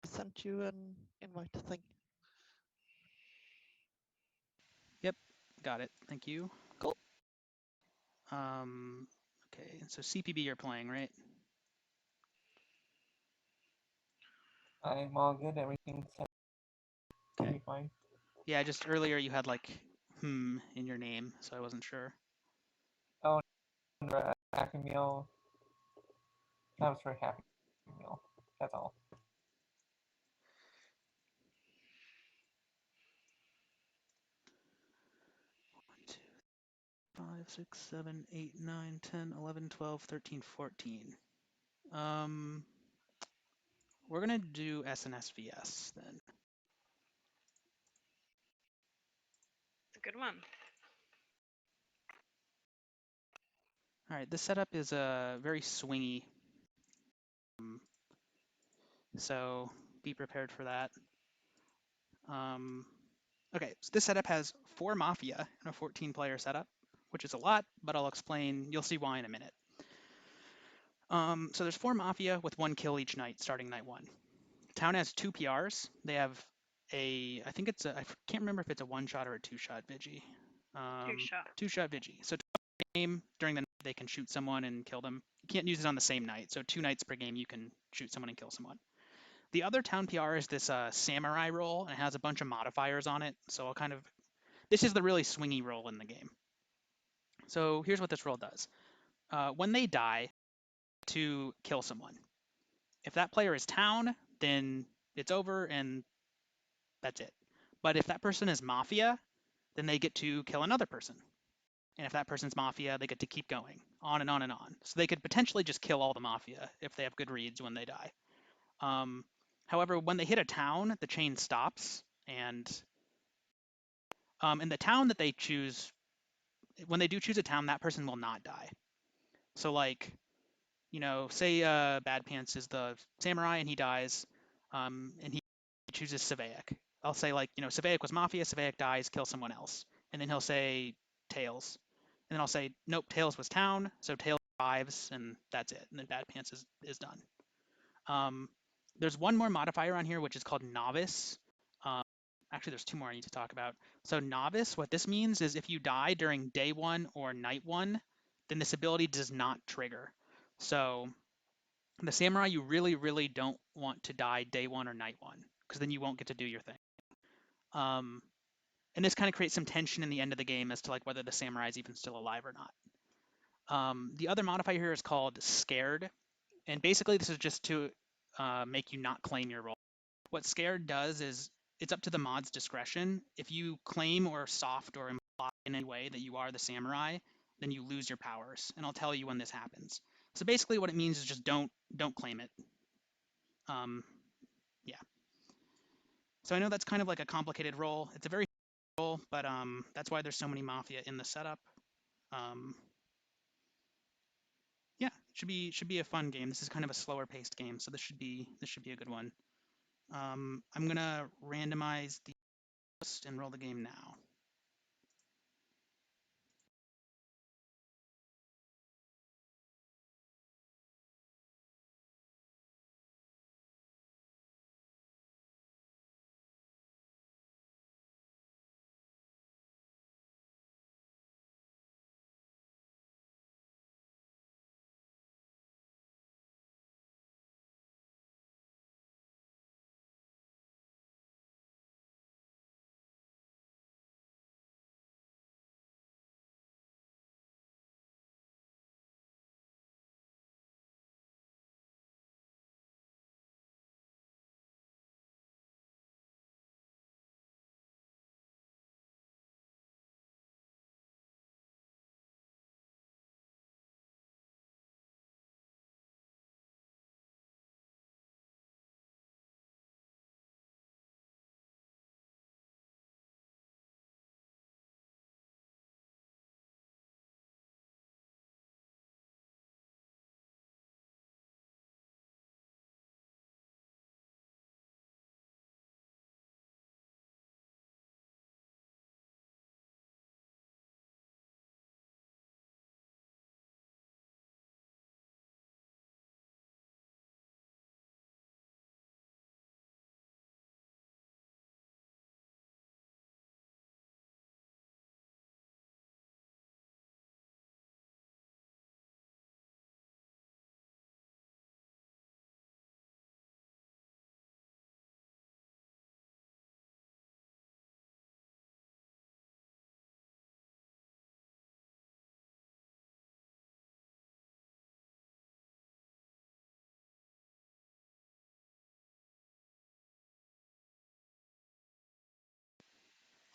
Speaker 6: Sent you an invite thing.
Speaker 15: Yep, got it. Thank you.
Speaker 6: Cool.
Speaker 15: Okay, so CPB you're playing, right?
Speaker 3: I'm all good. Everything's set.
Speaker 15: Okay.
Speaker 3: Fine.
Speaker 15: Yeah, just earlier you had like in your name, so I wasn't sure.
Speaker 3: Oh, Happy Meal. That was for Happy Meal. That's all.
Speaker 15: 5, 6, 7, 8, 9, 10, 11, 12, 13, 14. We're gonna do SNSVS then.
Speaker 5: a good one.
Speaker 15: All right, this setup is very swingy, so be prepared for that. Okay, so this setup has 4 Mafia in a 14-player setup, which is a lot, but I'll explain. You'll see why in a minute. So there's 4 Mafia with 1 kill each night, starting night 1. Town has 2 PRs. They have I think it's I can't remember if it's a 1-shot or a 2-shot Vigi.
Speaker 5: 2-shot.
Speaker 15: 2-shot Vigi. So game during the night they can shoot someone and kill them. You can't use it on the same night. So 2 nights per game you can shoot someone and kill someone. The other town PR is this samurai roll, and it has a bunch of modifiers on it. So this is the really swingy roll in the game. So here's what this roll does. When they die, to kill someone. If that player is town, then it's over and that's it. But if that person is Mafia, then they get to kill another person. And if that person's Mafia, they get to keep going, on and on and on. So they could potentially just kill all the Mafia if they have good reads when they die. However, when they hit a town, the chain stops, and in the town that they choose, when they do choose a town, that person will not die. So like, say Bad Pants is the samurai and he dies, and he chooses Savaic. I'll say like, Savaic was Mafia, Savaic dies, kill someone else. And then he'll say Tails. And then I'll say, nope, Tails was town, so Tails survives, and that's it. And then Bad Pants is done. There's one more modifier on here, which is called Novice. Actually, there's 2 more I need to talk about. So Novice, what this means is if you die during day 1 or night 1, then this ability does not trigger. So the samurai, you really, really don't want to die day 1 or night 1, because then you won't get to do your thing. And this kind of creates some tension in the end of the game as to like whether the samurai is even still alive or not. The other modifier here is called Scared, and basically this is just to make you not claim your role. What Scared does is it's up to the mod's discretion. If you claim or soft or imply in any way that you are the samurai, then you lose your powers, and I'll tell you when this happens. So basically what it means is just don't claim it. Yeah. So I know that's kind of like a complicated role. It's a very role, but that's why there's so many Mafia in the setup. Yeah, should be a fun game. This is kind of a slower paced game, so this should be a good one. I'm gonna randomize the list and roll the game now.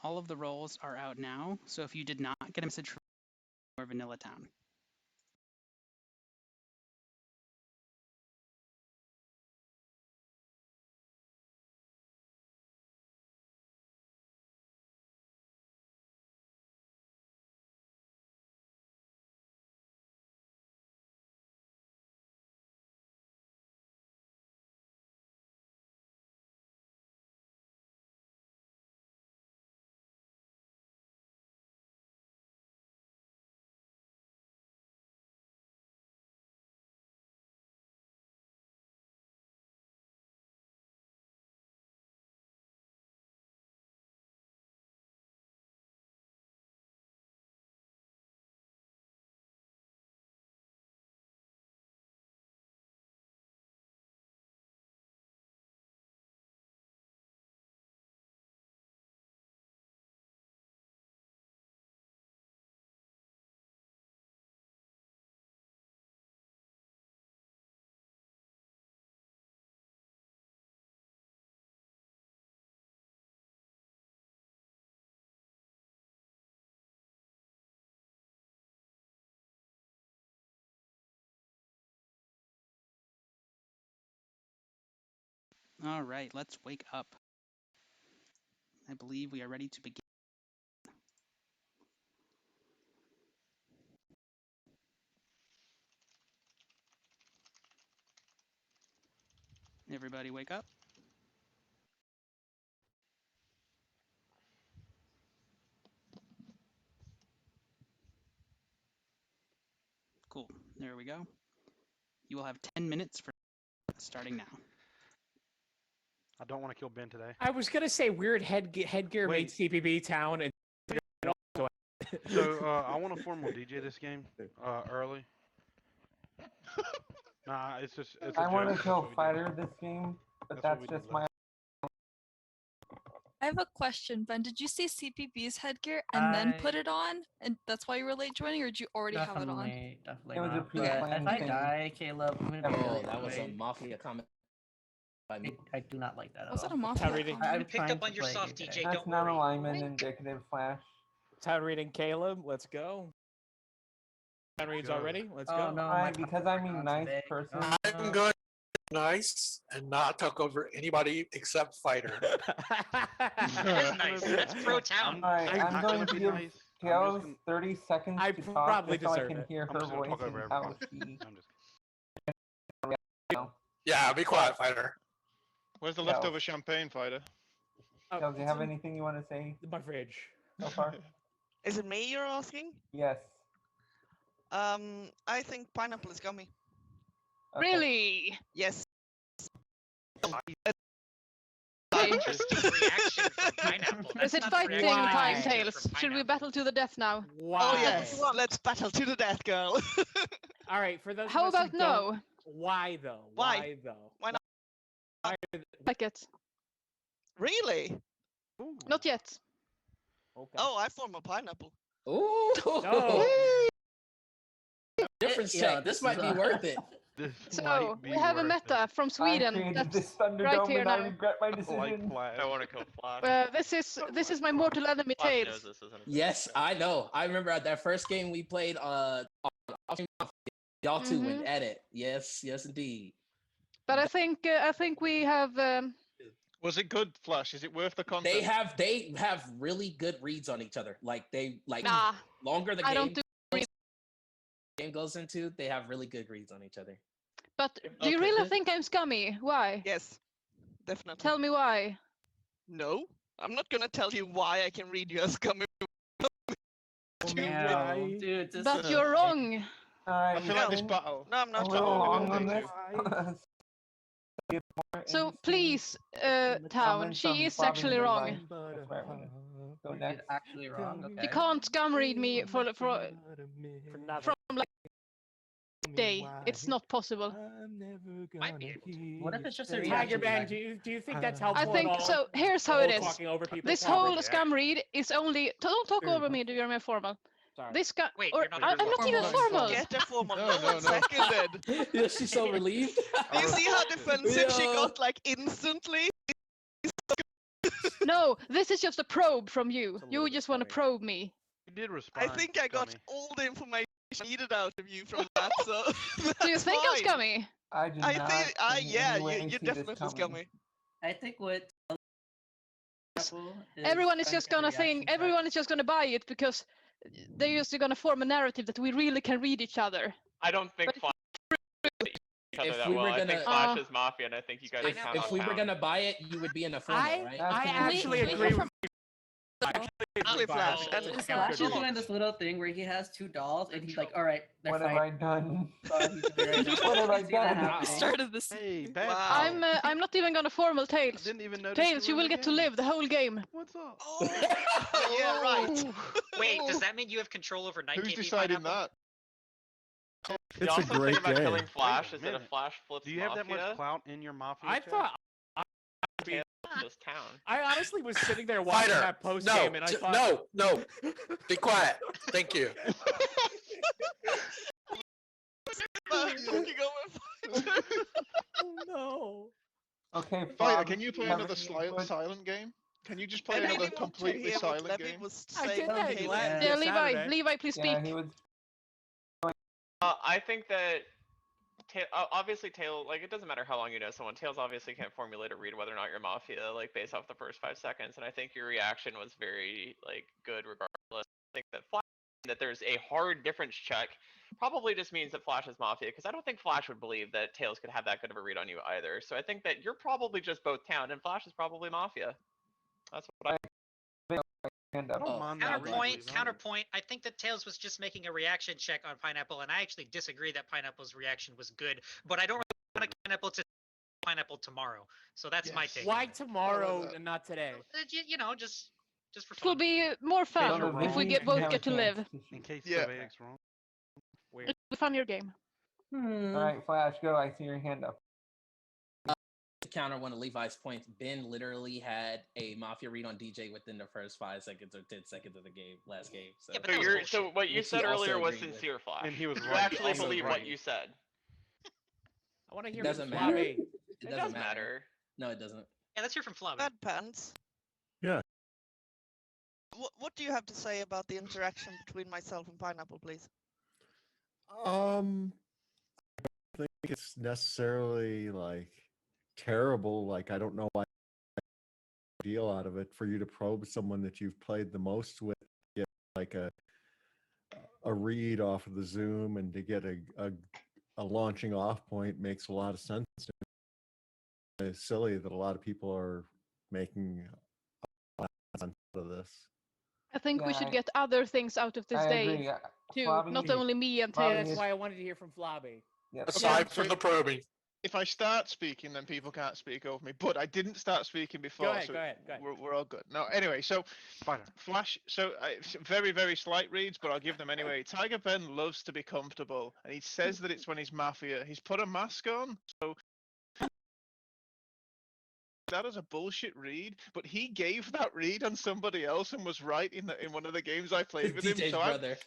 Speaker 15: all of the roles are out now. So if you did not get a message from or Vanilla Town. All right, let's wake up. I believe we are ready to begin. Everybody wake up. Cool, there we go. You will have 10 minutes for starting now.
Speaker 18: I don't want to kill Ben today.
Speaker 8: I was gonna say weird headgear made CPB town and.
Speaker 18: So I want to formal DJ this game early. Nah, it's just. It's
Speaker 3: I want to
Speaker 18: joke.
Speaker 3: kill Fighter this game, but
Speaker 18: That's what we
Speaker 3: that's
Speaker 18: did
Speaker 3: just my.
Speaker 10: I have a question, Ben. Did you see CPB's headgear and then put it on, and that's why you were late joining, or did you already have it on?
Speaker 12: Definitely
Speaker 3: It was a
Speaker 12: not. But
Speaker 3: pre-planned
Speaker 12: if I
Speaker 3: thing.
Speaker 12: die, Caleb, I'm gonna be
Speaker 21: Oh,
Speaker 12: really
Speaker 21: that was a
Speaker 12: annoyed.
Speaker 21: Mafia comment by me.
Speaker 12: I do not like that at
Speaker 10: Was
Speaker 12: all.
Speaker 10: it a Mafia comment?
Speaker 12: I'm
Speaker 13: Picked
Speaker 12: trying
Speaker 13: up
Speaker 12: to
Speaker 13: on your
Speaker 12: play
Speaker 13: soft
Speaker 12: today.
Speaker 13: DJ.
Speaker 3: That's
Speaker 13: Don't
Speaker 3: not
Speaker 13: worry.
Speaker 3: alignment indicative Flash.
Speaker 8: Town reading Caleb, let's go. Town reads already, let's
Speaker 12: Oh,
Speaker 8: go.
Speaker 12: no,
Speaker 3: Alright, because I'm a nice person.
Speaker 16: I'm going to be nice and not talk over anybody except Fighter.
Speaker 13: That is nice. That's pro town.
Speaker 3: Alright, I'm going to give
Speaker 18: nice.
Speaker 3: Tails 30 seconds
Speaker 8: I
Speaker 3: to talk
Speaker 8: probably
Speaker 3: just so I
Speaker 8: deserve
Speaker 3: can
Speaker 8: it.
Speaker 3: hear
Speaker 18: I'm
Speaker 3: her
Speaker 18: just gonna
Speaker 3: voice
Speaker 18: talk over
Speaker 3: and how
Speaker 18: everybody.
Speaker 3: she.
Speaker 16: Yeah, be quiet, Fighter.
Speaker 14: Where's the
Speaker 3: Yeah.
Speaker 14: leftover champagne, Fighter?
Speaker 3: Tails, do you have anything you want to say
Speaker 8: My fridge.
Speaker 3: so far?
Speaker 6: Is it me you're asking?
Speaker 3: Yes.
Speaker 6: I think pineapple is gummy.
Speaker 3: Okay.
Speaker 7: Really?
Speaker 6: Yes.
Speaker 13: Interesting reaction from Pineapple.
Speaker 7: Is
Speaker 13: That's
Speaker 7: it
Speaker 13: not a
Speaker 7: fighting
Speaker 13: reaction
Speaker 7: time,
Speaker 13: from
Speaker 7: Tails? Should we battle to the death now?
Speaker 8: Why?
Speaker 6: Oh yes, let's battle to the death, girl.
Speaker 8: All right, for those
Speaker 7: How
Speaker 8: of us who
Speaker 7: about no?
Speaker 8: don't- Why though?
Speaker 6: Why?
Speaker 8: Why though?
Speaker 6: Why not?
Speaker 8: Why?
Speaker 7: Like it.
Speaker 6: Really?
Speaker 7: Not yet.
Speaker 8: Okay.
Speaker 6: Oh, I form a pineapple.
Speaker 21: Ooh.
Speaker 8: No.
Speaker 21: Difference
Speaker 12: Yeah,
Speaker 21: check. This might be worth it.
Speaker 18: This
Speaker 7: So
Speaker 18: might be
Speaker 7: we have a
Speaker 18: worth
Speaker 7: meta from
Speaker 3: I
Speaker 7: Sweden.
Speaker 3: created this
Speaker 7: That's
Speaker 3: Thunderdome
Speaker 7: right here
Speaker 3: and I
Speaker 7: now.
Speaker 3: regret my
Speaker 18: it. Like
Speaker 3: decision.
Speaker 18: Flash.
Speaker 20: I want to kill Flash.
Speaker 7: This is my mortal enemy,
Speaker 20: Flash
Speaker 7: Tails.
Speaker 20: knows this isn't a
Speaker 21: Yes, I know. I remember at that first game we played y'all two went at it. Yes, yes indeed.
Speaker 7: But I think we have.
Speaker 14: Was it good, Flash? Is it worth the content?
Speaker 21: They have really good reads on each other. Like
Speaker 7: Nah,
Speaker 21: longer the
Speaker 7: I
Speaker 21: game
Speaker 7: don't do.
Speaker 21: goes into, they have really good reads on each other.
Speaker 7: But do you
Speaker 21: Okay,
Speaker 7: really
Speaker 21: good.
Speaker 7: think I'm scummy? Why?
Speaker 6: Yes, definitely.
Speaker 7: Tell me why.
Speaker 6: No, I'm not gonna tell you why I can read you as gummy.
Speaker 12: No, dude, this
Speaker 7: But
Speaker 12: is
Speaker 7: you're wrong.
Speaker 14: I feel like this battle.
Speaker 6: No, I'm
Speaker 3: A
Speaker 6: not.
Speaker 3: little long on
Speaker 14: Thank
Speaker 3: this.
Speaker 7: So please, Town,
Speaker 3: comments
Speaker 7: she
Speaker 3: from
Speaker 7: is
Speaker 3: Bobby
Speaker 7: actually
Speaker 3: and
Speaker 7: wrong.
Speaker 3: That's where I'm gonna go
Speaker 12: You're
Speaker 3: next.
Speaker 12: actually wrong.
Speaker 7: You
Speaker 12: Okay.
Speaker 7: can't scum read me from like day. It's not possible.
Speaker 13: Might be able to.
Speaker 12: What if it's just a
Speaker 8: Tiger
Speaker 12: reaction
Speaker 8: Man,
Speaker 12: lag?
Speaker 8: do you think that's helpful
Speaker 7: I think
Speaker 8: at all?
Speaker 7: so. Here's how it
Speaker 8: Oh,
Speaker 7: is.
Speaker 8: talking over people?
Speaker 7: This
Speaker 8: Probably.
Speaker 7: whole scum read is only. Don't talk over me. You're my formal.
Speaker 8: Sorry.
Speaker 7: This guy.
Speaker 13: Wait,
Speaker 7: Or
Speaker 13: you're not
Speaker 7: I'm
Speaker 13: even
Speaker 7: not even
Speaker 13: formal.
Speaker 7: formal.
Speaker 6: Get a formal.
Speaker 14: No,
Speaker 6: No,
Speaker 14: no,
Speaker 6: one
Speaker 14: no.
Speaker 6: seconded.
Speaker 21: Yeah, she's so relieved.
Speaker 6: Do you see how defensive she
Speaker 21: Yo.
Speaker 6: got like instantly?
Speaker 7: No, this is just a probe from you.
Speaker 18: It's a
Speaker 7: You
Speaker 18: little bit
Speaker 7: just want to
Speaker 18: funny.
Speaker 7: probe me.
Speaker 18: You did
Speaker 6: I
Speaker 18: respond.
Speaker 6: think I got
Speaker 18: Scummy.
Speaker 6: all the information I needed out of you from that, so
Speaker 7: Do you
Speaker 6: that's
Speaker 7: think I'm
Speaker 6: fine.
Speaker 7: scummy?
Speaker 3: I do
Speaker 6: I
Speaker 3: not.
Speaker 6: think,
Speaker 3: in
Speaker 6: yeah,
Speaker 3: any way
Speaker 6: you're
Speaker 3: see this
Speaker 6: definitely
Speaker 3: coming.
Speaker 6: scummy.
Speaker 12: I think what Apple is
Speaker 7: Everyone is
Speaker 12: trying to
Speaker 7: just
Speaker 12: get a
Speaker 7: gonna
Speaker 12: reaction
Speaker 7: think.
Speaker 12: back.
Speaker 7: Everyone is just gonna buy it because they're just gonna form a narrative that we really can read each other.
Speaker 20: I don't think
Speaker 7: But
Speaker 20: Flash each other
Speaker 21: If
Speaker 20: that
Speaker 21: we
Speaker 20: well.
Speaker 21: were
Speaker 20: I think
Speaker 21: gonna-
Speaker 20: Flash is Mafia, and I think you guys
Speaker 21: If,
Speaker 20: count
Speaker 21: if
Speaker 20: on
Speaker 21: we were
Speaker 20: town.
Speaker 21: gonna buy it, you would be in a formal, right?
Speaker 2: I actually agree with
Speaker 6: Exactly, Flash. And
Speaker 12: Flash is
Speaker 6: dogs.
Speaker 12: doing this little thing where he has 2 dolls, and he's like, "All right, they're
Speaker 3: What
Speaker 12: fine."
Speaker 3: have I done?
Speaker 12: He's gonna be right now.
Speaker 3: What have I
Speaker 12: See that
Speaker 3: done?
Speaker 12: happening.
Speaker 10: Started this.
Speaker 18: Hey, bad
Speaker 6: Wow.
Speaker 18: pal.
Speaker 7: I'm not even gonna formal Tails.
Speaker 18: Didn't even notice
Speaker 7: Tails, you
Speaker 18: were in
Speaker 7: will
Speaker 18: the
Speaker 7: get to
Speaker 18: game.
Speaker 7: live the whole game.
Speaker 18: What's up?
Speaker 6: Oh, yeah, right.
Speaker 13: Wait, does that mean you have control over Night
Speaker 14: Who's
Speaker 13: KB
Speaker 14: deciding
Speaker 13: Pineapple?
Speaker 14: that?
Speaker 20: The
Speaker 1: It's a
Speaker 20: awesome
Speaker 1: great
Speaker 20: thing about
Speaker 1: game.
Speaker 20: killing Flash
Speaker 18: Wait a
Speaker 20: is that if
Speaker 18: minute.
Speaker 20: Flash flips
Speaker 18: Do you have that
Speaker 20: Mafia,
Speaker 18: much clout in your Mafia?
Speaker 8: I
Speaker 18: chat?
Speaker 8: thought.
Speaker 20: Tails this town.
Speaker 8: I honestly was sitting there watching
Speaker 16: Fighter,
Speaker 8: that post
Speaker 16: no,
Speaker 8: game, and I thought,
Speaker 16: no, be quiet. Thank you.
Speaker 8: oh no.
Speaker 3: Okay,
Speaker 14: Fighter,
Speaker 3: Bob,
Speaker 14: can you play
Speaker 3: have
Speaker 14: another
Speaker 3: any input?
Speaker 14: silent game? Can you just play
Speaker 6: I
Speaker 14: another
Speaker 6: really want to
Speaker 14: completely
Speaker 6: hear what
Speaker 14: silent
Speaker 6: Levy
Speaker 14: game?
Speaker 6: was
Speaker 8: I
Speaker 6: saying.
Speaker 8: did that
Speaker 6: Okay,
Speaker 8: last
Speaker 7: Yeah, Levi,
Speaker 8: Saturday.
Speaker 7: Levi, please speak.
Speaker 3: Yeah, he was.
Speaker 20: I think that obviously Tail, like, it doesn't matter how long you know someone. Tails obviously can't formulate a read whether or not you're Mafia, like, based off the first 5 seconds. And I think your reaction was very, like, good regardless. I think that that there's a hard difference check probably just means that Flash is Mafia, because I don't think Flash would believe that Tails could have that good of a read on you either. So I think that you're probably just both town, and Flash is probably Mafia. That's what I.
Speaker 13: Counterpoint. I think that Tails was just making a reaction check on Pineapple, and I actually disagree that Pineapple's reaction was good. But I don't really want Pineapple to Pineapple tomorrow, so that's my take.
Speaker 8: Why tomorrow and not today?
Speaker 13: You know, just for
Speaker 7: It will
Speaker 13: fun.
Speaker 7: be more fun
Speaker 14: you're
Speaker 7: if we
Speaker 14: wrong.
Speaker 7: both get to live.
Speaker 18: In case
Speaker 14: Yeah.
Speaker 18: Surveyor's wrong.
Speaker 8: Weird.
Speaker 7: It's a funnier game.
Speaker 3: Alright, Flash, go. I see your hand up.
Speaker 21: To counter one of Levi's points, Ben literally had a Mafia read on DJ within the first 5 seconds or 10 seconds of the game, last game. So,
Speaker 13: Yeah, but
Speaker 20: So
Speaker 13: that was
Speaker 20: you're
Speaker 13: bullshit.
Speaker 20: so what you
Speaker 21: Which
Speaker 20: said
Speaker 21: he also
Speaker 20: earlier was
Speaker 21: agreed with.
Speaker 20: sincere, Flash.
Speaker 18: And he was
Speaker 20: You
Speaker 18: right.
Speaker 20: actually
Speaker 21: Also
Speaker 20: believe
Speaker 21: right.
Speaker 20: what you said.
Speaker 8: I want to
Speaker 21: It
Speaker 8: hear
Speaker 21: doesn't
Speaker 8: from
Speaker 21: matter.
Speaker 8: Flabby.
Speaker 21: It
Speaker 20: Does
Speaker 21: doesn't
Speaker 20: matter.
Speaker 21: No, it doesn't.
Speaker 13: Yeah, let's hear from Flabby.
Speaker 6: Bad pants.
Speaker 1: Yeah.
Speaker 6: What do you have to say about the interaction between myself and Pineapple, please?
Speaker 1: I think it's necessarily like terrible. Like I don't know why deal out of it for you to probe someone that you've played the most with, get like a read off of the Zoom, and to get a launching off point makes a lot of sense. It's silly that a lot of people are making out of this.
Speaker 7: I think we
Speaker 3: Yeah,
Speaker 7: should get other things out of this
Speaker 3: I
Speaker 7: day
Speaker 3: agree.
Speaker 7: too,
Speaker 3: Flabby-
Speaker 7: not only me and
Speaker 3: Flabby
Speaker 7: Tails.
Speaker 8: That's why I wanted to hear from Flabby.
Speaker 3: Yep.
Speaker 16: Aside from the probing.
Speaker 14: If I start speaking, then people can't speak over me. But I didn't start speaking before,
Speaker 8: ahead,
Speaker 14: so
Speaker 8: go ahead.
Speaker 14: We're all good. No, anyway, so
Speaker 18: Fighter.
Speaker 14: Flash. So it's very, very slight reads, but I'll give them anyway. Tiger Ben loves to be comfortable, and he says that it's when he's Mafia. He's put a mask on, so that is a bullshit read. But he gave that read on somebody else and was right in one of the games I played with him.
Speaker 21: DJ's
Speaker 14: So
Speaker 21: brother.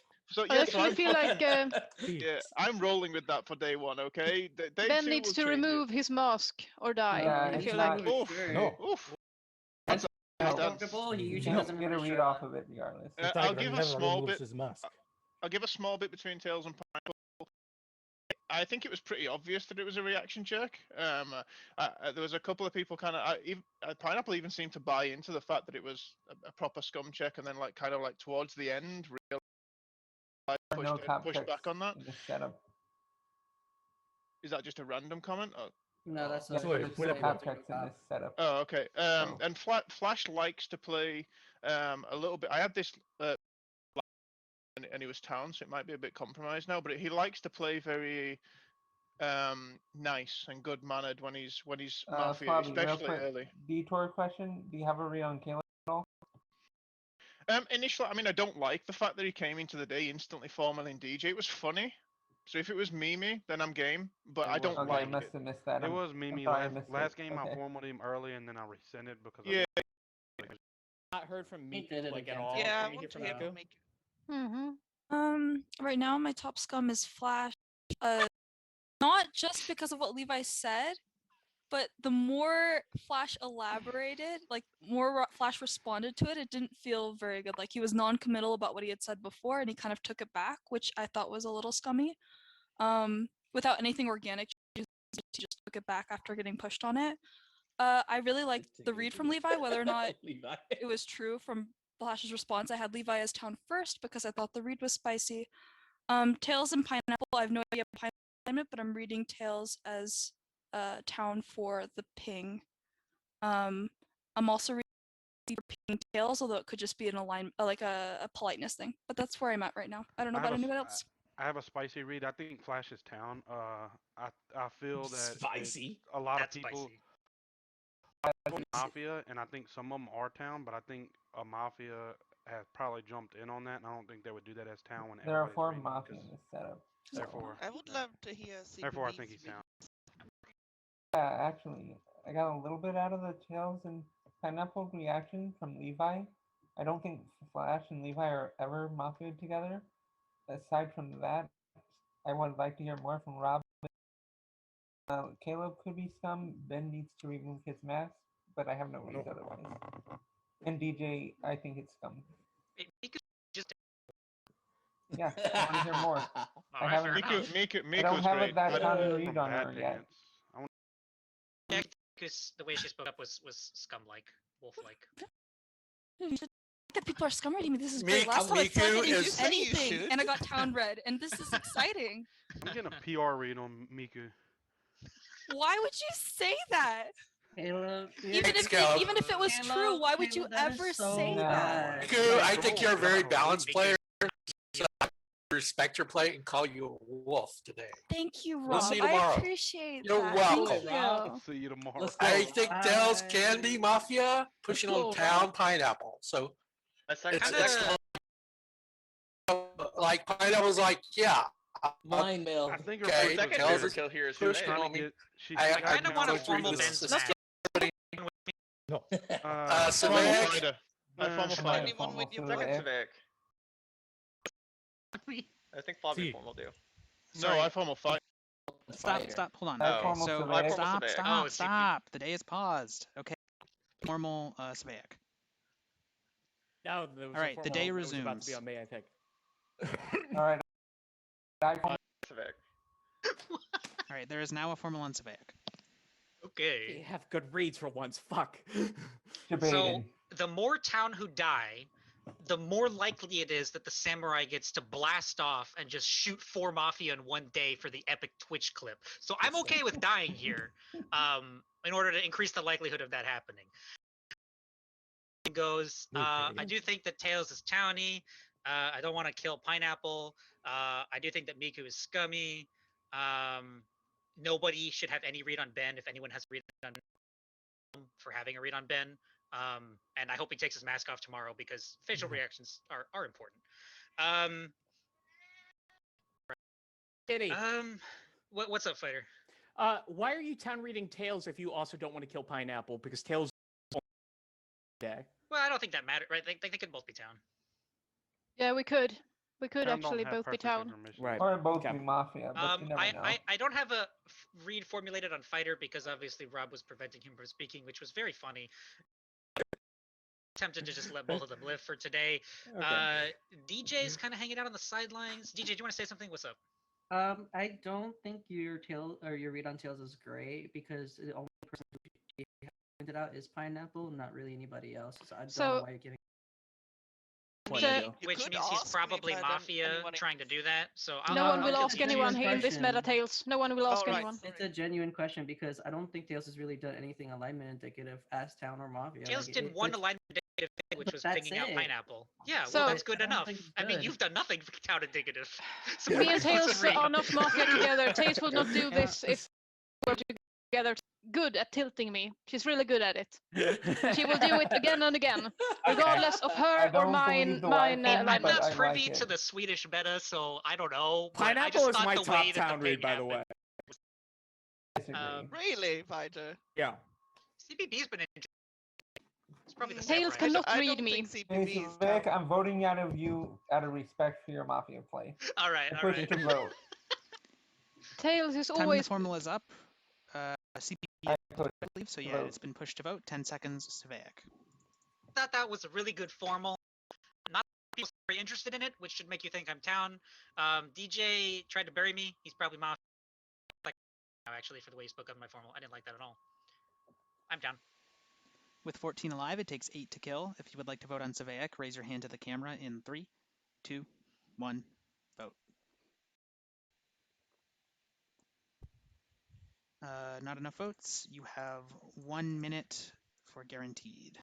Speaker 7: I actually feel like
Speaker 14: yeah, I'm rolling with that for day one. Okay, day
Speaker 7: Ben
Speaker 14: two
Speaker 7: needs
Speaker 14: will
Speaker 7: to
Speaker 14: change it.
Speaker 7: remove his mask or die.
Speaker 3: Yeah,
Speaker 7: I
Speaker 3: it's
Speaker 7: feel
Speaker 3: not-
Speaker 7: like.
Speaker 14: Oof.
Speaker 12: No.
Speaker 14: Oof.
Speaker 12: That's
Speaker 14: That's-
Speaker 12: uncomfortable. He
Speaker 3: You
Speaker 12: usually
Speaker 3: can't
Speaker 12: doesn't
Speaker 3: get a
Speaker 12: have
Speaker 3: read
Speaker 12: shirt
Speaker 3: off
Speaker 12: on.
Speaker 3: of it regardless.
Speaker 14: I'll give a small bit. I'll give a small bit between Tails and Pineapple. I think it was pretty obvious that it was a reaction check. There was a couple of people kind of. Pineapple even seemed to buy into the fact that it was a proper scum check, and then like kind of like towards the end, real
Speaker 3: No cop
Speaker 14: pushed
Speaker 3: checks
Speaker 14: back on that.
Speaker 3: in this setup.
Speaker 14: Is that just a random comment? Or?
Speaker 12: No, that's
Speaker 3: Yeah,
Speaker 12: a
Speaker 3: there's no cop checks in this setup.
Speaker 14: Oh, okay. And Flash likes to play a little bit. I had this, and he was town, so it might be a bit compromised now. But he likes to play very nice and good mannered when he's Mafia,
Speaker 3: Flabby, real
Speaker 14: especially
Speaker 3: quick,
Speaker 14: early.
Speaker 3: detour question. Do you have a read on Caleb at all?
Speaker 14: Initially, I mean, I don't like the fact that he came into the day instantly formaling DJ. It was funny. So if it was Mimi, then I'm game. But I don't
Speaker 3: Okay,
Speaker 14: like
Speaker 3: I must have missed that.
Speaker 18: It
Speaker 3: I'm-
Speaker 18: was
Speaker 3: I'm
Speaker 18: Mimi.
Speaker 3: sorry, I missed
Speaker 18: Last
Speaker 3: it.
Speaker 18: game I
Speaker 3: Okay.
Speaker 18: formed him early, and then I rescinded because
Speaker 14: Yeah.
Speaker 8: Not heard from
Speaker 12: He
Speaker 8: Miku
Speaker 12: did it
Speaker 8: like at
Speaker 12: again.
Speaker 8: all.
Speaker 6: Yeah, I
Speaker 8: Can we
Speaker 6: want
Speaker 8: hear
Speaker 6: to
Speaker 8: from
Speaker 6: hear
Speaker 8: Miku?
Speaker 6: from Miku.
Speaker 10: Right now my top scum is Flash. Not just because of what Levi said, but the more Flash elaborated, like Flash responded to it, it didn't feel very good. Like he was non-committal about what he had said before, and he kind of took it back, which I thought was a little scummy. Without anything organic, he just took it back after getting pushed on it. I really liked the read from Levi, whether or not it was true from Flash's response. I had Levi as town first because I thought the read was spicy. Tails and Pineapple, I have no idea about alignment, but I'm reading Tails as town for the ping. I'm also reading ping Tails, although it could just be an alignment, like a politeness thing. But that's where I'm at right now. I don't know about anyone else.
Speaker 18: I have a spicy read. I think Flash is town. I feel that
Speaker 8: Spicy.
Speaker 18: a lot
Speaker 13: That's
Speaker 18: of people
Speaker 13: spicy.
Speaker 18: Mafia, and I think some of them are town, but I think a Mafia has probably jumped in on that, and I don't think they would do that as town when
Speaker 3: There are
Speaker 18: everybody's
Speaker 3: 4
Speaker 18: reading,
Speaker 3: Mafia in
Speaker 18: 'cause
Speaker 3: this setup.
Speaker 18: Therefore,
Speaker 6: I would love to hear
Speaker 18: therefore I think he's
Speaker 6: CBB's
Speaker 18: town.
Speaker 3: Actually, I got a little bit out of the Tails and Pineapple reaction from Levi. I don't think Flash and Levi are ever Mafia together. Aside from that, I would like to hear more from Rob. Caleb could be scum. Ben needs to remove his mask, but I have no reads otherwise. And DJ, I think it's scum.
Speaker 13: Just
Speaker 3: Yeah, I want to hear more. I haven't.
Speaker 14: Miku,
Speaker 3: I don't have
Speaker 14: great.
Speaker 3: that
Speaker 14: I
Speaker 3: kind of
Speaker 14: don't-
Speaker 3: read
Speaker 14: from
Speaker 3: on
Speaker 14: Bad
Speaker 3: her yet.
Speaker 13: Yeah, because the way she spoke up was scum-like, wolf-like.
Speaker 10: That people are scum reading me. This is great. Last time I felt like I didn't do anything, and I got town red, and this is exciting.
Speaker 18: I'm getting a PR read on Miku.
Speaker 10: Why would you say that?
Speaker 12: Caleb,
Speaker 10: Even if it was true, why would you ever say that?
Speaker 16: Miku, I think you're a very balanced player. So I respect your play and call you a wolf today.
Speaker 10: Thank you,
Speaker 16: We'll
Speaker 10: Rob.
Speaker 16: see you
Speaker 10: I
Speaker 16: tomorrow.
Speaker 10: appreciate
Speaker 16: You're
Speaker 10: that.
Speaker 16: welcome.
Speaker 10: Thank you.
Speaker 18: See you tomorrow.
Speaker 16: I think Tails can be Mafia pushing on town Pineapple. So it's like Pineapple's like, yeah.
Speaker 21: Mind meld.
Speaker 14: I think
Speaker 16: okay,
Speaker 14: her second
Speaker 16: Tails
Speaker 14: favorite
Speaker 16: is
Speaker 14: kill here is
Speaker 16: pushing
Speaker 14: Renee.
Speaker 16: on me.
Speaker 13: I kind of want a
Speaker 16: go through
Speaker 13: formal
Speaker 16: the
Speaker 13: Ben
Speaker 16: system.
Speaker 13: smack.
Speaker 11: No.
Speaker 16: Savannah.
Speaker 14: Second
Speaker 3: Civic.
Speaker 14: Civic. I think Flavia
Speaker 11: See.
Speaker 14: Form will do.
Speaker 18: No, I formal fight.
Speaker 15: Stop, hold on.
Speaker 14: Oh.
Speaker 15: So
Speaker 14: I formal
Speaker 15: stop,
Speaker 14: Civic.
Speaker 15: stop. The day is paused. Okay. Normal Savaic.
Speaker 8: No, there was
Speaker 15: All right, the day
Speaker 8: that was about to be
Speaker 15: resumes.
Speaker 8: on me, I think.
Speaker 3: All right.
Speaker 14: Civic.
Speaker 15: All right, there is now a formal on Savaic.
Speaker 13: Okay.
Speaker 8: They have good reads for once. Fuck.
Speaker 13: So the more town who die, the more likely it is that the samurai gets to blast off and just shoot 4 Mafia in one day for the epic Twitch clip. So I'm okay with dying here, in order to increase the likelihood of that happening. Goes, I do think that Tails is towny. I don't want to kill Pineapple. I do think that Miku is scummy. Nobody should have any read on Ben. If anyone has a read on Ben, for having a read on Ben. And I hope he takes his mask off tomorrow because facial reactions are important.
Speaker 8: Kitty.
Speaker 13: What's up, fighter?
Speaker 8: Why are you town reading Tails if you also don't want to kill Pineapple? Because Tails day.
Speaker 13: Well, I don't think that matters, right? They could both be town.
Speaker 7: Yeah, we could. We could
Speaker 18: Town don't
Speaker 7: actually
Speaker 18: have
Speaker 7: both be
Speaker 18: perfect
Speaker 7: town.
Speaker 18: information.
Speaker 8: Right.
Speaker 3: Or both be Mafia, but you never know.
Speaker 13: I don't have a read formulated on fighter because obviously Rob was preventing him from speaking, which was very funny. Tempted to just let both of them live for today.
Speaker 8: Okay.
Speaker 13: DJ's kind of hanging out on the sidelines. DJ, do you want to say something? What's up?
Speaker 12: I don't think your read on Tails is great because the only person who pointed out is Pineapple, not really anybody else. So I don't know why you're giving.
Speaker 13: Which means he's probably Mafia trying to do that. So
Speaker 7: No one will ask anyone here in this meta, Tails. No one will ask anyone.
Speaker 12: It's a genuine question because I don't think Tails has really done anything alignment indicative as town or Mafia.
Speaker 13: Tails
Speaker 12: Like,
Speaker 13: did one alignment indicative thing, which was picking out
Speaker 12: it.
Speaker 13: Pineapple. Yeah,
Speaker 7: So-
Speaker 13: well, that's good
Speaker 12: I don't
Speaker 13: enough.
Speaker 12: think it's
Speaker 13: I mean,
Speaker 12: good.
Speaker 13: you've done nothing for town indicative. So
Speaker 7: Me and
Speaker 13: what's
Speaker 7: Tails
Speaker 13: three?
Speaker 7: are not Mafia together. Tails will not do this if we're together. Good at tilting me. She's really good at it. She will do it again and again, regardless of her or mine.
Speaker 13: I'm
Speaker 7: alignment.
Speaker 13: not privy to the Swedish meta, so I don't know. but I
Speaker 8: Pineapple
Speaker 13: just
Speaker 8: is
Speaker 13: thought
Speaker 8: my
Speaker 13: the
Speaker 8: top
Speaker 13: way that
Speaker 8: town
Speaker 13: the
Speaker 8: read,
Speaker 13: thing
Speaker 8: by the way.
Speaker 6: Really, fighter?
Speaker 8: Yeah.
Speaker 13: CBB's been interesting. It's probably the
Speaker 7: Tails
Speaker 13: samurai.
Speaker 7: cannot
Speaker 6: I
Speaker 7: read
Speaker 6: don't
Speaker 7: me.
Speaker 6: think
Speaker 3: Hey,
Speaker 6: CBB is
Speaker 3: Vic,
Speaker 6: town.
Speaker 3: I'm voting out of you out of respect for your Mafia play.
Speaker 13: All right,
Speaker 3: I
Speaker 13: all
Speaker 3: push
Speaker 13: right.
Speaker 3: to vote.
Speaker 7: Tails is
Speaker 15: Time the
Speaker 7: always
Speaker 15: formal is up. CP, I believe. So yeah, it's been pushed to vote. 10 seconds, Savaic.
Speaker 13: Thought that was a really good formal. Not people very interested in it, which should make you think I'm town. DJ tried to bury me. He's probably Mafia. Like, actually, for the way he spoke of my formal, I didn't like that at all. I'm down.
Speaker 15: With 14 alive, it takes 8 to kill. If you would like to vote on Savaic, raise your hand to the camera in 3, 2, 1, vote. Not enough votes. You have 1 minute for guaranteed.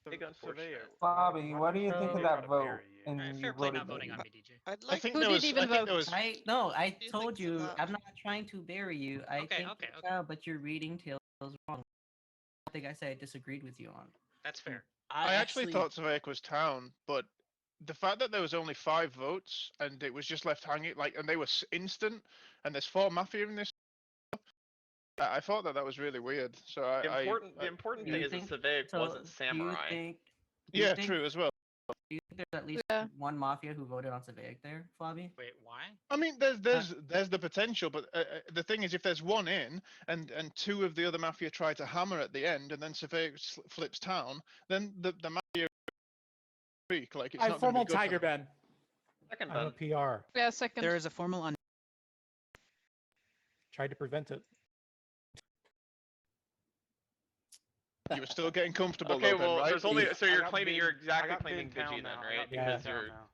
Speaker 20: Big unfortunate.
Speaker 3: Bobby, what do you think of that vote? And
Speaker 13: Alright,
Speaker 3: you
Speaker 13: fair play
Speaker 3: voted
Speaker 13: not voting
Speaker 3: maybe.
Speaker 13: on me, DJ.
Speaker 6: I'd
Speaker 20: I
Speaker 6: like
Speaker 20: think
Speaker 7: Who
Speaker 20: there
Speaker 7: did
Speaker 20: was.
Speaker 7: even
Speaker 20: I think
Speaker 7: vote?
Speaker 20: there was.
Speaker 12: I
Speaker 6: few
Speaker 12: told
Speaker 6: things to
Speaker 12: you,
Speaker 6: that.
Speaker 12: I'm not trying to bury you. I
Speaker 13: Okay,
Speaker 12: think
Speaker 13: okay,
Speaker 12: it's,
Speaker 13: okay.
Speaker 12: but you're reading Tales wrong. I think I said I disagreed with you on.
Speaker 13: That's fair.
Speaker 14: I actually thought Savaic was town, but the fact that there was only 5 votes and it was just left hanging, like, and they were instant, and there's 4 Mafia in this. I thought that was really weird. So
Speaker 20: The important thing is that
Speaker 12: think-
Speaker 20: Savaic
Speaker 12: so
Speaker 20: wasn't
Speaker 12: Do
Speaker 20: samurai.
Speaker 12: you
Speaker 14: Yeah,
Speaker 12: think-
Speaker 14: true as well.
Speaker 12: Do you think there's at least one Mafia who voted on Savaic there, Flobby?
Speaker 13: Wait, why?
Speaker 14: I mean, there's the potential, but the thing is, if there's one in, and 2 of the other Mafia try to hammer at the end, and then Savaic flips town, then the Mafia freak, like it's
Speaker 8: I
Speaker 14: not going to
Speaker 8: formal
Speaker 14: be good for
Speaker 8: Tiger
Speaker 14: them.
Speaker 8: Ben.
Speaker 20: Second
Speaker 11: I'm a
Speaker 20: Ben.
Speaker 11: PR.
Speaker 7: Yeah, second.
Speaker 15: There is a formal on.
Speaker 11: Tried to prevent it.
Speaker 14: You were still getting comfortable,
Speaker 20: Okay,
Speaker 14: though, Ben,
Speaker 20: well,
Speaker 14: right?
Speaker 20: there's only so you're
Speaker 18: got
Speaker 20: claiming
Speaker 18: Ben-
Speaker 20: you're
Speaker 18: I
Speaker 20: exactly
Speaker 18: got
Speaker 20: claiming
Speaker 18: Ben town
Speaker 20: Vigi then,
Speaker 18: now. I
Speaker 20: right?
Speaker 18: got
Speaker 11: Ben
Speaker 20: Because
Speaker 18: town
Speaker 20: you're.
Speaker 18: now.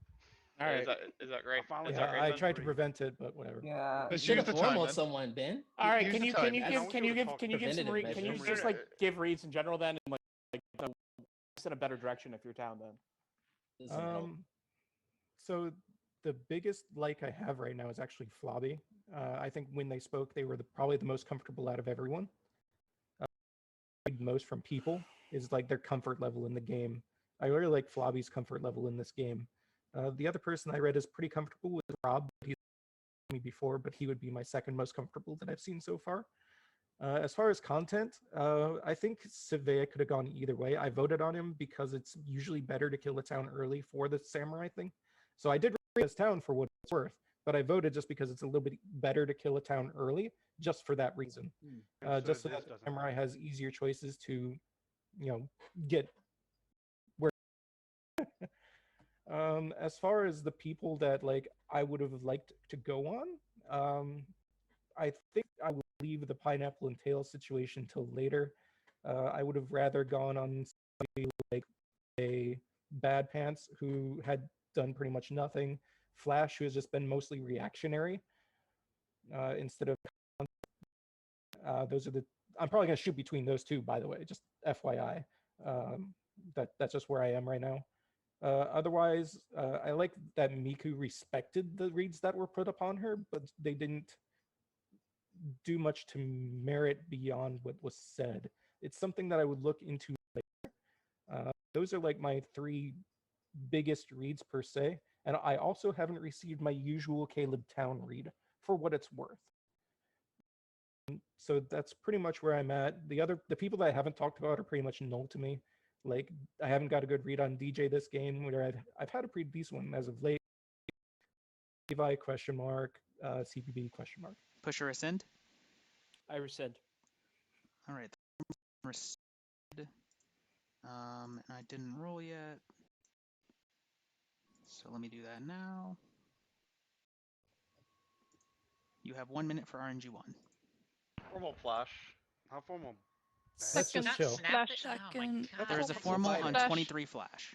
Speaker 8: All right.
Speaker 20: Is that great?
Speaker 18: I finally
Speaker 20: Is
Speaker 18: got
Speaker 20: that right?
Speaker 11: I
Speaker 20: Ben?
Speaker 11: tried to prevent it, but whatever.
Speaker 3: Yeah.
Speaker 14: Let's
Speaker 21: Should
Speaker 14: use
Speaker 21: have
Speaker 14: the time,
Speaker 21: formal
Speaker 14: then.
Speaker 21: someone, Ben.
Speaker 8: All right,
Speaker 14: Use
Speaker 8: can
Speaker 14: the
Speaker 8: you
Speaker 14: time.
Speaker 8: can you
Speaker 18: I
Speaker 8: give
Speaker 18: want
Speaker 8: can
Speaker 18: you
Speaker 8: you
Speaker 18: to
Speaker 8: give
Speaker 18: talk
Speaker 8: can you give some
Speaker 21: preventative
Speaker 8: can you
Speaker 21: measures.
Speaker 8: just like give reads in general then and like in a better direction if you're town then.
Speaker 11: So the biggest like I have right now is actually Flobby. I think when they spoke, they were probably the most comfortable out of everyone. Most from people is like their comfort level in the game. I really like Flobby's comfort level in this game. The other person I read is pretty comfortable with Rob. He's me before, but he would be my second most comfortable that I've seen so far. As far as content, I think Savaic could have gone either way. I voted on him because it's usually better to kill a town early for the samurai thing. So I did rate this town for what it's worth, but I voted just because it's a little bit better to kill a town early, just for that reason. Just so that the samurai has easier choices to, get where. As far as the people that like I would have liked to go on, I think I will leave the pineapple and tail situation till later. I would have rather gone on somebody like a Bad Pants who had done pretty much nothing, Flash who has just been mostly reactionary instead of. Those are the. I'm probably gonna shoot between those two, by the way, just FYI. That's just where I am right now. Otherwise, I like that Miku respected the reads that were put upon her, but they didn't do much to merit beyond what was said. It's something that I would look into later. Those are like my 3 biggest reads per se, and I also haven't received my usual Caleb Town read for what it's worth. So that's pretty much where I'm at. The people that I haven't talked about are pretty much null to me. Like I haven't got a good read on DJ this game, where I've had a pretty decent one as of late. Levi ? CPB ?
Speaker 15: Push or rescind?
Speaker 8: I rescind.
Speaker 15: All right. Rescind. And I didn't roll yet. So let me do that now. You have 1 minute for RNG1.
Speaker 20: Formal Flash.
Speaker 18: How formal?
Speaker 11: Let's just chill.
Speaker 10: Flash
Speaker 13: Oh
Speaker 10: second.
Speaker 15: There is a formal on 23 Flash.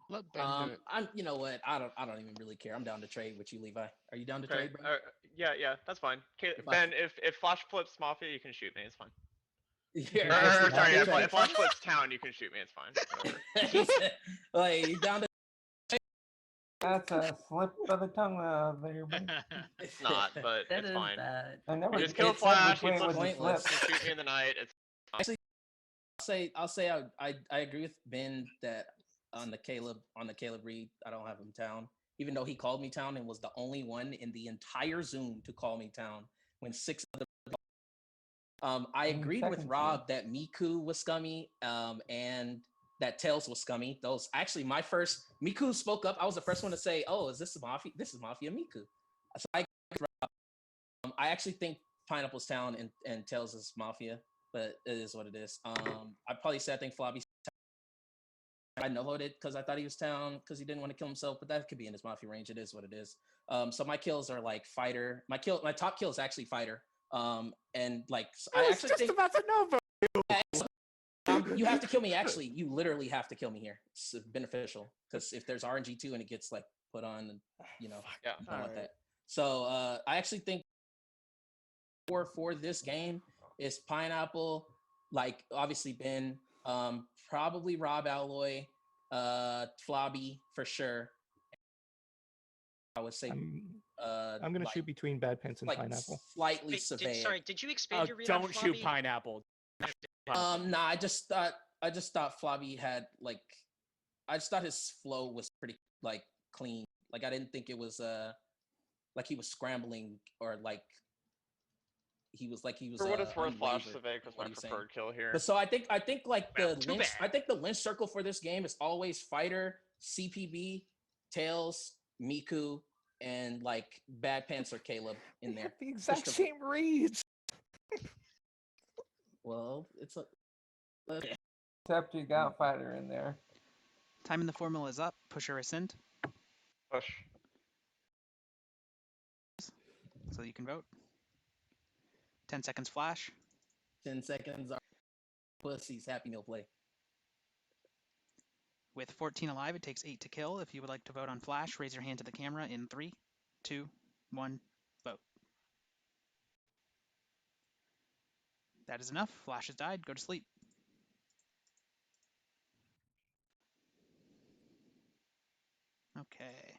Speaker 16: Let Ben do it.
Speaker 21: I'm. You know what? I don't even really care. I'm down to trade with you, Levi. Are you down to
Speaker 20: Okay.
Speaker 21: trade, bro?
Speaker 20: Yeah, that's fine.
Speaker 21: If I-
Speaker 20: Ben, if Flash flips Mafia, you can shoot me. It's fine.
Speaker 21: Yeah,
Speaker 20: Or,
Speaker 21: actually,
Speaker 20: sorry,
Speaker 21: I'll
Speaker 20: if
Speaker 21: trade.
Speaker 20: Flash flips Town, you can shoot me. It's fine. Whatever.
Speaker 21: He said, like, you down to
Speaker 3: That's a slip of the tongue there, Ben.
Speaker 20: It's not, but
Speaker 12: That
Speaker 20: it's
Speaker 12: is
Speaker 20: fine.
Speaker 12: bad.
Speaker 3: I never
Speaker 20: Just kill
Speaker 3: said
Speaker 20: Flash. He
Speaker 3: which way
Speaker 20: flips
Speaker 3: was
Speaker 20: and
Speaker 3: the slip.
Speaker 20: shoot me in the night. It's fine.
Speaker 21: Actually, I'll say I agree with Ben that on the Caleb read, I don't have him town. Even though he called me town and was the only one in the entire Zoom to call me town when 6 other. I agreed with Rob that Miku was scummy, and that Tails was scummy. Those actually my first Miku spoke up. I was the first one to say, "Oh, is this Mafia? This is Mafia Miku." So I agree with Rob. I actually think Pineapple's Town and Tails is Mafia, but it is what it is. I'd probably say I think Flobby. I no voted because I thought he was Town because he didn't want to kill himself, but that could be in his Mafia range. It is what it is. So my kills are like Fighter. My top kill is actually Fighter. And like I actually think
Speaker 16: about to know.
Speaker 21: you have to kill me. Actually, you literally have to kill me here. It's beneficial because if there's RNG2 and it gets like put on, you know,
Speaker 20: Yeah.
Speaker 21: I don't want that. So I actually think for this game is Pineapple, like obviously Ben, probably Rob Alloy, Flobby for sure. I would say
Speaker 11: I'm gonna shoot between Bad Pants and
Speaker 21: like
Speaker 11: Pineapple.
Speaker 21: slightly
Speaker 13: Wait,
Speaker 21: Savaic.
Speaker 13: sorry, did you expand your read on
Speaker 8: Don't shoot
Speaker 13: Flobby?
Speaker 8: Pineapple.
Speaker 21: Nah, I just thought Flobby had like, I just thought his flow was pretty like clean. Like I didn't think it was like he was scrambling or like he was
Speaker 20: For what it's worth, Flash
Speaker 21: unwavered
Speaker 20: Civic was
Speaker 21: what
Speaker 20: my
Speaker 21: he was saying.
Speaker 20: preferred kill here.
Speaker 21: But so I think like
Speaker 13: Well,
Speaker 21: the
Speaker 13: too
Speaker 21: lynch,
Speaker 13: bad.
Speaker 21: I think the lynch circle for this game is always Fighter, CPB, Tails, Miku, and like Bad Pants or Caleb in there.
Speaker 11: The exact
Speaker 21: Push the-
Speaker 11: same reads.
Speaker 21: Well, it's a
Speaker 3: Except you got Fighter in there.
Speaker 15: Time in the formula is up. Push or rescind.
Speaker 20: Push.
Speaker 15: So you can vote. 10 seconds flash.
Speaker 21: 10 seconds are pussies. Happy no play.
Speaker 15: With 14 alive, it takes 8 to kill. If you would like to vote on flash, raise your hand to the camera in 3, 2, 1, vote. That is enough. Flash has died. Go to sleep. Okay.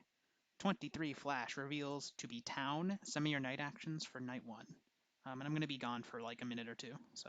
Speaker 15: 23 flash reveals to be town. Send me your night actions for night 1. And I'm going to be gone for like a minute or two, so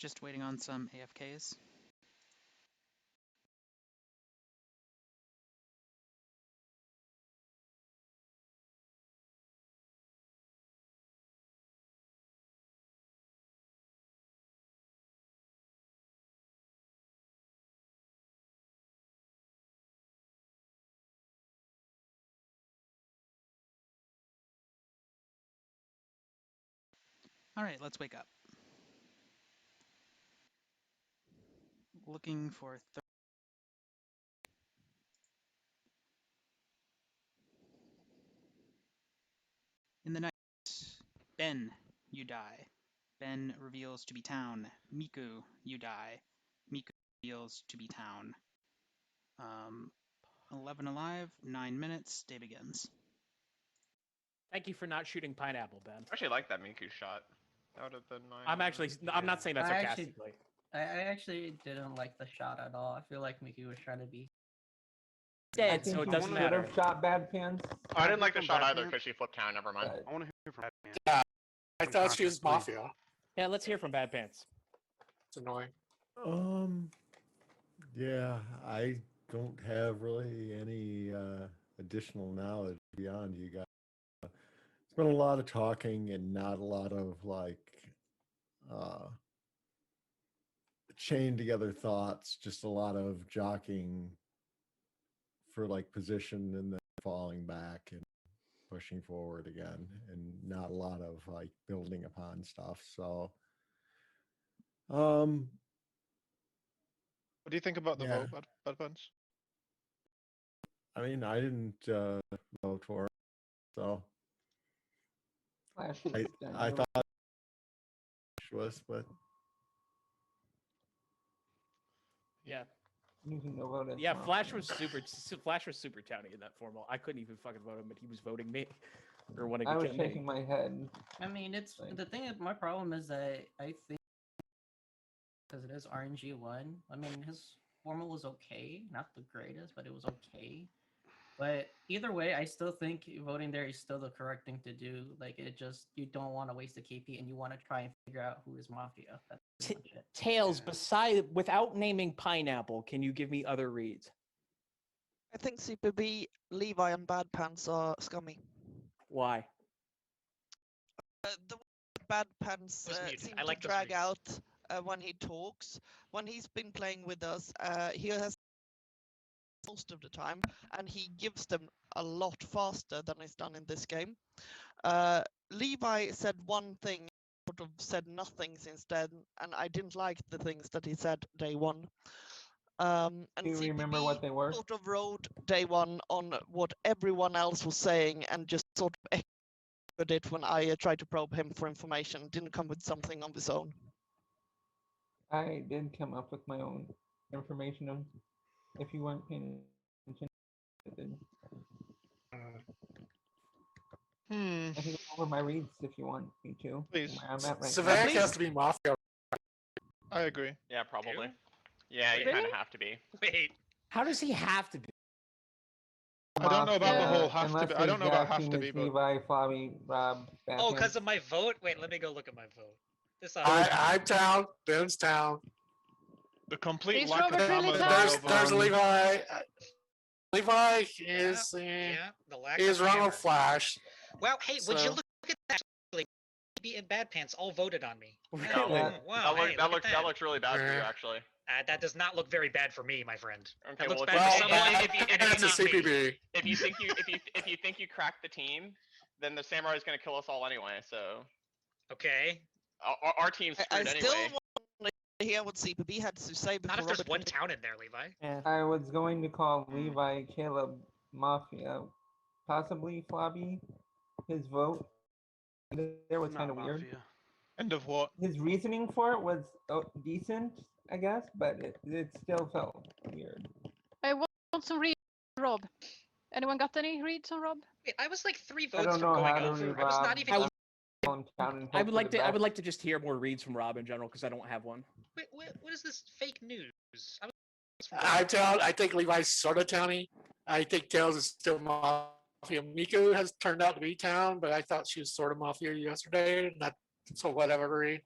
Speaker 15: Just waiting on some AFKs. All right, let's wake up. Looking for in the night. Ben, you die. Ben reveals to be town. Miku, you die. Miku reveals to be town. 11 alive, 9 minutes, day begins.
Speaker 8: Thank you for not shooting pineapple, Ben.
Speaker 20: I actually like that Miku shot. That would have been my.
Speaker 8: I'm not saying that
Speaker 12: I
Speaker 8: sarcastically.
Speaker 12: I actually didn't like the shot at all. I feel like Mickey was trying to be
Speaker 3: I
Speaker 8: Dead,
Speaker 3: think
Speaker 8: so it
Speaker 3: you
Speaker 8: doesn't
Speaker 3: should
Speaker 8: matter.
Speaker 3: have shot Bad Pants.
Speaker 20: I didn't like the
Speaker 18: from
Speaker 20: shot
Speaker 18: Bad
Speaker 20: either
Speaker 18: Pants?
Speaker 20: because she flipped town. Never mind.
Speaker 18: I want to hear from Bad Pants.
Speaker 16: Yeah, I
Speaker 18: Some
Speaker 16: thought she was
Speaker 18: context, please.
Speaker 16: Mafia.
Speaker 8: Yeah, let's hear from Bad Pants.
Speaker 16: It's annoying.
Speaker 1: Yeah, I don't have really any additional knowledge beyond you guys. It's been a lot of talking and not a lot of like chain together thoughts, just a lot of jockeying for like position and then falling back and pushing forward again, and not a lot of like building upon stuff. So
Speaker 14: What do you think about the
Speaker 1: yeah.
Speaker 14: vote, Bad Pants?
Speaker 1: I mean, I didn't vote for it, so
Speaker 3: Flash
Speaker 1: I
Speaker 3: is done.
Speaker 1: I thought it was, but
Speaker 8: Yeah.
Speaker 3: You can go vote as
Speaker 8: Yeah,
Speaker 3: well.
Speaker 8: Flash was super towny in that formal. I couldn't even fucking vote him, but he was voting me or wanting
Speaker 3: I
Speaker 8: to
Speaker 3: was
Speaker 8: kill me.
Speaker 3: shaking my head.
Speaker 12: I mean, it's the thing. My problem is that I think because it is RNG1. I mean, his formal was okay, not the greatest, but it was okay. But either way, I still think voting there is still the correct thing to do. Like, it just you don't want to waste the KP, and you want to try and figure out who is Mafia. That's pretty much it.
Speaker 8: Tails, without naming pineapple, can you give me other reads?
Speaker 6: I think Super B, Levi, and Bad Pants are scummy.
Speaker 8: Why?
Speaker 6: The Bad Pants
Speaker 13: Was muted.
Speaker 6: seem
Speaker 13: I like
Speaker 6: to
Speaker 13: those
Speaker 6: drag
Speaker 13: reads.
Speaker 6: out when he talks. When he's been playing with us, he has most of the time, and he gives them a lot faster than he's done in this game. Levi said one thing, sort of said nothing since then, and I didn't like the things that he said day one. And
Speaker 3: Do you remember
Speaker 6: CPB
Speaker 3: what they were?
Speaker 6: sort of rode day one on what everyone else was saying and just sort of echoed it when I tried to probe him for information. Didn't come with something of his own.
Speaker 3: I did come up with my own information. If you weren't paying attention, I did. I can go over my reads if you want me to.
Speaker 14: Please.
Speaker 3: Where I'm at right
Speaker 16: Savannah
Speaker 3: now.
Speaker 16: has to be Mafia.
Speaker 14: I agree.
Speaker 20: Yeah, probably. Yeah, you
Speaker 8: Really?
Speaker 20: kind of have to be.
Speaker 13: Wait.
Speaker 8: How does he have to be?
Speaker 14: I don't know about the whole have to
Speaker 3: Unless
Speaker 14: be. I don't know about have
Speaker 3: team
Speaker 14: to
Speaker 3: is
Speaker 14: be, but
Speaker 3: Levi, Flobby, Rob, Bad
Speaker 13: Oh,
Speaker 3: Pants.
Speaker 13: because of my vote? Wait, let me go look at my vote. This
Speaker 16: I'm town. Ben's town.
Speaker 14: the complete
Speaker 7: Is
Speaker 14: lack of
Speaker 7: Robert really
Speaker 14: ammo.
Speaker 7: town?
Speaker 16: There's Levi. Levi is
Speaker 13: the lack
Speaker 16: is
Speaker 13: of
Speaker 16: Ronald
Speaker 13: hammer.
Speaker 16: Flash.
Speaker 13: Well, hey, would you
Speaker 16: So-
Speaker 13: look at that? Maybe in Bad Pants all voted on me.
Speaker 20: No,
Speaker 13: Oh, wow, hey, look at
Speaker 20: that looks really bad for you, actually.
Speaker 13: That does not look very bad for me, my friend.
Speaker 20: Okay,
Speaker 13: That looks
Speaker 20: well,
Speaker 13: bad for someone.
Speaker 16: That's a CPB.
Speaker 20: If you think you think you cracked the team, then the samurai is gonna kill us all anyway. So
Speaker 13: Okay.
Speaker 20: our team's
Speaker 6: I
Speaker 20: screwed
Speaker 6: still
Speaker 20: anyway.
Speaker 6: want to hear what CPB had to say before
Speaker 13: Not if there's
Speaker 6: Robert
Speaker 13: one
Speaker 6: went in.
Speaker 13: town in there, Levi.
Speaker 3: I was going to call Levi Caleb Mafia, possibly Flobby. His vote there was
Speaker 18: Not
Speaker 3: kind of weird.
Speaker 18: Mafia.
Speaker 14: End of what?
Speaker 3: His reasoning for it was decent, I guess, but it still felt weird.
Speaker 7: I want some reads, Rob. Anyone got any reads on Rob?
Speaker 13: Wait, I was like 3
Speaker 3: I
Speaker 13: votes
Speaker 3: don't
Speaker 13: from
Speaker 3: know
Speaker 13: going
Speaker 3: how to
Speaker 13: over.
Speaker 3: read
Speaker 13: I was not
Speaker 3: Rob.
Speaker 13: even.
Speaker 3: I'm calling town and
Speaker 8: I
Speaker 3: hope
Speaker 8: would
Speaker 3: for
Speaker 8: like
Speaker 3: the
Speaker 8: to. I would
Speaker 3: best.
Speaker 8: like to just hear more reads from Rob in general because I don't have one.
Speaker 13: Wait, what is this fake news?
Speaker 16: I'm town. I think Levi's sort of towny. I think Tails is still Mafia. Miku has turned out to be town, but I thought she was sort of Mafia yesterday. Not so whatever.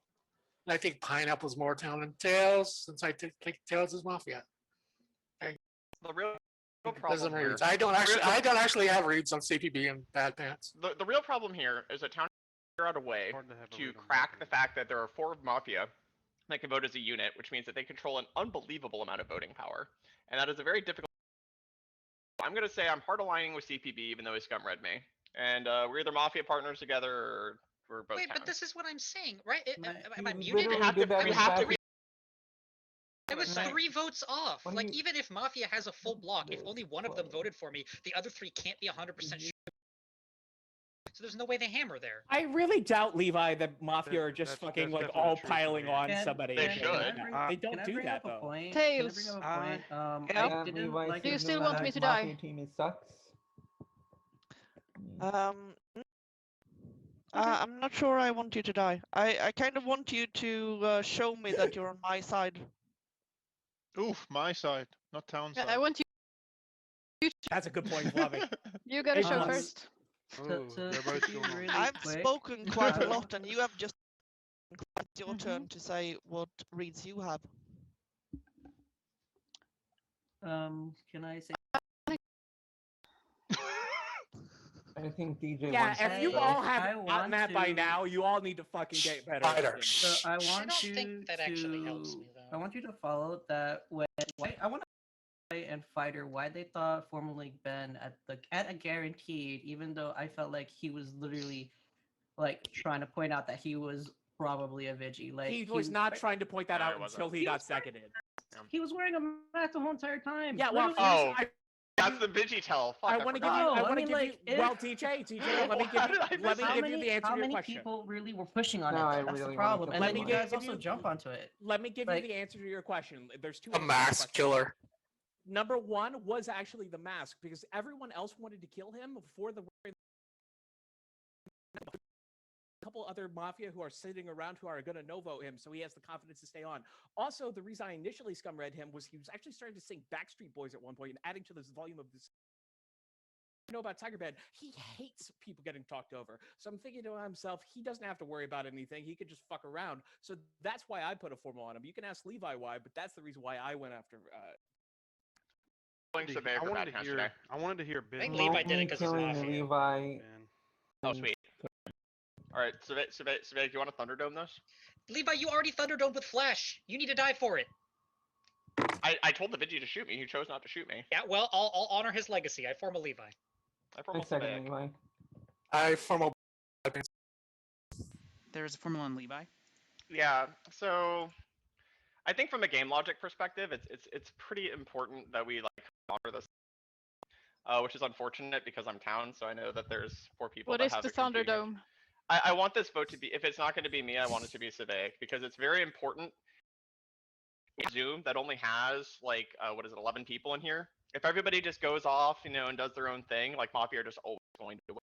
Speaker 16: And I think Pineapple's more Town than Tails, since I think Tails is Mafia.
Speaker 20: The real
Speaker 16: Doesn't
Speaker 20: problem here.
Speaker 16: reads. I don't actually have reads on CPB and Bad Pants.
Speaker 20: The real problem here is that Town figured out a way to crack the fact that there are 4 Mafia that can vote as a unit, which means that they control an unbelievable amount of voting power, and that is a very difficult. I'm gonna say I'm hard aligning with CPB, even though he scum read me, and we're either Mafia partners together or we're both.
Speaker 13: Wait, but this is what I'm saying, right? Am I muted?
Speaker 3: literally did that
Speaker 20: we
Speaker 3: in
Speaker 20: have to.
Speaker 3: Mafia.
Speaker 13: I was
Speaker 3: Right.
Speaker 13: 3 votes off.
Speaker 3: What do
Speaker 13: Like,
Speaker 3: you-
Speaker 13: even if Mafia has a full block, if only one of them voted for me, the other 3 can't be 100% sure. So there's no way they hammer there.
Speaker 8: I really doubt, Levi, that Mafia are just fucking like all piling on
Speaker 12: Can-
Speaker 8: somebody.
Speaker 20: They
Speaker 8: and
Speaker 20: should.
Speaker 8: doing that. They
Speaker 12: Can
Speaker 8: don't
Speaker 12: I
Speaker 8: do
Speaker 12: bring
Speaker 8: that
Speaker 12: up a
Speaker 8: though.
Speaker 12: point?
Speaker 7: Tails.
Speaker 12: Can I bring up a point?
Speaker 3: Yeah,
Speaker 12: I didn't
Speaker 3: Levi
Speaker 12: like
Speaker 7: Do you
Speaker 3: says
Speaker 7: still
Speaker 3: that
Speaker 7: want me
Speaker 3: his
Speaker 7: to
Speaker 3: Mafia
Speaker 7: die?
Speaker 3: team sucks.
Speaker 6: I'm not sure I want you to die. I kind of want you to show me that you're on my side.
Speaker 14: Oof, my side, not town side.
Speaker 7: I want you.
Speaker 8: That's a good point, Flavi.
Speaker 7: You gotta show
Speaker 12: Um,
Speaker 7: first.
Speaker 6: I've spoken quite a lot, and you have just. It's your turn to say what reads you have.
Speaker 12: Can I say?
Speaker 3: I think DJ
Speaker 8: Yeah,
Speaker 3: wants
Speaker 8: if
Speaker 3: to
Speaker 8: you
Speaker 3: go.
Speaker 8: all have
Speaker 12: I
Speaker 8: gotten
Speaker 12: want
Speaker 8: that by
Speaker 12: to-
Speaker 8: now, you all need to fucking get better. at
Speaker 16: Spider.
Speaker 8: this.
Speaker 12: So I want
Speaker 13: don't
Speaker 12: you
Speaker 13: think that actually helps me,
Speaker 12: I want you to follow that way. I want to and Fighter why they thought Former League Ben at a guaranteed, even though I felt like he was literally like trying to point out that he was probably a Vigi. Like
Speaker 8: He was not trying to point that
Speaker 20: No,
Speaker 8: out
Speaker 20: he wasn't.
Speaker 8: until he got seconded.
Speaker 12: He was wearing a mask the whole entire time.
Speaker 8: Yeah, well,
Speaker 12: Literally.
Speaker 20: Oh, that's the Vigi tell. Fuck,
Speaker 8: I want to give
Speaker 20: forgot.
Speaker 8: you. I
Speaker 12: No,
Speaker 8: want
Speaker 12: I
Speaker 8: to
Speaker 12: mean,
Speaker 8: give
Speaker 12: like,
Speaker 8: you.
Speaker 12: if-
Speaker 8: Well, TJ, let me
Speaker 20: How
Speaker 8: give
Speaker 20: did I
Speaker 8: you. Let me
Speaker 20: miss
Speaker 8: give you the answer
Speaker 12: how
Speaker 8: to your
Speaker 12: many
Speaker 8: question.
Speaker 12: people really were pushing on
Speaker 3: No,
Speaker 12: it?
Speaker 3: I
Speaker 12: That's
Speaker 3: really
Speaker 12: the
Speaker 3: wanna
Speaker 12: problem.
Speaker 3: kill
Speaker 12: And
Speaker 8: Let
Speaker 12: then
Speaker 8: me
Speaker 12: you
Speaker 8: give
Speaker 12: guys
Speaker 8: you-
Speaker 12: also jump onto it.
Speaker 8: Let me give
Speaker 12: Like-
Speaker 8: you the answer to your question. There's 2
Speaker 16: A
Speaker 8: answers to the
Speaker 16: mask
Speaker 8: question.
Speaker 16: killer.
Speaker 8: Number 1 was actually the mask because everyone else wanted to kill him before the. A couple other Mafia who are sitting around who are going to no vote him, so he has the confidence to stay on. Also, the reason I initially scum read him was he was actually starting to sing Backstreet Boys at one point and adding to this volume of this. You know about Tiger Band, he hates people getting talked over. So I'm thinking to himself, he doesn't have to worry about anything. He could just fuck around. So that's why I put a formal on him. You can ask Levi why, but that's the reason why I went after.
Speaker 20: Links to Baker
Speaker 18: I wanted
Speaker 20: Bad
Speaker 18: to
Speaker 20: Pants
Speaker 18: hear.
Speaker 20: today.
Speaker 18: I wanted to hear Ben.
Speaker 13: think Levi did it
Speaker 3: Mountain
Speaker 13: 'cause it's
Speaker 3: killing
Speaker 13: Mafia.
Speaker 3: Levi.
Speaker 20: Oh, sweet. All right, Savek, you want to Thunderdome this?
Speaker 13: Levi, you already Thunderdomed with Flash. You need to die for it.
Speaker 20: I told the Vigi to shoot me. He chose not to shoot me.
Speaker 13: Yeah, well, I'll honor his legacy. I form a Levi.
Speaker 20: I formal
Speaker 3: second
Speaker 20: Savek.
Speaker 3: Levi.
Speaker 16: I formal.
Speaker 15: There's a formula on Levi.
Speaker 20: Yeah, so I think from a game logic perspective, it's pretty important that we like honor this, which is unfortunate because I'm town, so I know that there's 4 people
Speaker 7: What
Speaker 20: that
Speaker 7: is
Speaker 20: have
Speaker 7: the
Speaker 20: a competing-
Speaker 7: Thunderdome?
Speaker 20: I want this vote to be, if it's not going to be me, I want it to be Savek because it's very important. Zoom that only has like what is it, 11 people in here. If everybody just goes off, and does their own thing, like Mafia are just always going to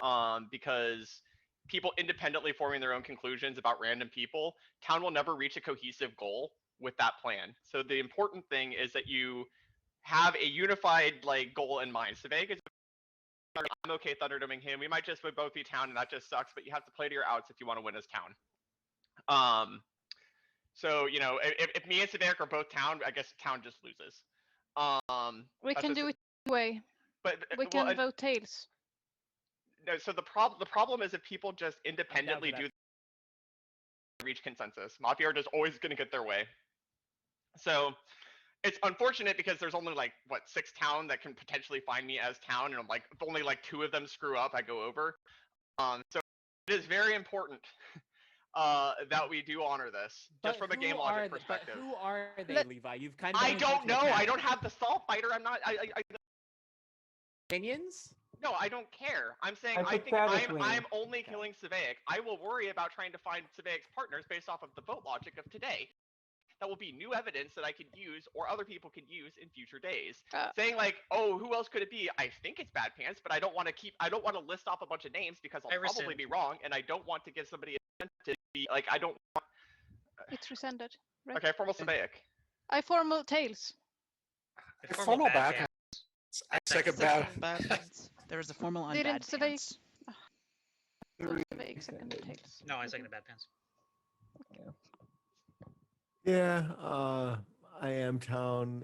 Speaker 20: win. Because people independently forming their own conclusions about random people, town will never reach a cohesive goal with that plan. So the important thing is that you have a unified like goal in mind. Savek is. I'm okay Thunderdoming him. We might just both be town, and that just sucks. But you have to play to your outs if you want to win as town. So if me and Savek are both town, I guess town just loses.
Speaker 7: We
Speaker 20: that's
Speaker 7: can
Speaker 20: just-
Speaker 7: do it anyway.
Speaker 20: But
Speaker 7: We can vote Tails.
Speaker 20: No, so the problem is if people just independently do reach consensus. Mafia are just always going to get their way. So it's unfortunate because there's only like 6 town that can potentially find me as town, and I'm like, if only like 2 of them screw up, I go over. So it is very important that we do honor this, just from a game logic perspective.
Speaker 8: But who are they, Levi? You've kind of.
Speaker 20: I don't know. I don't have the Salt Fighter. I'm not. I
Speaker 8: opinions.
Speaker 20: No, I don't care. I'm saying I think I'm only killing Savaic. I will worry about trying to find Savaic's partners based off of the vote logic of today. That will be new evidence that I could use or other people could use in future days. Saying like, oh, who else could it be? I think it's Bad Pants, but I don't want to list off a bunch of names because I'll probably be wrong, and I don't want to give somebody a chance to be like, I don't want.
Speaker 7: It's rescinded. Right?
Speaker 20: Okay, formal Savaic.
Speaker 7: I formal Tails.
Speaker 16: Formal Bad Pants. I second Bad
Speaker 15: Pants. There is a formal on
Speaker 7: Didn't
Speaker 15: Bad
Speaker 7: Savaic.
Speaker 15: Pants.
Speaker 7: Savaic seconded Tails.
Speaker 13: No, I seconded Bad Pants.
Speaker 1: Yeah, I am town.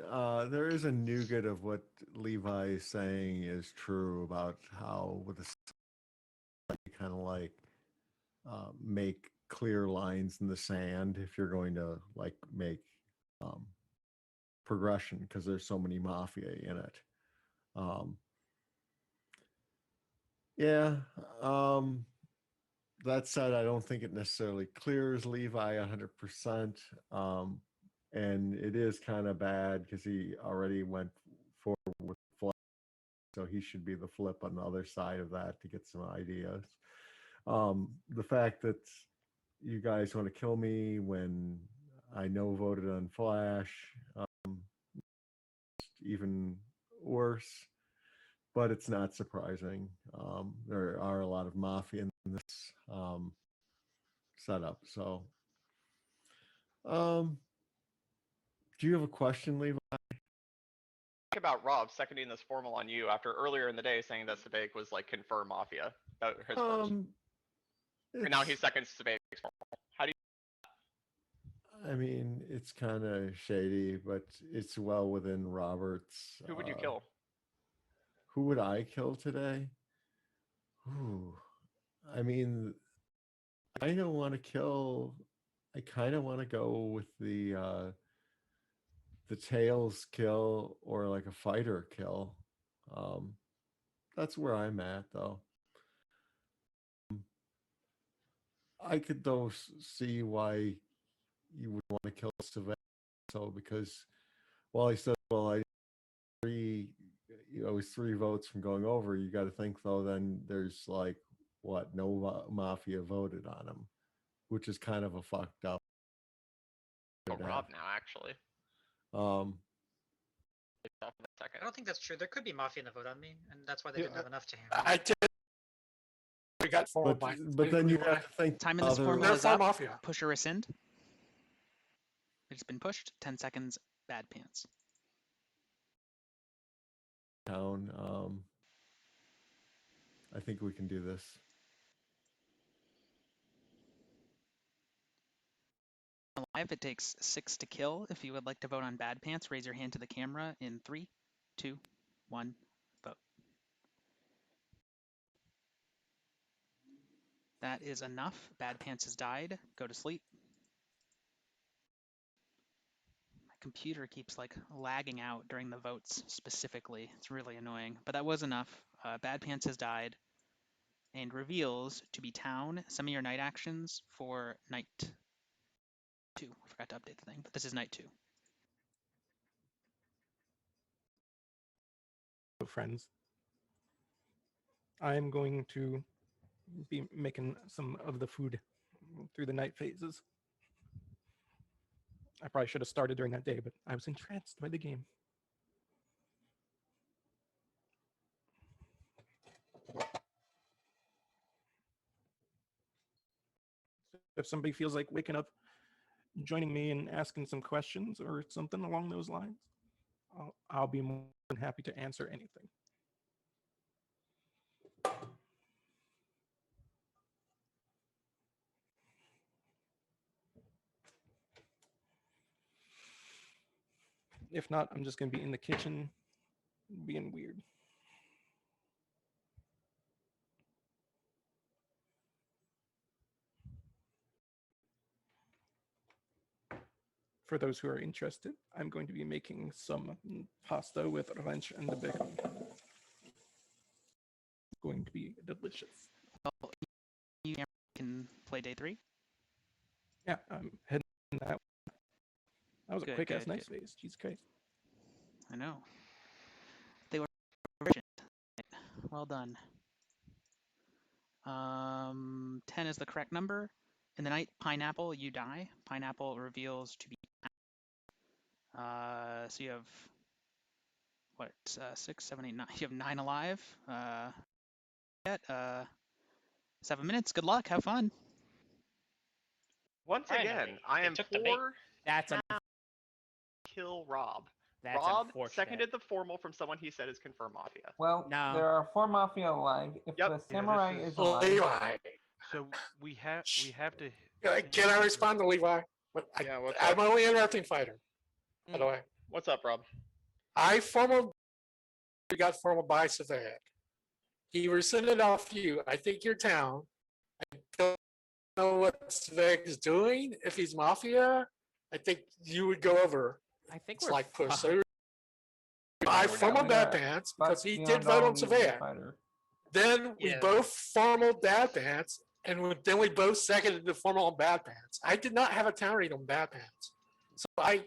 Speaker 1: There is a nougat of what Levi is saying is true about how with the kind of like make clear lines in the sand if you're going to like make progression because there's so many mafia in it. Yeah. That said, I don't think it necessarily clears Levi 100%. And it is kind of bad because he already went forward with flip, so he should be the flip on the other side of that to get some ideas. The fact that you guys want to kill me when I no voted on Flash, even worse, but it's not surprising. There are a lot of mafia in this setup. So, do you have a question, Levi?
Speaker 20: About Rob seconding this formal on you after earlier in the day saying that Sabek was like confirmed Mafia. That was his first. And now he seconds Sabek's formal. How do you?
Speaker 1: I mean, it's kind of shady, but it's well within Robert's.
Speaker 20: Who would you kill?
Speaker 1: Who would I kill today? Ooh, I mean, I don't want to kill. I kind of want to go with the tails kill or like a fighter kill. That's where I'm at though. I could though see why you would want to kill Savannah. So because, well, he said, well, I was 3 votes from going over. You got to think though, then there's like what, no mafia voted on him, which is kind of a fucked up.
Speaker 20: Rob now, actually.
Speaker 13: I don't think that's true. There could be mafia in the vote on me, and that's why they didn't have enough to handle.
Speaker 16: I did. We got 4
Speaker 1: but then you have to think
Speaker 15: Time in this formula
Speaker 16: They're
Speaker 15: is
Speaker 16: for
Speaker 15: up.
Speaker 16: mafia.
Speaker 15: Push or rescind. It's been pushed. 10 seconds. Bad pants.
Speaker 1: Town. I think we can do this.
Speaker 15: Live, it takes 6 to kill. If you would like to vote on Bad Pants, raise your hand to the camera in 3, 2, 1, vote. That is enough. Bad Pants has died. Go to sleep. My computer keeps like lagging out during the votes specifically. It's really annoying, but that was enough. Bad Pants has died and reveals to be town. Some of your night actions for night 2. I forgot to update the thing, but this is night 2.
Speaker 11: Friends, I'm going to be making some of the food through the night phases. I probably should have started during that day, but I was entranced by the game. If somebody feels like waking up, joining me and asking some questions or something along those lines, I'll be more than happy to answer anything. If not, I'm just going to be in the kitchen being weird. For those who are interested, I'm going to be making some pasta with ranch and the bacon. It's going to be delicious.
Speaker 15: Well, you can play day 3?
Speaker 11: Yeah, I'm heading that way. That was a quick ass nice phase. Jesus Christ.
Speaker 15: I know. They were efficient. Well done. 10 is the correct number. In the night, Pineapple, you die. Pineapple reveals to be. So you have what? 6, 7, 8, 9. You have 9 alive. 7 minutes. Good luck. Have fun.
Speaker 20: Once again, I am for
Speaker 8: That's
Speaker 20: kill Rob.
Speaker 8: That's
Speaker 20: Rob
Speaker 8: unfortunate.
Speaker 20: seconded the formal from someone he said is confirmed Mafia.
Speaker 3: Well, there are 4 Mafia alive. If the Samurai is alive,
Speaker 18: So we have to
Speaker 16: Can I respond to Levi?
Speaker 20: Yeah, what's
Speaker 16: I'm
Speaker 20: up?
Speaker 16: only interrupting fighter. By the way,
Speaker 20: What's up, Rob?
Speaker 16: we got formal by Savak. He rescinded off you. I think your town. I don't know what Savak is doing. If he's mafia, I think you would go over.
Speaker 8: I think
Speaker 16: It's
Speaker 8: we're
Speaker 16: like push.
Speaker 8: fucked.
Speaker 16: So I formal bad pants because he did vote on Savak. Then we both formal dad pants, and then we both seconded the formal on bad pants. I did not have a town read on bad pants, so I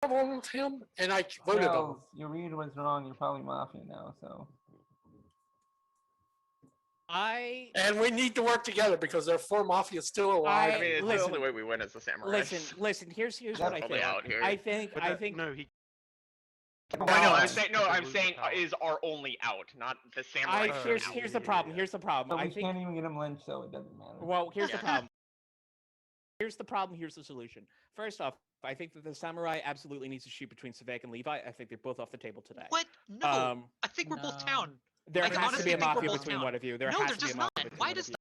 Speaker 16: voted him and I voted on him.
Speaker 3: Charles, your read was wrong. You're probably Mafia now, so.
Speaker 16: And we need to work together because there are 4 mafias still alive.
Speaker 20: I mean, it's the only way we win as the samurais.
Speaker 8: Listen. Here's what I
Speaker 20: Probably
Speaker 8: think.
Speaker 20: out here.
Speaker 8: I think.
Speaker 18: No, he.
Speaker 20: No, I'm saying is our only out, not the samurai.
Speaker 8: Here's the problem. Here's the problem.
Speaker 3: But
Speaker 8: I
Speaker 3: we
Speaker 8: think.
Speaker 3: can't even get him lynched, so it doesn't matter.
Speaker 8: Well, here's the problem. Here's the problem. Here's the solution. First off, I think that the samurai absolutely needs to shoot between Savak and Levi. I think they're both off the table today.
Speaker 13: What? No. I think we're both town.
Speaker 8: There
Speaker 13: I
Speaker 8: has to
Speaker 13: honestly
Speaker 8: be a
Speaker 13: think we're
Speaker 8: mafia
Speaker 13: both
Speaker 8: between
Speaker 13: town.
Speaker 8: one of you.
Speaker 13: No,
Speaker 8: Has
Speaker 13: there
Speaker 8: to be
Speaker 13: does
Speaker 8: a
Speaker 13: not.
Speaker 8: mafia between
Speaker 13: Why
Speaker 8: one
Speaker 13: does
Speaker 8: of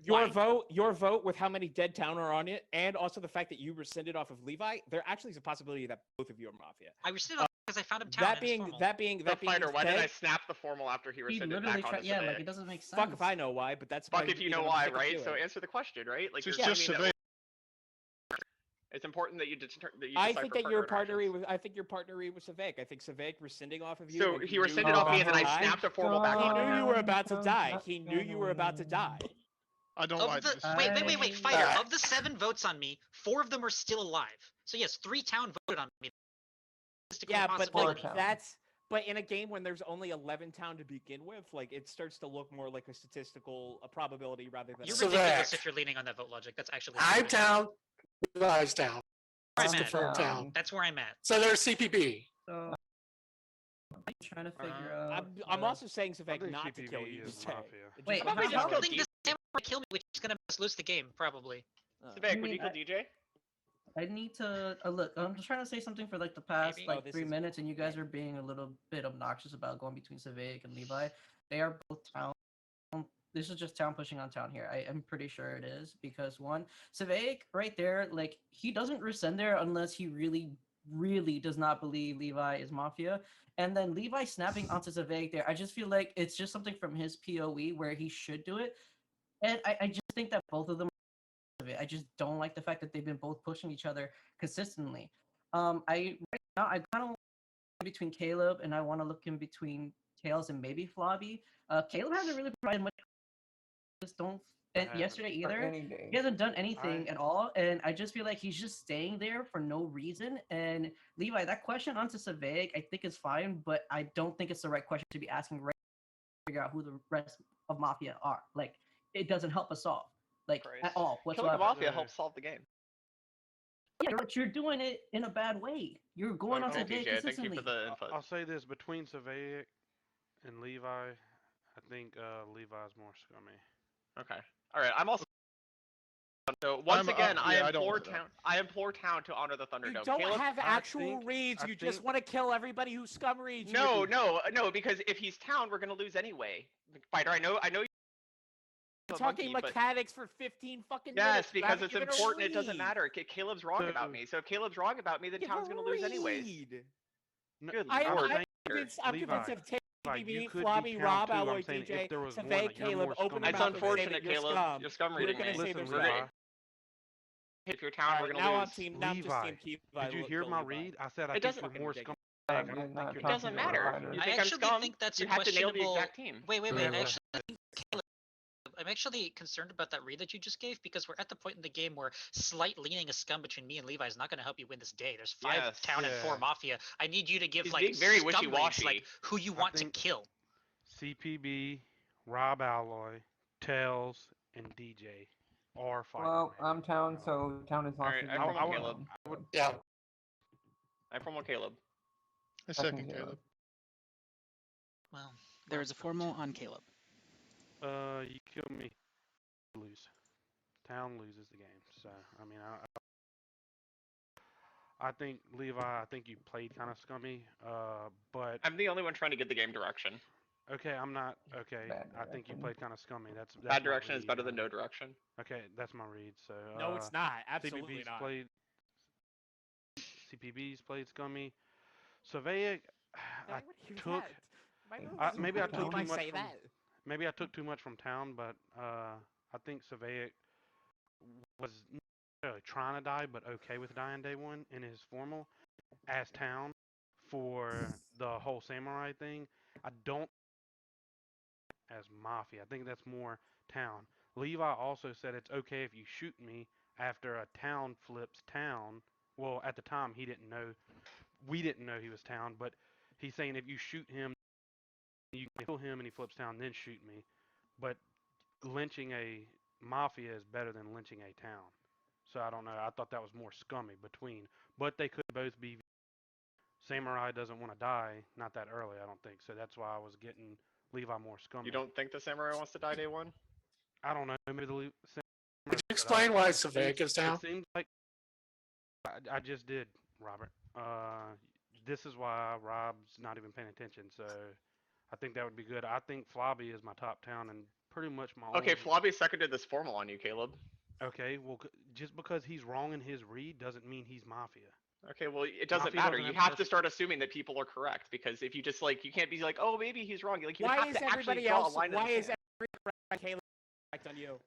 Speaker 8: you.
Speaker 13: Why?
Speaker 8: Your vote with how many dead town are on it, and also the fact that you rescinded off of Levi, there actually is a possibility that both of you are mafia.
Speaker 13: I rescinded off because I found him town.
Speaker 8: That being
Speaker 20: fighter, why did I
Speaker 8: said,
Speaker 20: snap the formal after he rescinded
Speaker 12: literally
Speaker 20: back onto
Speaker 12: yeah,
Speaker 20: Savak?
Speaker 12: like it doesn't make sense.
Speaker 8: fuck if I know why, but that's
Speaker 20: Fuck
Speaker 8: why
Speaker 20: if you know
Speaker 8: don't
Speaker 20: why,
Speaker 8: stick to
Speaker 20: right?
Speaker 8: it.
Speaker 20: So answer the question, right? Like
Speaker 18: It's
Speaker 20: you're
Speaker 18: just
Speaker 20: telling me
Speaker 18: Savak.
Speaker 20: it's important that you decipher
Speaker 8: I think that you're
Speaker 20: partner
Speaker 8: partnering with. I think you're partnering with Savak. I think Savak rescinding off of you.
Speaker 20: So
Speaker 8: when
Speaker 20: he
Speaker 8: knew
Speaker 20: rescinded
Speaker 8: you were
Speaker 20: off me,
Speaker 8: about
Speaker 20: and then
Speaker 8: to
Speaker 20: I
Speaker 8: die.
Speaker 20: snapped a formal back
Speaker 8: He
Speaker 20: on
Speaker 8: knew
Speaker 20: him.
Speaker 8: you were about to die. He knew you were about to die.
Speaker 18: I don't
Speaker 13: Of
Speaker 18: like
Speaker 13: the,
Speaker 18: this.
Speaker 13: wait, fighter. Of the 7 votes on me, 4 of them are still alive. So yes, 3 town voted on me.
Speaker 8: Yeah, but
Speaker 13: Possibility.
Speaker 8: but in a game when there's only 11 town to begin with, like it starts to look more like a statistical probability rather than.
Speaker 13: You're
Speaker 16: So
Speaker 13: ridiculous
Speaker 16: that-
Speaker 13: if you're leaning on that vote logic. That's actually.
Speaker 16: I'm town. Levi's town.
Speaker 13: That's
Speaker 16: That's confirmed town.
Speaker 13: That's where I'm at.
Speaker 16: So there's CPB.
Speaker 12: So, I'm trying to figure out.
Speaker 8: I'm also saying Savak
Speaker 18: think
Speaker 8: not to kill
Speaker 18: CPV
Speaker 8: you.
Speaker 18: is
Speaker 8: Say.
Speaker 18: mafia.
Speaker 12: Wait,
Speaker 13: Probably
Speaker 12: how-
Speaker 13: just killing this samurai kill me, which is gonna make us lose the game, probably.
Speaker 20: Savak, would you kill DJ?
Speaker 12: I need to look. I'm just trying to say something for like the past
Speaker 13: Maybe.
Speaker 12: like
Speaker 8: this
Speaker 12: 3
Speaker 8: is-
Speaker 12: minutes, and you guys are being a little bit obnoxious about going between Savak and Levi. They are both town. This is just town pushing on town here. I am pretty sure it is because one, Savak right there, like he doesn't rescind there unless he really does not believe Levi is mafia. And then Levi snapping onto Savak there, I just feel like it's just something from his POE where he should do it. And I just think that both of them of it. I just don't like the fact that they've been both pushing each other consistently. I right now I kind of between Caleb and I want to look in between Tails and maybe Flobby. Caleb hasn't really provided much. Just don't. And yesterday either. He hasn't done anything at all, and I just feel like he's just staying there for no reason. And Levi, that question onto Savag, I think is fine, but I don't think it's the right question to be asking right now to figure out who the rest of Mafia are. Like, it doesn't help us solve, like at all
Speaker 20: Killing
Speaker 12: whatsoever.
Speaker 20: the Mafia helps solve the game.
Speaker 12: Yeah, but you're doing it in a bad way. You're going on
Speaker 20: Okay,
Speaker 12: Savag
Speaker 20: TJ, thank you
Speaker 12: consistently.
Speaker 20: for the input.
Speaker 18: I'll say this: between Savaic and Levi, I think Levi's more scummy.
Speaker 20: Okay. All right. I'm also. So once again,
Speaker 18: I
Speaker 20: I
Speaker 18: don't
Speaker 20: implore
Speaker 18: want to know.
Speaker 20: town. I implore town to honor the
Speaker 8: You
Speaker 20: Thunderdome.
Speaker 8: don't
Speaker 20: Caleb,
Speaker 8: have actual reads. You just want to kill everybody who scum reads.
Speaker 20: No,
Speaker 8: you.
Speaker 20: no, because if he's town, we're gonna lose anyway. Fighter, I know.
Speaker 8: We're talking mechanics for 15 fucking
Speaker 20: Yes,
Speaker 8: minutes. You
Speaker 20: because
Speaker 8: haven't
Speaker 20: it's
Speaker 8: given a
Speaker 20: important. It doesn't
Speaker 8: read.
Speaker 20: matter. Caleb's wrong about me. So if Caleb's wrong about me, then
Speaker 8: Give
Speaker 20: town's
Speaker 8: a
Speaker 20: gonna lose anyways.
Speaker 8: read.
Speaker 20: Good
Speaker 8: I'm
Speaker 20: lord.
Speaker 8: convinced
Speaker 18: Levi,
Speaker 8: if
Speaker 18: Levi, you
Speaker 8: TBB,
Speaker 18: could be
Speaker 8: Flobby,
Speaker 18: town
Speaker 8: Rob,
Speaker 18: too. I'm
Speaker 8: Alloy,
Speaker 18: saying
Speaker 8: DJ,
Speaker 18: if there was one
Speaker 8: Savay,
Speaker 18: that you're
Speaker 8: Caleb,
Speaker 18: more
Speaker 8: open
Speaker 18: scummy
Speaker 8: their
Speaker 20: It's
Speaker 8: mouth and say that
Speaker 20: unfortunate,
Speaker 8: you're
Speaker 20: Caleb.
Speaker 8: scum.
Speaker 20: You're scum
Speaker 8: We're
Speaker 20: reading
Speaker 8: gonna
Speaker 20: me.
Speaker 8: say there's
Speaker 18: Levi.
Speaker 8: right.
Speaker 20: If you're town, we're gonna
Speaker 8: now
Speaker 20: lose.
Speaker 8: I'm team. Now I'm just team keep.
Speaker 18: Did you hear my read? I said I
Speaker 20: It
Speaker 18: think
Speaker 20: doesn't-
Speaker 18: you're more scummy.
Speaker 20: It doesn't matter. You
Speaker 13: I
Speaker 20: think I'm
Speaker 13: actually
Speaker 20: scum?
Speaker 13: think that's
Speaker 20: You
Speaker 13: a
Speaker 20: have to nail the
Speaker 13: questionable.
Speaker 20: exact team.
Speaker 13: Wait.
Speaker 16: Yeah.
Speaker 13: I actually think Caleb. I'm actually concerned about that read that you just gave because we're at the point in the game where slight leaning a scum between me and Levi is not going to help you win this day. There's 5
Speaker 20: Yes.
Speaker 13: town and 4
Speaker 18: Yeah.
Speaker 13: mafia. I need you to give
Speaker 20: He's
Speaker 13: like
Speaker 20: being very
Speaker 13: scum reads,
Speaker 20: wishy-washy.
Speaker 13: like who you
Speaker 18: I
Speaker 13: want to
Speaker 18: think-
Speaker 13: kill.
Speaker 18: CPB, Rob Alloy, Tails, and DJ are fighting.
Speaker 3: Well, I'm town, so town is lost.
Speaker 20: Alright, I formal Caleb.
Speaker 16: Yeah.
Speaker 20: I formal Caleb.
Speaker 3: I second Caleb.
Speaker 13: Well,
Speaker 15: There is a formal on Caleb.
Speaker 18: You kill me, lose. Town loses the game. So I mean, I think Levi. I think you played kind of scummy. But
Speaker 20: I'm the only one trying to get the game direction.
Speaker 18: Okay, I'm not okay.
Speaker 3: Bad
Speaker 18: I think you
Speaker 3: direction.
Speaker 18: played kind of scummy. That's
Speaker 20: Bad
Speaker 18: my
Speaker 20: direction is
Speaker 18: read.
Speaker 20: better than no direction.
Speaker 18: Okay, that's my read. So
Speaker 8: No, it's not. Absolutely
Speaker 18: CPB's
Speaker 8: not.
Speaker 18: played. CPB's played scummy. Surveying, I took. Maybe I took too much from. Maybe I took too much from town, but I think Surveying was not necessarily trying to die, but okay with dying day one in his formal as town for the whole samurai thing. I don't as Mafia. I think that's more town. Levi also said it's okay if you shoot me after a town flips town. Well, at the time he didn't know. We didn't know he was town, but he's saying if you shoot him, you can kill him and he flips town, then shoot me. But lynching a Mafia is better than lynching a town. So I don't know. I thought that was more scummy between. But they could both be. Samurai doesn't want to die, not that early, I don't think. So that's why I was getting Levi more scummy.
Speaker 20: You don't think the samurai wants to die day one?
Speaker 18: I don't know. Maybe the
Speaker 16: Could you explain why Savannah is down?
Speaker 18: It seems like I just did, Robert. This is why Rob's not even paying attention. So I think that would be good. I think Flobby is my top town and pretty much my
Speaker 20: Okay,
Speaker 18: only...
Speaker 20: Flobby seconded this formal on you, Caleb.
Speaker 18: Okay, well, just because he's wrong in his read doesn't mean he's Mafia.
Speaker 20: Okay, well, it doesn't
Speaker 18: Mafia
Speaker 20: matter.
Speaker 18: doesn't
Speaker 20: You
Speaker 18: have
Speaker 20: have to start assuming that people are correct, because if you just like, you can't be like, oh, maybe he's wrong. Like, you
Speaker 8: Why
Speaker 20: have
Speaker 8: is
Speaker 20: to actually
Speaker 8: everybody
Speaker 20: draw
Speaker 8: else?
Speaker 20: a line in
Speaker 8: Why
Speaker 20: the
Speaker 8: is
Speaker 20: sand.
Speaker 8: everybody Caleb correct on you?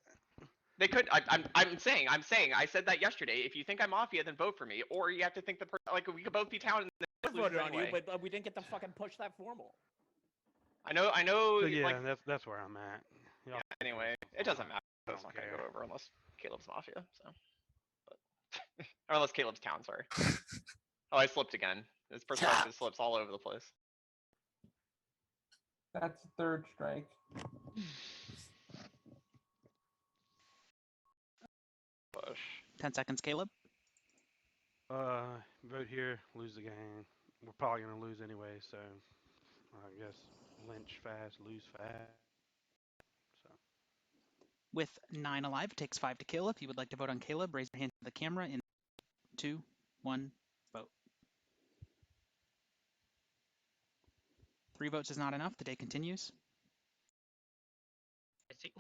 Speaker 20: They could. I'm saying. I said that yesterday. If you think I'm Mafia, then vote for me. Or you have to think the person. Like, we could both be town and
Speaker 8: I
Speaker 20: lose
Speaker 8: voted on you,
Speaker 20: anyway.
Speaker 8: but we didn't get to fucking push that formal.
Speaker 20: I know.
Speaker 18: So yeah,
Speaker 20: like,
Speaker 18: that's where I'm at.
Speaker 20: yeah. Anyway, it doesn't matter.
Speaker 18: I
Speaker 20: It's
Speaker 18: don't
Speaker 20: not gonna
Speaker 18: care.
Speaker 20: go over unless Caleb's Mafia. So, but or unless Caleb's town. Sorry. Oh, I slipped again. His perspective slips all over the place.
Speaker 3: That's a third strike.
Speaker 20: Push.
Speaker 15: 10 seconds, Caleb.
Speaker 18: Vote here, lose the game. We're probably gonna lose anyway, so I guess lynch fast, lose fast. So
Speaker 15: With 9 alive, it takes 5 to kill. If you would like to vote on Caleb, raise your hand to the camera in 2, 1, vote. 3 votes is not enough. The day continues.
Speaker 20: Okay,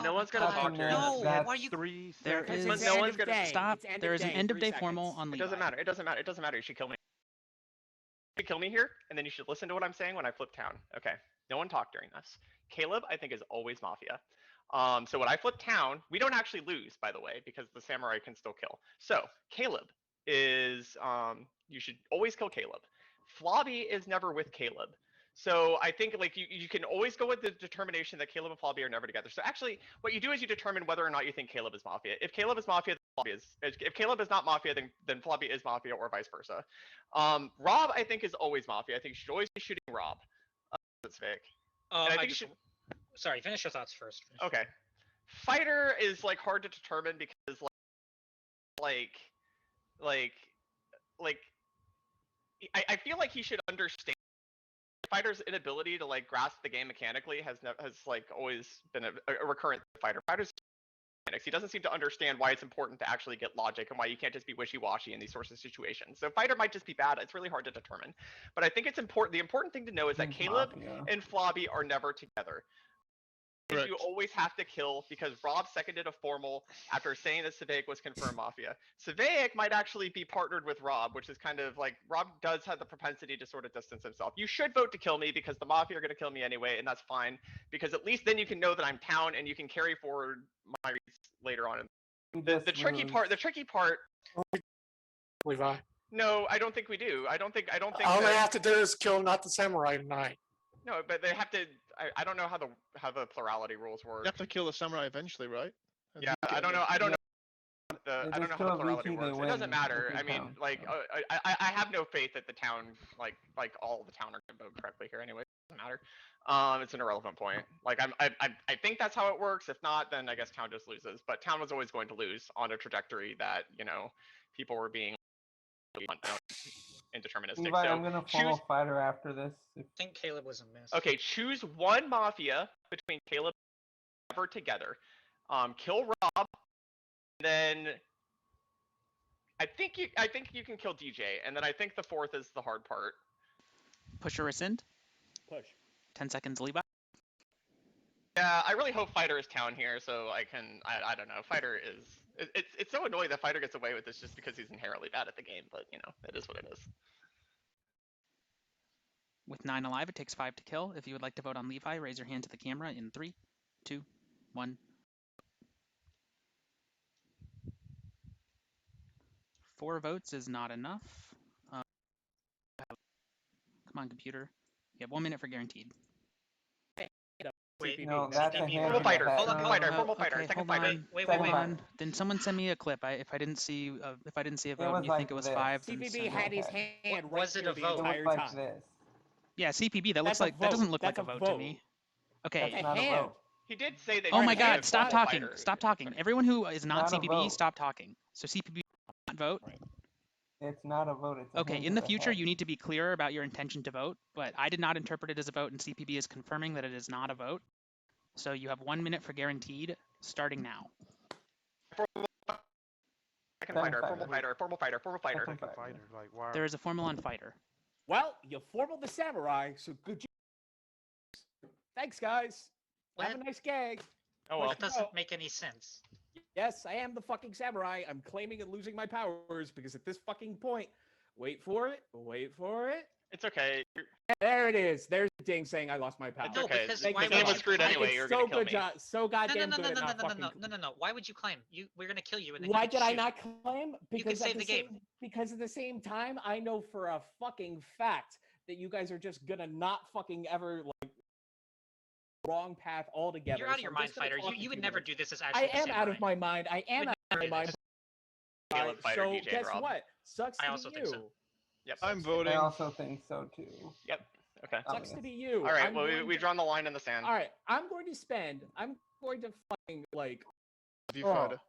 Speaker 20: no one's gonna talk here.
Speaker 13: No,
Speaker 20: That's
Speaker 13: why are you?
Speaker 18: 3
Speaker 15: There
Speaker 18: seconds.
Speaker 15: is
Speaker 20: no one's gonna
Speaker 15: stop. There is an end of day formal on
Speaker 20: It
Speaker 15: Levi.
Speaker 20: doesn't matter. It doesn't matter. It doesn't matter. You should kill me. You should kill me here, and then you should listen to what I'm saying when I flip town. Okay. No one talked during this. Caleb, I think, is always Mafia. So when I flip town, we don't actually lose, by the way, because the samurai can still kill. So Caleb is you should always kill Caleb. Flobby is never with Caleb. So I think like you can always go with the determination that Caleb and Flobby are never together. So actually, what you do is you determine whether or not you think Caleb is Mafia. If Caleb is Mafia, then Flobby is. If Caleb is not Mafia, then Flobby is Mafia, or vice versa. Rob, I think, is always Mafia. I think you should always be shooting Rob. That's fake. And I think you should.
Speaker 13: Sorry, finish your thoughts first.
Speaker 20: Okay. Fighter is like hard to determine because like I feel like he should understand. Fighter's inability to like grasp the game mechanically has like always been a recurrent fighter. Fighter's mechanics. He doesn't seem to understand why it's important to actually get logic and why you can't just be wishy-washy in these sorts of situations. So Fighter might just be bad. It's really hard to determine. But I think it's important. The important thing to know is that Caleb and Flobby are never together.
Speaker 14: Correct.
Speaker 20: You always have to kill because Rob seconded a formal after saying that Savaic was confirmed Mafia. Savaic might actually be partnered with Rob, which is kind of like Rob does have the propensity to sort of distance himself. You should vote to kill me because the Mafia are going to kill me anyway, and that's fine because at least then you can know that I'm town and you can carry forward my reads later on. The tricky part.
Speaker 16: Levi.
Speaker 20: No, I don't think we do. I don't think.
Speaker 16: All they have to do is kill not the samurai tonight.
Speaker 20: No, but they have to. I don't know how the plurality rules work.
Speaker 14: You have to kill the samurai eventually, right? And
Speaker 20: Yeah,
Speaker 14: you
Speaker 20: I
Speaker 14: get
Speaker 20: don't know.
Speaker 14: it.
Speaker 20: I don't know.
Speaker 3: They
Speaker 20: I don't
Speaker 3: just
Speaker 20: know how the
Speaker 3: kill
Speaker 20: plurality
Speaker 3: Vici, they
Speaker 20: works. It doesn't
Speaker 3: win
Speaker 20: matter.
Speaker 3: if
Speaker 20: I
Speaker 3: they
Speaker 20: mean,
Speaker 3: count,
Speaker 20: like, I have no faith that the town, like all the town are gonna vote correctly here anyway. It doesn't matter. It's an irrelevant point. Like, I think that's how it works. If not, then I guess town just loses. But town was always going to lose on a trajectory that people were being indeterministic.
Speaker 3: Levi,
Speaker 20: So
Speaker 3: I'm gonna follow Fighter after this.
Speaker 13: I think Caleb was a miss.
Speaker 20: Okay, choose one Mafia between Caleb and ever together. Kill Rob, and then I think you can kill DJ, and then I think the fourth is the hard part.
Speaker 15: Push or rescind?
Speaker 8: Push.
Speaker 15: 10 seconds, Levi.
Speaker 20: Yeah, I really hope Fighter is town here, so I can. I don't know. Fighter is. It's so annoying that Fighter gets away with this just because he's inherently bad at the game, but you know, it is what it is.
Speaker 15: With 9 alive, it takes 5 to kill. If you would like to vote on Levi, raise your hand to the camera in 3, 2, 1. 4 votes is not enough. Come on, computer. You have 1 minute for guaranteed.
Speaker 13: Wait,
Speaker 3: No, that's a hand
Speaker 20: Formal
Speaker 3: to
Speaker 20: fighter,
Speaker 3: the head.
Speaker 20: formal fighter, formal fighter,
Speaker 15: Okay,
Speaker 20: second
Speaker 15: hold
Speaker 20: fighter.
Speaker 15: on.
Speaker 13: Wait,
Speaker 15: hold
Speaker 13: wait.
Speaker 15: on. Then someone send me a clip. If I didn't see a vote
Speaker 3: was
Speaker 15: and you
Speaker 3: like
Speaker 15: think it was
Speaker 3: this.
Speaker 15: 5, then
Speaker 21: CPB
Speaker 15: send
Speaker 21: had
Speaker 15: it.
Speaker 21: his hand right
Speaker 13: Was it
Speaker 21: here
Speaker 13: a
Speaker 21: the
Speaker 13: vote?
Speaker 3: It
Speaker 21: entire
Speaker 3: was like
Speaker 21: time.
Speaker 3: this.
Speaker 15: Yeah, CPB. That looks
Speaker 21: That's a
Speaker 15: like that doesn't
Speaker 21: vote.
Speaker 15: look like
Speaker 21: That's
Speaker 15: a
Speaker 21: a
Speaker 15: vote to
Speaker 21: vote.
Speaker 15: me. Okay.
Speaker 3: That's not a
Speaker 21: hand.
Speaker 3: vote.
Speaker 20: He did say that.
Speaker 15: Oh
Speaker 20: he
Speaker 15: my
Speaker 20: was a
Speaker 15: God! Stop
Speaker 20: formal
Speaker 15: talking!
Speaker 20: fighter.
Speaker 15: Stop talking! Everyone who is not
Speaker 3: Not a
Speaker 15: CPB,
Speaker 3: vote.
Speaker 15: stop talking. So CPB not vote.
Speaker 3: It's not a vote. It's a
Speaker 15: Okay,
Speaker 3: hand
Speaker 15: in
Speaker 3: to
Speaker 15: the future,
Speaker 3: head.
Speaker 15: you need to be clearer about your intention to vote, but I did not interpret it as a vote, and CPB is confirming that it is not a vote. So you have 1 minute for guaranteed, starting now.
Speaker 20: Second fighter, formal fighter, formal fighter, formal fighter.
Speaker 18: Second fighter, like why?
Speaker 15: There is a formal on fighter.
Speaker 21: Well, you formal the samurai, so good job. Thanks, guys. Have a nice gag.
Speaker 20: Oh well.
Speaker 13: That doesn't make any sense.
Speaker 21: Yes, I am the fucking samurai. I'm claiming and losing my powers because at this fucking point, wait for it, wait for it.
Speaker 20: It's okay.
Speaker 21: There it is. There's the ding saying I lost my powers.
Speaker 13: No, because
Speaker 21: Thank
Speaker 13: why
Speaker 21: you
Speaker 20: The
Speaker 21: so
Speaker 20: game was
Speaker 21: much.
Speaker 20: screwed anyway.
Speaker 21: It's
Speaker 20: You're
Speaker 21: so
Speaker 20: gonna kill
Speaker 21: good
Speaker 20: me.
Speaker 21: job, so goddamn
Speaker 13: no,
Speaker 21: good at not fucking.
Speaker 13: no. Why would you claim? We're gonna kill you and then
Speaker 21: Why
Speaker 13: you get
Speaker 21: did I
Speaker 13: shoot.
Speaker 21: not claim?
Speaker 13: You can
Speaker 21: Because at
Speaker 13: save
Speaker 21: the
Speaker 13: the game.
Speaker 21: same, because at the same time, I know for a fucking fact that you guys are just gonna not fucking ever like wrong path altogether.
Speaker 13: You're out of
Speaker 21: so
Speaker 13: your
Speaker 21: I'm
Speaker 13: mind,
Speaker 21: just gonna
Speaker 13: fighter.
Speaker 21: talk
Speaker 13: You would
Speaker 21: to
Speaker 13: never
Speaker 21: it.
Speaker 13: do this as
Speaker 21: I
Speaker 13: actually.
Speaker 21: am out of my mind. I am out of my mind.
Speaker 20: Caleb, fighter,
Speaker 21: So
Speaker 20: DJ,
Speaker 21: guess
Speaker 20: Rob.
Speaker 21: what? Sucks
Speaker 13: I
Speaker 21: to
Speaker 13: also
Speaker 21: be
Speaker 13: think
Speaker 21: you.
Speaker 13: so.
Speaker 20: Yep.
Speaker 14: I'm voting.
Speaker 3: I also think so too.
Speaker 20: Yep. Okay.
Speaker 21: Sucks to be you.
Speaker 20: All right.
Speaker 21: I'm
Speaker 20: Well,
Speaker 21: going
Speaker 20: we've drawn the line in the sand.
Speaker 21: All right, I'm going to fucking like.
Speaker 14: You
Speaker 21: Oh,
Speaker 14: fighter.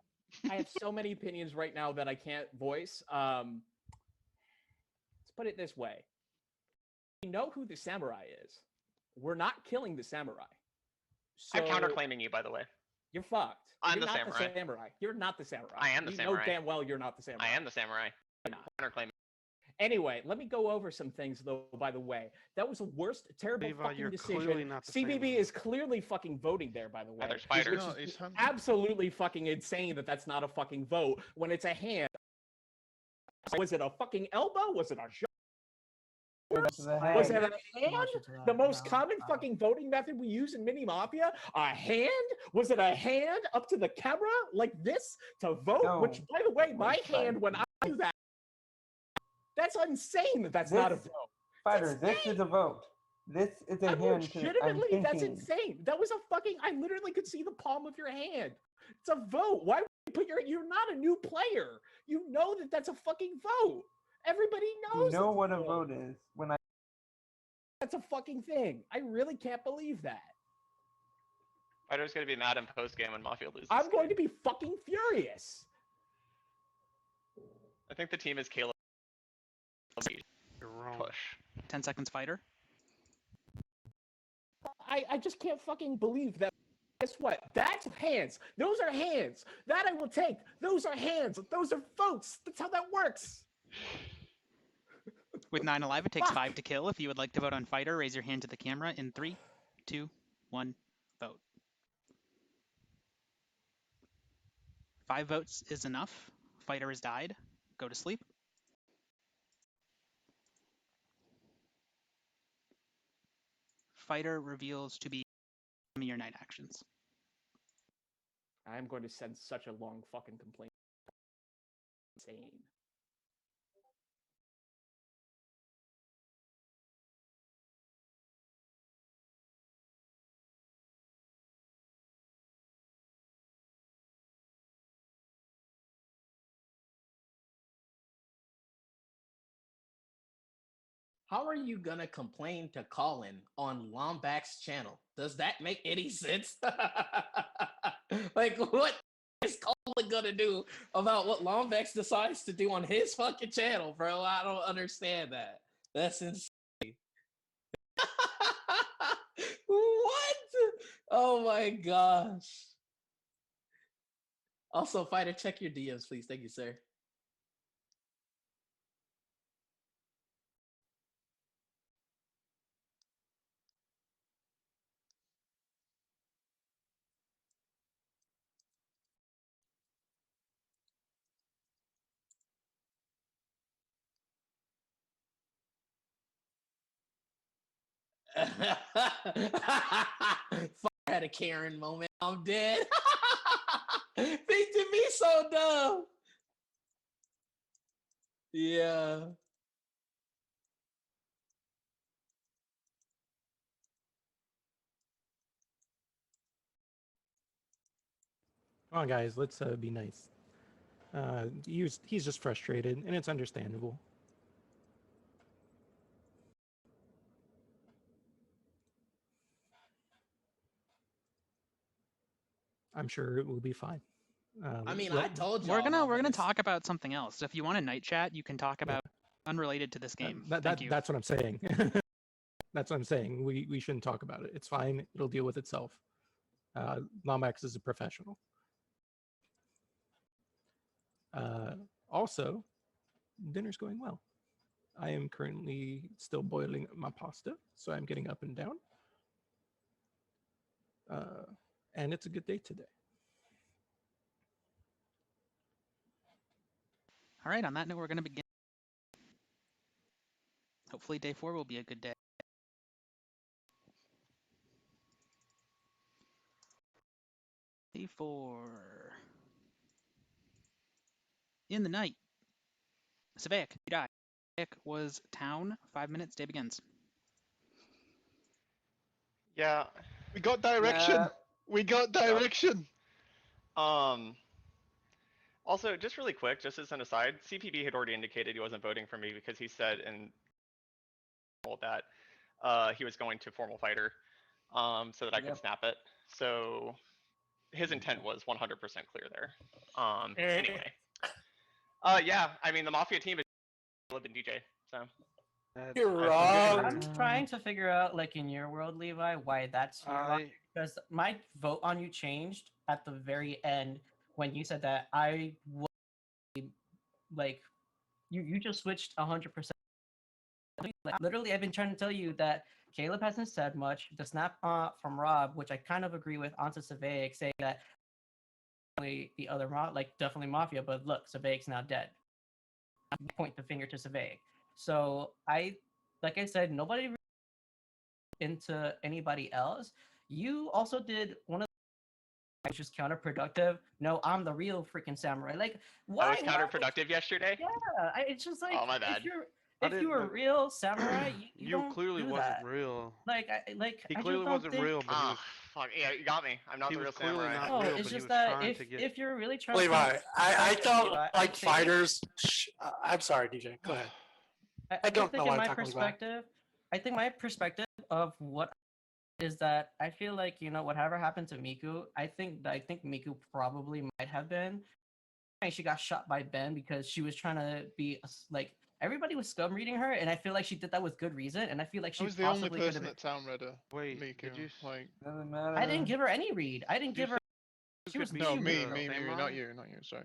Speaker 21: I have so many opinions right now that I can't voice. Let's put it this way. We know who the samurai is. We're not killing the samurai. So
Speaker 20: I'm counterclaiming you, by the way.
Speaker 21: You're fucked.
Speaker 20: I'm
Speaker 21: You're
Speaker 20: the
Speaker 21: not
Speaker 20: samurai.
Speaker 21: the samurai. You're not the samurai.
Speaker 20: I am the
Speaker 21: we
Speaker 20: samurai.
Speaker 21: know damn well you're not the samurai.
Speaker 20: I am the samurai. Counterclaim.
Speaker 21: Anyway, let me go over some things though, by the way. That was the worst, terrible
Speaker 18: Levi,
Speaker 21: fucking
Speaker 18: you're
Speaker 21: decision.
Speaker 18: clearly not the
Speaker 21: CBB is clearly fucking voting there, by the way.
Speaker 20: there's fighters.
Speaker 21: Which
Speaker 14: No,
Speaker 21: is
Speaker 14: he's hunting.
Speaker 21: absolutely fucking insane that that's not a fucking vote when it's a hand. Was it a fucking elbow? Was it a shot? Was it a hand? The most common fucking voting method we use in Mini Mafia? A hand? Was it a hand up to the camera like this to vote?
Speaker 3: No.
Speaker 21: Which, by the way, my hand when I do that, that's insane that that's not a
Speaker 3: This-
Speaker 21: vote.
Speaker 3: Fighter, this is a vote. This is a hand.
Speaker 21: Legitimately,
Speaker 3: I'm
Speaker 21: that's
Speaker 3: thinking.
Speaker 21: insane. That was a fucking. I literally could see the palm of your hand. It's a vote. Why would you put your? You're not a new player. You know that that's a fucking vote. Everybody
Speaker 3: You
Speaker 21: knows.
Speaker 3: know
Speaker 21: it's
Speaker 3: what a vote is when I.
Speaker 21: That's a fucking thing. I really can't believe that.
Speaker 20: Fighter's gonna be mad in post game when Mafia loses.
Speaker 21: I'm going to be fucking furious.
Speaker 20: I think the team is Caleb.
Speaker 18: You're wrong.
Speaker 20: Push.
Speaker 15: 10 seconds, fighter.
Speaker 21: I just can't fucking believe that. Guess what? That's hands. Those are hands. That I will take. Those are hands. Those are votes. That's how that works.
Speaker 15: With 9 alive, it takes 5 to kill. If you would like to vote on fighter, raise your hand to the camera in 3, 2, 1, vote. 5 votes is enough. Fighter has died. Go to sleep. Fighter reveals to be your night actions.
Speaker 21: I'm going to send such a long fucking complaint. Insane. How are you gonna complain to Colin on Lombax's channel? Does that make any sense? Like, what is Colin gonna do about what Lombax decides to do on his fucking channel, bro? I don't understand that. That's insane. What? Oh my gosh. Also, fighter, check your DMs, please. Thank you, sir. Fuck, I had a Karen moment. I'm dead. Victor be so dumb. Yeah.
Speaker 11: Come on, guys, let's be nice. He's just frustrated, and it's understandable. I'm sure it will be fine.
Speaker 21: I mean, I told you
Speaker 15: we're gonna talk about something else. If you want a night chat, you can talk about unrelated to this game. Thank you.
Speaker 11: That's what I'm saying. That's what I'm saying. We shouldn't talk about it. It's fine. It'll deal with itself. Lomax is a professional. Also, dinner's going well. I am currently still boiling my pasta, so I'm getting up and down. And it's a good day today.
Speaker 15: All right, on that note, we're going to begin. Hopefully day 4 will be a good day. Day 4. In the night. Savaic, you die. Savaic was town. 5 minutes, day begins.
Speaker 20: Yeah.
Speaker 14: We got direction.
Speaker 20: Yeah.
Speaker 14: We got direction.
Speaker 20: Also, just really quick, just as an aside, CPB had already indicated he wasn't voting for me because he said in that he was going to formal fighter, so that I could snap it. So his intent was 100% clear there. Anyway. Yeah, I mean the Mafia team is Caleb and DJ, so.
Speaker 16: You're wrong.
Speaker 12: I'm trying to figure out, like in your world, Levi, why that's your logic, because my vote on you changed at the very end when you said that I would, like, you just switched 100%. Like, literally, I've been trying to tell you that Caleb hasn't said much. The snap from Rob, which I kind of agree with, onto Savaic, saying that the other definitely Mafia, but look, Savaic's now dead. I point the finger to Savaic. So like I said, nobody really into anybody else. You also did one of the which is counterproductive. No, I'm the real freaking samurai. Like, why?
Speaker 20: I was counterproductive yesterday.
Speaker 12: Yeah, it's just like,
Speaker 20: oh my bad.
Speaker 12: If you're a real samurai, you don't
Speaker 18: clearly
Speaker 12: do
Speaker 18: wasn't
Speaker 12: that.
Speaker 18: real.
Speaker 12: He
Speaker 18: clearly wasn't real, but he was.
Speaker 20: Fuck yeah, you got me. I'm not
Speaker 18: he
Speaker 20: the real
Speaker 18: was clearly
Speaker 20: samurai.
Speaker 18: not real,
Speaker 12: it's
Speaker 18: but
Speaker 12: just
Speaker 18: he was
Speaker 12: that
Speaker 18: trying to get.
Speaker 12: if you're really trying
Speaker 16: Levi,
Speaker 12: to,
Speaker 16: I don't
Speaker 12: Levi,
Speaker 16: like fighters. I'm sorry, DJ. Go ahead. I don't know why I'm talking about.
Speaker 12: I think my perspective of what is that I feel like, whatever happened to Miku, I think Miku probably might have been. She got shot by Ben because she was trying to be like, everybody was scum reading her, and I feel like she did that with good reason. And I feel like she
Speaker 14: I was the only person that town read her.
Speaker 18: Wait,
Speaker 14: Miku,
Speaker 18: did you?
Speaker 14: Like,
Speaker 12: I didn't give her any read. I didn't give her. She was
Speaker 14: no, me, not you. Sorry.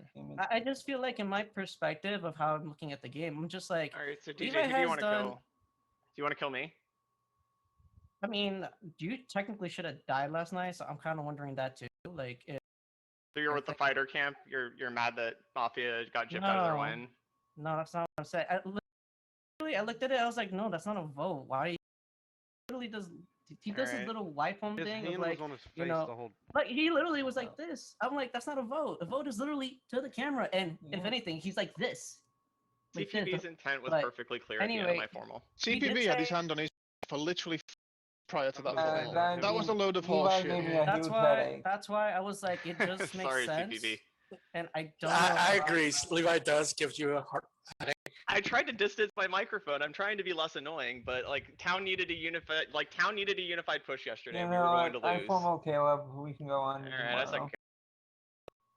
Speaker 12: I just feel like, in my perspective of how I'm looking at the game, I'm just like,
Speaker 20: all right, so DJ,
Speaker 12: Levi
Speaker 20: who do you
Speaker 12: has
Speaker 20: want to
Speaker 12: done.
Speaker 20: kill? Do you want to kill me?
Speaker 12: I mean, you technically should have died last night, so I'm kind of wondering that too. Like,
Speaker 20: So you're with the fighter camp. You're mad that Mafia got gypped out of their win.
Speaker 12: No, that's not what I'm saying. I looked at it. I was like, no, that's not a vote. Why? Literally does he does his little wipe home thing of like, like he literally was like this. I'm like, that's not a vote. A vote is literally to the camera, and if anything, he's like this. Like
Speaker 20: CPB's intent was perfectly clear
Speaker 12: anyway,
Speaker 20: at the end of my formal.
Speaker 14: CPB had his hand on his for literally prior to that vote. That was a load of horseshit.
Speaker 12: That's why I was like, it just makes
Speaker 20: Sorry,
Speaker 12: sense.
Speaker 20: CPB.
Speaker 12: And I don't.
Speaker 16: I agree. Levi does give you a heart.
Speaker 20: I tried to distance my microphone. I'm trying to be less annoying, but Town needed a unified push yesterday. We were going to lose.
Speaker 3: I formal Caleb. We can go on.
Speaker 20: All right, I second.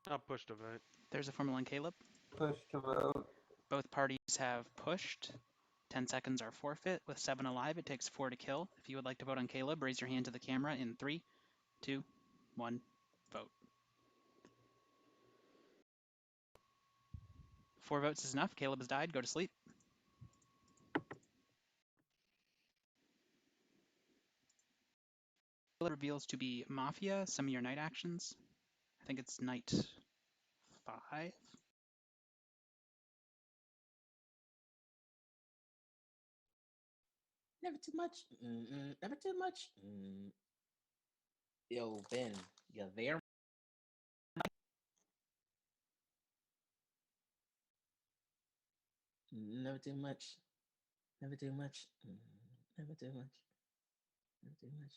Speaker 18: I'll push to vote.
Speaker 15: There's a formal on Caleb.
Speaker 3: Push to vote.
Speaker 15: Both parties have pushed. 10 seconds are forfeit. With 7 alive, it takes 4 to kill. If you would like to vote on Caleb, raise your hand to the camera in 3, 2, 1, vote. 4 votes is enough. Caleb has died. Go to sleep. Caleb reveals to be Mafia. Some of your night actions. I think it's night 5.
Speaker 21: Never too much. Never too much. Yo, Ben, you there? Never too much. Never too much. Never too much. Never too much.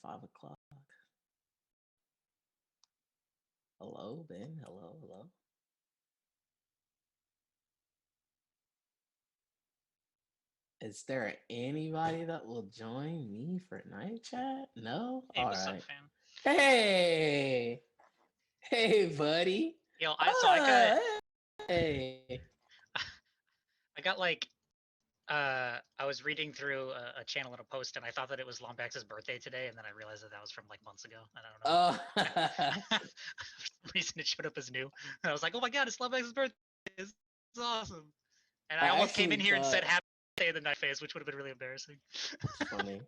Speaker 21: 5 o'clock. Hello, Ben. Hello, hello. Is there anybody that will join me for night chat? No?
Speaker 13: Hey,
Speaker 21: All
Speaker 13: what's up,
Speaker 21: right.
Speaker 13: fam?
Speaker 21: Hey! Hey, buddy.
Speaker 13: Yo, I got
Speaker 21: Hey.
Speaker 13: I got like I was reading through a channel and a post, and I thought that it was Lombax's birthday today, and then I realized that that was from like months ago. And I don't know. For some reason it showed up as new. And I was like, oh my god, it's Lombax's birthday. It's awesome. And I
Speaker 21: I
Speaker 13: almost came in
Speaker 21: actually
Speaker 13: here and said
Speaker 21: thought-
Speaker 13: happy birthday in the night phase, which would have been really embarrassing.
Speaker 21: Funny.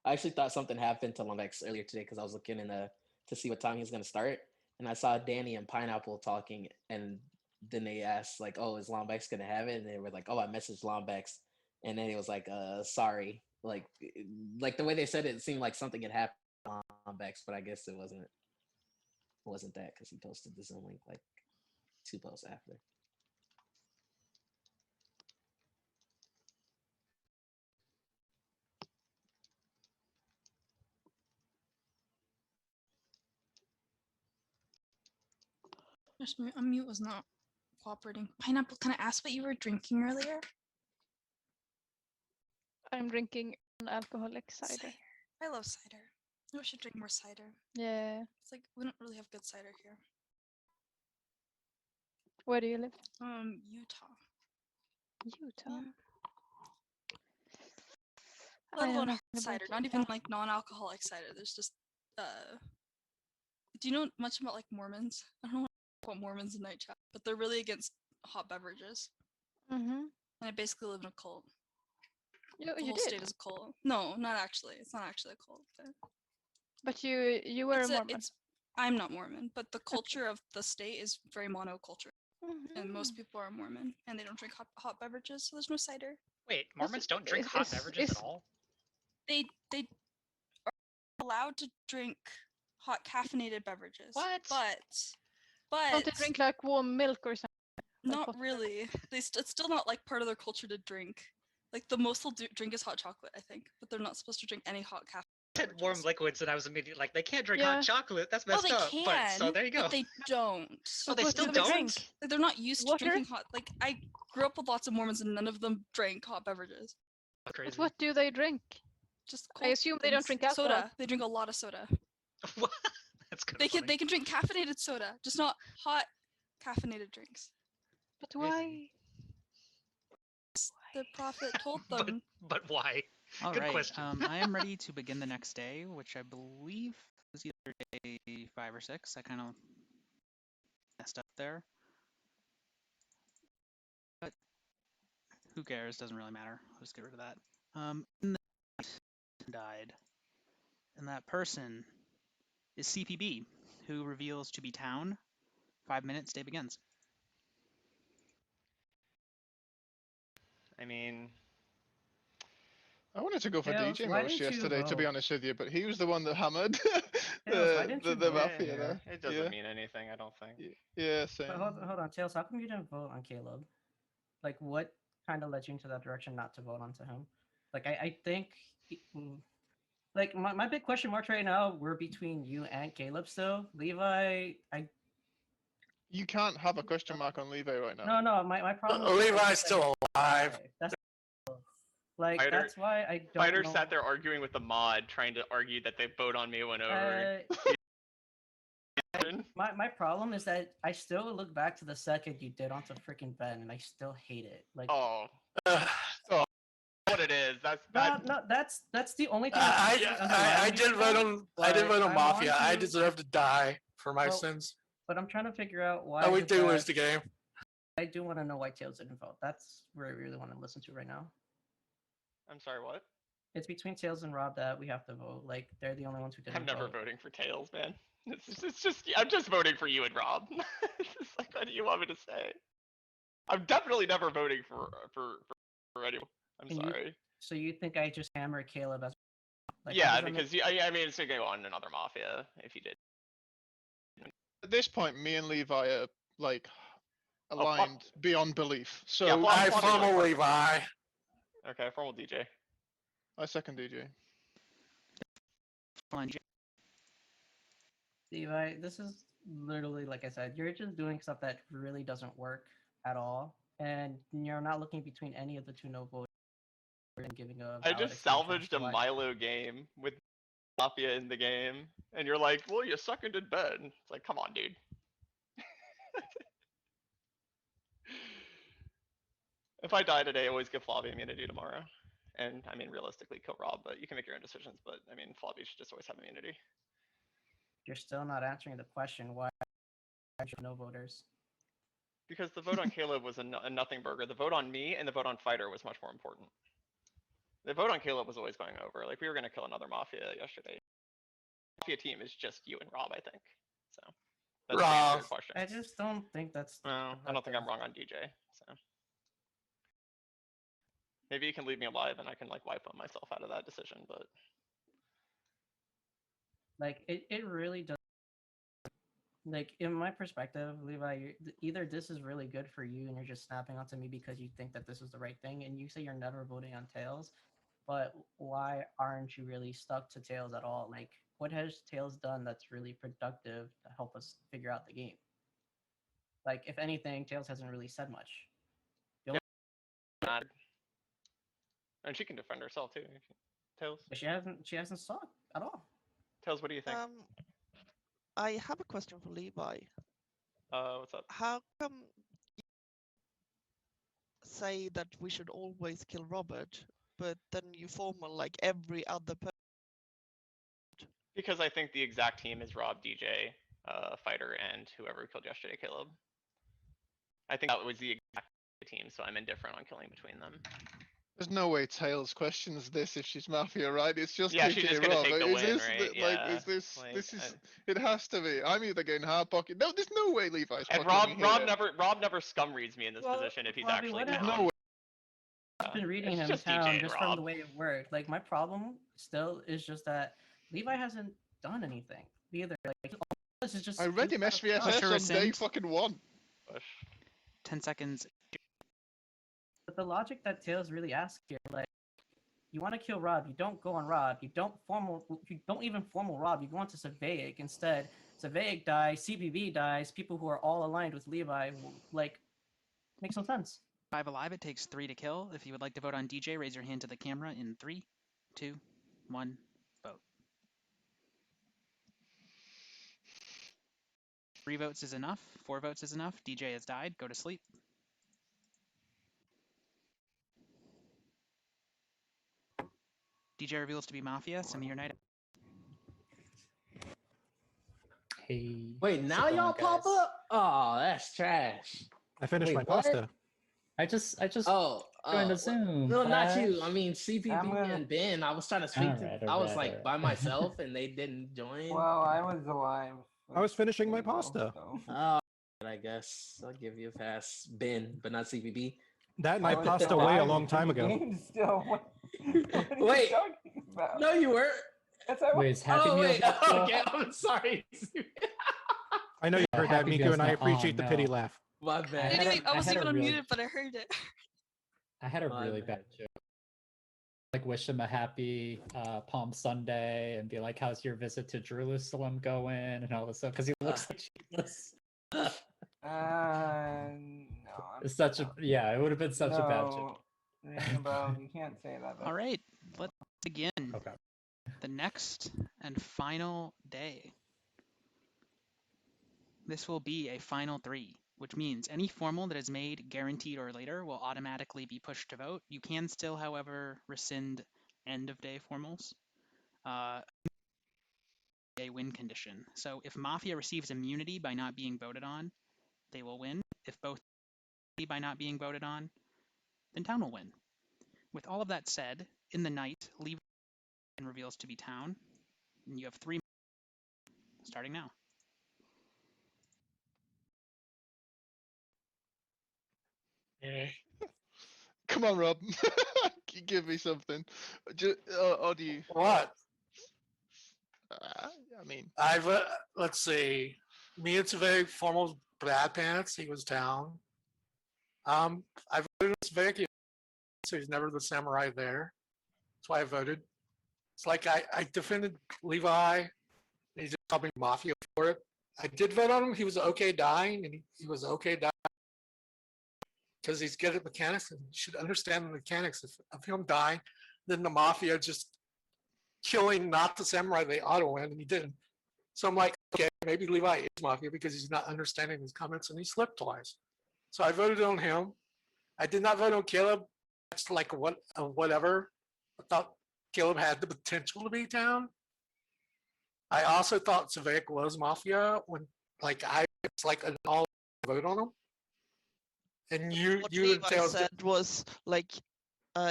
Speaker 21: I actually thought something happened to Lumbex earlier today because I was looking in to see what time he was going to start, and I saw Danny and Pineapple talking, and then they asked like, "Oh, is Lumbex going to have it?" And they were like, "Oh, I messaged Lumbex," and then he was like, sorry." Like the way they said it, it seemed like something had happened to Lumbex, but I guess it wasn't. It wasn't that because he posted the Zoom link like 2 posts after.
Speaker 10: Just unmute was not cooperating. Pineapple, can I ask what you were drinking earlier?
Speaker 4: I'm drinking non-alcoholic cider.
Speaker 10: I love cider. We should drink more cider.
Speaker 4: Yeah.
Speaker 10: It's like we don't really have good cider here.
Speaker 4: Where do you live?
Speaker 10: Utah.
Speaker 4: Utah.
Speaker 10: Let
Speaker 4: I know
Speaker 10: alone
Speaker 4: nothing
Speaker 10: hard cider,
Speaker 4: about
Speaker 10: not even
Speaker 4: Utah.
Speaker 10: like non-alcoholic cider. There's just do you know much about like Mormons? I don't know about Mormons in night chat, but they're really against hot beverages.
Speaker 4: Mm-hmm.
Speaker 10: And I basically live in a cult.
Speaker 4: You
Speaker 10: The whole
Speaker 4: did?
Speaker 10: state is a cult. No, not actually. It's not actually a cult.
Speaker 4: But you were a Mormon.
Speaker 10: I'm not Mormon, but the culture of the state is very monoculture. And
Speaker 4: Mm-hmm.
Speaker 10: most people are Mormon, and they don't drink hot beverages, so there's no cider.
Speaker 13: Wait, Mormons don't drink hot beverages at all?
Speaker 10: They are allowed to drink hot caffeinated beverages.
Speaker 13: What?
Speaker 10: But
Speaker 4: Don't they drink like warm milk or something? Like
Speaker 10: not
Speaker 4: hot milk?
Speaker 10: really. It's still not like part of their culture to drink. Like the most they'll drink is hot chocolate, I think, but they're not supposed to drink any hot caffeine.
Speaker 13: Said warm liquids, and I was immediately like, they can't drink
Speaker 10: Yeah.
Speaker 13: hot chocolate. That's
Speaker 10: Oh,
Speaker 13: messed
Speaker 10: they
Speaker 13: up.
Speaker 10: can,
Speaker 13: But so there you go.
Speaker 10: but they don't.
Speaker 13: Oh, they
Speaker 10: Does
Speaker 13: still
Speaker 10: that make
Speaker 13: don't?
Speaker 10: sense? Like, they're not used to drinking hot. Like I grew up with lots of Mormons, and none of them drank hot beverages.
Speaker 13: Crazy.
Speaker 4: But what do they drink?
Speaker 10: Just
Speaker 4: I assume they don't drink alcohol.
Speaker 10: soda. They drink a lot of soda.
Speaker 13: That's good.
Speaker 10: They can drink caffeinated soda, just not hot caffeinated drinks.
Speaker 4: But why?
Speaker 10: The prophet told them.
Speaker 13: But why?
Speaker 15: All
Speaker 13: Good
Speaker 15: right.
Speaker 13: question.
Speaker 15: I am ready to begin the next day, which I believe was either day 5 or 6. I kind of messed up there. But who cares? Doesn't really matter. I'll just get rid of that. And the died. And that person is CPB, who reveals to be Town. 5 minutes, day begins.
Speaker 20: I mean,
Speaker 14: I wanted to go for
Speaker 21: Tails,
Speaker 14: DJ
Speaker 21: why
Speaker 14: Mosh
Speaker 21: didn't you
Speaker 14: yesterday, to be
Speaker 21: vote?
Speaker 14: honest with you, but he was the one that hammered
Speaker 21: Tails, why didn't you
Speaker 14: the
Speaker 21: vote?
Speaker 14: Mafia
Speaker 21: Yeah,
Speaker 14: there.
Speaker 20: it doesn't mean anything, I don't think.
Speaker 14: Yeah, same.
Speaker 21: But hold on, Tails, how come you didn't vote on Caleb? Like, what kind of led you into that direction not to vote onto him? Like, I think, like, my big question marks right now were between you and Caleb still. Levi,
Speaker 14: You can't have a question mark on Levi right now.
Speaker 21: No, my problem is
Speaker 16: Levi's still alive.
Speaker 21: That's like,
Speaker 20: Fighter-
Speaker 21: that's why I don't
Speaker 20: Fighter
Speaker 21: know.
Speaker 20: sat there arguing with the mod, trying to argue that they vote on me went over.
Speaker 21: My problem is that I still look back to the second you did onto freaking Ben, and I still hate it. Like,
Speaker 20: Oh, what it is?
Speaker 21: no, that's the only thing.
Speaker 16: I did vote on Mafia. I deserve to die for my
Speaker 21: Well,
Speaker 16: sins.
Speaker 21: But I'm trying to figure out why.
Speaker 16: All we
Speaker 21: did
Speaker 16: do
Speaker 21: that-
Speaker 16: is the game.
Speaker 21: I do want to know why Tails didn't vote. That's where I really want to listen to right now.
Speaker 20: I'm sorry, what?
Speaker 21: It's between Tails and Rob that we have to vote. Like, they're the only ones who didn't
Speaker 20: I'm never
Speaker 21: vote.
Speaker 20: voting for Tails, man. It's just I'm just voting for you and Rob. It's just like, what do you want me to say? I'm definitely never voting for anyone. I'm
Speaker 12: And
Speaker 20: sorry.
Speaker 12: So you think I just hammer Caleb as like,
Speaker 20: Yeah,
Speaker 12: does that make-
Speaker 20: because I mean, it's gonna go on another Mafia if you did.
Speaker 14: At this point, me and Levi are like
Speaker 20: Oh,
Speaker 14: aligned beyond belief. So
Speaker 20: Yeah,
Speaker 16: I
Speaker 20: Flavia's
Speaker 16: follow
Speaker 20: like-
Speaker 16: Levi.
Speaker 20: Okay, formal DJ.
Speaker 14: I second DJ.
Speaker 12: Levi, this is literally like I said, you're just doing stuff that really doesn't work at all, and you're not looking between any of the two no voters and giving a.
Speaker 20: I
Speaker 12: valid
Speaker 20: just
Speaker 12: explanation as
Speaker 20: salvaged
Speaker 12: to
Speaker 20: a
Speaker 12: why.
Speaker 20: Milo game with Mafia in the game, and you're like, well, you seconded Ben. It's like, come on, dude. If I die today, always give Flavia immunity tomorrow. And I mean, realistically, kill Rob, but you can make your own decisions. But I mean, Flavia should just always have immunity.
Speaker 12: You're still not answering the question why no voters.
Speaker 20: Because the vote on Caleb was a nothing burger. The vote on me and the vote on Fighter was much more important. The vote on Caleb was always going over. Like, we were going to kill another Mafia yesterday. Mafia team is just you and Rob, I think. So, that's the answer to your question.
Speaker 12: I just don't think that's.
Speaker 20: No, I don't think I'm wrong on DJ. So, maybe you can leave me alive and I can, like, wipe myself out of that decision, but.
Speaker 12: Like, it really does. Like, in my perspective, Levi, either this is really good for you and you're just snapping onto me because you think that this is the right thing, and you say you're never voting on Tails, but why aren't you really stuck to Tails at all? Like, what has Tails done that's really productive to help us figure out the game? Like, if anything, Tails hasn't really said much. The only-
Speaker 20: And she can defend herself too. Tails.
Speaker 12: But she hasn't sought at all.
Speaker 20: Tails, what do you think?
Speaker 6: I have a question for Levi.
Speaker 20: What's up?
Speaker 6: How come you say that we should always kill Robert, but then you formal like every other person?
Speaker 20: Because I think the exact team is Rob, DJ, Fighter, and whoever killed yesterday, Caleb. I think that was the exact team, so I'm indifferent on killing between them.
Speaker 14: There's no way Tails questions this if she's Mafia, right? It's just
Speaker 20: Yeah, she's
Speaker 14: PK
Speaker 20: just gonna
Speaker 14: Rob.
Speaker 20: take the
Speaker 14: Is
Speaker 20: win,
Speaker 14: this
Speaker 20: right?
Speaker 14: like
Speaker 20: Yeah,
Speaker 14: is this
Speaker 20: like,
Speaker 14: this is it has to be. I'm either getting hard pocket. No, there's no way Levi's
Speaker 20: And
Speaker 14: pocketing
Speaker 20: Rob never scum reads me in this position if he's
Speaker 12: Bobby,
Speaker 20: actually
Speaker 12: what
Speaker 20: down.
Speaker 12: happened?
Speaker 14: No way.
Speaker 12: I've been reading
Speaker 20: It's
Speaker 12: him
Speaker 20: just
Speaker 12: town
Speaker 20: DJ
Speaker 12: just
Speaker 20: and
Speaker 12: from
Speaker 20: Rob.
Speaker 12: the way it worked. Like, my problem still is just that Levi hasn't done anything either. Like, this is just.
Speaker 14: I read him SVSS on day fucking one.
Speaker 15: 10 seconds.
Speaker 12: But the logic that Tails really asks here, like, you want to kill Rob, you don't go on Rob, you don't even formal Rob, you go on to Savaic instead. Savaic dies, CBB dies, people who are all aligned with Levi, like, makes no sense.
Speaker 15: 5 alive, it takes 3 to kill. If you would like to vote on DJ, raise your hand to the camera in 3, 2, 1, vote. 3 votes is enough. 4 votes is enough. DJ has died. Go to sleep. DJ reveals to be Mafia. Send me your night.
Speaker 9: Hey.
Speaker 17: Wait, now y'all pop up? Oh, that's trash.
Speaker 22: I finished
Speaker 17: Wait,
Speaker 22: my
Speaker 17: what?
Speaker 22: pasta.
Speaker 9: I just
Speaker 17: what?
Speaker 9: joined the Zoom.
Speaker 17: No, not you.
Speaker 9: Flash.
Speaker 17: I mean, CPB and Ben. I was trying to speak to.
Speaker 9: Alright,
Speaker 17: I was
Speaker 9: alright,
Speaker 17: like
Speaker 9: alright.
Speaker 17: by myself, and they didn't join.
Speaker 3: Well, I was alive.
Speaker 22: I was finishing my pasta.
Speaker 17: Oh, I guess I'll give you a pass, Ben, but not CPB.
Speaker 22: That and I passed away a long time ago.
Speaker 3: Still, what are you
Speaker 17: Wait,
Speaker 3: talking about?
Speaker 17: no, you weren't.
Speaker 3: Yes, I was.
Speaker 9: Wait, is Happy
Speaker 17: Oh
Speaker 9: Meal
Speaker 17: wait,
Speaker 9: still-
Speaker 17: okay, I'm sorry.
Speaker 22: I know you heard that,
Speaker 9: Happy
Speaker 22: Miku,
Speaker 9: Meal's
Speaker 22: and I
Speaker 9: not
Speaker 22: appreciate the
Speaker 9: on,
Speaker 22: pity
Speaker 9: no.
Speaker 22: laugh.
Speaker 17: My bad.
Speaker 10: Anyway, I wasn't
Speaker 9: had a
Speaker 10: even
Speaker 9: really-
Speaker 10: unmuted, but I heard it.
Speaker 9: I had a
Speaker 17: My
Speaker 9: really
Speaker 17: bad.
Speaker 9: bad joke. Like, wish him a happy Palm Sunday and be like, "How's your visit to Jerusalem going?" and all this stuff because he looks like Jesus.
Speaker 3: No, I'm
Speaker 9: It's such a it would have been such a bad joke.
Speaker 3: Rainbow, you can't say that.
Speaker 15: All right, let's begin.
Speaker 9: Okay.
Speaker 15: The next and final day. This will be a final 3, which means any formal that is made, guaranteed, or later will automatically be pushed to vote. You can still, however, rescind end of day formals. A win condition. So if Mafia receives immunity by not being voted on, they will win. If both by not being voted on, then Town will win. With all of that said, in the night, Levi reveals to be Town, and you have 3 starting now.
Speaker 16: Yeah.
Speaker 14: Come on, Rob. Give me something. Or do you?
Speaker 16: What?
Speaker 14: I mean,
Speaker 16: I've let's see. Me and Savek formal Bad Pants. He was down. I voted Savek, so he's never the samurai there. That's why I voted. It's like I defended Levi. He just called me Mafia for it. I did vote on him. He was okay dying, and he was okay dying because he's good at mechanics and should understand the mechanics. If of him dying, then the Mafia just killing not the samurai, they auto win, and he didn't. So I'm like, okay, maybe Levi is Mafia because he's not understanding his comments and he slipped twice. So I voted on him. I did not vote on Caleb. That's like whatever. I thought Caleb had the potential to be down. I also thought Savek was Mafia when it's like an all vote on him. And
Speaker 6: What
Speaker 16: you
Speaker 6: Levi
Speaker 16: Tails
Speaker 6: said was like,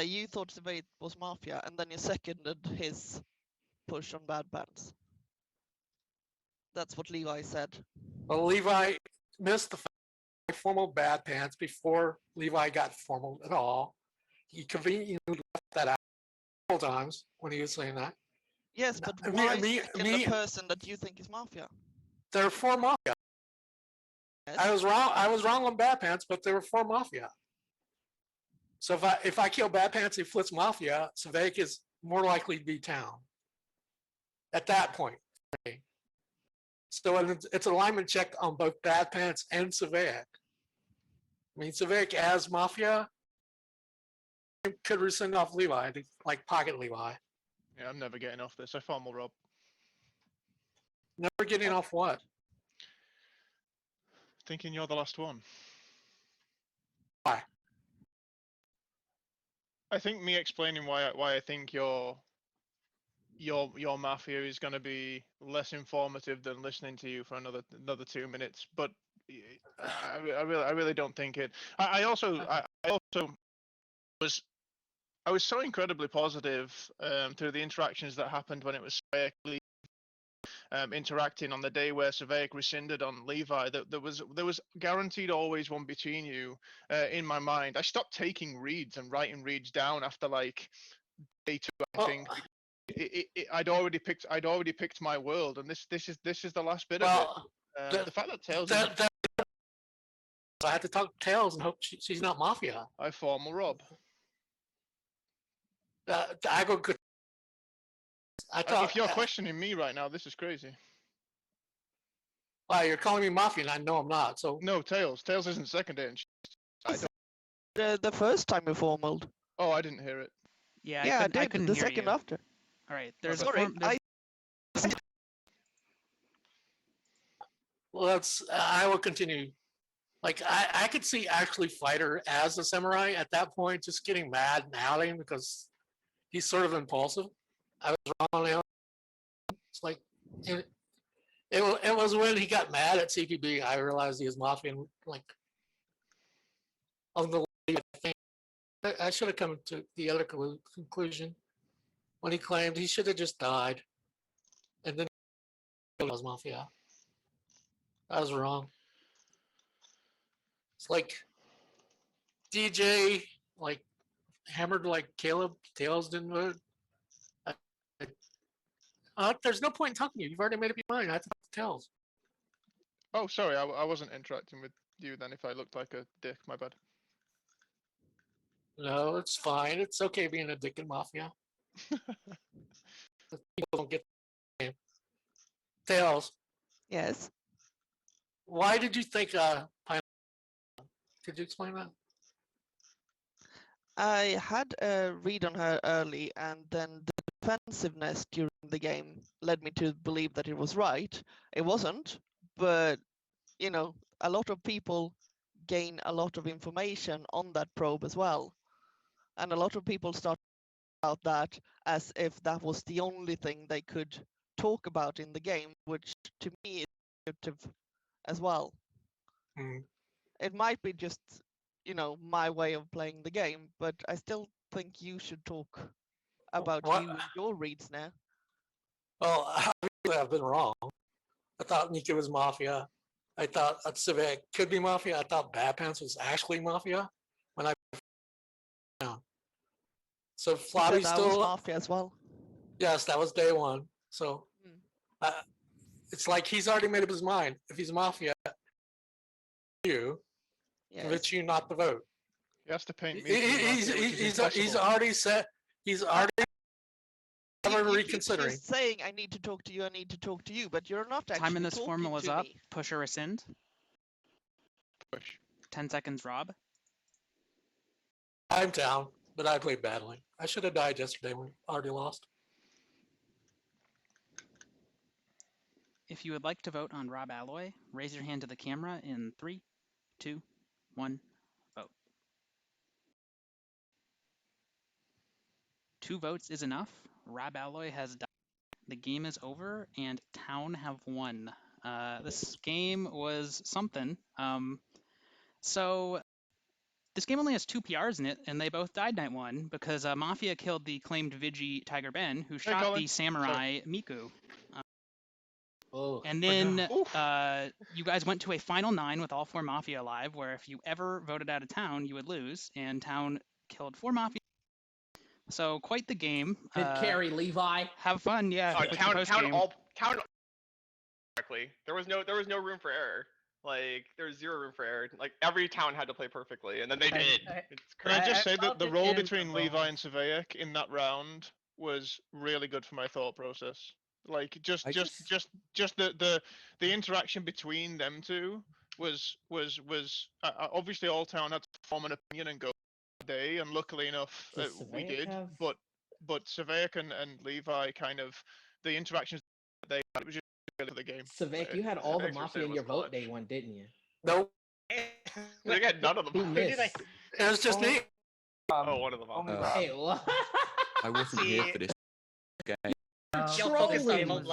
Speaker 6: you thought Survey was Mafia, and then you seconded his push on Bad Pants. That's what Levi said.
Speaker 16: Well, Levi missed the formal Bad Pants before Levi got formal at all. He conveniently left that out several times when he was saying that.
Speaker 6: Yes, but why second the person that you think is Mafia?
Speaker 16: There are four Mafia.
Speaker 6: Yes.
Speaker 16: I was wrong on Bad Pants, but there were four Mafia. So if I kill Bad Pants and flips Mafia, Savek is more likely to be town. At that point. So it's an alignment check on both Bad Pants and Savek. I mean, Savek as Mafia could rescind off Levi, like pocket Levi.
Speaker 14: yeah, I'm never getting off this. I formal Rob.
Speaker 16: Never getting off what?
Speaker 14: Thinking you're the last one.
Speaker 16: Why?
Speaker 14: I think me explaining why I think your Mafia is going to be less informative than listening to you for another 2 minutes. But I really don't think it. I also was so incredibly positive through the interactions that happened when it was interacting on the day where Surveyor rescinded on Levi. That there was guaranteed always one between you in my mind. I stopped taking reads and writing reads down after like day 2, I think. I'd already picked my world, and this is the last bit of it. The fact that Tails
Speaker 16: I had to talk to Tails and hope she's not Mafia.
Speaker 14: I formal Rob.
Speaker 16: I go good.
Speaker 14: If you're questioning me right now, this is crazy.
Speaker 16: Wow, you're calling me Mafia, and I know I'm not. So
Speaker 14: no, Tails isn't seconded.
Speaker 6: The first time you formaled.
Speaker 14: Oh, I didn't hear it.
Speaker 15: Yeah,
Speaker 6: I did.
Speaker 15: couldn't
Speaker 6: The
Speaker 15: hear
Speaker 6: second
Speaker 15: you.
Speaker 6: after.
Speaker 15: All right, there's
Speaker 6: Sorry,
Speaker 16: well, I will continue. Like I could see actually Fighter as a samurai at that point, just getting mad and outing because he's sort of impulsive. I was wrong on him. It's like it was when he got mad at CPB, I realized he was Mafia. And like on the thing, I should have come to the other conclusion when he claimed he should have just died, and then he was Mafia. I was wrong. It's like DJ like hammered like Caleb. Tails didn't vote. There's no point in talking to you. You've already made up your mind. I have to talk to Tails.
Speaker 14: Oh, sorry, I wasn't interacting with you then. If I looked like a dick, my bad.
Speaker 16: No, it's fine. It's okay being a dick in Mafia. People don't get the name. Tails.
Speaker 6: Yes.
Speaker 16: Why did you think Pineapple? Could you explain that?
Speaker 6: I had a read on her early, and then the defensiveness during the game led me to believe that it was right. It wasn't, but you know, a lot of people gain a lot of information on that probe as well, and a lot of people start about that as if that was the only thing they could talk about in the game, which to me is negative as well. It might be just, you know, my way of playing the game, but I still think you should talk about you and your reads now.
Speaker 16: Well, obviously I've been wrong. I thought Nika was Mafia. I thought Civic could be Mafia. I thought Bad Pants was actually Mafia. when I so
Speaker 6: You said
Speaker 16: Flobby's
Speaker 6: that was
Speaker 16: still
Speaker 6: Mafia as well.
Speaker 16: yes, that was day one. So it's like he's already made up his mind. If he's Mafia, convince you not to vote.
Speaker 14: He has to paint me.
Speaker 16: He's already said he's already never
Speaker 6: You keep
Speaker 16: reconsidering.
Speaker 6: just saying I need to talk to you, I need to talk to you, but you're not actually
Speaker 15: Time in this
Speaker 6: talking
Speaker 15: formal is
Speaker 6: to
Speaker 15: up.
Speaker 6: me.
Speaker 15: Push or rescind.
Speaker 14: Push.
Speaker 15: 10 seconds, Rob.
Speaker 16: I'm down, but I played badly. I should have died yesterday. We already lost.
Speaker 15: If you would like to vote on Rob Alloy, raise your hand to the camera in 3, 2, 1, vote. 2 votes is enough. Rob Alloy has died. The game is over, and Town have won. This game was something. So this game only has 2 PRs in it, and they both died night 1 because Mafia killed the claimed Vigi Tiger Ben, who shot
Speaker 14: Colin.
Speaker 15: the samurai Miku.
Speaker 17: Oh.
Speaker 15: And then you guys went to a final 9 with all 4 Mafia alive, where if you ever voted out of Town, you would lose, and Town killed 4 Mafia. So quite the game.
Speaker 21: Good carry, Levi.
Speaker 15: Have fun, yeah. with your
Speaker 20: Town
Speaker 15: post-game.
Speaker 20: correctly. There was no room for error. Like there was 0 room for error. Like every town had to play perfectly, and then they did. It's
Speaker 14: Can I
Speaker 20: crazy.
Speaker 14: just say that
Speaker 12: felt
Speaker 14: the
Speaker 12: it
Speaker 14: role
Speaker 12: in
Speaker 14: between
Speaker 12: the
Speaker 14: Levi
Speaker 12: bones.
Speaker 14: and Savaic in that round was really good for my thought process. Like just the interaction between them two was obviously all town had to form an opinion and go day, and luckily enough
Speaker 17: Does
Speaker 14: we
Speaker 17: Savaic
Speaker 14: did.
Speaker 17: have-
Speaker 14: But Savaic and Levi kind of the interactions they had, it was just really for the game.
Speaker 21: Savaic, you had all the
Speaker 20: Savaic
Speaker 21: Mafia in
Speaker 20: was
Speaker 21: your vote
Speaker 20: clutch.
Speaker 21: day 1, didn't you?
Speaker 16: Nope.
Speaker 20: They got none of them.
Speaker 21: Who missed?
Speaker 16: It was just me.
Speaker 20: Oh, one of them.
Speaker 21: Hey, what?
Speaker 5: I wasn't here for this game.
Speaker 21: Trolling.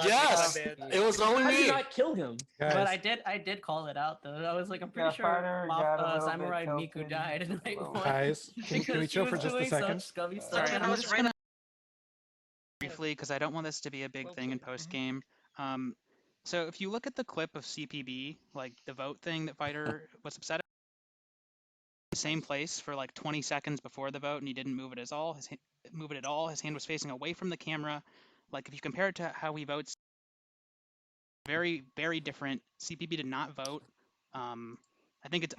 Speaker 16: Yes, it was only
Speaker 21: How did you
Speaker 16: me.
Speaker 21: not kill him?
Speaker 12: But I did call it out though. I was like, I'm pretty
Speaker 19: Yeah,
Speaker 12: sure
Speaker 19: Fighter got a little bit
Speaker 12: Samurai Miku
Speaker 19: tilted.
Speaker 12: died in night 1.
Speaker 11: Guys, can we
Speaker 12: because
Speaker 11: chill
Speaker 12: she
Speaker 11: for
Speaker 12: was
Speaker 11: just a
Speaker 12: doing
Speaker 11: second?
Speaker 12: such scummy stuff.
Speaker 15: Sorry,
Speaker 12: and
Speaker 15: I'm
Speaker 12: I was
Speaker 15: just gonna briefly because I don't want this to be a big thing in post game. So if you look at the clip of CPB, like the vote thing that Fighter was upset about, the same place for like 20 seconds before the vote, and he didn't move it at all. His hand was facing away from the camera. Like if you compare it to how he votes, very very different. CPB did not vote. I think it's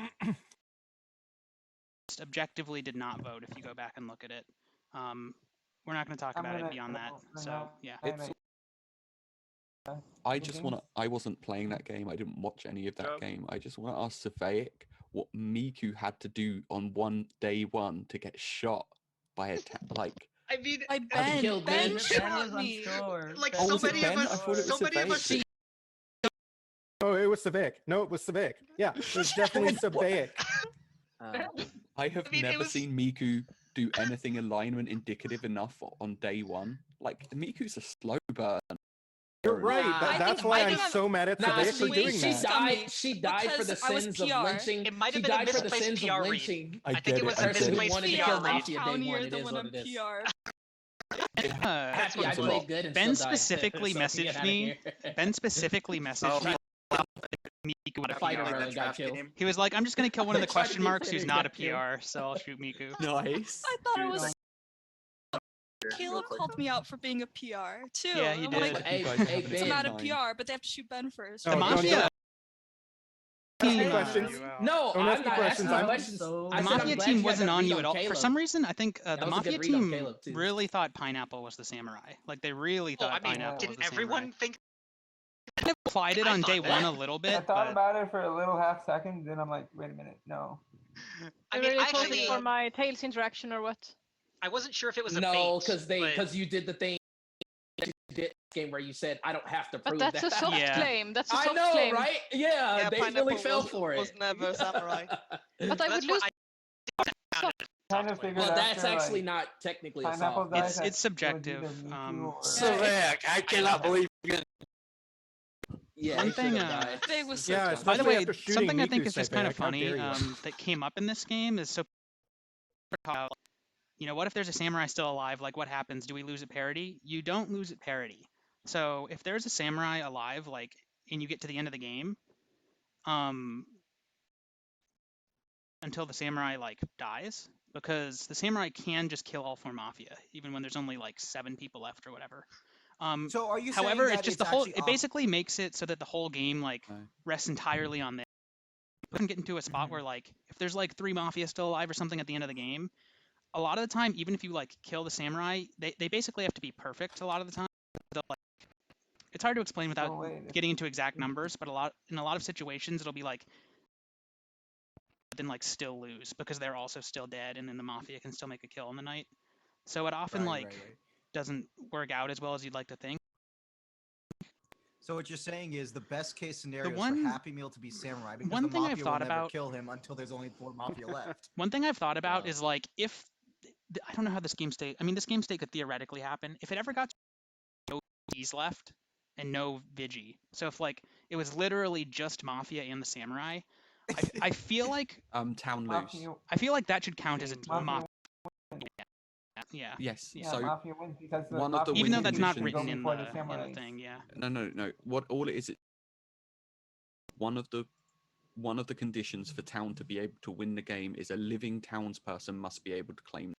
Speaker 15: just objectively did not vote if you go back and look at it. We're not going to talk about it beyond that. So yeah.
Speaker 5: I just want to. I wasn't playing that game. I didn't watch any of that game. I just want to ask Savaic what Miku had to do on day one to get shot by a like.
Speaker 13: I mean,
Speaker 10: Ben
Speaker 12: shot me.
Speaker 13: Like
Speaker 5: Oh,
Speaker 13: so
Speaker 5: was it
Speaker 13: many
Speaker 5: Ben?
Speaker 13: of us,
Speaker 5: I thought it was
Speaker 13: so many of us.
Speaker 5: Savaic.
Speaker 11: Oh, it was Savaic. No, it was Savaic. Yeah, it was definitely Savaic.
Speaker 5: I have never seen Miku do anything alignment indicative enough on day one. Like Miku's a slow burn.
Speaker 11: You're right. That's why I'm so mad at Savaic for doing that.
Speaker 21: She died for the sins of lynching.
Speaker 13: It might have
Speaker 21: She
Speaker 13: been a
Speaker 21: died for the
Speaker 13: misplaced
Speaker 21: sins
Speaker 13: PR
Speaker 21: of
Speaker 13: read.
Speaker 21: lynching.
Speaker 5: I
Speaker 13: think it was a
Speaker 21: person who
Speaker 13: misplaced
Speaker 21: wanted to
Speaker 13: PR
Speaker 21: kill
Speaker 13: read.
Speaker 21: Mafia day 1. It is what it is. Happy I played good and
Speaker 15: Ben
Speaker 21: still died.
Speaker 15: specifically
Speaker 21: So get
Speaker 15: messaged
Speaker 21: outta
Speaker 15: me.
Speaker 21: here.
Speaker 15: Ben specifically messaged me. Miku would
Speaker 21: Fighter
Speaker 15: PR.
Speaker 21: really got killed.
Speaker 15: He was like, "I'm just gonna kill one of the
Speaker 21: Tried to
Speaker 15: question
Speaker 21: get
Speaker 15: marks who's
Speaker 21: Fighter
Speaker 15: not a
Speaker 21: got killed.
Speaker 15: PR, so I'll shoot Miku."
Speaker 5: Nice.
Speaker 10: I thought it was. Caleb called me out for being a PR too.
Speaker 15: Yeah, he
Speaker 10: I'm
Speaker 15: did.
Speaker 10: like,
Speaker 21: Hey,
Speaker 10: I'm not a
Speaker 21: Ben.
Speaker 10: PR, but they have to shoot Ben first.
Speaker 11: No, don't
Speaker 15: Mafia-
Speaker 11: ask me questions.
Speaker 21: No,
Speaker 11: Don't
Speaker 21: I'm
Speaker 11: ask me
Speaker 21: not
Speaker 11: questions.
Speaker 21: asking
Speaker 11: I'm-
Speaker 21: questions.
Speaker 15: The
Speaker 21: I said
Speaker 15: Mafia
Speaker 21: I'm glad
Speaker 15: team
Speaker 21: you had
Speaker 15: wasn't
Speaker 21: that
Speaker 15: on
Speaker 21: read
Speaker 15: you at all. For
Speaker 21: Caleb.
Speaker 15: some reason, I think
Speaker 21: That
Speaker 15: the
Speaker 21: was a
Speaker 15: Mafia
Speaker 21: good read on
Speaker 15: team
Speaker 21: Caleb, too.
Speaker 15: really thought Pineapple was the samurai. Like they really
Speaker 13: Well,
Speaker 15: thought
Speaker 13: I mean,
Speaker 15: Pineapple was
Speaker 13: didn't
Speaker 15: the
Speaker 13: everyone
Speaker 15: samurai.
Speaker 13: think?
Speaker 15: Kind of applied it on day one a little
Speaker 19: I
Speaker 15: bit,
Speaker 19: thought
Speaker 15: but
Speaker 19: about it for a little half second, then I'm like, wait a minute, no.
Speaker 13: I
Speaker 7: I
Speaker 13: mean,
Speaker 7: really
Speaker 13: actually,
Speaker 7: voted for my Tails interaction or what?
Speaker 13: I wasn't sure if it was a
Speaker 21: No,
Speaker 13: bait,
Speaker 21: because you did the thing that you did game where you said I don't have to
Speaker 7: But
Speaker 21: prove
Speaker 7: that's
Speaker 21: that.
Speaker 7: a soft claim. That's a
Speaker 21: I
Speaker 7: soft
Speaker 21: know,
Speaker 7: claim.
Speaker 21: right? Yeah, they really fell for it.
Speaker 6: Was never a samurai.
Speaker 7: But I would lose.
Speaker 19: Kind of figured
Speaker 21: Well, that's
Speaker 19: after,
Speaker 21: actually
Speaker 19: like,
Speaker 21: not technically a
Speaker 19: Pineapple
Speaker 21: soft.
Speaker 19: died,
Speaker 15: it's
Speaker 19: that
Speaker 15: it's subjective.
Speaker 19: it was either Miku or-
Speaker 16: Savaic, I cannot believe you.
Speaker 21: Yeah,
Speaker 15: One
Speaker 21: he
Speaker 15: thing,
Speaker 21: should've died.
Speaker 10: Big was so
Speaker 11: Yeah,
Speaker 10: dumb.
Speaker 11: especially
Speaker 15: By the way,
Speaker 11: after shooting
Speaker 15: something I think
Speaker 11: Miku,
Speaker 15: is just kind of
Speaker 11: Savaic, how
Speaker 15: funny
Speaker 11: dare you.
Speaker 15: that came up in this game is so. You know, what if there's a samurai still alive? Like, what happens? Do we lose at parity? You don't lose at parity. So if there's a samurai alive, like, and you get to the end of the game, until the samurai like dies, because the samurai can just kill all 4 mafia, even when there's only like 7 people left or whatever.
Speaker 1: So are you saying
Speaker 15: However,
Speaker 1: that
Speaker 15: it's just
Speaker 1: it's
Speaker 15: the whole.
Speaker 1: actually
Speaker 15: It basically makes it so that the whole game like rests entirely on this. You can get into a spot where like if there's like 3 mafia still alive or something at the end of the game, a lot of the time, even if you like kill the samurai, they basically have to be perfect a lot of the time. They'll, like, it's hard to explain without getting into exact numbers, but in a lot of situations it'll be like then like still lose because they're also still dead, and then the mafia can still make a kill in the night. So it often doesn't work out as well as you'd like to think.
Speaker 1: So what you're saying is the best case scenario is
Speaker 15: one-
Speaker 1: for Happy Meal to be samurai because
Speaker 15: one
Speaker 1: the
Speaker 15: thing I've
Speaker 1: mafia
Speaker 15: thought
Speaker 1: will never
Speaker 15: about-
Speaker 1: kill him until there's only 4 mafia left.
Speaker 15: One thing I've thought about is like if I don't know how this game state. I mean, this game state could theoretically happen if it ever got to no V's left and no Vigi. So if like it was literally just mafia and the samurai, I feel like
Speaker 5: town loose.
Speaker 15: I feel like that should count as a mafia. Yeah.
Speaker 5: Yes.
Speaker 3: Yeah,
Speaker 5: So
Speaker 3: Mafia wins because the
Speaker 5: one of the
Speaker 3: Mafia
Speaker 15: even though
Speaker 5: win
Speaker 15: that's not
Speaker 5: conditions-
Speaker 15: written in
Speaker 3: before
Speaker 15: the,
Speaker 3: the
Speaker 15: in the
Speaker 3: samurais.
Speaker 15: thing, yeah.
Speaker 5: No. What all it is, one of the conditions for town to be able to win the game is a living townsperson must be able to claim.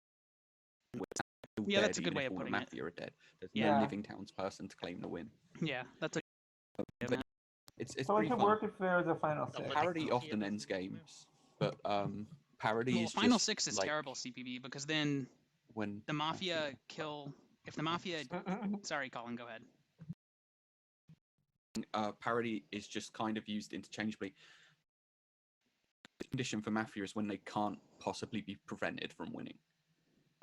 Speaker 15: Yeah, that's a good way of putting it.
Speaker 5: Mafia are dead. There's
Speaker 15: Yeah.
Speaker 5: no living townsperson to claim the win.
Speaker 15: Yeah, that's a.
Speaker 5: But it's
Speaker 3: So it
Speaker 5: pretty
Speaker 3: should
Speaker 5: fun.
Speaker 3: work if there was a final 6.
Speaker 5: Parody often ends games, but parody
Speaker 15: Well,
Speaker 5: is
Speaker 15: Final
Speaker 5: just
Speaker 15: 6 is
Speaker 5: like
Speaker 15: terrible CPB because then
Speaker 5: when
Speaker 15: the mafia kill. If the mafia, sorry, Colin, go ahead.
Speaker 5: parody is just kind of used interchangeably. The condition for Mafia is when they can't possibly be prevented from winning.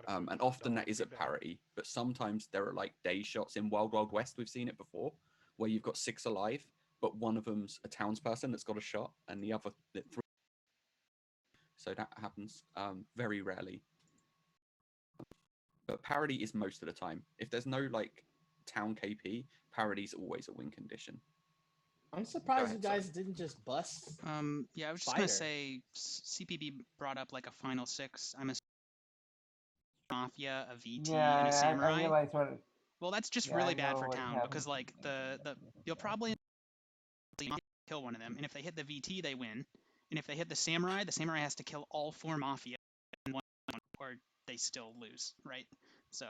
Speaker 5: And often that is a parody, but sometimes there are like day shots in Wild Wild West, we've seen it before, where you've got 6 alive, but one of them's a townsperson that's got a shot, and the other 3. So that happens very rarely. But parody is most of the time. If there's no like town KP, parody's always a win condition.
Speaker 17: I'm surprised
Speaker 5: ahead,
Speaker 17: you guys didn't just bust.
Speaker 15: Yeah, I was just gonna
Speaker 17: Fighter.
Speaker 15: say CPB brought up like a Final 6. I'm a Mafia, a VT, and a
Speaker 3: Yeah,
Speaker 15: Samurai.
Speaker 3: I realize what it,
Speaker 15: Well, that's just
Speaker 3: yeah,
Speaker 15: really
Speaker 3: I
Speaker 15: bad
Speaker 3: know
Speaker 15: for
Speaker 3: what
Speaker 15: town
Speaker 3: happened.
Speaker 15: because like the you'll probably kill one of them, and if they hit the VT, they win. And if they hit the samurai has to kill all 4 mafia in one, or they still lose, right? So,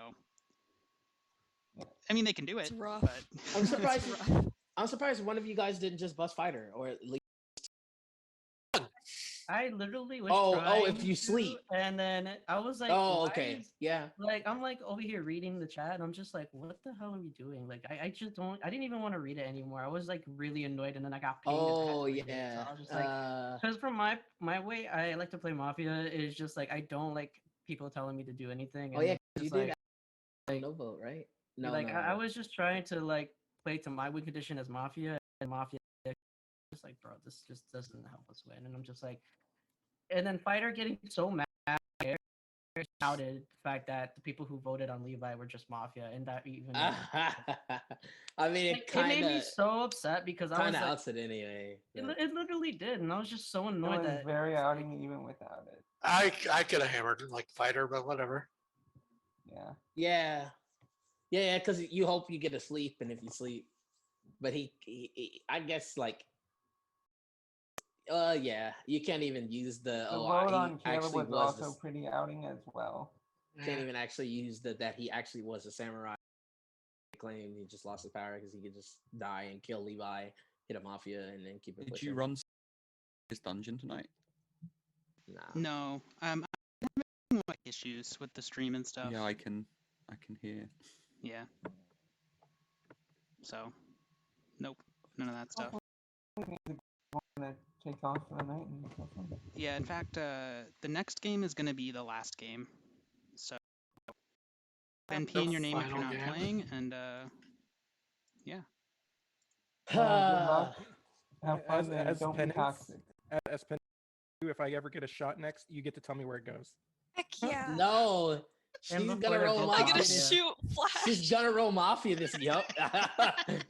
Speaker 15: I mean, they can do it.
Speaker 10: It's rough.
Speaker 15: But
Speaker 17: I'm surprised. I'm surprised one of you guys didn't just bust fighter, or at least.
Speaker 12: I literally was
Speaker 17: Oh,
Speaker 12: trying
Speaker 17: if you
Speaker 12: to,
Speaker 17: sleep.
Speaker 12: and then I was like,
Speaker 17: Oh,
Speaker 12: why
Speaker 17: okay,
Speaker 12: is-
Speaker 17: yeah.
Speaker 12: Like I'm like over here reading the chat, and I'm just like, what the hell are we doing? Like I just don't. I didn't even want to read it anymore. I was like really annoyed, and then I got pinged. and I had to
Speaker 17: Oh
Speaker 12: read it,
Speaker 17: yeah.
Speaker 12: So I was just like, because from my way, I like to play Mafia is just like I don't like people telling me to do anything.
Speaker 17: Oh
Speaker 12: and
Speaker 17: yeah,
Speaker 12: it's
Speaker 17: you
Speaker 12: just,
Speaker 17: did.
Speaker 12: like,
Speaker 17: No vote, right? No,
Speaker 12: like
Speaker 17: no,
Speaker 12: I
Speaker 17: no.
Speaker 12: was just trying to like play to my win condition as Mafia, and Mafia just like, bro, this just doesn't help us win. And I'm just like, and then Fighter getting so mad, shouted the fact that the people who voted on Levi were just Mafia, and that even
Speaker 17: I mean,
Speaker 12: like, it made me so upset because I was
Speaker 17: kind of
Speaker 12: like,
Speaker 17: outs it anyway.
Speaker 12: it literally did, and I was just so
Speaker 3: it
Speaker 12: annoyed
Speaker 3: was
Speaker 12: that
Speaker 3: very outing even without it.
Speaker 16: I could have hammered like fighter, but whatever.
Speaker 3: Yeah.
Speaker 17: Yeah, because you hope you get to sleep, and if you sleep, but he I guess like, yeah, you can't even use the
Speaker 3: The
Speaker 17: oh,
Speaker 3: vote
Speaker 17: he
Speaker 3: on Caleb
Speaker 17: actually
Speaker 3: was
Speaker 17: was
Speaker 3: also pretty outing as well.
Speaker 17: can't even actually use that he actually was a samurai claim. He just lost his power because he could just die and kill Levi, hit a mafia, and then keep it
Speaker 5: Did
Speaker 17: pushing.
Speaker 5: you run his dungeon tonight?
Speaker 17: Nah.
Speaker 15: no, I'm having like issues with the stream and stuff.
Speaker 5: Yeah, I can hear.
Speaker 15: Yeah. So, nope, none of that stuff.
Speaker 3: Gonna take off for the night and have fun.
Speaker 15: Yeah, in fact, the next game is going to be the last game. So, NP in your name if you're
Speaker 16: final
Speaker 15: not
Speaker 16: game.
Speaker 15: playing, and yeah.
Speaker 3: Good luck. Have fun and
Speaker 11: As
Speaker 3: don't be
Speaker 11: penance,
Speaker 3: toxic.
Speaker 11: as penance, if I ever get a shot next, you get to tell me where it goes.
Speaker 10: Heck yeah.
Speaker 17: No, she's
Speaker 12: And
Speaker 17: gonna
Speaker 12: before they're
Speaker 17: roll
Speaker 12: both
Speaker 10: I'm
Speaker 17: mafia.
Speaker 10: gonna
Speaker 12: Mafia.
Speaker 10: shoot Flash.
Speaker 17: She's gonna roll mafia this. Yup.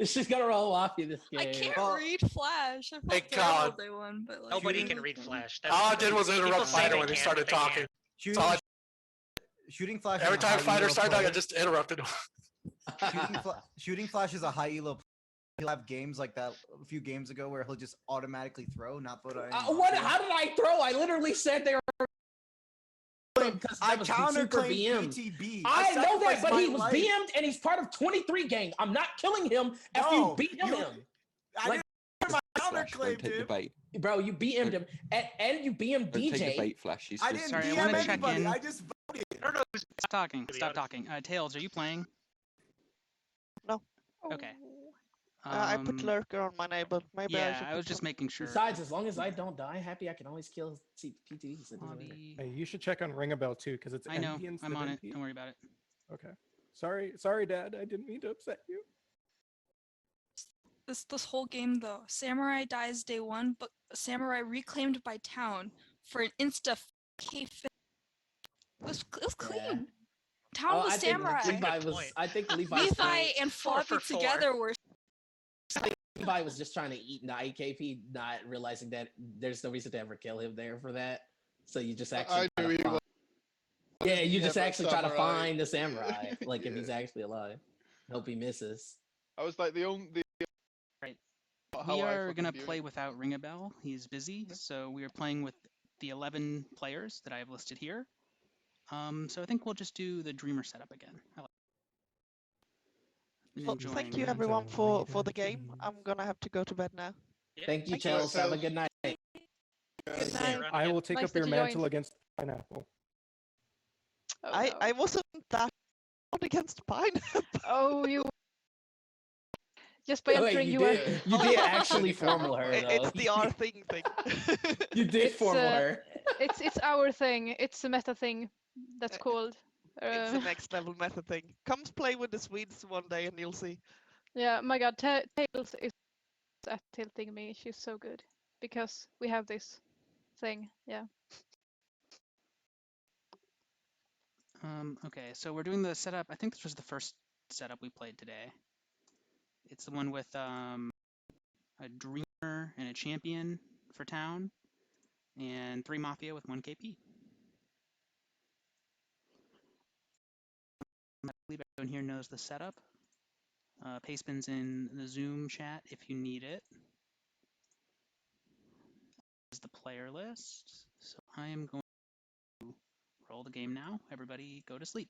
Speaker 17: She's gonna roll mafia this game.
Speaker 10: I can't
Speaker 16: Well,
Speaker 10: read Flash. I
Speaker 16: hey,
Speaker 10: felt terrible
Speaker 16: God.
Speaker 10: day one, but like,
Speaker 13: Nobody
Speaker 10: really
Speaker 13: can read
Speaker 10: funny.
Speaker 13: Flash.
Speaker 16: All I did was
Speaker 13: People
Speaker 16: interrupt
Speaker 13: say
Speaker 16: fighter
Speaker 13: they
Speaker 16: when he
Speaker 13: can,
Speaker 16: started
Speaker 13: but they can't.
Speaker 16: talking.
Speaker 1: Shooting,
Speaker 16: So
Speaker 1: shooting Flash.
Speaker 16: every
Speaker 1: is a
Speaker 16: time
Speaker 1: high
Speaker 16: fighter
Speaker 1: elo
Speaker 16: started talking, I
Speaker 1: play.
Speaker 16: just interrupted him.
Speaker 1: Shooting Flash is a high elo he'll have games like that a few games ago where he'll just automatically throw, not vote on.
Speaker 17: What? How did I throw? I literally said they were.
Speaker 1: I counterclaimed PTB.
Speaker 17: I know that,
Speaker 1: sacrificed
Speaker 17: but
Speaker 1: my
Speaker 17: he was
Speaker 1: life.
Speaker 17: BM'd and he's part of 23 gang. I'm not killing him if you BM him.
Speaker 1: I
Speaker 17: Like,
Speaker 1: didn't
Speaker 5: Flash, don't take the bait.
Speaker 17: bro, you BM'd him and you BM'd
Speaker 5: Don't take the
Speaker 17: DJ.
Speaker 5: bait, Flash. He's
Speaker 1: I
Speaker 5: just
Speaker 1: didn't
Speaker 15: Sorry, I
Speaker 1: DM
Speaker 15: want to check
Speaker 1: anybody.
Speaker 15: in.
Speaker 1: I just voted.
Speaker 13: I don't know who's
Speaker 15: Stop talking.
Speaker 13: to be
Speaker 15: Stop
Speaker 13: honest.
Speaker 15: talking. Tails, are you playing?
Speaker 6: No.
Speaker 15: Okay.
Speaker 6: I put lurker on my neighbor. Maybe I
Speaker 15: Yeah,
Speaker 6: should
Speaker 15: I was
Speaker 6: put
Speaker 15: just
Speaker 6: some-
Speaker 15: making sure.
Speaker 17: Besides, as long as I don't die happy, I can always kill PTs.
Speaker 11: Hey, you should check on Ring a Bell too, because it's
Speaker 15: I know.
Speaker 11: NP instead
Speaker 15: I'm
Speaker 11: of
Speaker 15: on it.
Speaker 11: NP.
Speaker 15: Don't worry about it.
Speaker 11: Okay. Sorry, Dad. I didn't mean to upset you.
Speaker 10: This whole game though, Samurai dies day 1, but Samurai reclaimed by Town for an insta K. It was clean. Town was Samurai.
Speaker 17: I think Levi's
Speaker 10: Levi
Speaker 17: trying-
Speaker 10: and
Speaker 13: Four
Speaker 10: Floppy
Speaker 13: for four.
Speaker 10: together were.
Speaker 17: Levi was just trying to eat the IKP, not realizing that there's no reason to ever kill him there for that. So you just actually.
Speaker 14: I knew he was.
Speaker 17: Yeah, you just
Speaker 14: never
Speaker 17: actually try to
Speaker 14: samurai.
Speaker 17: find the samurai, like if he's
Speaker 14: Yeah.
Speaker 17: actually alive. Hope he misses.
Speaker 14: I was like the only.
Speaker 15: Right.
Speaker 14: How
Speaker 15: We
Speaker 14: I
Speaker 15: are
Speaker 14: fucking
Speaker 15: gonna
Speaker 14: view
Speaker 15: play
Speaker 14: it.
Speaker 15: without Ring a Bell. He's busy, so we are playing with the 11 players that I have listed here. So I think we'll just do the Dreamer setup again.
Speaker 6: Well, thank you everyone for the game. I'm gonna have to go to bed now.
Speaker 17: Thank you,
Speaker 6: Thank you.
Speaker 17: Chels. Have a good night.
Speaker 10: Good night.
Speaker 11: I will take
Speaker 10: Nice
Speaker 11: up your
Speaker 10: that you
Speaker 11: mantle
Speaker 10: joined.
Speaker 11: against Pineapple.
Speaker 10: Oh,
Speaker 6: I wasn't that against Pineapple.
Speaker 7: Oh, you. Just by
Speaker 17: Wait,
Speaker 7: entering,
Speaker 17: you
Speaker 7: you
Speaker 17: did. You did actually formal her though.
Speaker 6: It's the R thing.
Speaker 17: You did formal her.
Speaker 7: It's our thing. It's a meta thing. That's called.
Speaker 6: It's the next level meta thing. Come play with the Swedes one day and you'll see.
Speaker 7: Yeah, my God, Tails is at tilting me. She's so good because we have this thing. Yeah.
Speaker 15: Okay, so we're doing the setup. I think this was the first setup we played today. It's the one with a Dreamer and a Champion for Town, and 3 Mafia with 1 KP. I believe everyone here knows the setup. Pastebin's in the Zoom chat if you need it. This is the player list. So I am going to roll the game now. Everybody go to sleep.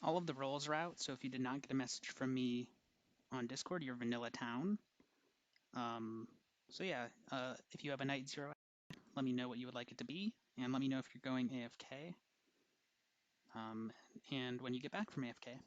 Speaker 15: All of the roles are out, so if you did not get a message from me on Discord, you're Vanilla Town. So yeah, if you have a night 0, let me know what you would like it to be, and let me know if you're going AFK, and when you get back from AFK.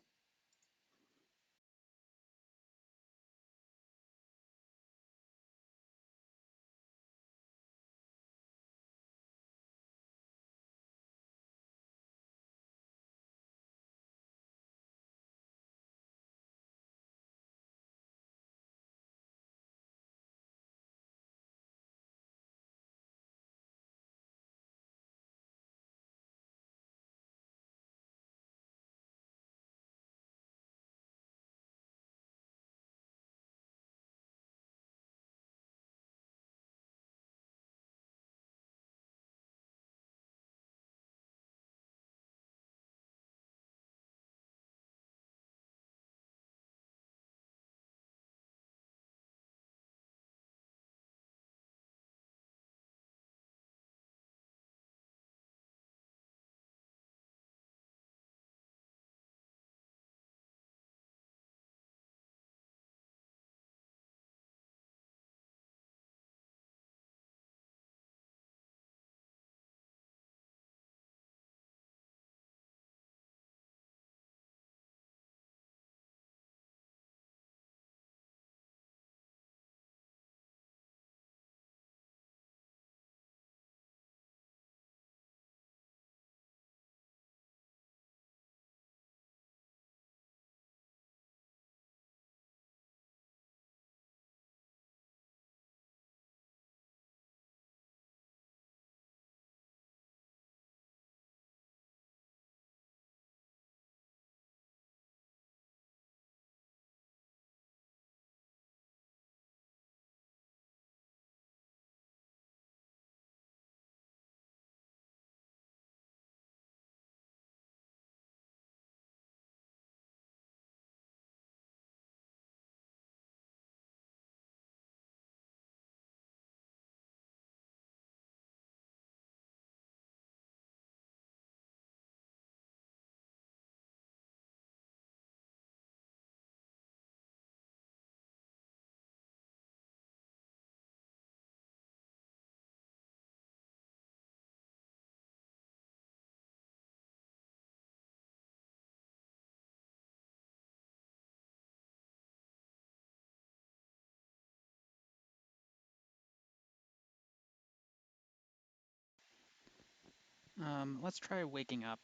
Speaker 15: Let's try waking up.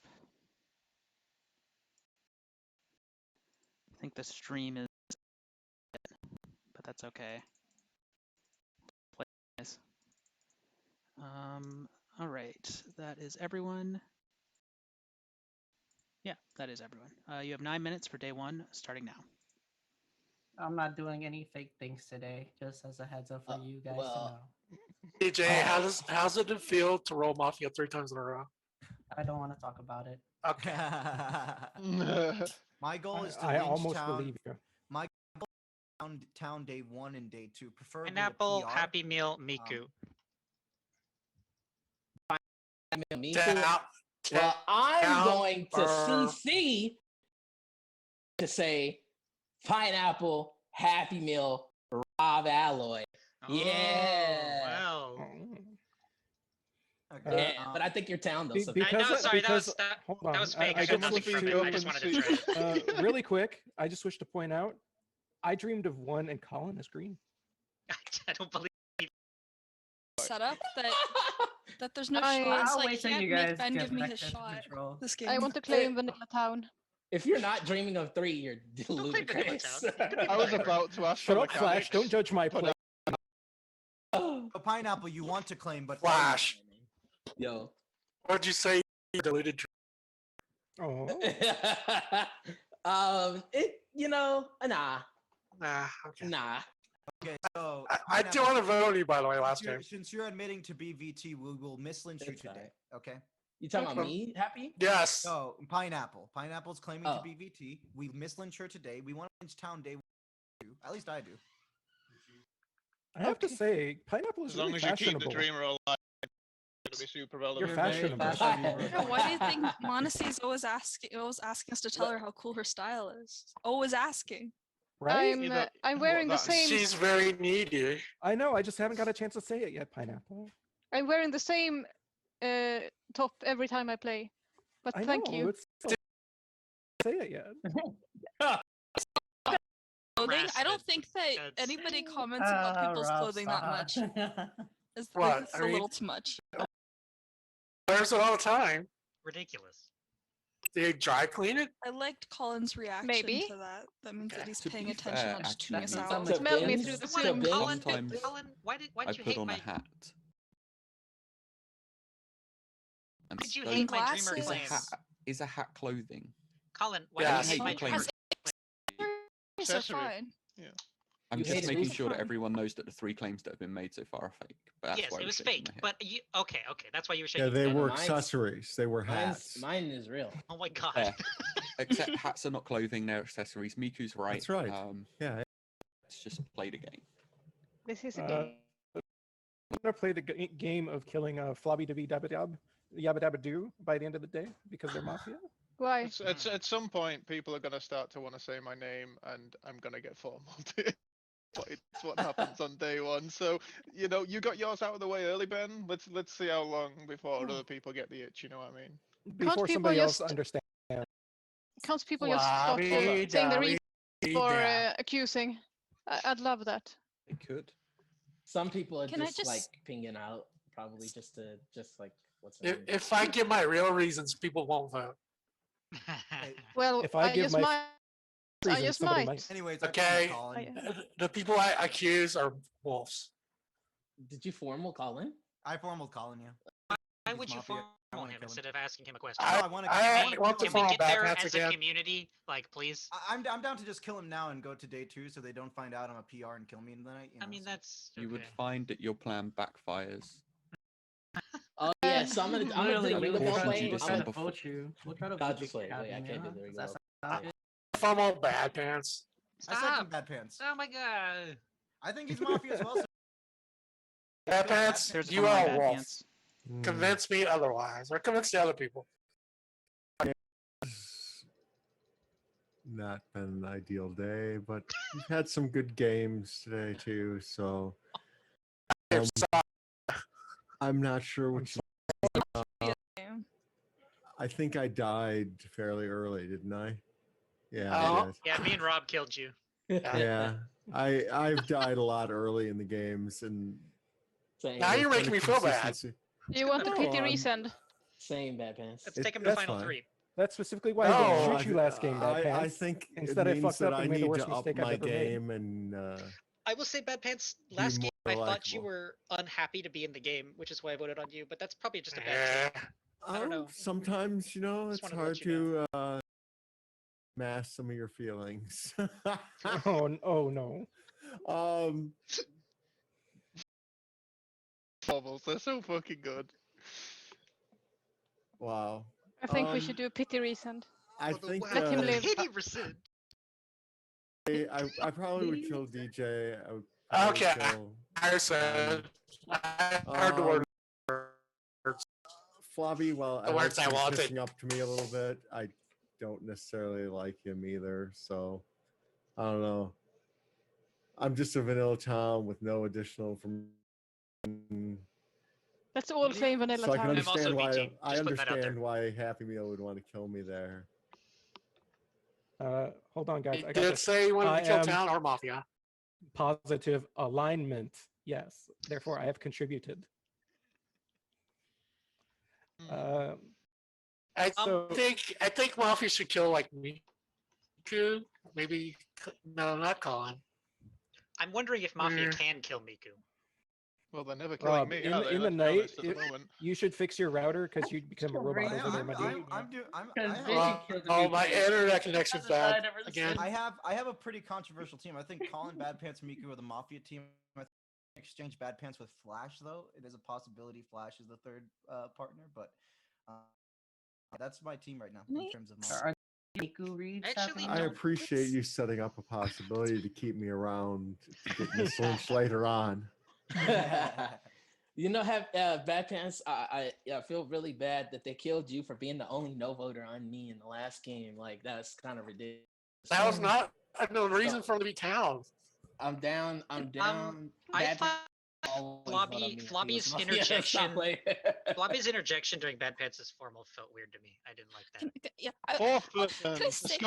Speaker 15: I think the stream is, but that's okay. Play, guys. All right, that is everyone. Yeah, that is everyone. You have 9 minutes for day 1, starting now.
Speaker 12: I'm not doing any fake things today, just as a heads up for you guys to know.
Speaker 16: DJ, how's it feel to roll Mafia 3 times in a row?
Speaker 12: I don't want to talk about it.
Speaker 16: Okay.
Speaker 1: My goal is to
Speaker 11: I
Speaker 1: lynch
Speaker 11: almost
Speaker 1: town.
Speaker 11: believe you.
Speaker 1: My goal is town day 1 and day 2, preferably a
Speaker 13: Pineapple,
Speaker 1: PR.
Speaker 13: Happy Meal, Miku.
Speaker 17: Me too. Well, I'm going to CC to say pineapple, Happy Meal, Rob Alloy. Yeah.
Speaker 13: Wow.
Speaker 1: Okay.
Speaker 17: Yeah, but I think your town though. So
Speaker 13: I know, sorry, that was
Speaker 11: hold on,
Speaker 13: that was fake.
Speaker 11: I
Speaker 13: I said
Speaker 11: just
Speaker 13: nothing
Speaker 11: wish
Speaker 13: from it. I just wanted to try it.
Speaker 11: really quick, I just wish to point out, I dreamed of one and Colin is green.
Speaker 13: I don't believe
Speaker 10: Setup that there's no
Speaker 12: I'll
Speaker 10: shots.
Speaker 12: wait
Speaker 10: Like,
Speaker 12: till
Speaker 10: can't
Speaker 12: you
Speaker 10: make
Speaker 12: guys
Speaker 10: Ben
Speaker 12: get
Speaker 10: give me
Speaker 12: back
Speaker 10: his
Speaker 12: into
Speaker 10: shot.
Speaker 12: control.
Speaker 10: This game.
Speaker 7: I want to claim Vanilla Town.
Speaker 17: if you're not dreaming of 3, you're ludicrous.
Speaker 14: I was about to ask
Speaker 11: Shut
Speaker 14: for
Speaker 11: up, Flash. Don't judge my play.
Speaker 1: Oh, Pineapple, you want to claim, but
Speaker 16: Flash.
Speaker 17: Yo.
Speaker 16: What'd you say? You deleted.
Speaker 11: Oh.
Speaker 17: Nah.
Speaker 16: Nah. Okay.
Speaker 17: Nah.
Speaker 1: Okay, so
Speaker 16: I do want to vote on you, by the way, last
Speaker 1: since
Speaker 16: game.
Speaker 1: since you're admitting to BVT, we will mislynch you today. Okay.
Speaker 17: You talking about me, Happy?
Speaker 16: Yes.
Speaker 1: No, Pineapple. Pineapple's claiming
Speaker 17: Oh.
Speaker 1: to BVT. We mislynch her today. We want to lynch town day 2. At least I do.
Speaker 11: I have to say, Pineapple is
Speaker 14: As long
Speaker 11: really
Speaker 14: as you keep the
Speaker 11: fashionable.
Speaker 14: dreamer alive, it'll be super relevant.
Speaker 11: You're fashionable.
Speaker 10: Yeah, why do you think Monacy's always asking us to tell her how cool her style is? Always asking.
Speaker 11: Right?
Speaker 7: I'm wearing the same.
Speaker 16: She's very needy.
Speaker 11: I know. I just haven't got a chance to say it yet, Pineapple.
Speaker 7: I'm wearing the same top every time I play. But
Speaker 11: I
Speaker 7: thank
Speaker 11: know,
Speaker 7: you.
Speaker 11: it's say it yet.
Speaker 10: Clothing? I don't think that anybody comments about people's
Speaker 12: Rob,
Speaker 10: clothing that much. It's,
Speaker 16: What?
Speaker 10: it's
Speaker 16: I
Speaker 10: a
Speaker 16: mean-
Speaker 10: little too much.
Speaker 16: Wears it all the time.
Speaker 13: ridiculous.
Speaker 16: They dry clean it?
Speaker 10: I liked Colin's reaction
Speaker 7: Maybe.
Speaker 10: to that. That means that he's
Speaker 5: To
Speaker 10: paying
Speaker 5: be
Speaker 10: attention,
Speaker 5: fair,
Speaker 10: not just tuning us
Speaker 5: actually,
Speaker 10: out.
Speaker 7: It's melt me through the
Speaker 13: What,
Speaker 7: Zoom.
Speaker 13: Colin?
Speaker 5: Sometimes
Speaker 13: Colin, why
Speaker 5: I
Speaker 13: did you
Speaker 5: put
Speaker 13: hate
Speaker 5: on
Speaker 13: my?
Speaker 5: a hat. And
Speaker 13: Did you
Speaker 5: so-
Speaker 13: hate my dreamer
Speaker 5: Is a
Speaker 13: claim?
Speaker 5: hat is a hat clothing?
Speaker 13: Colin, why
Speaker 16: Yeah.
Speaker 13: did you hate my dreamer?
Speaker 10: These are fine.
Speaker 5: I'm
Speaker 17: You
Speaker 5: just
Speaker 17: hated
Speaker 5: making
Speaker 17: Reese?
Speaker 5: sure that everyone knows that the 3 claims that have been made so far are fake. But that's
Speaker 13: Yes,
Speaker 5: why
Speaker 13: it
Speaker 5: we're
Speaker 13: was
Speaker 5: shaking
Speaker 13: fake.
Speaker 5: my head.
Speaker 13: But you okay? That's why you were
Speaker 2: Yeah,
Speaker 13: shaking.
Speaker 2: they
Speaker 13: your head.
Speaker 2: were
Speaker 17: Mine's-
Speaker 2: accessories. They were hats.
Speaker 17: Mine is real.
Speaker 13: Oh my god.
Speaker 5: Yeah. Except hats are not clothing; they're accessories. Miku's right.
Speaker 2: That's right. Yeah.
Speaker 5: Let's just play the game.
Speaker 7: This is a
Speaker 11: Uh,
Speaker 7: game.
Speaker 11: I'm gonna play the game of killing Flobby Dabby Dabba Dab, Yabba Dabba Doo by the end of the day because they're Mafia.
Speaker 7: Why?
Speaker 14: At some point, people are going to start to want to say my name, and I'm going to get formal. But it's what happens on day 1. So you got yours out of the way early, Ben. Let's see how long before other people get the itch. You know what I mean?
Speaker 11: Before
Speaker 7: people
Speaker 11: somebody else
Speaker 7: just-
Speaker 11: understands.
Speaker 7: Can't people just start
Speaker 16: Flabby
Speaker 7: saying the reason
Speaker 16: dabby
Speaker 7: for
Speaker 16: dab.
Speaker 7: accusing? I'd love that.
Speaker 5: They could.
Speaker 17: Some people are
Speaker 10: Can I
Speaker 17: just, like
Speaker 10: just-
Speaker 17: pinging out, probably just like what's her name?
Speaker 16: If I give my real reasons, people won't vote.
Speaker 7: Well,
Speaker 11: If I give
Speaker 7: just
Speaker 11: my
Speaker 7: might. I
Speaker 11: reasons,
Speaker 7: just
Speaker 11: somebody
Speaker 7: might.
Speaker 11: might.
Speaker 1: Anyways,
Speaker 16: Okay.
Speaker 1: Colin.
Speaker 16: The people I accuse are wolves.
Speaker 17: Did you formal Colin?
Speaker 1: I formal Colin, yeah.
Speaker 13: Why
Speaker 1: He's
Speaker 13: would you
Speaker 1: Mafia. I
Speaker 13: formal
Speaker 1: wanna
Speaker 13: him
Speaker 1: kill him.
Speaker 13: instead of asking him a question?
Speaker 1: No, I want to.
Speaker 16: I want to
Speaker 13: Can we
Speaker 16: formal
Speaker 13: get there
Speaker 16: Batman's
Speaker 13: as
Speaker 16: again.
Speaker 13: a community? Like, please.
Speaker 1: I'm down to just kill him now and go to day 2 so they don't find out I'm a PR and kill me in the night.
Speaker 13: I mean, that's.
Speaker 5: You would
Speaker 13: okay.
Speaker 5: find that your plan backfires.
Speaker 17: Oh yeah, so I'm gonna do
Speaker 12: Literally,
Speaker 17: the
Speaker 12: we
Speaker 17: ring
Speaker 12: will
Speaker 17: of
Speaker 5: Cautions
Speaker 12: try,
Speaker 5: you
Speaker 17: play.
Speaker 12: we'll
Speaker 5: to
Speaker 12: try
Speaker 5: some
Speaker 12: to vote you. We'll try to
Speaker 17: God,
Speaker 12: vote you.
Speaker 17: just wait,
Speaker 12: Captain,
Speaker 17: I can't
Speaker 12: you
Speaker 17: do
Speaker 12: know?
Speaker 17: the ring
Speaker 12: Does
Speaker 17: of
Speaker 12: that sound
Speaker 16: Formal bad pants.
Speaker 1: I
Speaker 13: Stop!
Speaker 1: second Bad Pants.
Speaker 13: Oh my god.
Speaker 1: I think he's Mafia as well. So
Speaker 16: Bad pants.
Speaker 15: There's
Speaker 16: You
Speaker 15: one
Speaker 16: are a
Speaker 15: bad
Speaker 16: wolf.
Speaker 15: pants.
Speaker 16: Convince me otherwise, or convince the other people.
Speaker 2: It's not been an ideal day, but we've had some good games today too. So I'm not sure which. I think I died fairly early, didn't I? Yeah, I did.
Speaker 13: Yeah, me and Rob killed you.
Speaker 2: Yeah, I've died a lot early in the games, and
Speaker 16: Now you're making me feel bad.
Speaker 2: consistency.
Speaker 7: Do you want the
Speaker 2: No,
Speaker 7: pity
Speaker 2: I'm-
Speaker 7: resend?
Speaker 21: Same, Bad Pants.
Speaker 13: Let's take him to
Speaker 22: That's
Speaker 13: final
Speaker 2: fine.
Speaker 13: 3.
Speaker 22: That's specifically why I
Speaker 16: No,
Speaker 22: didn't shoot you last game, Bad
Speaker 2: I
Speaker 22: Pants.
Speaker 2: think
Speaker 22: Instead,
Speaker 2: it
Speaker 22: I
Speaker 2: means
Speaker 22: fucked
Speaker 2: that
Speaker 22: up
Speaker 2: I
Speaker 22: and made the
Speaker 2: need
Speaker 22: worst
Speaker 2: to up
Speaker 22: mistake
Speaker 2: my
Speaker 22: I've ever made.
Speaker 2: game and
Speaker 13: I will say, Bad Pants,
Speaker 2: be
Speaker 13: last game
Speaker 2: more
Speaker 13: I thought you
Speaker 2: likable.
Speaker 13: were unhappy to be in the game, which is why I voted on you, but that's probably just a bad take. I don't know.
Speaker 2: Sometimes, you know,
Speaker 13: Just
Speaker 2: it's
Speaker 13: wanted to let
Speaker 2: hard
Speaker 13: you
Speaker 2: to mask some of your feelings.
Speaker 22: Oh no.
Speaker 14: Bubbles, they're so fucking good.
Speaker 2: Wow.
Speaker 7: I think we should do a pity resend.
Speaker 2: I think
Speaker 7: Let him live.
Speaker 13: Pity rescind.
Speaker 2: I probably would kill DJ. I would probably
Speaker 16: Okay,
Speaker 2: kill
Speaker 16: I said I heard the word.
Speaker 2: Flobby, well,
Speaker 16: The
Speaker 2: I like
Speaker 16: words I
Speaker 2: him
Speaker 16: wanted.
Speaker 2: kissing up to me a little bit. I don't necessarily like him either, so I don't know. I'm just a vanilla town with no additional information.
Speaker 7: Let's all say Vanilla
Speaker 2: So I can
Speaker 7: Town.
Speaker 2: understand why
Speaker 13: VG,
Speaker 2: I
Speaker 13: just putting that out there.
Speaker 2: understand why Happy Meal would want to kill me there.
Speaker 22: Hold on, guys.
Speaker 16: He
Speaker 22: I got
Speaker 16: did
Speaker 22: this.
Speaker 16: say he wanted
Speaker 22: I
Speaker 16: to kill
Speaker 22: am
Speaker 16: Town or Mafia.
Speaker 22: Positive alignment. Yes. Therefore, I have contributed.
Speaker 16: I
Speaker 22: so
Speaker 16: think Mafia should kill like Miku. Maybe no, not Colin.
Speaker 13: I'm wondering if Mafia
Speaker 16: Yeah.
Speaker 13: can kill Miku.
Speaker 14: Well, they're never killing
Speaker 22: Rob,
Speaker 14: me.
Speaker 22: in,
Speaker 14: are they?
Speaker 22: in the
Speaker 14: Let's be
Speaker 22: night,
Speaker 14: honest, at the moment.
Speaker 22: you should fix your router because you become a robot
Speaker 1: I,
Speaker 22: over there, my dude.
Speaker 16: My internet connection's bad again.
Speaker 1: I have a pretty controversial team. I think Colin, Bad Pants, and Miku are the Mafia team. I think exchange Bad Pants with Flash, though. It is a possibility Flash is the third partner, but that's my team right now in terms of Mafia.
Speaker 19: Miku reads
Speaker 13: Actually,
Speaker 2: I appreciate you setting up a possibility to keep me around to get this lunch later on.
Speaker 21: You know, Bad Pants. I feel really bad that they killed you for being the only no voter on me in the last game. Like that's kind of ridiculous.
Speaker 16: That was not no reason for him to be Town.
Speaker 21: I'm down.
Speaker 13: I
Speaker 21: Bad
Speaker 13: thought Flobby's interjection. Flobby's interjection during Bad Pants' formal felt weird to me. I didn't like that.
Speaker 10: Yeah. Can I say?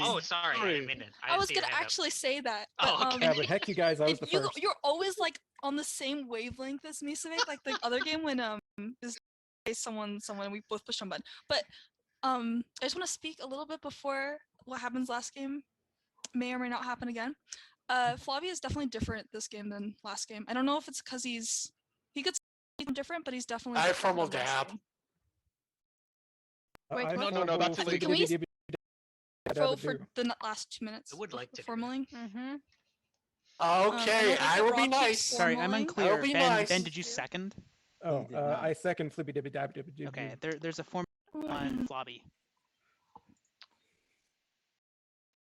Speaker 13: Oh, sorry. I didn't mean it.
Speaker 10: I was
Speaker 13: didn't see your
Speaker 10: gonna
Speaker 13: hand up.
Speaker 10: actually say that.
Speaker 13: Oh,
Speaker 10: But,
Speaker 13: okay.
Speaker 22: Yeah, but heck you guys, I was the first.
Speaker 10: You're always like on the same wavelength as me, Civic. Like the other game when someone we both pushed on button. But I just want to speak a little bit before what happens last game may or may not happen again. Flavia is definitely different this game than last game. I don't know if it's because he could be different, but he's definitely
Speaker 16: I
Speaker 10: different
Speaker 16: formal
Speaker 10: than last
Speaker 16: dab.
Speaker 10: game.
Speaker 7: Wait,
Speaker 22: I
Speaker 7: what?
Speaker 14: No, that's
Speaker 22: formal
Speaker 14: illegal.
Speaker 10: Can we
Speaker 22: flippity-dibbity-dabba-dabba
Speaker 10: throw for
Speaker 22: do.
Speaker 10: the last 2 minutes?
Speaker 6: I would like to.
Speaker 10: formaling.
Speaker 7: Mm-hmm.
Speaker 16: Okay, I will be
Speaker 10: Rob keeps
Speaker 16: nice.
Speaker 15: Sorry, I'm
Speaker 10: formaling.
Speaker 15: unclear.
Speaker 16: I'll be
Speaker 15: Ben,
Speaker 16: nice.
Speaker 15: Ben, did you second?
Speaker 22: Oh, I second flippy dibby dab dibby doo.
Speaker 15: Okay, there's a form on Flobby.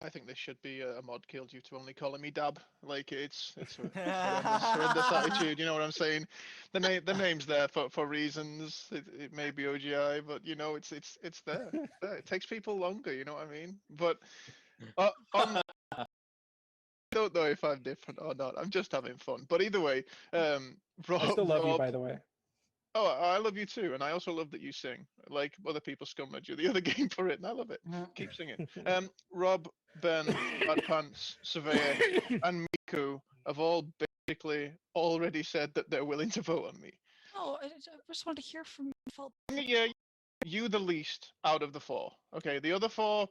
Speaker 14: I think this should be a mod killed you to only calling me Dab. Like it's horrendous attitude. You know what I'm saying? The name's there for reasons. It may be OGI, but you know it's there. It's there. It takes people longer. You know what I mean? But I don't know if I'm different or not. I'm just having fun. But either way, Rob,
Speaker 22: I still love you, by the way.
Speaker 14: Oh, I love you too, and I also love that you sing. Like other people scummed you the other game for it, and I love it. Keep singing. Rob, Ben, Bad Pants, Surveyor, and Miku have all basically already said that they're willing to vote on me.
Speaker 10: Oh, I just wanted to hear from you.
Speaker 14: Yeah, you the least out of the four. Okay, the other four,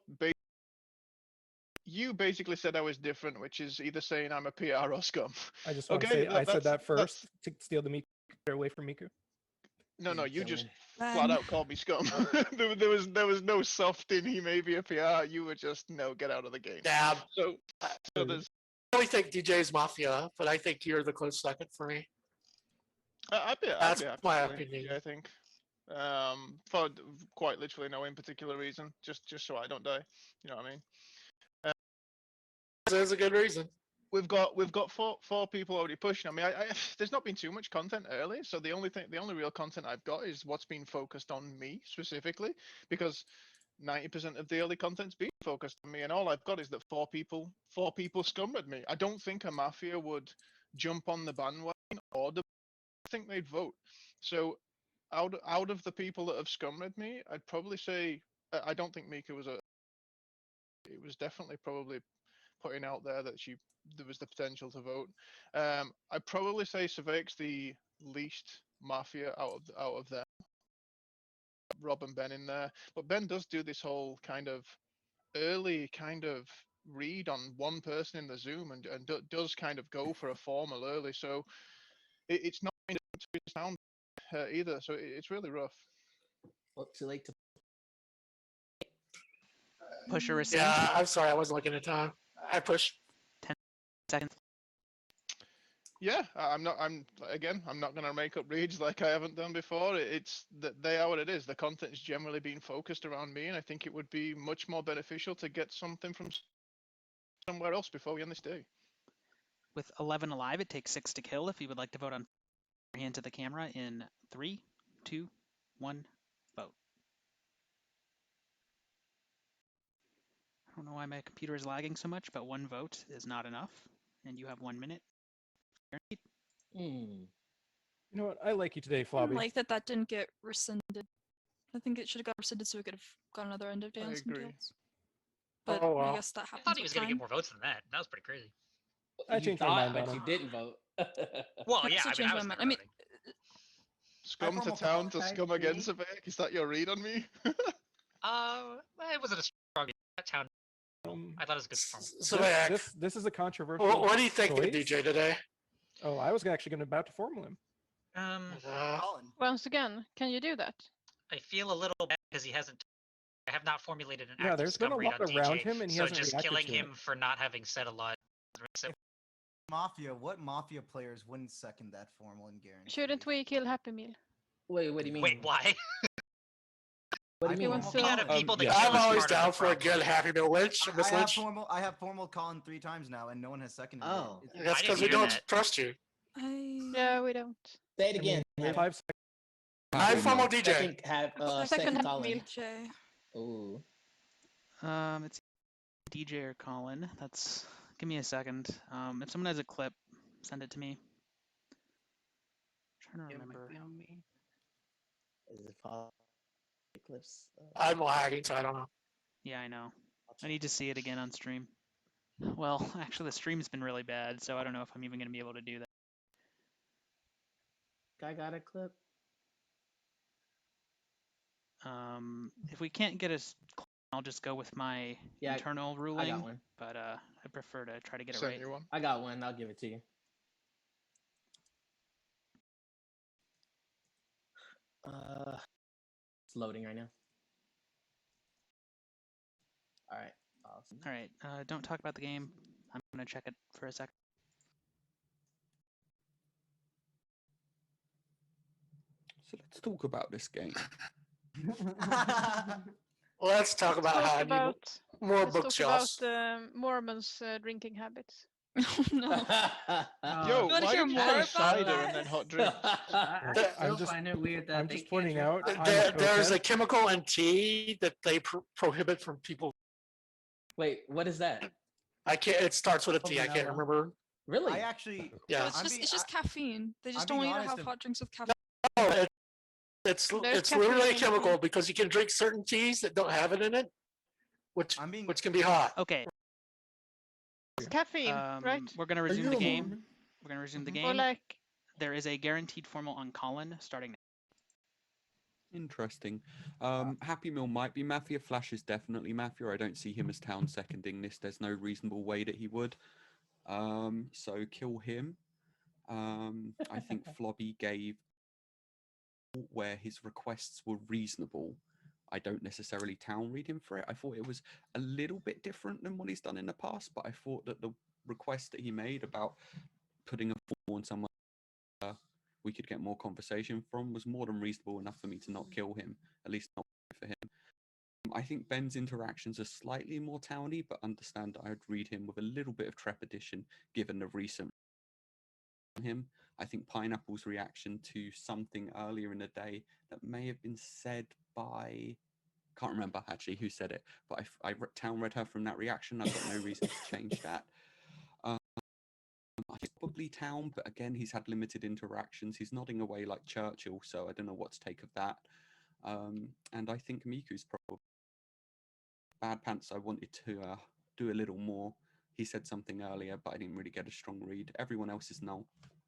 Speaker 14: you basically said I was different, which is either saying I'm a PR or scum.
Speaker 22: I just want to say I said that first to steal the Miku away from Miku.
Speaker 14: No, you just
Speaker 10: Ben.
Speaker 14: flat out called me scum. there was no softing. He may be a PR. You were just no, get out of the game.
Speaker 16: Dab.
Speaker 14: So there's.
Speaker 16: I really think DJ's Mafia, but I think you're the close second for me.
Speaker 14: I'd be
Speaker 16: That's
Speaker 14: happy
Speaker 16: my
Speaker 14: with
Speaker 16: opinion.
Speaker 14: DJ, I think. For quite literally no in particular reason, just so I don't die. You know what I mean?
Speaker 16: There's a good reason.
Speaker 14: We've got four people already pushing. I mean, there's not been too much content early, so the only real content I've got is what's been focused on me specifically, because 90% of the early content's been focused on me, and all I've got is that four people scummed at me. I don't think a Mafia would jump on the bandwagon or I think they'd vote. So out of the people that have scummed at me, I'd probably say I don't think Mika was it was definitely probably putting out there that there was the potential to vote. I'd probably say Surveyor's the least Mafia out of them. Rob and Ben in there. But Ben does do this whole kind of early kind of read on one person in the Zoom and does kind of go for a formal early. So it's not to his sound either. So it's really rough.
Speaker 17: Well, too late to
Speaker 15: Push or rescind.
Speaker 16: Yeah, I'm sorry, I wasn't looking at time. I push.
Speaker 15: 10 seconds.
Speaker 14: Yeah, I'm not going to make up reads like I haven't done before. It's that they are what it is. The content is generally being focused around me, and I think it would be much more beneficial to get something from somewhere else before we end this day.
Speaker 15: With 11 alive, it takes 6 to kill. If you would like to vote on your hand to the camera in 3, 2, 1, vote. I don't know why my computer is lagging so much, but 1 vote is not enough, and you have 1 minute.
Speaker 21: Hmm.
Speaker 11: You know what? I like you today,
Speaker 10: I
Speaker 11: Flobby.
Speaker 10: like that didn't get rescinded. I think it should have got rescinded so we could have got another end of dance
Speaker 14: agree.
Speaker 10: deals. But
Speaker 16: Oh, well.
Speaker 10: I guess that
Speaker 13: I
Speaker 10: happens
Speaker 13: thought he
Speaker 10: with
Speaker 13: was going to
Speaker 10: time.
Speaker 13: get more votes than that. That was pretty crazy.
Speaker 11: I
Speaker 21: You
Speaker 11: changed my
Speaker 21: thought,
Speaker 11: mind on
Speaker 21: but you
Speaker 11: him.
Speaker 21: didn't vote.
Speaker 13: Well,
Speaker 10: I
Speaker 13: yeah,
Speaker 10: also
Speaker 13: I mean,
Speaker 10: changed
Speaker 13: I was
Speaker 10: my mind.
Speaker 13: never
Speaker 10: I mean,
Speaker 13: voting.
Speaker 14: Scum to
Speaker 1: formal
Speaker 14: town to
Speaker 19: Hi,
Speaker 14: scum again,
Speaker 19: Steve.
Speaker 14: Savek. Is that your read on me?
Speaker 13: It wasn't a strong that town. I thought it was a good performance.
Speaker 16: So Mac,
Speaker 11: This is a controversial.
Speaker 16: what do you think of
Speaker 11: choice.
Speaker 16: DJ today?
Speaker 11: Oh, I was actually about to formal him.
Speaker 7: Once again, can you do that?
Speaker 13: I feel a little bad because he hasn't. I have not formulated an
Speaker 11: Yeah,
Speaker 13: active
Speaker 11: there's been
Speaker 13: scum
Speaker 11: a
Speaker 13: read
Speaker 11: lot
Speaker 13: on
Speaker 11: around
Speaker 13: DJ,
Speaker 11: him, and he
Speaker 13: so
Speaker 11: hasn't
Speaker 13: just
Speaker 11: reacted
Speaker 13: killing
Speaker 11: to
Speaker 13: him
Speaker 11: it.
Speaker 13: for not having said a lot.
Speaker 1: Mafia, what Mafia players wouldn't second that formal and guarantee?
Speaker 7: Shouldn't we kill Happy Meal?
Speaker 21: Wait, what do you mean?
Speaker 13: Wait, why?
Speaker 21: What do you
Speaker 7: He
Speaker 21: mean?
Speaker 7: wants to-
Speaker 13: The amount of people that
Speaker 16: Yeah,
Speaker 13: kill
Speaker 16: I'm
Speaker 13: is
Speaker 16: always
Speaker 13: part of
Speaker 16: down
Speaker 13: the
Speaker 16: for a
Speaker 13: problem.
Speaker 16: good Happy Meal Lynch. Miss Lynch.
Speaker 1: I have formal Colin 3 times now, and no one has seconded
Speaker 21: Oh.
Speaker 1: it.
Speaker 16: That's because we don't trust you.
Speaker 7: Yeah, we don't.
Speaker 21: Say it again.
Speaker 11: I mean, 5 seconds.
Speaker 16: I formal DJ.
Speaker 21: Second, second
Speaker 7: Happy
Speaker 21: Colin.
Speaker 7: Meal.
Speaker 21: Ooh.
Speaker 15: It's DJ or Colin. That's. Give me a second. If someone has a clip, send it to me. I'm trying to remember.
Speaker 21: Is it clips?
Speaker 16: I'm lagging, so I don't know.
Speaker 15: Yeah, I know. I need to see it again on stream. Well, actually, the stream's been really bad, so I don't know if I'm even going to be able to do that.
Speaker 21: Guy got a clip.
Speaker 15: If we can't get a clip, I'll just go with my internal ruling.
Speaker 21: I got one.
Speaker 15: But I prefer to try to get it
Speaker 14: Send
Speaker 15: right.
Speaker 14: you one.
Speaker 21: I got one. I'll give it to you. It's loading right now. All right. Awesome.
Speaker 15: All right. Don't talk about the game. I'm going to check it for a sec.
Speaker 5: So let's talk about this game.
Speaker 16: Let's talk about
Speaker 7: Talk
Speaker 16: how I need
Speaker 7: about
Speaker 16: more
Speaker 7: let's talk
Speaker 16: bookshelves.
Speaker 7: about Mormons' drinking habits.
Speaker 21: no.
Speaker 14: Yo,
Speaker 10: You wanna
Speaker 14: why
Speaker 10: hear
Speaker 14: did you
Speaker 10: more
Speaker 14: say
Speaker 10: about
Speaker 14: cider
Speaker 10: that?
Speaker 14: and then hot drinks?
Speaker 19: I still find it weird that
Speaker 11: I'm
Speaker 19: they
Speaker 11: just
Speaker 19: can't
Speaker 11: pointing
Speaker 19: drink
Speaker 11: out.
Speaker 19: alcohol.
Speaker 11: I'm a
Speaker 16: There's a
Speaker 11: cokehead.
Speaker 16: chemical in tea that they prohibit from people.
Speaker 21: Wait, what is that?
Speaker 16: I can't. It starts with a T. I can't
Speaker 19: Vanilla.
Speaker 16: remember.
Speaker 21: Really?
Speaker 1: I actually,
Speaker 16: Yeah.
Speaker 10: It's just caffeine. They just
Speaker 1: I'm
Speaker 10: don't
Speaker 1: being
Speaker 10: want you to
Speaker 1: honest,
Speaker 10: have
Speaker 1: if-
Speaker 10: hot drinks with caffeine.
Speaker 16: Oh, it's
Speaker 7: There's
Speaker 16: literally a
Speaker 7: caffeine in
Speaker 16: chemical
Speaker 7: tea.
Speaker 16: because you can drink certain teas that don't have it in it, which can be hot.
Speaker 15: Okay.
Speaker 7: It's caffeine, right?
Speaker 15: We're going to resume the game. We're going to resume the game.
Speaker 7: Or like,
Speaker 15: There is a guaranteed formal on Colin starting now.
Speaker 5: Interesting. Happy Meal might be Mafia. Flash is definitely Mafia. I don't see him as town seconding this. There's no reasonable way that he would. So kill him. I think Flobby gave where his requests were reasonable. I don't necessarily town read him for it. I thought it was a little bit different than what he's done in the past, but I thought that the request that he made about putting a four on someone we could get more conversation from was more than reasonable enough for me to not kill him, at least not for him. I think Ben's interactions are slightly more towny, but understand I would read him with a little bit of trepidation given the recent him. I think Pineapple's reaction to something earlier in the day that may have been said by, can't remember actually who said it, but I town read her from that reaction. I've got no reason to change that. I think probably town, but again, he's had limited interactions. He's nodding away like Churchill, so I don't know what to take of that. And I think Miku's probably Bad Pants. I wanted to do a little more. He said something earlier, but I didn't really get a strong read. Everyone else is null.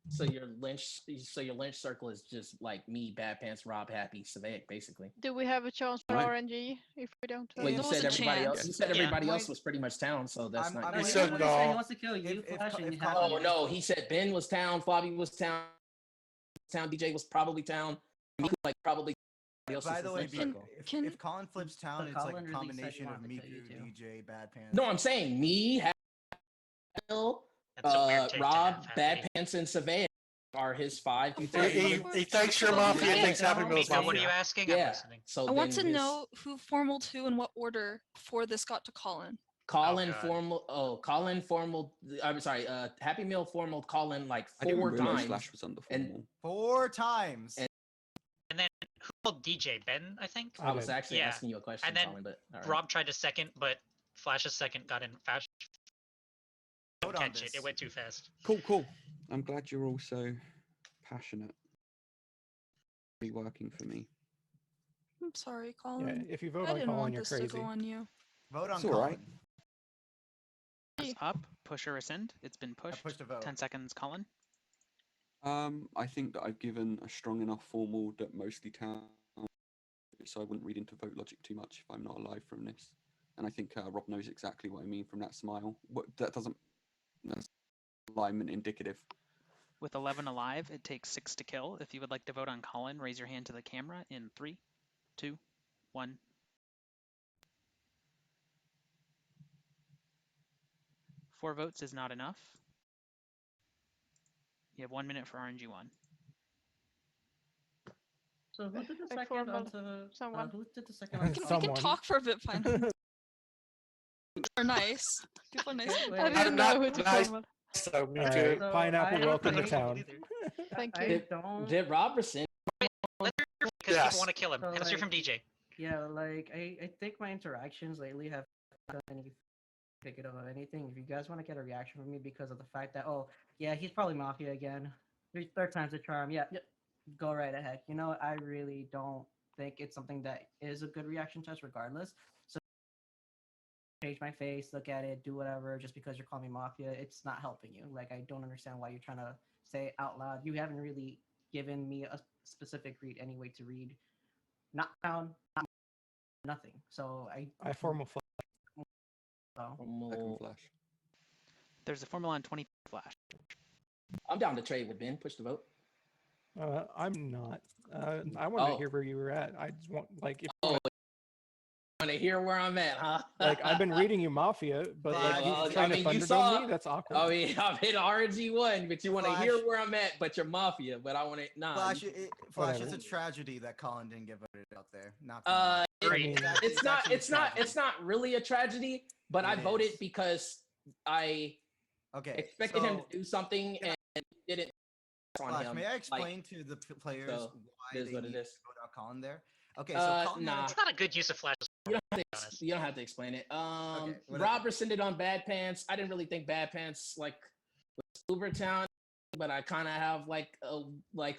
Speaker 21: So your lynch circle is just like me, Bad Pants, Rob, Happy, Savaic, basically.
Speaker 7: Do we have a chance for
Speaker 5: Right.
Speaker 7: RNG if we don't
Speaker 21: Well,
Speaker 7: vote?
Speaker 21: you
Speaker 10: There was
Speaker 21: said
Speaker 10: a
Speaker 21: everybody else.
Speaker 10: chance.
Speaker 21: You said
Speaker 13: Yeah.
Speaker 21: everybody else was pretty much town, so that's not.
Speaker 16: He
Speaker 21: good.
Speaker 16: said
Speaker 19: What did he say? He
Speaker 16: no.
Speaker 19: wants to kill you,
Speaker 1: If-
Speaker 19: Flash,
Speaker 1: if-
Speaker 19: and
Speaker 1: if
Speaker 19: Happy.
Speaker 1: Colin-
Speaker 21: Oh no, he said Ben was town, Flobby was town, DJ was probably town, Miku like probably.
Speaker 1: By the way,
Speaker 10: Can-
Speaker 1: if Colin flips town,
Speaker 19: So
Speaker 1: it's like
Speaker 19: Colin
Speaker 1: a
Speaker 19: really said he
Speaker 1: combination of
Speaker 19: wanted to kill you
Speaker 1: Miku,
Speaker 19: too.
Speaker 1: DJ, Bad Pants.
Speaker 21: No, I'm saying me, Bill,
Speaker 13: That's a weird take to
Speaker 21: Rob,
Speaker 13: have,
Speaker 21: Bad
Speaker 13: Happy.
Speaker 21: Pants, and Savannah are his 5
Speaker 10: He-
Speaker 21: through
Speaker 16: He thinks you're Mafia,
Speaker 10: Yeah.
Speaker 16: thinks Happy Meal's
Speaker 13: Miko,
Speaker 16: Mafia.
Speaker 13: what are you asking? I'm
Speaker 21: Yeah.
Speaker 13: listening.
Speaker 21: So
Speaker 10: I want to
Speaker 21: then his
Speaker 10: know who formal to in what order before this got to Colin.
Speaker 21: Colin
Speaker 13: God.
Speaker 21: formal. Oh, Colin formal. I'm sorry. Happy Meal formal Colin like
Speaker 5: I didn't
Speaker 21: 4
Speaker 5: realize
Speaker 21: times.
Speaker 5: Flash was under
Speaker 21: and-
Speaker 5: formal.
Speaker 1: 4 times.
Speaker 21: And-
Speaker 13: And then who called DJ? Ben, I think?
Speaker 21: I was actually
Speaker 13: Yeah.
Speaker 21: asking you a question,
Speaker 13: And then
Speaker 21: Colin, but all right.
Speaker 13: Rob tried to second, but Flash's second got in fast. Don't
Speaker 1: Vote on
Speaker 13: catch it.
Speaker 1: this.
Speaker 13: It went too fast.
Speaker 11: Cool.
Speaker 5: I'm glad you're all so passionate. Be working for me.
Speaker 10: I'm sorry,
Speaker 11: Yeah,
Speaker 10: Colin.
Speaker 11: if you vote
Speaker 10: I
Speaker 11: on
Speaker 10: didn't
Speaker 11: Colin,
Speaker 10: want
Speaker 11: you're
Speaker 10: this
Speaker 11: crazy.
Speaker 10: to go on you.
Speaker 1: Vote on
Speaker 5: It's all
Speaker 1: Colin.
Speaker 5: right.
Speaker 15: Up, push or rescind. It's been pushed.
Speaker 1: pushed a vote.
Speaker 15: 10 seconds, Colin.
Speaker 5: I think that I've given a strong enough formal that mostly town, so I wouldn't read into vote logic too much if I'm not alive from this. And I think Rob knows exactly what I mean from that smile. That doesn't. That's alignment indicative.
Speaker 15: With 11 alive, it takes 6 to kill. If you would like to vote on Colin, raise your hand to the camera in 3, 2, 1. Four votes is not enough. You have 1 minute for RNG1.
Speaker 19: So who did the
Speaker 7: Like
Speaker 19: second
Speaker 7: formal
Speaker 19: onto
Speaker 7: someone.
Speaker 19: who did the second on
Speaker 10: We can
Speaker 11: Someone.
Speaker 10: talk for a bit, fine. Are nice. People are nice.
Speaker 19: Wait,
Speaker 7: I
Speaker 19: wait,
Speaker 7: didn't
Speaker 16: not
Speaker 7: know who to
Speaker 16: nice.
Speaker 7: formal.
Speaker 16: So me
Speaker 11: All
Speaker 16: too.
Speaker 11: right,
Speaker 19: So
Speaker 11: Pineapple,
Speaker 19: I
Speaker 11: welcome to
Speaker 19: hate-
Speaker 11: town.
Speaker 7: Thank
Speaker 19: I
Speaker 7: you.
Speaker 19: don't.
Speaker 21: Did Rob rescind?
Speaker 13: Because
Speaker 16: Yes.
Speaker 13: people want to kill him.
Speaker 19: So,
Speaker 13: And let's hear
Speaker 19: like,
Speaker 13: from DJ.
Speaker 19: Yeah, like I think my interactions lately have done any pick it up or anything. If you guys want to get a reaction from me because of the fact that yeah, he's probably Mafia again. Third time's the charm. Yeah, go right ahead. You know, I really don't think it's something that is a good reaction test regardless. So change my face, look at it, do whatever, just because you're calling me Mafia, it's not helping you. Like I don't understand why you're trying to say it out loud. You haven't really given me a specific read anyway to read. Not down, not nothing. So
Speaker 11: I formal flash.
Speaker 5: Second Flash.
Speaker 15: There's a formula on 20 Flash.
Speaker 21: I'm down to trade with Ben. Push the vote.
Speaker 11: I'm not. I wanted to
Speaker 21: Oh.
Speaker 11: hear where you were at. I just want if you
Speaker 21: Oh, want to hear where I'm at, huh?
Speaker 11: I've been reading you Mafia, but you trying to Thunderdome me? That's awkward.
Speaker 21: I mean, I'm in RNG1, but you want to
Speaker 1: Flash.
Speaker 21: hear where I'm at, but you're Mafia. But I want to
Speaker 1: Flash,
Speaker 21: you-
Speaker 1: Flash, it's
Speaker 21: whatever.
Speaker 1: a tragedy that Colin didn't get voted out there. Not
Speaker 21: it's not really a tragedy, but I
Speaker 1: It
Speaker 21: voted
Speaker 1: is.
Speaker 21: because I expected him
Speaker 1: so-
Speaker 21: to do something and he didn't. On
Speaker 1: Flash,
Speaker 21: him.
Speaker 1: may I
Speaker 21: like,
Speaker 1: explain to the players
Speaker 21: so,
Speaker 1: why
Speaker 21: it is
Speaker 1: they
Speaker 21: what
Speaker 1: need
Speaker 21: it
Speaker 1: to
Speaker 21: is.
Speaker 1: vote out Colin there? Okay, so Colin had a-
Speaker 13: It's not a good use of Flash.
Speaker 21: You don't have to explain it.
Speaker 1: whatever.
Speaker 21: Rob rescinded on Bad Pants. I didn't really think Bad Pants was Uber Town, but I kind of have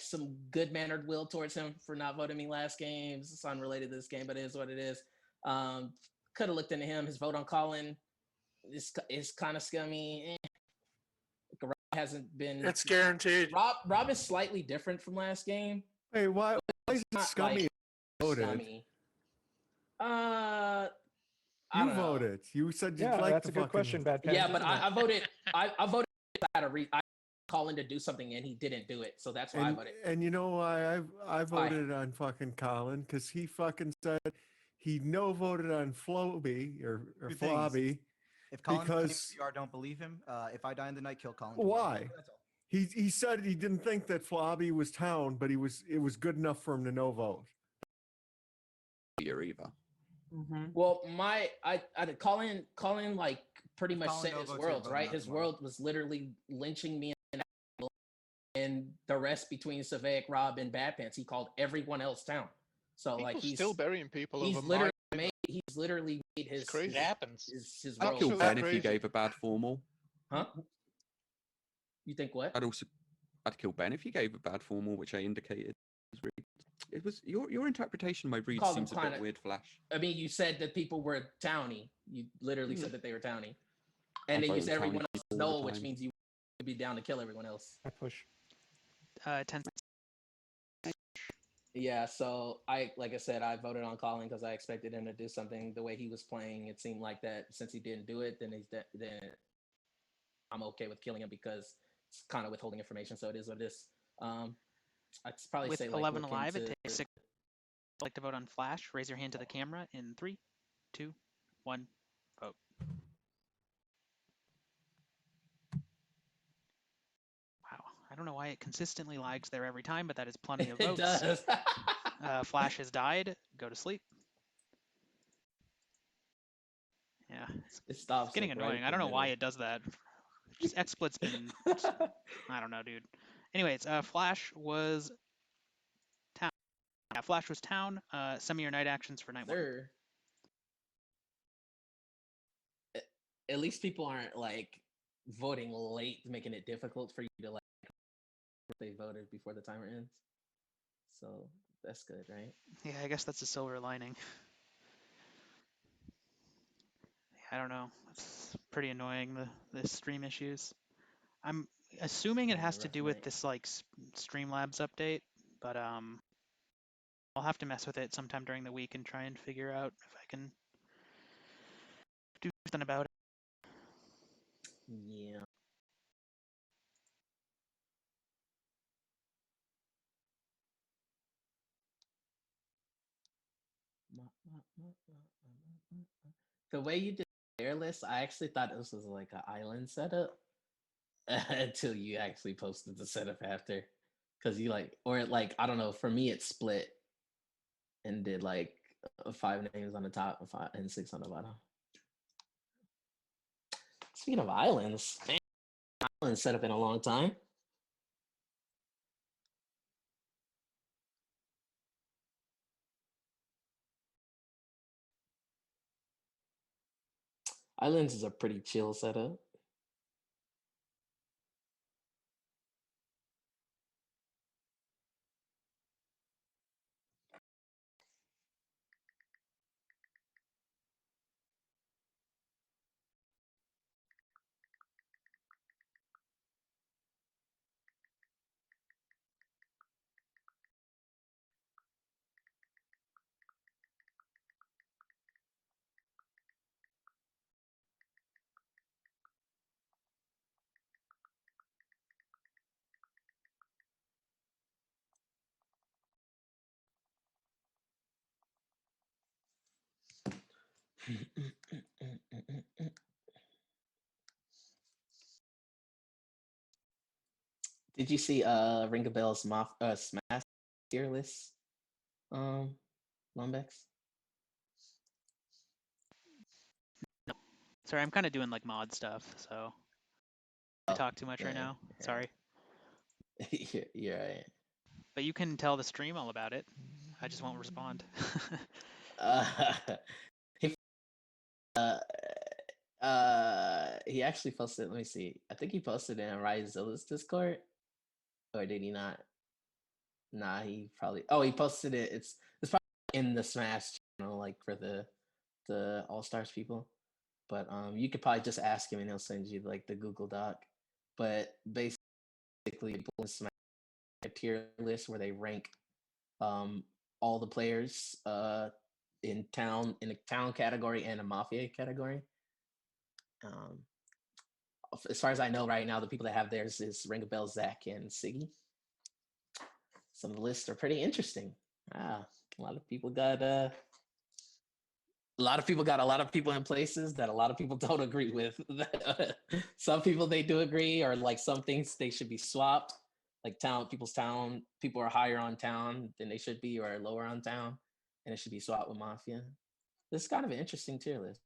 Speaker 21: some good mannered will towards him for not voting me last game. It's unrelated to this game, but it is what it is. Could have looked into him. His vote on Colin is kind of scummy. Rob hasn't been.
Speaker 16: It's guaranteed.
Speaker 21: Rob is slightly different from last game.
Speaker 2: Hey, why is it
Speaker 21: not
Speaker 2: scummy?
Speaker 21: like
Speaker 2: voted.
Speaker 21: Scummy. I
Speaker 2: You
Speaker 21: don't know.
Speaker 2: voted. You said you
Speaker 11: Yeah,
Speaker 2: like
Speaker 11: that's
Speaker 2: the
Speaker 11: a good
Speaker 2: fucking-
Speaker 11: question, Bad
Speaker 21: Yeah,
Speaker 11: Pants,
Speaker 21: but
Speaker 11: isn't
Speaker 21: I
Speaker 11: it?
Speaker 21: voted. I voted. I had I Colin to do something and he didn't do it, so that's why I voted.
Speaker 2: And you know why I voted on fucking Colin? Because he fucking said he no voted on Floby or
Speaker 1: Two things.
Speaker 2: Flobby.
Speaker 1: If Colin
Speaker 2: because
Speaker 1: claims you don't believe him, if I die in the night, kill Colin.
Speaker 2: why?
Speaker 1: That's all.
Speaker 2: He said he didn't think that Flobby was town, but it was good enough for him to no vote.
Speaker 5: Either.
Speaker 21: Well, Colin like pretty much
Speaker 1: Colin
Speaker 21: set
Speaker 1: no
Speaker 21: his
Speaker 1: votes,
Speaker 21: world,
Speaker 1: you're
Speaker 21: right?
Speaker 1: voting
Speaker 21: His
Speaker 1: out
Speaker 21: world was literally lynching me and the rest between Savaic, Rob, and Bad Pants. He called everyone else town. So like
Speaker 14: People
Speaker 21: he's
Speaker 14: still burying people
Speaker 21: He's
Speaker 14: over
Speaker 21: literally
Speaker 14: my-
Speaker 21: made. He's literally made his.
Speaker 14: crazy.
Speaker 21: His,
Speaker 14: It happens.
Speaker 21: His
Speaker 5: I'd
Speaker 21: world.
Speaker 5: kill Ben if he gave a bad formal.
Speaker 21: Huh? You think what?
Speaker 5: I'd kill Ben if he gave a bad formal, which I indicated. It was your interpretation of my read
Speaker 21: Called him
Speaker 5: seems a bit
Speaker 21: kinda-
Speaker 5: weird, Flash.
Speaker 21: I mean, you said that people were towny. You literally said that they were towny,
Speaker 5: I
Speaker 21: and then you
Speaker 5: vote
Speaker 21: said everyone
Speaker 5: towny
Speaker 21: else
Speaker 5: people all the
Speaker 21: no, which
Speaker 5: time.
Speaker 21: means you would be down to kill everyone else.
Speaker 11: I push.
Speaker 15: 10.
Speaker 21: Yeah, so like I said, I voted on Colin because I expected him to do something. The way he was playing, it seemed like that since he didn't do it, then then I'm okay with killing him because it's kind of withholding information. So it is what it is. I'd probably
Speaker 15: With
Speaker 21: say like
Speaker 15: 11
Speaker 21: look
Speaker 15: alive,
Speaker 21: into
Speaker 15: it takes 6. Like to vote on Flash, raise your hand to the camera in 3, 2, 1, vote. Wow, I don't know why it consistently lags there every time, but that is plenty of votes.
Speaker 21: It does.
Speaker 15: Flash has died. Go to sleep. Yeah,
Speaker 21: it stops.
Speaker 15: It's getting
Speaker 21: like,
Speaker 15: annoying.
Speaker 21: right
Speaker 15: I don't know why
Speaker 21: middle.
Speaker 15: it does that. Just XSplit's been. I don't know, dude. Anyways, Flash was town. Yeah, Flash was town. Some of your night actions for night 1.
Speaker 21: At least people aren't like voting late, making it difficult for you to like they voted before the timer ends. So that's good, right?
Speaker 15: Yeah, I guess that's a silver lining. I don't know. It's pretty annoying, the stream issues. I'm assuming it has to do with this like Streamlabs update, but I'll have to mess with it sometime during the week and try and figure out if I can do something about it.
Speaker 21: Yeah. The way you did the player list, I actually thought this was like an island setup until you actually posted the setup after. Because you like, or like, I don't know, for me it split and did like 5 names on the top and 5 and 6 on the bottom. Speaking of islands, man, island setup in a long time. Islands is a pretty chill setup. Did you see Ring a Bell's Smash tier list? Lumbex?
Speaker 15: No. Sorry, I'm kind of doing like mod stuff, so I talk too much right now. Sorry.
Speaker 21: You're right.
Speaker 15: But you can tell the stream all about it. I just won't respond.
Speaker 21: He actually posted, let me see. I think he posted in Risezilla's Discord. Or did he not? Nah, he probably he posted it. It's probably in the Smash channel, like for the All Stars people. But you could probably just ask him and he'll send you like the Google Doc. But basically Smash a tier list where they rank all the players in a town category and a Mafia category. As far as I know right now, the people that have theirs is Ring a Bell, Zach, and Siggy. Some of the lists are pretty interesting. A lot of people got a lot of people in places that a lot of people don't agree with. Some people they do agree, or like some things they should be swapped. Like people are higher on town than they should be, or lower on town, and it should be swapped with Mafia. This is kind of an interesting tier list.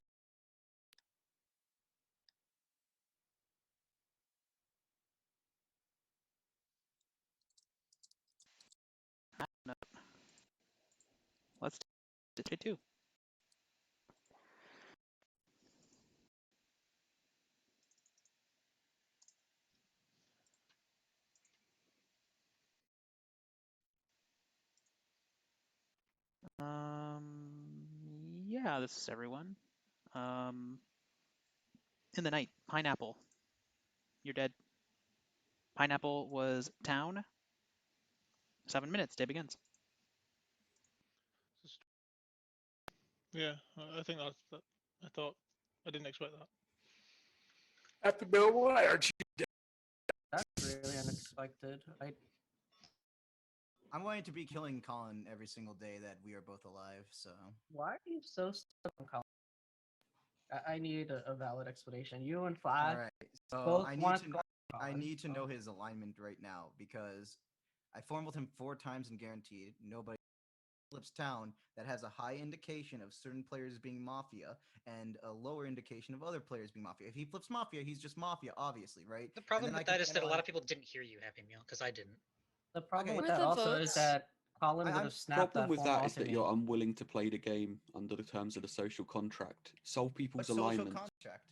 Speaker 15: Let's do it too. Yeah, this is everyone. In the night, Pineapple. You're dead. Pineapple was town. 7 minutes. Day begins.
Speaker 14: Yeah, I think that. I thought I didn't expect that.
Speaker 16: Happy Bill, why aren't you?
Speaker 19: That's really unexpected.
Speaker 1: I'm going to be killing Colin every single day that we are both alive. So
Speaker 19: Why are you so stuck on Colin? I need a valid explanation. You and Flash.
Speaker 1: all right, so
Speaker 19: both
Speaker 1: I
Speaker 19: want
Speaker 1: need to
Speaker 19: Colin,
Speaker 1: know his alignment right now because I formed him 4 times and guaranteed nobody flips town that has a high indication of certain players being Mafia and a lower indication of other players being Mafia. If he flips Mafia, he's just Mafia, obviously, right?
Speaker 13: The problem with that is that a lot of people didn't hear you, Happy Meal, because I didn't.
Speaker 19: The problem
Speaker 1: Okay.
Speaker 19: with that also is that Colin would have snapped
Speaker 5: Problem
Speaker 19: that
Speaker 5: with
Speaker 19: formal
Speaker 5: that is that you're
Speaker 19: ultimate.
Speaker 5: unwilling to play the game under the terms of the social contract. Solve people's
Speaker 1: What social
Speaker 5: alignments.
Speaker 1: contract?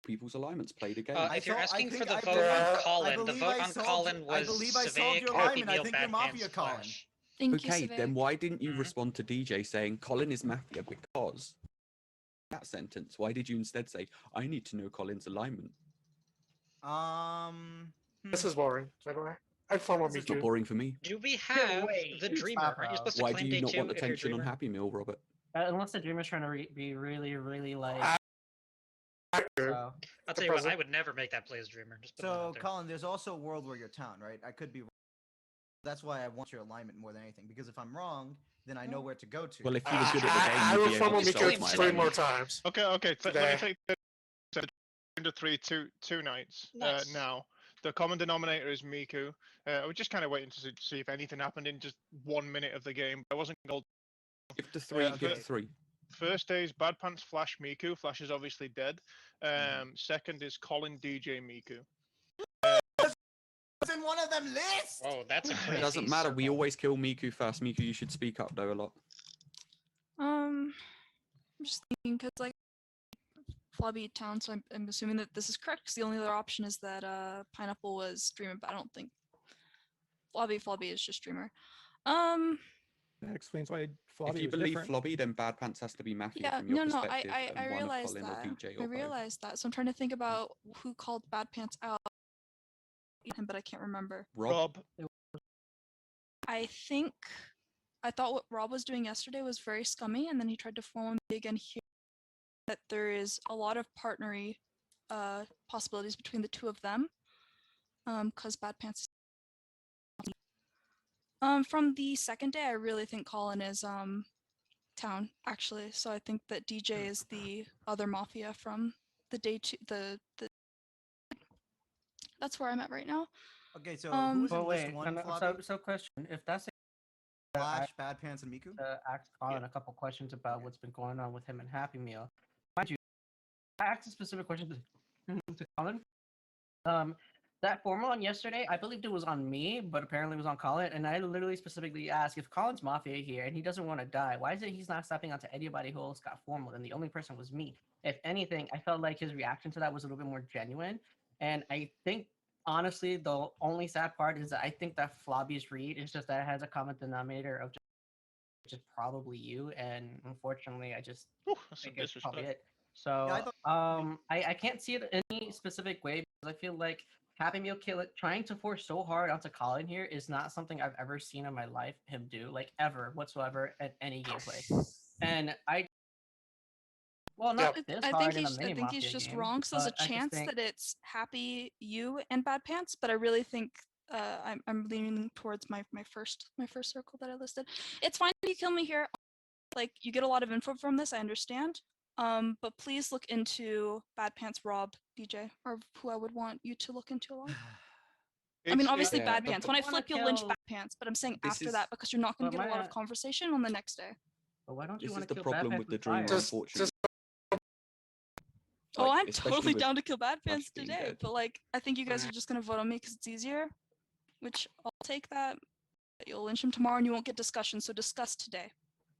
Speaker 5: People's alignments. Play the game.
Speaker 13: If you're asking for the
Speaker 1: I
Speaker 13: vote
Speaker 1: believe-
Speaker 13: on
Speaker 1: I
Speaker 13: Colin, the
Speaker 1: believe
Speaker 13: vote
Speaker 1: I
Speaker 13: on
Speaker 1: solved-
Speaker 13: Colin
Speaker 1: I
Speaker 13: was
Speaker 1: believe I solved
Speaker 13: Savig,
Speaker 1: your
Speaker 13: Happy
Speaker 1: alignment. I
Speaker 13: Meal,
Speaker 1: think you're
Speaker 13: Bad
Speaker 1: Mafia,
Speaker 13: Pants,
Speaker 1: Colin.
Speaker 13: Flash.
Speaker 10: Thank you,
Speaker 5: Okay, then
Speaker 10: Savig.
Speaker 5: why didn't you respond to DJ saying Colin is Mafia because that sentence? Why did you instead say I need to know Colin's alignment?
Speaker 16: This is boring. By the way, I'd follow me
Speaker 5: It's not
Speaker 16: too.
Speaker 5: boring for me.
Speaker 13: Do we have the Dreamer? Aren't you supposed to
Speaker 5: Why
Speaker 13: claim
Speaker 5: do you
Speaker 13: day
Speaker 5: not
Speaker 13: 2
Speaker 5: want
Speaker 13: if you're
Speaker 5: attention on
Speaker 13: Dreamer?
Speaker 5: Happy Meal, Robert?
Speaker 19: Unless the Dreamer's trying to be really, really like. So,
Speaker 13: I'll tell you what, I would never make that play as Dreamer. Just put that
Speaker 1: So,
Speaker 13: out there.
Speaker 1: Colin, there's also a world where you're town, right? I could be wrong. That's why I want your alignment more than anything. Because if I'm wrong, then I know where to go to.
Speaker 5: Well, if you were good at the game, you'd be able to solve my
Speaker 16: three more
Speaker 5: alignment.
Speaker 16: times.
Speaker 14: Okay. Let me
Speaker 16: Today.
Speaker 14: take into 2 nights
Speaker 13: Nice.
Speaker 14: now. The common denominator is Miku. We're just kind of waiting to see if anything happened in just 1 minute of the game. I wasn't gold.
Speaker 5: Give the 3. Give the 3.
Speaker 14: First day is Bad Pants Flash Miku. Flash is obviously dead. Second is Colin DJ Miku.
Speaker 1: What's in one of them lists?
Speaker 13: Whoa, that's a
Speaker 5: It
Speaker 13: crazy
Speaker 5: doesn't matter. We
Speaker 13: circle.
Speaker 5: always kill Miku first. Miku, you should speak up though a lot.
Speaker 10: I'm just thinking because like Flobby town, so I'm assuming that this is correct. Because the only other option is that Pineapple was Dreamer, but I don't think Flobby is just Dreamer.
Speaker 11: That explains why Flobby
Speaker 5: If you
Speaker 11: was
Speaker 5: believe
Speaker 11: different.
Speaker 5: Flobby, then Bad Pants has to be Mafia
Speaker 10: Yeah,
Speaker 5: from your
Speaker 10: no,
Speaker 5: perspective,
Speaker 10: I
Speaker 5: and one of
Speaker 10: realized
Speaker 5: Colin
Speaker 10: that.
Speaker 5: or DJ
Speaker 10: I
Speaker 5: or both.
Speaker 10: realized that. So I'm trying to think about who called Bad Pants out, but I can't remember.
Speaker 14: Rob.
Speaker 10: I thought what Rob was doing yesterday was very scummy, and then he tried to form me again here. That there is a lot of partnery possibilities between the two of them, because Bad Pants. From the second day, I really think Colin is town actually. So I think that DJ is the other Mafia from the day 2. The that's where I'm at right now.
Speaker 1: Okay, so who's in
Speaker 19: But
Speaker 1: list
Speaker 19: wait,
Speaker 1: 1,
Speaker 19: no,
Speaker 1: Flobby?
Speaker 19: so question: if that's
Speaker 1: Flash, Bad Pants, and Miku?
Speaker 19: ask Colin a couple questions about what's been going on with him and Happy Meal. Mind you, I asked a specific question to Colin. That formal on yesterday, I believed it was on me, but apparently it was on Colin. And I literally specifically asked if Colin's Mafia here and he doesn't want to die, why is it he's not stepping onto anybody who else got formal? And the only person was me. If anything, I felt like his reaction to that was a little bit more genuine. And I think, honestly, the only sad part is that I think that Flobby's read is just that it has a common denominator of which is probably you. And unfortunately, I just think it's probably it. So I can't see it any specific way because I feel like Happy Meal trying to force so hard onto Colin here is not something I've ever seen in my life him do, like ever whatsoever at any gameplay. And not this
Speaker 10: I
Speaker 19: hard
Speaker 10: think
Speaker 19: in a mini
Speaker 10: I think he's
Speaker 19: Mafia
Speaker 10: just
Speaker 19: game,
Speaker 10: wrong. So there's
Speaker 19: but
Speaker 10: a
Speaker 19: I just
Speaker 10: chance
Speaker 19: think-
Speaker 10: that it's Happy, you, and Bad Pants, but I really think I'm leaning towards my first circle that I listed. It's fine if you kill me here. Like you get a lot of info from this, I understand. But please look into Bad Pants, Rob, DJ, or who I would want you to look into a lot. I mean, obviously Bad Pants. When I flip, you'll lynch Bad Pants, but I'm saying after that because you're not going to get a lot of conversation on the next day.
Speaker 19: But why don't you
Speaker 5: This
Speaker 19: want
Speaker 5: is
Speaker 19: to
Speaker 5: the
Speaker 19: kill Bad
Speaker 5: problem
Speaker 19: Pants
Speaker 5: with the Dreamer,
Speaker 19: fire?
Speaker 5: unfortunately.
Speaker 10: Oh,
Speaker 5: Like,
Speaker 10: I'm
Speaker 5: especially
Speaker 10: totally
Speaker 5: with
Speaker 10: down to kill Bad Pants
Speaker 5: being
Speaker 10: today,
Speaker 5: dead.
Speaker 10: but like, I think you guys are just gonna vote on me because it's easier, which I'll take that. You'll lynch him tomorrow and you won't get discussion, so discuss today,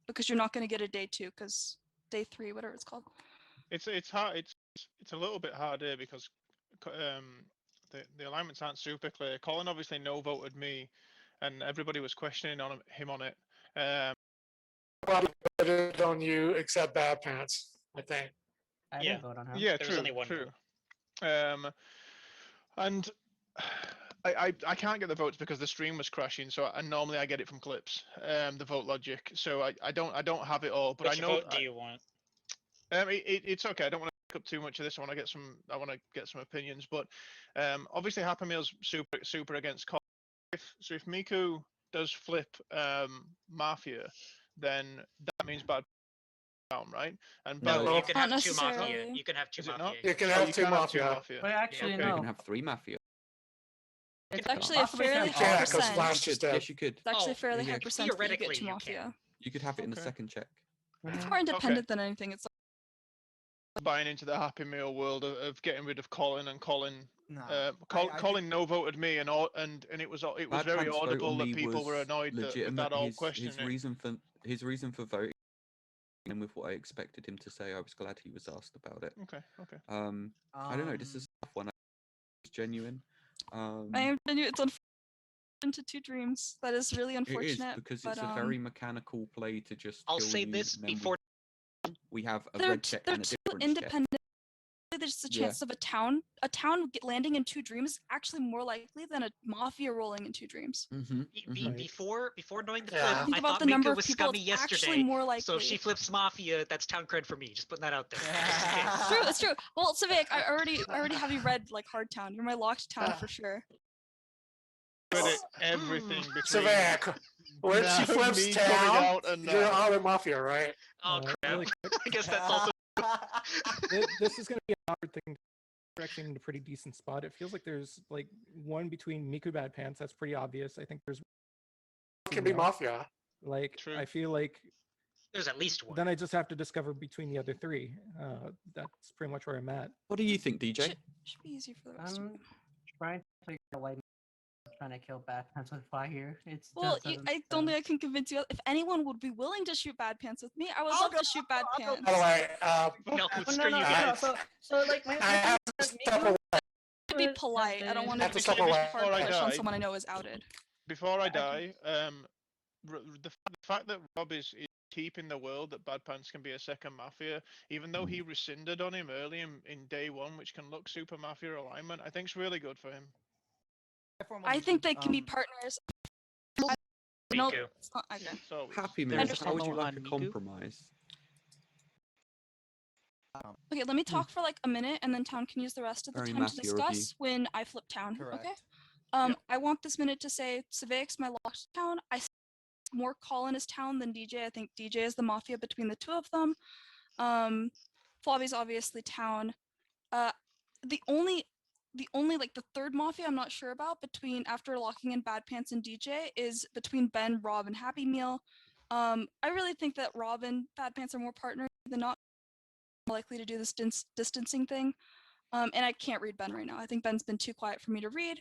Speaker 10: because you're not gonna get a day 2, because day 3, whatever it's called.
Speaker 14: It's hard. It's a little bit hard here because the alignments aren't super clear. Colin obviously no voted me, and everybody was questioning him on it.
Speaker 16: Probably voted on you except Bad Pants, I think.
Speaker 19: I didn't vote on him.
Speaker 14: Yeah,
Speaker 13: There
Speaker 14: true,
Speaker 13: was only one
Speaker 14: true.
Speaker 13: vote.
Speaker 14: And I can't get the votes because the stream was crashing. So and normally I get it from clips, the vote logic. So I don't have it all. But
Speaker 13: Which
Speaker 14: I know.
Speaker 13: vote do you want?
Speaker 14: It's okay. I don't want to pick up too much of this. I want to get some opinions. But obviously Happy Meal's super against Colin. If Miku does flip Mafia, then that means bad down, right? And
Speaker 13: No,
Speaker 14: bad
Speaker 13: you can
Speaker 10: Not
Speaker 13: have two Mafia.
Speaker 10: necessarily.
Speaker 13: You can have two
Speaker 14: Is it
Speaker 13: Mafia.
Speaker 14: not?
Speaker 16: You can
Speaker 14: Oh,
Speaker 16: have
Speaker 14: you
Speaker 16: two
Speaker 14: can have two
Speaker 16: Mafia.
Speaker 14: Mafia.
Speaker 19: But actually,
Speaker 14: Okay.
Speaker 5: You
Speaker 19: no.
Speaker 5: can have 3 Mafia.
Speaker 10: It's actually a
Speaker 19: possibly
Speaker 10: fairly
Speaker 19: have
Speaker 10: high
Speaker 16: Yeah, because
Speaker 10: percent.
Speaker 16: Lash
Speaker 5: You
Speaker 16: is
Speaker 5: could,
Speaker 16: dead.
Speaker 5: yes, you could.
Speaker 10: It's actually a fairly
Speaker 5: yeah,
Speaker 10: high
Speaker 5: yeah.
Speaker 10: percent that you get
Speaker 13: Theoretically,
Speaker 10: to
Speaker 13: you
Speaker 10: Mafia.
Speaker 13: can.
Speaker 5: You could have it in the
Speaker 14: Okay.
Speaker 5: second check.
Speaker 10: It's more independent than anything. It's
Speaker 14: Buying into the Happy Meal world of getting rid of Colin and Colin.
Speaker 1: Nah,
Speaker 14: Colin no voted me and it was
Speaker 5: Bad
Speaker 14: very
Speaker 5: Pants vote
Speaker 14: audible
Speaker 5: on
Speaker 14: that
Speaker 5: me
Speaker 14: people were
Speaker 5: was
Speaker 14: annoyed with
Speaker 5: legitimate.
Speaker 14: that all
Speaker 5: His
Speaker 14: questioning.
Speaker 5: reason for voting and with what I expected him to say, I was glad he was asked about it.
Speaker 14: Okay.
Speaker 5: I don't know. This is a tough one. It's genuine.
Speaker 10: I am genuine. It's unfortunate into 2 dreams. That is really
Speaker 5: It is
Speaker 10: unfortunate.
Speaker 5: because
Speaker 10: but,
Speaker 5: it's a very mechanical play to just.
Speaker 13: I'll
Speaker 5: kill
Speaker 13: say
Speaker 5: you,
Speaker 13: this
Speaker 5: and then
Speaker 13: before.
Speaker 5: we have a
Speaker 10: they're
Speaker 5: red check
Speaker 10: they're
Speaker 5: and a
Speaker 10: two
Speaker 5: different check.
Speaker 10: independent. There's a
Speaker 5: Yeah.
Speaker 10: chance of a town landing in 2 dreams actually more likely than a mafia rolling in 2 dreams.
Speaker 13: Before knowing the flip,
Speaker 16: Yeah.
Speaker 10: Think
Speaker 13: I
Speaker 10: about
Speaker 13: thought
Speaker 10: the number
Speaker 13: Miku
Speaker 10: of
Speaker 13: was
Speaker 10: people
Speaker 13: scummy
Speaker 10: it's actually
Speaker 13: yesterday.
Speaker 10: more
Speaker 13: So if she
Speaker 10: likely.
Speaker 13: flips Mafia, that's town cred for me. Just putting that out there.
Speaker 10: It's true. It's true. Well, Civic, I already have you read like Hardtown. You're my locked town for sure.
Speaker 14: Credit everything between.
Speaker 16: Savak, when she flips
Speaker 14: me coming
Speaker 16: town,
Speaker 14: out and
Speaker 16: you're out of Mafia, right?
Speaker 13: Oh crap!
Speaker 11: Really
Speaker 13: I guess that's also.
Speaker 11: This is going to be a hard thing. We're actually in a pretty decent spot. It feels like there's like one between Miku Bad Pants. That's pretty obvious. I think there's.
Speaker 16: It can be Mafia.
Speaker 11: Like
Speaker 14: True.
Speaker 11: I feel like.
Speaker 13: There's at least one.
Speaker 11: Then I just have to discover between the other 3. That's pretty much where I'm at.
Speaker 5: What do you think, DJ?
Speaker 10: Should be easy for the rest of
Speaker 19: I'm trying to figure out why I'm trying to kill Bad Pants with fire. It's
Speaker 10: Well,
Speaker 19: just doesn't
Speaker 10: I don't think I can convince you. If anyone would be willing to shoot Bad Pants with me, I would love to shoot Bad Pants.
Speaker 16: By the way,
Speaker 13: No,
Speaker 19: Oh,
Speaker 13: screw
Speaker 19: no,
Speaker 13: you
Speaker 19: no,
Speaker 13: guys.
Speaker 19: so like my
Speaker 16: I have to step away.
Speaker 10: To be polite. I don't want
Speaker 16: Have
Speaker 10: to
Speaker 16: to step away.
Speaker 10: hard
Speaker 14: Before I
Speaker 10: push on
Speaker 14: die-
Speaker 10: someone I know is outed.
Speaker 14: Before I die, the fact that Rob is keeping the world that Bad Pants can be a second Mafia, even though he rescinded on him early in day 1, which can look super Mafia alignment, I think it's really good for him.
Speaker 10: I think they can be partners. No,
Speaker 13: Miku.
Speaker 10: it's not okay.
Speaker 14: So
Speaker 5: Happy
Speaker 15: There's
Speaker 5: Meal.
Speaker 15: a
Speaker 5: How would you
Speaker 15: formal
Speaker 5: like a
Speaker 15: on Miku?
Speaker 5: compromise?
Speaker 10: Okay, let me talk for like a minute, and then Town can use the rest of the
Speaker 5: Very
Speaker 10: time to
Speaker 5: Mafia of you.
Speaker 10: discuss when I flip Town. Okay.
Speaker 1: Correct.
Speaker 10: I want this minute to say Civic's my lost Town. I see more Colin is Town than DJ. I think DJ is the Mafia between the 2 of them. Flobby's obviously Town. The only like the 3rd Mafia I'm not sure about between after locking in Bad Pants and DJ is between Ben, Rob, and Happy Meal. I really think that Rob and Bad Pants are more partners than not likely to do this distancing thing. And I can't read Ben right now. I think Ben's been too quiet for me to read.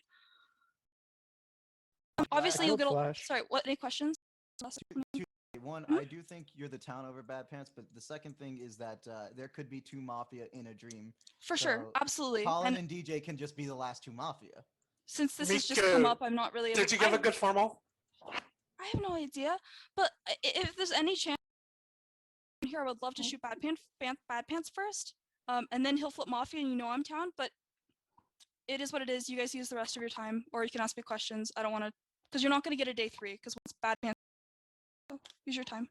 Speaker 10: Obviously, you'll get. Sorry, what? Any questions?
Speaker 1: One, I do think you're the town over Bad Pants, but the second thing is that there could be 2 Mafia in a dream.
Speaker 10: For sure, absolutely.
Speaker 1: Colin and DJ can just be the last 2 Mafia.
Speaker 10: Since this has just come up, I'm not really.
Speaker 16: Did you give a good formal?
Speaker 10: I have no idea, but if there's any chance here, I would love to shoot Bad Pants first, and then he'll flip Mafia, and you know I'm Town. But it is what it is. You guys use the rest of your time, or you can ask me questions. I don't want to, because you're not going to get a day 3, because once Bad Pants. So use your time.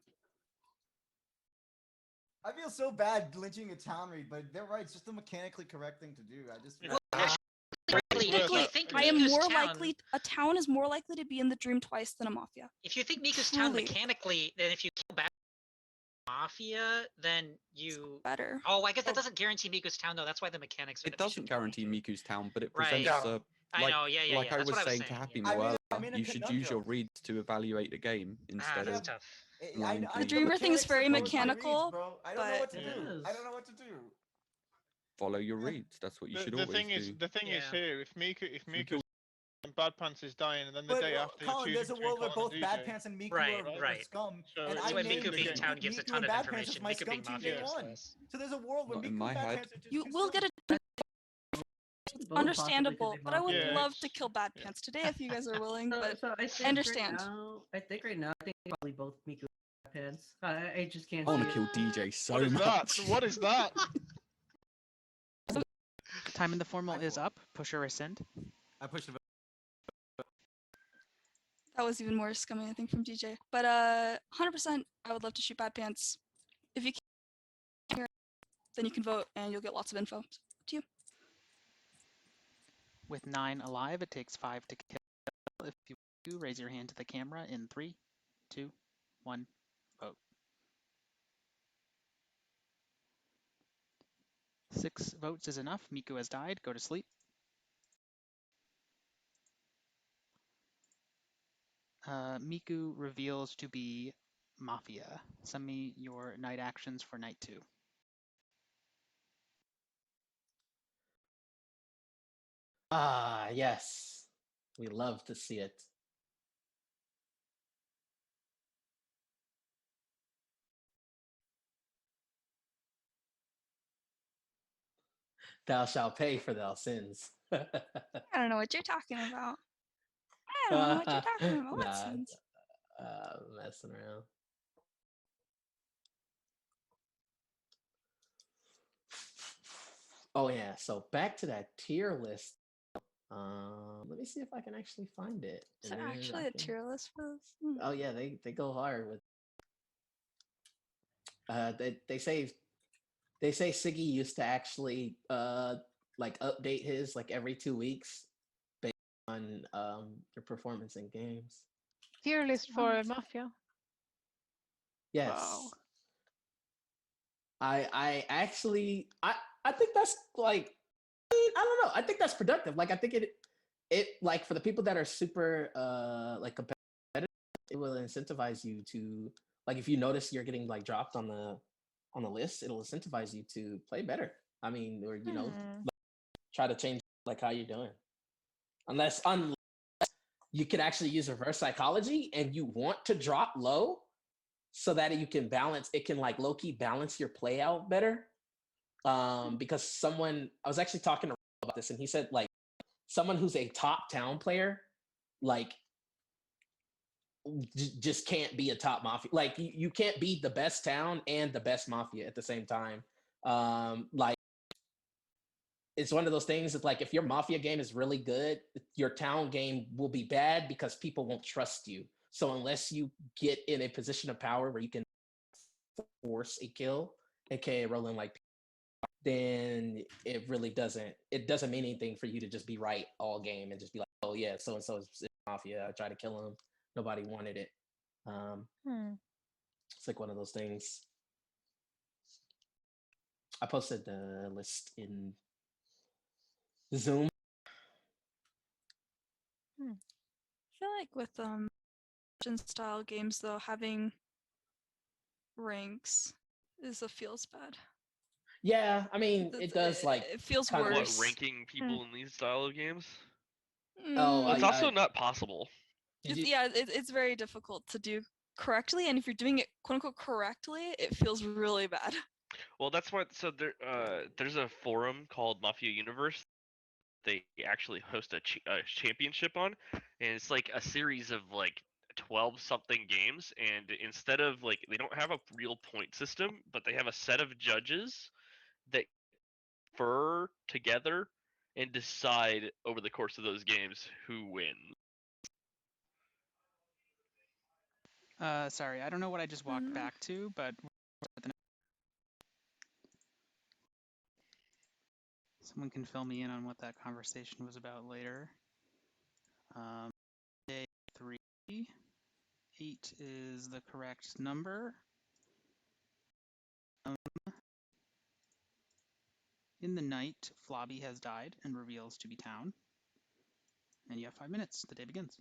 Speaker 1: I feel so bad lynching a town read, but they're right. It's just the mechanically correct thing to do. I just.
Speaker 10: Technically,
Speaker 13: think
Speaker 10: I am
Speaker 13: Miku's
Speaker 10: more
Speaker 13: Town-
Speaker 10: likely. A town is more likely to be in the dream twice than a Mafia.
Speaker 13: If you think Miku's Town
Speaker 10: Truly.
Speaker 13: mechanically, then if you kill Bad Mafia, then you
Speaker 10: better.
Speaker 13: Oh, I guess that doesn't guarantee Miku's Town though. That's why the mechanics.
Speaker 5: It doesn't guarantee Miku's Town, but it
Speaker 13: Right.
Speaker 5: presents
Speaker 13: Yeah.
Speaker 5: a.
Speaker 13: I
Speaker 5: Like,
Speaker 13: know, yeah,
Speaker 5: like
Speaker 13: yeah,
Speaker 5: I
Speaker 13: that's
Speaker 5: was
Speaker 13: what I was
Speaker 5: saying to
Speaker 13: saying,
Speaker 5: Happy
Speaker 13: yeah.
Speaker 5: Meal earlier,
Speaker 1: I'm in a
Speaker 5: you should use your
Speaker 1: conundrum.
Speaker 5: reads to evaluate the game instead
Speaker 13: that's
Speaker 5: of.
Speaker 13: tough.
Speaker 5: blindly-
Speaker 10: The dreamer thing is very mechanical,
Speaker 1: bro. I don't know
Speaker 10: but
Speaker 1: what to do. I don't know what to do.
Speaker 5: Follow your reads. That's what you should
Speaker 14: The
Speaker 5: always
Speaker 14: thing is,
Speaker 5: do.
Speaker 14: the thing is here, if Miku and Bad Pants is dying, and then the
Speaker 1: But
Speaker 14: day after,
Speaker 1: Colin,
Speaker 14: you're
Speaker 1: there's a
Speaker 14: choosing
Speaker 1: world where
Speaker 14: between
Speaker 1: both
Speaker 14: Colin
Speaker 1: Bad
Speaker 14: and
Speaker 1: Pants and Miku
Speaker 13: Right,
Speaker 1: are
Speaker 13: right.
Speaker 1: scum,
Speaker 14: So
Speaker 1: and
Speaker 14: it's
Speaker 1: I
Speaker 13: when
Speaker 1: named
Speaker 13: Miku being
Speaker 1: Miku
Speaker 13: Town gives a
Speaker 1: Miku
Speaker 13: ton
Speaker 1: and
Speaker 13: of
Speaker 1: Bad Pants as
Speaker 13: information.
Speaker 1: my
Speaker 13: Miku
Speaker 1: scum
Speaker 13: being
Speaker 1: team
Speaker 13: Mafia
Speaker 1: day
Speaker 13: gives
Speaker 1: 1.
Speaker 13: less.
Speaker 1: So there's a world where
Speaker 5: Not in
Speaker 1: Miku
Speaker 5: my
Speaker 1: and Bad
Speaker 5: head.
Speaker 1: Pants are just
Speaker 10: you
Speaker 1: too
Speaker 10: will
Speaker 1: scum.
Speaker 10: get
Speaker 19: Both
Speaker 10: understandable.
Speaker 19: possibly
Speaker 10: But I would
Speaker 14: Yeah,
Speaker 10: love
Speaker 14: it's-
Speaker 10: to kill Bad Pants today if you guys are willing.
Speaker 19: So,
Speaker 10: But
Speaker 19: so I,
Speaker 10: I
Speaker 19: think
Speaker 10: understand.
Speaker 19: I think right now, I think probably both Miku and Bad Pants. I just can't.
Speaker 5: I want
Speaker 19: see
Speaker 5: to kill
Speaker 19: it.
Speaker 5: DJ so
Speaker 14: What is
Speaker 5: much.
Speaker 14: that? What is that?
Speaker 15: Time in the formal is up. Push or rescind.
Speaker 1: I pushed it.
Speaker 10: That was even more scummy, I think, from DJ. But 100%, I would love to shoot Bad Pants. If you can't hear, then you can vote, and you'll get lots of info. Up to you.
Speaker 15: With 9 alive, it takes 5 to kill. If you do, raise your hand to the camera in 3, 2, 1, vote. 6 votes is enough. Miku has died. Go to sleep. Miku reveals to be Mafia. Send me your night actions for night 2.
Speaker 17: Ah, yes. We love to see it. Thou shalt pay for thy sins.
Speaker 10: I don't know what you're talking about. I don't know what you're talking about. What
Speaker 17: Nah,
Speaker 10: sins?
Speaker 17: messing around. Oh yeah, so back to that tier list. Let me see if I can actually find it.
Speaker 10: Is
Speaker 17: and
Speaker 10: there
Speaker 17: then
Speaker 10: actually
Speaker 17: I
Speaker 10: a
Speaker 17: can-
Speaker 10: tier list for this?
Speaker 17: Oh yeah, they go hard with. They say Siggy used to actually like update his like every 2 weeks based on your performance in games.
Speaker 4: Tier list for Mafia.
Speaker 17: Yes.
Speaker 4: Wow.
Speaker 17: I actually I think that's like I don't know. I think that's productive. Like I think it like for the people that are super like competitive, it will incentivize you to like if you notice you're getting like dropped on the list, it'll incentivize you to play better. I mean, or you know, like, try to change like how you're doing. Unless you can actually use reverse psychology and you want to drop low so that you can balance it can like low-key balance your play out better. Because I was actually talking to about this and he said like someone who's a top town player like just can't be a top mafia. Like you can't be the best town and the best mafia at the same time. Like it's one of those things that like if your mafia game is really good, your town game will be bad because people won't trust you. So unless you get in a position of power where you can force a kill, aka rolling like, then it really doesn't mean anything for you to just be right all game and just be like, oh yeah, so and so is mafia. I tried to kill him, nobody wanted it. It's like one of those things. I posted the list in Zoom.
Speaker 10: I feel like with style games though, having ranks feels bad.
Speaker 17: Yeah, I mean it does like
Speaker 10: it feels
Speaker 17: kinda
Speaker 10: worse.
Speaker 8: What, ranking people in these style of games?
Speaker 17: Oh,
Speaker 8: It's also not possible.
Speaker 10: It's very difficult to do correctly, and if you're doing it quote unquote correctly, it feels really bad.
Speaker 8: Well, that's what. So there's a forum called Mafia Universe. They actually host a championship on, and it's like a series of like 12 something games. And instead of like, they don't have a real point system, but they have a set of judges that confer together and decide over the course of those games who wins.
Speaker 15: Sorry, I don't know what I just walked back to, but someone can fill me in on what that conversation was about later. Day 3, 8 is the correct number. In the night, Flobby has died and reveals to be town. And you have 5 minutes. The day begins.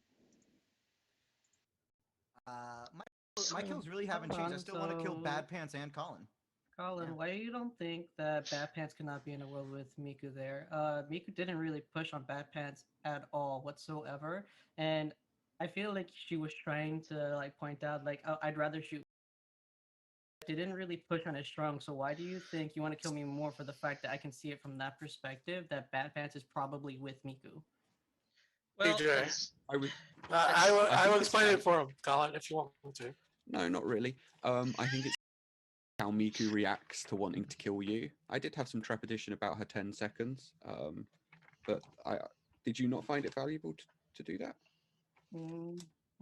Speaker 1: My kills really haven't changed. I still want to kill Bad Pants and Colin.
Speaker 19: Colin, why you don't think that Bad Pants cannot be in a world with Miku there? Miku didn't really push on Bad Pants at all whatsoever, and I feel like she was trying to like point out like, oh, I'd rather shoot. They didn't really push on it strong. So why do you think you want to kill me more for the fact that I can see it from that perspective that Bad Pants is probably with Miku?
Speaker 13: Well,
Speaker 16: DJ.
Speaker 5: I
Speaker 16: I will
Speaker 5: think
Speaker 16: explain
Speaker 5: it's-
Speaker 16: it for him, Colin, if you want me to.
Speaker 5: No, not really. I think it's how Miku reacts to wanting to kill you. I did have some trepidation about her 10 seconds, but did you not find it valuable to do that?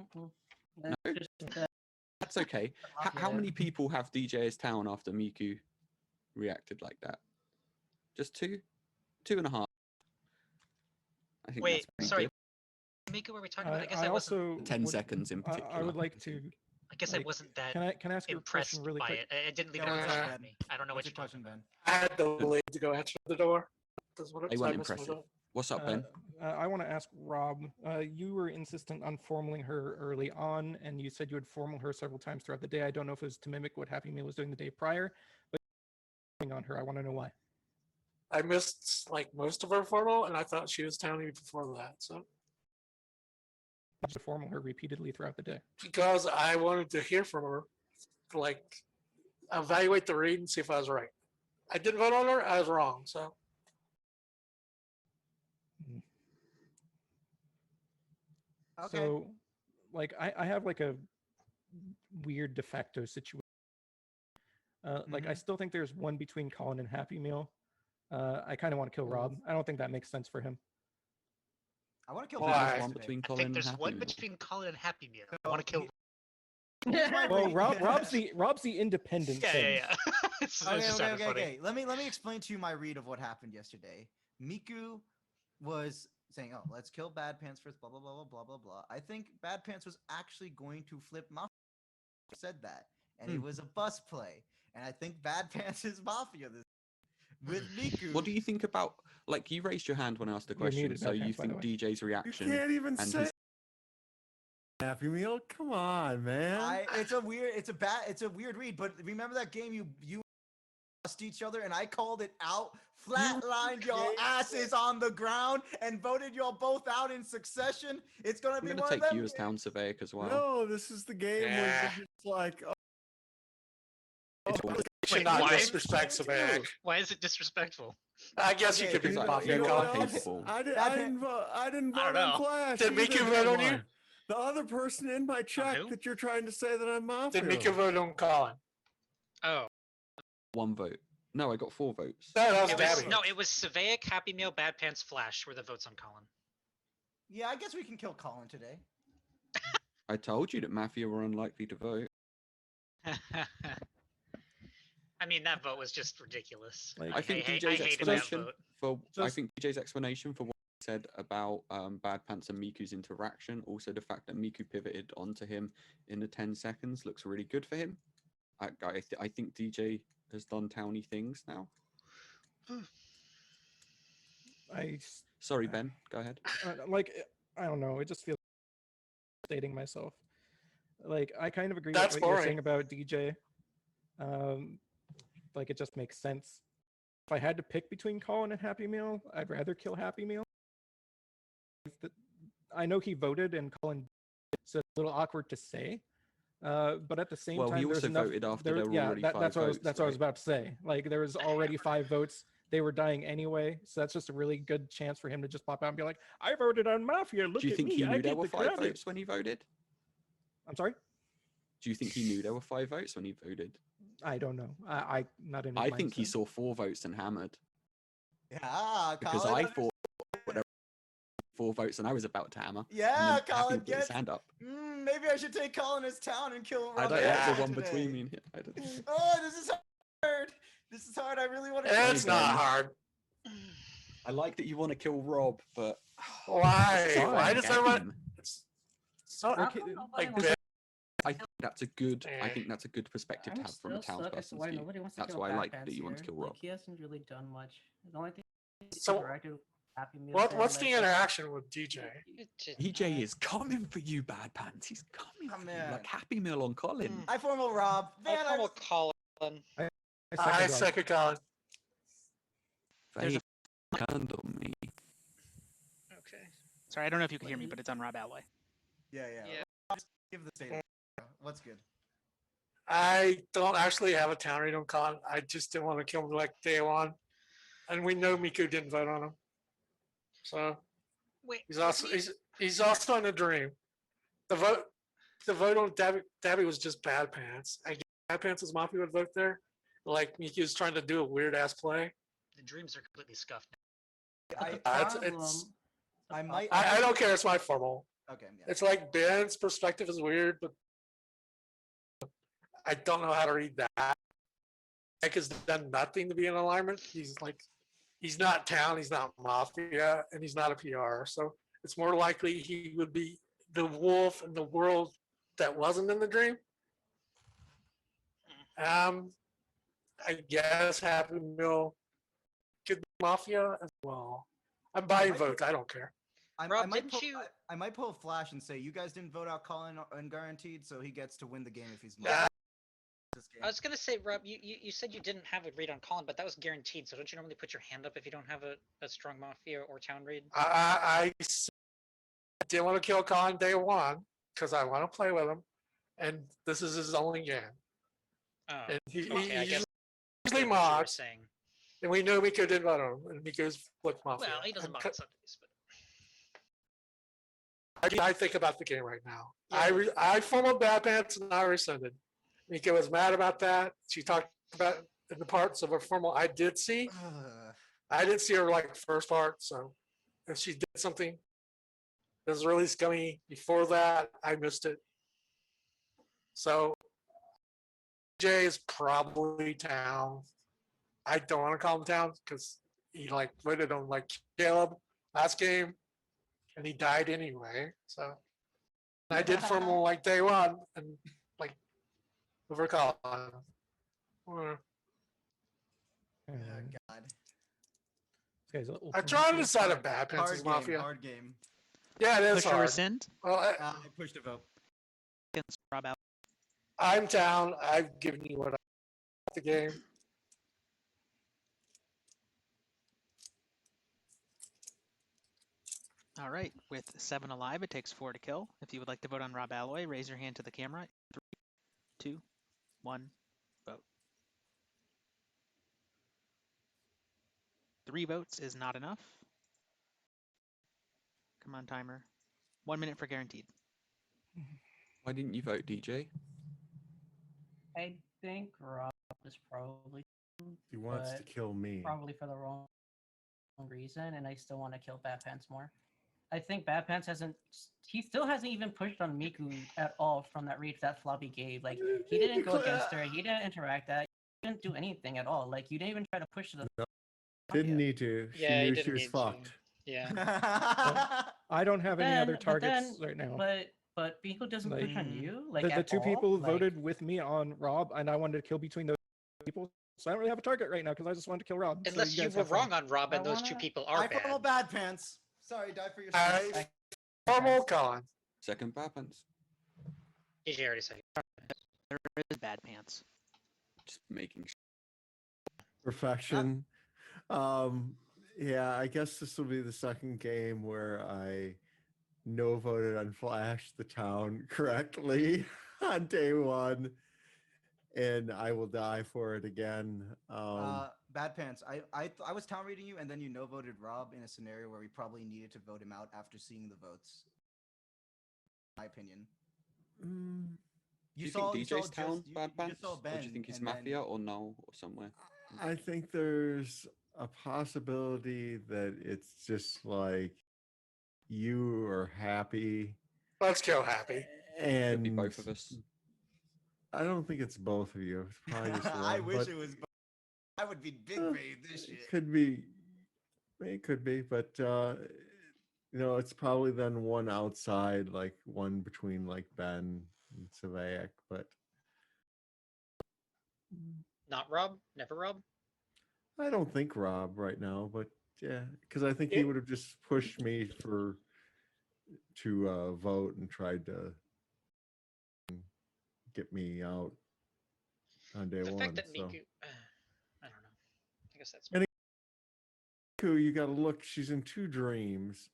Speaker 5: No, that's okay. How many people have DJ as town after Miku reacted like that? Just 2? 2.5. I think
Speaker 13: Wait,
Speaker 5: that's pretty
Speaker 13: sorry.
Speaker 5: good.
Speaker 13: Miku, were we talking about? I guess
Speaker 11: I
Speaker 13: I wasn't.
Speaker 11: also
Speaker 5: 10
Speaker 11: would-
Speaker 5: seconds in particular.
Speaker 11: I would like to.
Speaker 13: I guess I
Speaker 11: like,
Speaker 13: wasn't that
Speaker 11: Can I ask you a
Speaker 13: impressed
Speaker 11: question really
Speaker 13: by
Speaker 11: quick?
Speaker 13: it. It didn't leave
Speaker 1: Yeah,
Speaker 13: an
Speaker 1: what's
Speaker 13: impression
Speaker 1: up,
Speaker 13: on
Speaker 1: Ben?
Speaker 13: me. I don't know
Speaker 1: What's
Speaker 13: what
Speaker 1: your
Speaker 13: you're talking
Speaker 1: question,
Speaker 13: about.
Speaker 1: Ben?
Speaker 16: I had the lead to go answer the door. That's what
Speaker 5: They
Speaker 16: so
Speaker 5: weren't
Speaker 16: I missed my
Speaker 5: impressive.
Speaker 16: door.
Speaker 5: What's up, Ben?
Speaker 11: I want to ask Rob. You were insistent on formaling her early on, and you said you would formal her several times throughout the day. I don't know if it was to mimic what Happy Meal was doing the day prior, but on her, I want to know why.
Speaker 16: I missed like most of her formal, and I thought she was towny before that. So
Speaker 11: To formal her repeatedly throughout the day.
Speaker 16: because I wanted to hear from her, like evaluate the read and see if I was right. I didn't vote on her. I was wrong. So
Speaker 1: Okay.
Speaker 11: So, like, I have like a weird de facto situation. Like, I still think there's one between Colin and Happy Meal. I kind of want to kill Rob. I don't think that makes sense for him.
Speaker 1: I want to kill
Speaker 16: Why?
Speaker 1: Ben
Speaker 5: One
Speaker 1: today.
Speaker 5: between
Speaker 13: I
Speaker 5: Colin
Speaker 13: think
Speaker 5: and
Speaker 13: there's
Speaker 5: Happy
Speaker 13: one
Speaker 5: Meal.
Speaker 13: between Colin and Happy Meal. I want to kill.
Speaker 11: Well, Rob's the independent.
Speaker 13: Yeah,
Speaker 11: thing.
Speaker 13: yeah. It's
Speaker 1: Okay,
Speaker 13: just
Speaker 1: okay,
Speaker 13: sounded
Speaker 1: okay,
Speaker 13: funny.
Speaker 1: okay. Let me explain to you my read of what happened yesterday. Miku was saying, "Oh, let's kill Bad Pants first." Blah blah blah blah blah blah blah. I think Bad Pants was actually going to flip Mafia. Said that, and it was a bus play. And I think Bad Pants is Mafia this with Miku.
Speaker 5: What do you think about, like, you raised your hand when I asked the
Speaker 11: You're
Speaker 5: question,
Speaker 11: muted,
Speaker 5: so
Speaker 11: Bad
Speaker 5: you
Speaker 11: Pants, by the
Speaker 5: think
Speaker 11: way.
Speaker 5: DJ's
Speaker 2: You
Speaker 5: reaction
Speaker 2: can't even
Speaker 5: and
Speaker 2: say
Speaker 5: his
Speaker 2: Happy Meal. Come on, man.
Speaker 1: It's a weird read. But remember that game you lost each other, and I called it out, flatlined y'all asses on the ground, and voted y'all both out in succession. It's gonna
Speaker 5: I'm
Speaker 1: be
Speaker 5: going to
Speaker 1: one of
Speaker 5: take
Speaker 1: them.
Speaker 5: you as town surveyor as well.
Speaker 2: No, this is the game where
Speaker 16: Yeah.
Speaker 2: you're just like, oh,
Speaker 5: It's all-
Speaker 16: should
Speaker 13: Wait,
Speaker 16: not
Speaker 13: why?
Speaker 16: disrespect Sabac.
Speaker 13: Why is it disrespectful?
Speaker 16: I guess you
Speaker 1: Okay,
Speaker 16: could be
Speaker 1: you know-
Speaker 16: Mafia
Speaker 1: you know
Speaker 16: Colin.
Speaker 1: what
Speaker 5: They're
Speaker 1: else?
Speaker 5: capable.
Speaker 2: I
Speaker 1: Bad
Speaker 2: didn't vote. I didn't
Speaker 13: I
Speaker 2: vote
Speaker 13: don't
Speaker 2: on
Speaker 13: know.
Speaker 2: Flash.
Speaker 16: Did Miku
Speaker 2: either,
Speaker 16: vote on
Speaker 2: Delmar.
Speaker 16: you?
Speaker 2: The other person in my chat
Speaker 13: who?
Speaker 2: that you're trying to say that I'm Mafia.
Speaker 16: Did Miku vote on Colin?
Speaker 13: Oh,
Speaker 5: 1 vote. No, I got 4 votes.
Speaker 16: No, that was
Speaker 13: it was
Speaker 16: Dabby.
Speaker 13: no, it was Savaic, Happy Meal, Bad Pants, Flash were the votes on Colin.
Speaker 1: Yeah, I guess we can kill Colin today.
Speaker 5: I told you that Mafia were unlikely to vote.
Speaker 13: I mean, that vote was just ridiculous.
Speaker 11: Like,
Speaker 5: I think
Speaker 13: I
Speaker 5: DJ's
Speaker 13: hated that
Speaker 5: explanation
Speaker 13: vote.
Speaker 5: for I
Speaker 11: Just-
Speaker 5: think DJ's explanation for what he said about Bad Pants and Miku's interaction, also the fact that Miku pivoted onto him in the 10 seconds looks really good for him. I think DJ has done towny things now. Sorry, Ben. Go ahead.
Speaker 11: Like, I don't know. It just feels stating myself. Like, I kind of agree
Speaker 16: That's
Speaker 11: with what you're
Speaker 16: boring.
Speaker 11: saying about DJ. Like, it just makes sense. If I had to pick between Colin and Happy Meal, I'd rather kill Happy Meal. I know he voted and Colin, so it's a little awkward to say. But at the same
Speaker 5: Well,
Speaker 11: time,
Speaker 5: he
Speaker 11: there's
Speaker 5: also
Speaker 11: enough.
Speaker 5: voted after there were
Speaker 11: yeah,
Speaker 5: already
Speaker 11: that's
Speaker 5: 5
Speaker 11: what I was.
Speaker 5: votes,
Speaker 11: That's what I was
Speaker 5: right?
Speaker 11: about to say. Like, there was already 5 votes. They were dying anyway, so that's just a really good chance for him to just pop out and be like, "I voted on Mafia. Look
Speaker 5: Do you
Speaker 11: at
Speaker 5: think
Speaker 11: me.
Speaker 5: he
Speaker 11: I
Speaker 5: knew there
Speaker 11: get
Speaker 5: were
Speaker 11: the
Speaker 5: 5
Speaker 11: credit."
Speaker 5: votes when he voted?
Speaker 11: I'm sorry.
Speaker 5: Do you think he knew there were 5 votes when he voted?
Speaker 11: I don't know. I not in. His
Speaker 5: I think he
Speaker 11: mindset.
Speaker 5: saw 4 votes and hammered.
Speaker 1: Yeah,
Speaker 5: Because
Speaker 1: Colin.
Speaker 5: I thought whatever 4 votes and I was about to hammer.
Speaker 1: Yeah,
Speaker 5: and then Happy
Speaker 1: Colin
Speaker 5: put his
Speaker 1: gets.
Speaker 5: hand up.
Speaker 1: Maybe I should take Colin as town and kill
Speaker 5: I
Speaker 1: Rob.
Speaker 5: don't like the
Speaker 1: Anderson
Speaker 5: one
Speaker 1: today.
Speaker 5: between me and him. I don't know.
Speaker 1: Oh, this is hard. This is hard. I really want to.
Speaker 16: It's not hard.
Speaker 5: I like that you want to kill Rob, but
Speaker 16: Why?
Speaker 5: It's
Speaker 16: Why
Speaker 5: fine,
Speaker 16: does
Speaker 5: get
Speaker 16: everyone?
Speaker 5: him.
Speaker 16: It's so
Speaker 11: Okay,
Speaker 16: like
Speaker 5: I think that's a good. I
Speaker 16: Eh.
Speaker 5: think that's a good perspective to
Speaker 19: I'm
Speaker 5: have from a
Speaker 19: still stuck as to
Speaker 5: townsperson's
Speaker 19: why
Speaker 5: view.
Speaker 19: nobody wants to
Speaker 5: That's
Speaker 19: kill
Speaker 5: why I
Speaker 19: Bad
Speaker 5: like
Speaker 19: Pants
Speaker 5: that you want to
Speaker 19: here.
Speaker 5: kill Rob.
Speaker 19: Like, he hasn't really done much. The only thing he's
Speaker 16: So,
Speaker 19: interacted with Happy Meal.
Speaker 16: what's the interaction with DJ?
Speaker 5: DJ is coming for you, Bad Pants. He's coming for you, like Happy Meal on Colin.
Speaker 1: I formal Rob.
Speaker 13: I formal Colin.
Speaker 16: I second Colin.
Speaker 15: There's a-
Speaker 5: They handle me.
Speaker 15: Okay. Sorry, I don't know if you can hear me, but it's on Rob Alway.
Speaker 1: Yeah. Just give the state. What's good?
Speaker 16: I don't actually have a town read on Colin. I just didn't want to kill him like day one, and we know Miku didn't vote on him, so
Speaker 13: Wait,
Speaker 16: he's also in a dream. The vote on Dabby was just Bad Pants. I guess Bad Pants was Mafia would vote there, like Miku was trying to do a weird ass play.
Speaker 13: The dreams are completely scuffed.
Speaker 1: I
Speaker 16: I don't care. It's my formal.
Speaker 1: Okay. Yeah.
Speaker 16: It's like Ben's perspective is weird, but I don't know how to read that. Nick has done nothing to be in alignment. He's not town, he's not mafia, and he's not a PR. So it's more likely he would be the wolf in the world that wasn't in the dream. I guess Happy Meal could be mafia as well. I'm buying votes. I don't care.
Speaker 1: I might pull a flash and say you guys didn't vote out Colin unguaranteed, so he gets to win the game if he's not.
Speaker 13: I was gonna say, Rob, you said you didn't have a read on Colin, but that was guaranteed. So don't you normally put your hand up if you don't have a strong Mafia or town read?
Speaker 16: I didn't want to kill Colin day one because I want to play with him, and this is his only game.
Speaker 13: Oh,
Speaker 16: and
Speaker 13: okay, I guess
Speaker 16: usually
Speaker 13: what you were
Speaker 16: mods,
Speaker 13: saying.
Speaker 16: and we knew Miko didn't vote on him, and Miko's flipped Mafia.
Speaker 13: Well, he doesn't mod on Sundays, but
Speaker 16: I think about the game right now. I formed Bad Pants and I rescinded. Miko was mad about that. She talked about in the parts of her formal I did see. I didn't see her like first part, so if she did something that was really scummy before that, I missed it. So Jay is probably town. I don't want to call him town because he like voted on like Caleb last game, and he died anyway. So I did formal like day one and like over Colin.
Speaker 1: Oh, God.
Speaker 16: I tried to decide a Bad Pants is Mafia.
Speaker 1: Hard game.
Speaker 16: Yeah, it is
Speaker 15: Push or
Speaker 16: hard.
Speaker 15: rescind?
Speaker 16: Well,
Speaker 1: I pushed a vote.
Speaker 15: Against Rob out.
Speaker 16: I'm down. I've given you what I the game.
Speaker 15: All right, with 7 alive, it takes 4 to kill. If you would like to vote on Rob Alloy, raise your hand to the camera. 3, 2, 1, vote. 3 votes is not enough. Come on, timer. 1 minute for guaranteed.
Speaker 5: Why didn't you vote, DJ?
Speaker 19: I think Rob is probably.
Speaker 2: He wants to kill me.
Speaker 19: Probably for the wrong reason, and I still want to kill Bad Pants more. I think Bad Pants he still hasn't even pushed on Miku at all from that read that Floppy gave. Like, he didn't go against her, he didn't interact that, he didn't do anything at all. Like, you didn't even try to push the.
Speaker 2: No, didn't need to. She knew she was fucked.
Speaker 13: Yeah.
Speaker 11: I don't have any other targets right now.
Speaker 19: But Miku doesn't push on you. Like,
Speaker 11: the
Speaker 19: at
Speaker 11: 2
Speaker 19: all?
Speaker 11: people
Speaker 19: Like,
Speaker 11: voted with me on Rob, and I wanted to kill between those people. So I don't really have a target right now because I just wanted to kill Rob.
Speaker 13: Unless
Speaker 11: so
Speaker 13: you were wrong on Rob and those 2 people are bad.
Speaker 1: Formal Bad Pants. Sorry, die for your sins.
Speaker 16: Formal Colin.
Speaker 5: Second Bad Pants.
Speaker 13: DJ already said.
Speaker 15: There is Bad Pants.
Speaker 5: Just making
Speaker 2: Perfection. Yeah, I guess this will be the second game where I no voted on Flash the town correctly on day 1, and I will die for it again.
Speaker 1: Bad Pants. I was town reading you, and then you no voted Rob in a scenario where we probably needed to vote him out after seeing the votes. My opinion.
Speaker 5: Do you think DJ's town Bad
Speaker 1: Ben,
Speaker 5: Pants? Or do you think he's Mafia or no or somewhere?
Speaker 2: I think there's a possibility that it's just like you are happy.
Speaker 16: Let's kill Happy.
Speaker 2: And
Speaker 5: could be both of us.
Speaker 2: I don't think it's both of you. It's probably just one.
Speaker 1: I wish it was both. I would be big brain this shit.
Speaker 2: Could be. It could be, but it's probably then one outside, like one between like Ben and Savaic, but
Speaker 13: Not Rob? Never Rob?
Speaker 2: I don't think Rob right now, but yeah, because I think he would have just pushed me to vote and tried to get me out on day
Speaker 13: The
Speaker 2: one.
Speaker 13: fact that
Speaker 2: So.
Speaker 13: Miku, I don't know. I guess that's.
Speaker 2: And Miku, you got to look. She's in 2 dreams,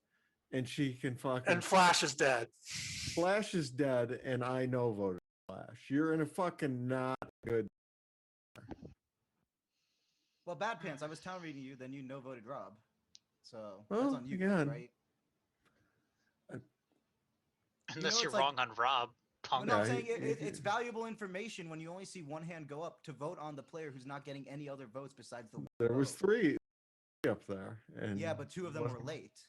Speaker 2: and she can fucking.
Speaker 16: And Flash is dead.
Speaker 2: Flash is dead, and I no voted Flash. You're in a fucking not good.
Speaker 1: Well, Bad Pants. I was town reading you, then you no voted Rob. So
Speaker 2: Oh,
Speaker 1: that's on you,
Speaker 2: again.
Speaker 1: right?
Speaker 13: Unless you're
Speaker 1: it's like-
Speaker 13: wrong on Rob. Punk.
Speaker 1: No, I'm saying it's valuable information when you only see one hand go up to vote on the player who's not getting any other votes besides the one
Speaker 2: There was
Speaker 1: vote.
Speaker 2: 3 up there, and
Speaker 1: Yeah, but 2 of them were late.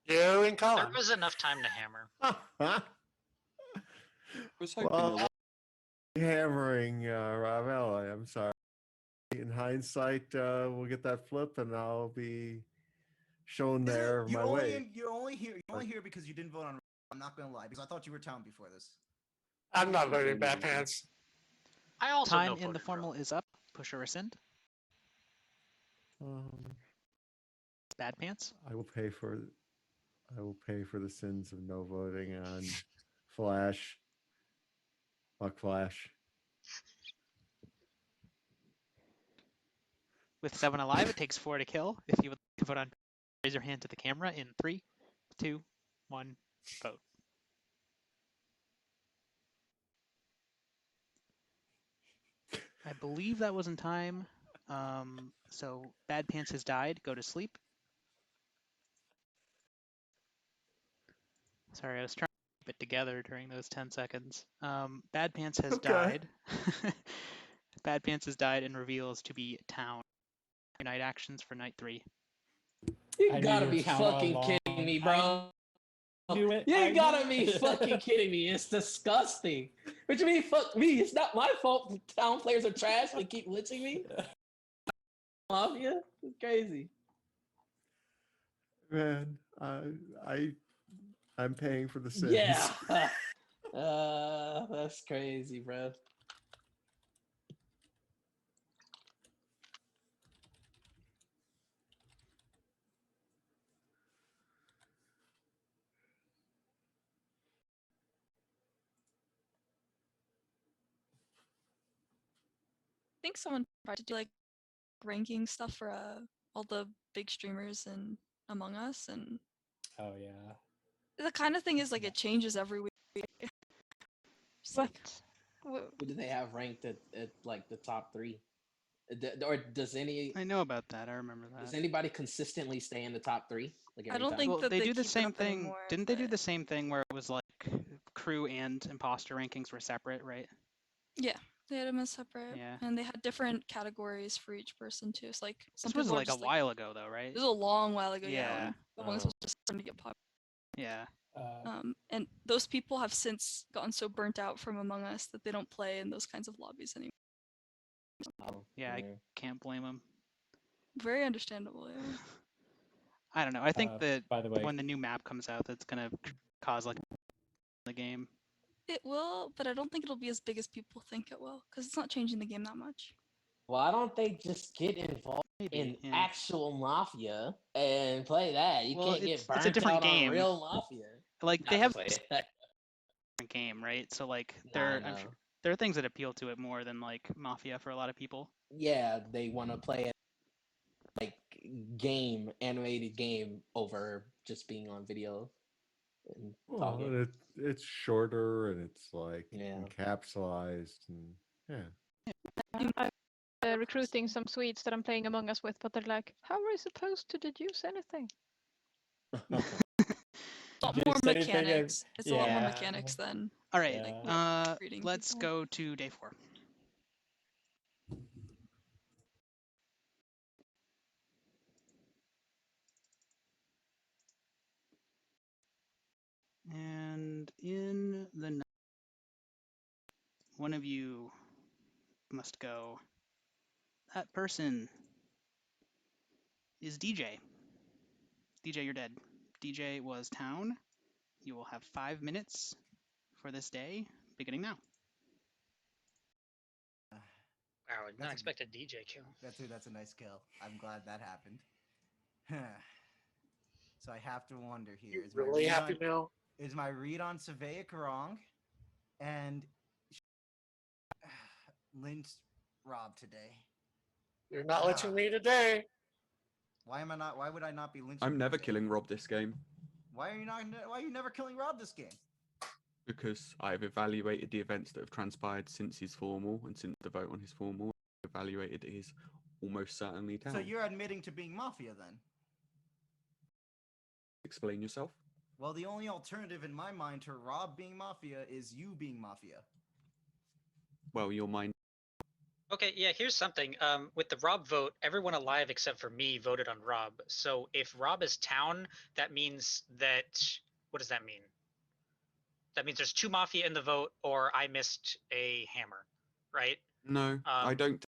Speaker 16: You and
Speaker 13: There
Speaker 16: Colin.
Speaker 13: was enough time to hammer.
Speaker 5: was hoping
Speaker 2: Well, hammering Ravel. I'm sorry. In hindsight, we'll get that flip, and I'll be shown there my way.
Speaker 1: You're only here because you didn't vote on. I'm not gonna lie, because I thought you were town before this.
Speaker 16: I'm not voting Bad Pants.
Speaker 13: I also
Speaker 15: Time
Speaker 13: no
Speaker 15: in the
Speaker 13: voted
Speaker 15: formal is up. Push or rescind. Bad Pants.
Speaker 2: I will pay for the sins of no voting on Flash. Fuck Flash.
Speaker 15: With 7 alive, it takes 4 to kill. If you would like to vote on, raise your hand to the camera in 3, 2, 1, vote. I believe that was in time. So Bad Pants has died. Go to sleep. Sorry, I was trying to keep it together during those 10 seconds. Bad Pants has died. Bad Pants has died and reveals to be town. Night actions for night 3.
Speaker 17: You gotta be fucking kidding me, bro. You gotta be fucking kidding me. It's disgusting. What you mean, fuck me? It's not my fault the town players are trash. They keep glitching me. Mafia? It's crazy.
Speaker 2: Man, I'm paying for the sins.
Speaker 17: Yeah. That's crazy, bro.
Speaker 10: I think someone tried to do like ranking stuff for all the big streamers and Among Us, and
Speaker 9: Oh yeah.
Speaker 10: the kind of thing is like it changes every week.
Speaker 7: What?
Speaker 17: Who do they have ranked at like the top 3? Or does any?
Speaker 15: I know about that. I remember that.
Speaker 17: Does anybody consistently stay in the top 3? Like every
Speaker 10: I don't
Speaker 17: time?
Speaker 10: think
Speaker 15: Well,
Speaker 10: that
Speaker 15: they do the
Speaker 10: keep it
Speaker 15: same
Speaker 10: up
Speaker 15: thing.
Speaker 10: anymore,
Speaker 15: Didn't they do the same thing where it was like crew and imposter rankings were separate, right?
Speaker 10: Yeah, they had them as separate,
Speaker 15: Yeah.
Speaker 10: and they had different categories for each person too. It's like some
Speaker 15: This was
Speaker 10: people are
Speaker 15: like a
Speaker 10: just,
Speaker 15: while ago, though, right?
Speaker 10: This was a long while ago.
Speaker 15: Yeah.
Speaker 10: when Among Us was just starting to get popular.
Speaker 15: Yeah.
Speaker 10: And those people have since gotten so burnt out from Among Us that they don't play in those kinds of lobbies anymore.
Speaker 15: Yeah, I can't blame them.
Speaker 10: Very understandable. Yeah.
Speaker 15: I don't know. I think that
Speaker 9: by the way-
Speaker 15: when the new map comes out, that's gonna cause like the game.
Speaker 10: It will, but I don't think it'll be as big as people think it will, because it's not changing the game that much.
Speaker 17: Why don't they just get involved in actual Mafia and play that? You
Speaker 15: Well,
Speaker 17: can't get
Speaker 15: it's
Speaker 17: burnt
Speaker 15: a different
Speaker 17: out
Speaker 15: game.
Speaker 17: on real Mafia.
Speaker 15: Like
Speaker 17: Not
Speaker 15: they
Speaker 17: to
Speaker 15: have
Speaker 17: play
Speaker 15: a
Speaker 17: it.
Speaker 15: different game, right? So like
Speaker 17: I
Speaker 15: I'm
Speaker 17: know.
Speaker 15: sure there are things that appeal to it more than like Mafia for a lot of people.
Speaker 17: Yeah, they want to play it like animated game over just being on video and
Speaker 2: Well,
Speaker 17: talking.
Speaker 2: it's shorter and it's like
Speaker 17: Yeah.
Speaker 2: encapsulated and yeah.
Speaker 7: I'm recruiting some Swedes that I'm playing Among Us with, but they're like, how are we supposed to deduce anything?
Speaker 10: A lot more mechanics. It's a lot more mechanics than.
Speaker 15: All right,
Speaker 10: reading
Speaker 15: let's
Speaker 10: people.
Speaker 15: go to day 4. And in the night, one of you must go. That person is DJ. DJ, you're dead. DJ was town. You will have 5 minutes for this day, beginning now.
Speaker 13: Wow, I did not expect a DJ kill.
Speaker 1: That's a nice kill. I'm glad that happened. So I have to wonder here. Is
Speaker 16: really happy now?
Speaker 1: Is my read on Savaic wrong? And Lynch Rob today.
Speaker 16: You're not lynching me today.
Speaker 1: Why am I not? Why would I not be lynching?
Speaker 5: I'm
Speaker 1: you
Speaker 5: never
Speaker 1: today?
Speaker 5: killing Rob this game
Speaker 1: Why are you not? Why are you never killing Rob this game?
Speaker 5: because I've evaluated the events that have transpired since his formal and since the vote on his formal. Evaluated that he's almost certainly down.
Speaker 1: So you're admitting to being Mafia then?
Speaker 5: Explain yourself.
Speaker 1: Well, the only alternative in my mind to Rob being Mafia is you being Mafia.
Speaker 5: Well, your mind.
Speaker 13: Okay, yeah, here's something. With the Rob vote, everyone alive except for me voted on Rob. So if Rob is town, that means that what does that mean? That means there's 2 Mafia in the vote, or I missed a hammer, right?
Speaker 5: No, I don't.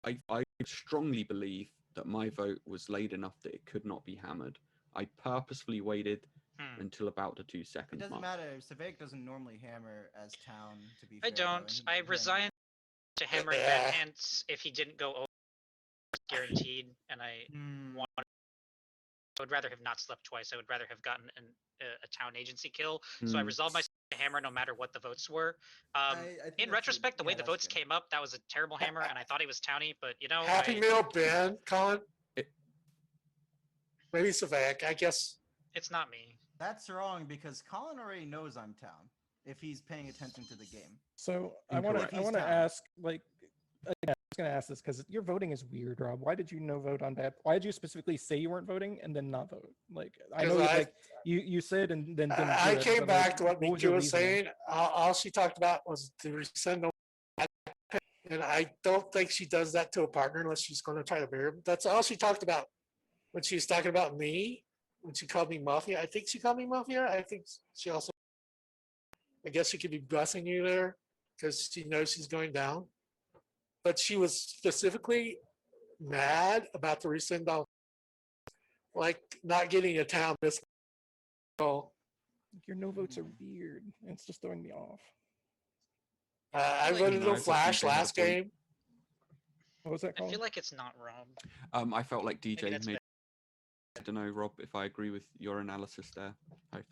Speaker 5: I strongly believe that my vote was late enough that it could not be hammered. I purposefully waited until about the 2
Speaker 1: It
Speaker 5: second
Speaker 1: doesn't
Speaker 5: mark.
Speaker 1: matter. Savek doesn't normally hammer as town. To be
Speaker 13: I
Speaker 1: fair, though, and
Speaker 13: don't.
Speaker 1: he
Speaker 13: I
Speaker 1: did hammer.
Speaker 13: resigned to hammering Bad Pants if he didn't go over guaranteed, and I would rather have not slept twice. I would rather have gotten a town agency kill. So I resolved myself to hammer no matter what the votes were. In retrospect, the way the votes came up, that was a terrible hammer, and I thought he was towny, but you know.
Speaker 16: Happy Meal, Ben, Colin. Maybe Savak, I guess.
Speaker 13: It's not me.
Speaker 1: That's wrong because Colin already knows I'm town if he's paying attention to the game.
Speaker 11: So I want to ask, like, again, I was going to ask this because your voting is weird, Rob. Why did you no vote on Bad? Why did you specifically say you weren't voting and then not vote? Like, I know like you said and then didn't.
Speaker 16: I
Speaker 11: do it,
Speaker 16: came
Speaker 11: but,
Speaker 16: back
Speaker 11: like,
Speaker 16: to what
Speaker 11: your
Speaker 16: Miku was
Speaker 11: reasoning?
Speaker 16: saying. All she talked about was to resend the. And I don't think she does that to a partner unless she's going to try to bury him. That's all she talked about when she was talking about me. When she called me Mafia, I think she called me Mafia. I think she also. I guess she could be bussing you there because she knows she's going down. But she was specifically mad about the resend all, like not getting a town this.
Speaker 11: Your no votes are weird. It's just throwing me off.
Speaker 16: I voted no Flash last game.
Speaker 11: What was that
Speaker 13: I
Speaker 11: called?
Speaker 13: feel like it's not Rob.
Speaker 5: I felt like DJ
Speaker 13: that's
Speaker 5: made. I don't know, Rob, if I agree with your analysis there.
Speaker 11: Like,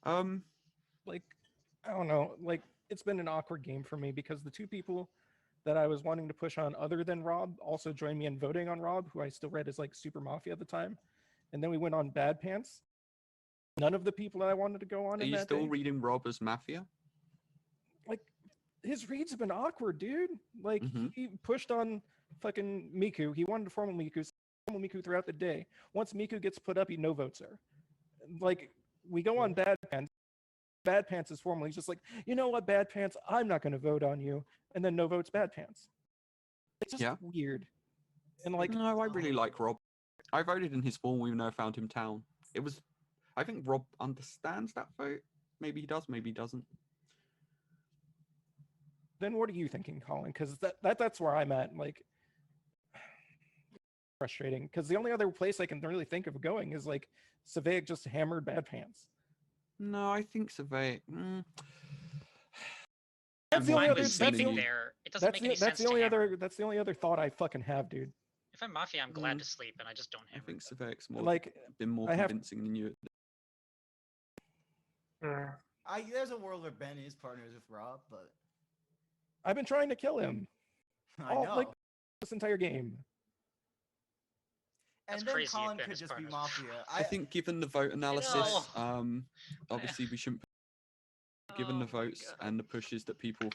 Speaker 11: I don't know. Like, it's been an awkward game for me because the 2 people that I was wanting to push on other than Rob also joined me in voting on Rob, who I still read as like Super Mafia at the time. And then we went on Bad Pants. None of the people that I wanted to go on.
Speaker 5: Are you still reading Rob as Mafia?
Speaker 11: Like, his reads have been awkward, dude. Like, he pushed on fucking Miku. He wanted to formal Miku throughout the day. Once Miku gets put up, he no votes her. Like, we go on Bad Pants. Bad Pants is formal. He's just like, you know what, Bad Pants, I'm not going to vote on you. And then no votes Bad Pants. It's just weird. And like,
Speaker 5: no, I really like Rob. I voted in his form even though I found him town. It was, I think Rob understands that vote. Maybe he does, maybe he doesn't.
Speaker 11: Then what are you thinking, Colin? Because that's where I'm at. Like, frustrating. Because the only other place I can really think of going is like Savaic just hammered Bad Pants.
Speaker 5: No, I think Savaic.
Speaker 11: That's the only other.
Speaker 13: That's
Speaker 11: the only other thought I fucking have, dude.
Speaker 13: If I'm Mafia, I'm glad to sleep, and I just don't hammer.
Speaker 5: I think Savac's more
Speaker 11: like
Speaker 5: been more convincing than you.
Speaker 1: There's a world where Ben is partners with Rob, but
Speaker 11: I've been trying to kill him.
Speaker 1: I know.
Speaker 11: Like this entire game.
Speaker 1: And then Colin could just be Mafia.
Speaker 5: I think given the vote analysis, obviously we shouldn't. Given the votes and the pushes that people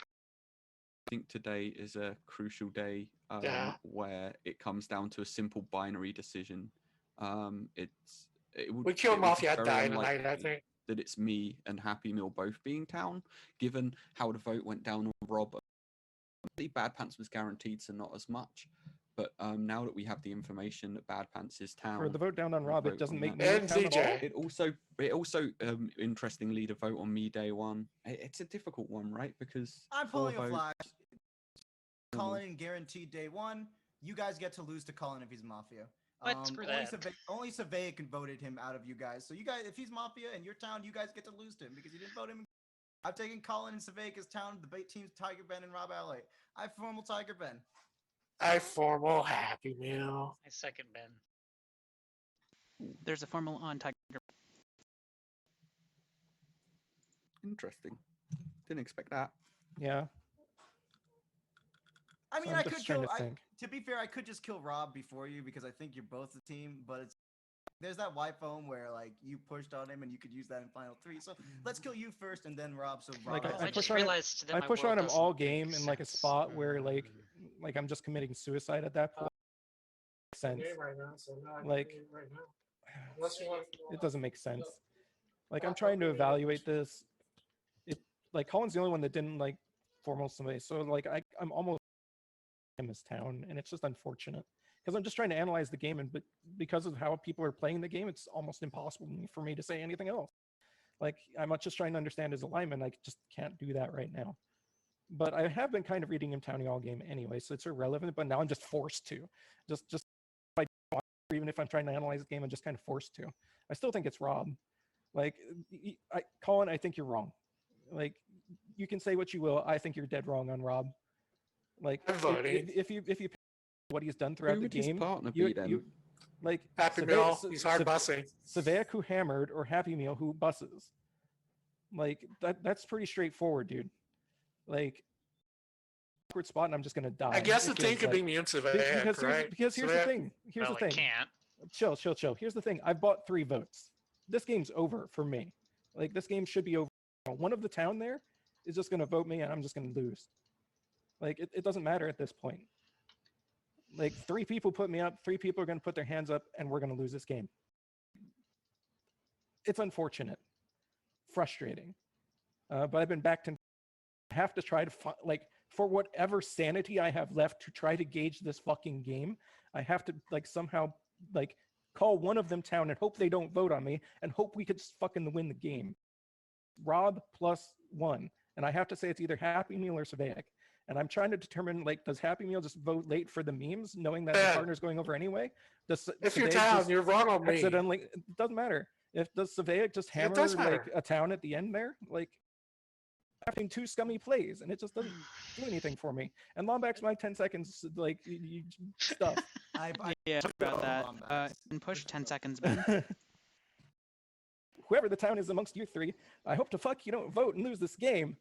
Speaker 5: think today is a crucial day where it comes down to a simple binary decision.
Speaker 16: We kill Mafia die tonight, I think.
Speaker 5: That it's me and Happy Meal both being town, given how the vote went down on Rob. Bad Pants was guaranteed, so not as much. But now that we have the information that Bad Pants is town,
Speaker 11: For the vote down on Rob, it doesn't make me
Speaker 5: town
Speaker 11: at all.
Speaker 5: It also interestingly the vote on me day one. It's a difficult one, right? Because
Speaker 1: I'm pulling a flash. Colin guaranteed day 1. You guys get to lose to Colin if he's Mafia.
Speaker 13: Screw that.
Speaker 1: Only Savaic voted him out of you guys. So you guys, if he's Mafia and you're town, you guys get to lose to him because you didn't vote him. I've taken Colin and Savaic as town. The bait team's Tiger Ben and Rob Alley. I formal Tiger Ben.
Speaker 16: I formal Happy Meal.
Speaker 13: I second Ben.
Speaker 15: There's a formal on Tiger.
Speaker 5: Interesting. Didn't expect that.
Speaker 11: Yeah.
Speaker 1: I mean,
Speaker 11: So
Speaker 1: I
Speaker 11: I'm
Speaker 1: could
Speaker 11: just trying
Speaker 1: kill.
Speaker 11: to think.
Speaker 1: To be fair, I could just kill Rob before you because I think you're both the team. But there's that Y phone where like you pushed on him and you could use that in final 3. So let's kill you first and then Rob. So Rob.
Speaker 11: Like
Speaker 13: I just realized that
Speaker 11: I
Speaker 13: my
Speaker 11: push
Speaker 13: world
Speaker 11: on him
Speaker 13: doesn't
Speaker 11: all
Speaker 13: make
Speaker 11: game in like a
Speaker 13: sense.
Speaker 11: spot where like I'm just committing suicide at that point. Sense.
Speaker 16: Right now, so
Speaker 11: Like
Speaker 16: right now. Unless you want,
Speaker 11: it doesn't make sense. Like I'm trying to evaluate this. It like Colin's the only one that didn't like formal somebody. So like I'm almost in this town, and it's just unfortunate because I'm just trying to analyze the game, and but because of how people are playing the game, it's almost impossible for me to say anything else. Like I'm just trying to understand his alignment. I just can't do that right now. But I have been kind of reading him Townie all game anyway, so it's irrelevant. But now I'm just forced to, just even if I'm trying to analyze the game, I'm just kind of forced to. I still think it's Rob. Like, Colin, I think you're wrong. Like, you can say what you will. I think you're dead wrong on Rob. Like, if you what he's done throughout
Speaker 5: Who
Speaker 11: the
Speaker 5: would his
Speaker 11: game,
Speaker 5: partner be then?
Speaker 11: like
Speaker 16: Happy Meal, he's hard bussing.
Speaker 11: Savaic who hammered or Happy Meal who busses. Like that's pretty straightforward, dude. Like awkward spot, and I'm just gonna die.
Speaker 16: I guess the thing could be me and Savaic,
Speaker 11: because here's the thing. Here's the thing.
Speaker 13: Can't.
Speaker 11: Chill. Here's the thing. I've bought 3 votes. This game's over for me. Like this game should be over. One of the town there is just gonna vote me, and I'm just gonna lose. Like it doesn't matter at this point. Like 3 people put me up, 3 people are gonna put their hands up, and we're gonna lose this game. It's unfortunate, frustrating, but I've been back to have to try to like for whatever sanity I have left to try to gauge this fucking game. I have to like somehow like call one of them town and hope they don't vote on me and hope we could just fucking win the game. Rob +1, and I have to say it's either Happy Meal or Savaic. And I'm trying to determine, like, does Happy Meal just vote late for the memes, knowing that the partner's going over anyway?
Speaker 16: If you're down, you're wrong on me.
Speaker 11: Accidentally, it doesn't matter. Does Savaic just hammer like a town at the end there? Like having 2 scummy plays, and it just doesn't do anything for me. And Lombax my 10 seconds, like stuff.
Speaker 15: Yeah, about that. And push 10 seconds, Ben.
Speaker 11: Whoever the town is amongst you 3, I hope to fuck you don't vote and lose this game.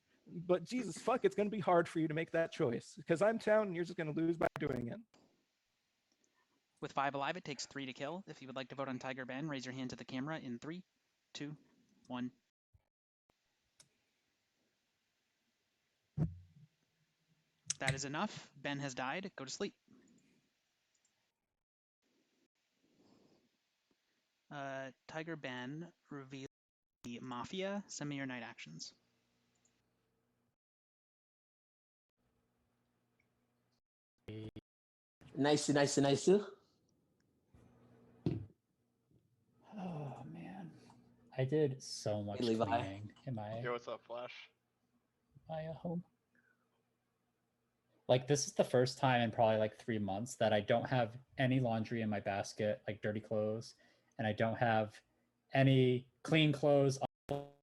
Speaker 11: But Jesus fuck, it's going to be hard for you to make that choice because I'm town and you're just going to lose by doing it.
Speaker 15: With 5 alive, it takes 3 to kill. If you would like to vote on Tiger Ben, raise your hand to the camera in 3, 2, 1. That is enough. Ben has died. Go to sleep. Tiger Ben, reveal the Mafia. Send me your night actions.
Speaker 17: Nice.
Speaker 9: Oh man, I did so much cleaning. Am I?
Speaker 14: Yo, what's up, Flash?
Speaker 9: Home? Like this is the first time in probably like 3 months that I don't have any laundry in my basket, like dirty clothes, and I don't have any clean clothes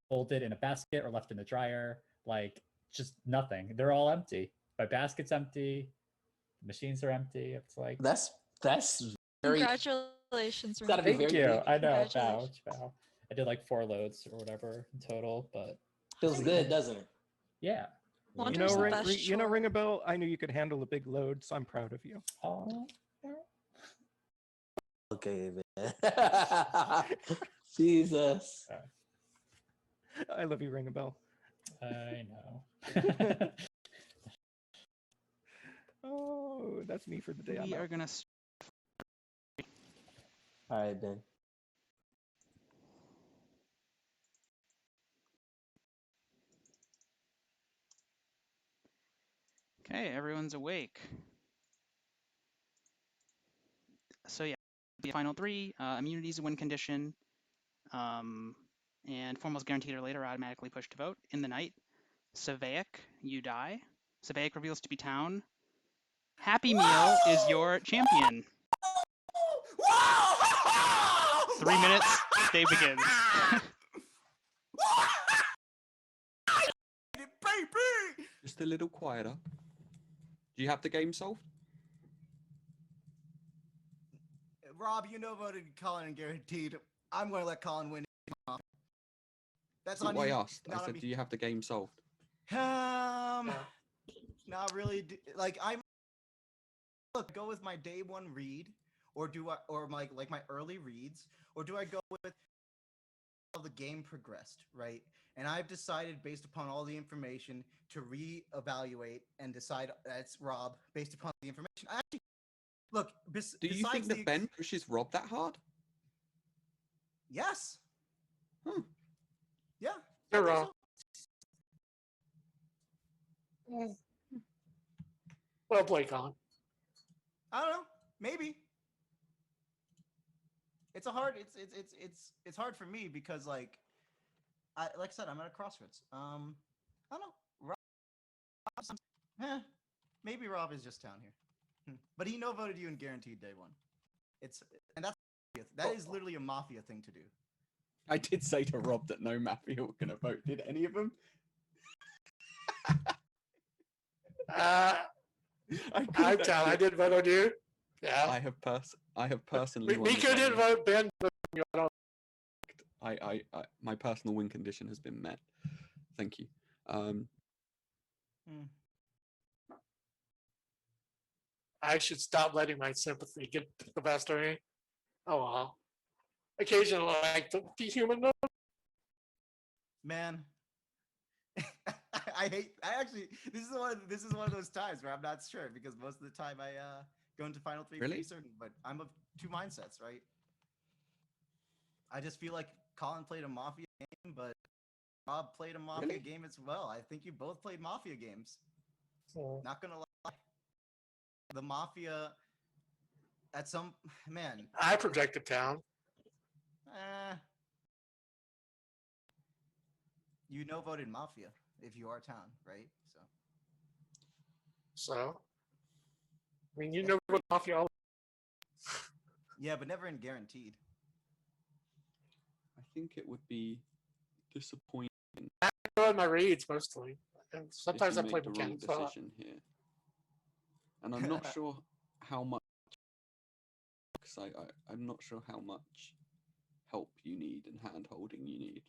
Speaker 9: folded in a basket or left in the dryer. Like just nothing. They're all empty. My basket's empty. The machines are empty. It's like
Speaker 17: that's very
Speaker 10: Congratulations.
Speaker 17: Gotta be
Speaker 9: Thank
Speaker 17: very
Speaker 9: you.
Speaker 17: big.
Speaker 9: I know. Bow. I did like 4 loads or whatever in total, but
Speaker 17: feels good, doesn't it?
Speaker 9: Yeah.
Speaker 11: You know, ring a bell. I knew you could handle a big load, so I'm proud of you.
Speaker 9: Oh.
Speaker 17: Okay, man. Jesus.
Speaker 11: I love you, ring a bell.
Speaker 9: I know.
Speaker 11: Oh, that's me for the day.
Speaker 15: We are gonna.
Speaker 17: All right, Ben.
Speaker 15: Okay, everyone's awake. So yeah, the final 3, immunity is a win condition, and formals guaranteed or later automatically pushed to vote. In the night, Savaic, you die. Savaic reveals to be town. Happy Meal is your champion. 3 minutes, day begins.
Speaker 5: Just a little quieter. Do you have the game solved?
Speaker 1: Rob, you know voted Colin and guaranteed. I'm going to let Colin win. That's on
Speaker 5: what
Speaker 1: you.
Speaker 5: I asked. I
Speaker 1: not on
Speaker 5: said,
Speaker 1: me.
Speaker 5: do you have the game solved?
Speaker 1: Not really. Like I'm. Look, go with my day 1 read, or do I, or like my early reads, or do I go with how the game progressed, right? And I've decided based upon all the information to reevaluate and decide that's Rob based upon the information. I actually look.
Speaker 5: Do you think that Ben pushes Rob that hard?
Speaker 1: Yes. Yeah.
Speaker 16: You're wrong. Well played, Colin.
Speaker 1: I don't know. Maybe. It's a hard. It's hard for me because like I said, I'm at a crossroads. I don't know. Maybe Rob is just down here, but he no voted you and guaranteed day one. That is literally a Mafia thing to do.
Speaker 5: I did say to Rob that no Mafia were going to vote. Did any of them?
Speaker 16: I'm down. I did vote on you. Yeah.
Speaker 5: I have personally.
Speaker 16: Miko didn't vote. Ben.
Speaker 5: My personal win condition has been met. Thank you.
Speaker 16: I should stop letting my sympathy get the best of me. Oh well. Occasionally, I like to be human.
Speaker 1: Man, I actually. This is one of those times where I'm not sure because most of the time I go into Final Three pretty certain, but I'm of two mindsets, right? I just feel like Colin played a Mafia game, but Rob played a Mafia game as well. I think you both played Mafia games. Not gonna lie, the Mafia at some man.
Speaker 16: I projected town.
Speaker 1: You no voted Mafia if you are town, right?
Speaker 16: So, I mean, you know what Mafia all.
Speaker 1: Yeah, but never in guaranteed.
Speaker 5: I think it would be disappointing.
Speaker 16: I know my reads mostly, and sometimes I
Speaker 5: if you
Speaker 16: play
Speaker 5: make the wrong
Speaker 16: mechanics.
Speaker 5: decision here, and I'm not sure how much. I'm not sure how much help you need and hand holding you need.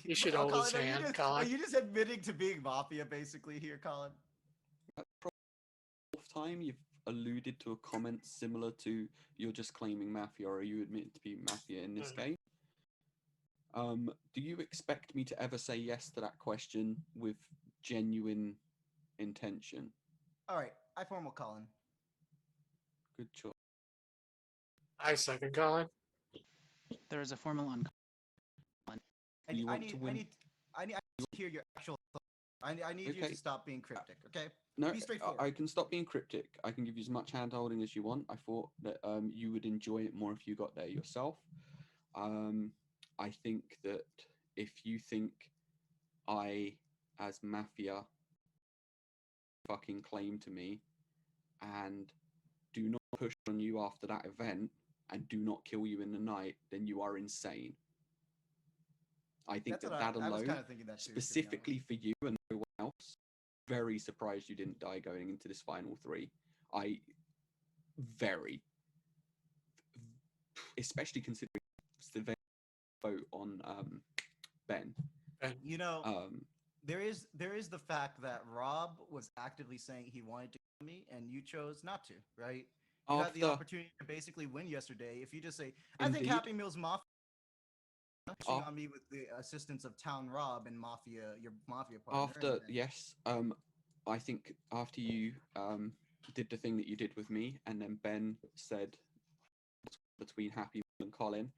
Speaker 16: You should hold his hand, Colin.
Speaker 1: Are you just admitting to being Mafia basically here, Colin?
Speaker 5: Fourth time you've alluded to a comment similar to you're just claiming Mafia, or are you admitted to be Mafia in this game? Do you expect me to ever say yes to that question with genuine intention?
Speaker 1: All right, I formal Colin.
Speaker 5: Good choice.
Speaker 16: I second Colin.
Speaker 15: There is a formal on.
Speaker 1: I need to hear your actual thoughts. I need you to stop being cryptic, okay?
Speaker 5: No,
Speaker 1: be straightforward.
Speaker 5: I can stop being cryptic. I can give you as much hand holding as you want. I thought that you would enjoy it more if you got there yourself. I think that if you think I, as Mafia, fucking claim to me and do not push on you after that event and do not kill you in the night, then you are insane. I think that alone, specifically for you and no one else, very surprised you didn't die going into this final three. Especially considering the vote on Ben.
Speaker 1: You know, there is the fact that Rob was actively saying he wanted to kill me, and you chose not to, right? You had the opportunity to basically win yesterday. If you just say, "I think Happy Meal's Mafia," on me with the assistance of Town Rob and Mafia, your Mafia partner.
Speaker 5: I think after you did the thing that you did with me, and then Ben said between Happy and Colin,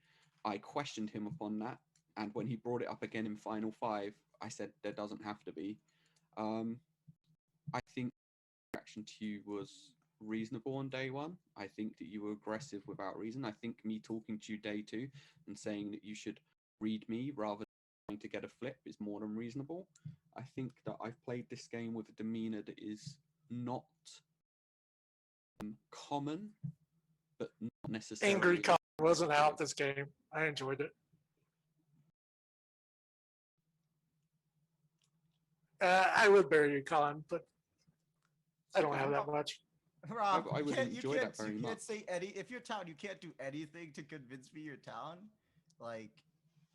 Speaker 5: I questioned him upon that, and when he brought it up again in Final 5, I said there doesn't have to be. I think the reaction to you was reasonable on day one. I think that you were aggressive without reason. I think me talking to you day 2 and saying that you should read me rather than trying to get a flip is more than reasonable. I think that I've played this game with a demeanor that is not common, but not necessarily.
Speaker 16: Angry Colin wasn't out this game. I enjoyed it. I would bury you, Colin, but I don't have that much.
Speaker 1: Rob,
Speaker 5: I would enjoy that very much.
Speaker 1: You can't say if you're town, you can't do anything to convince me you're town. Like,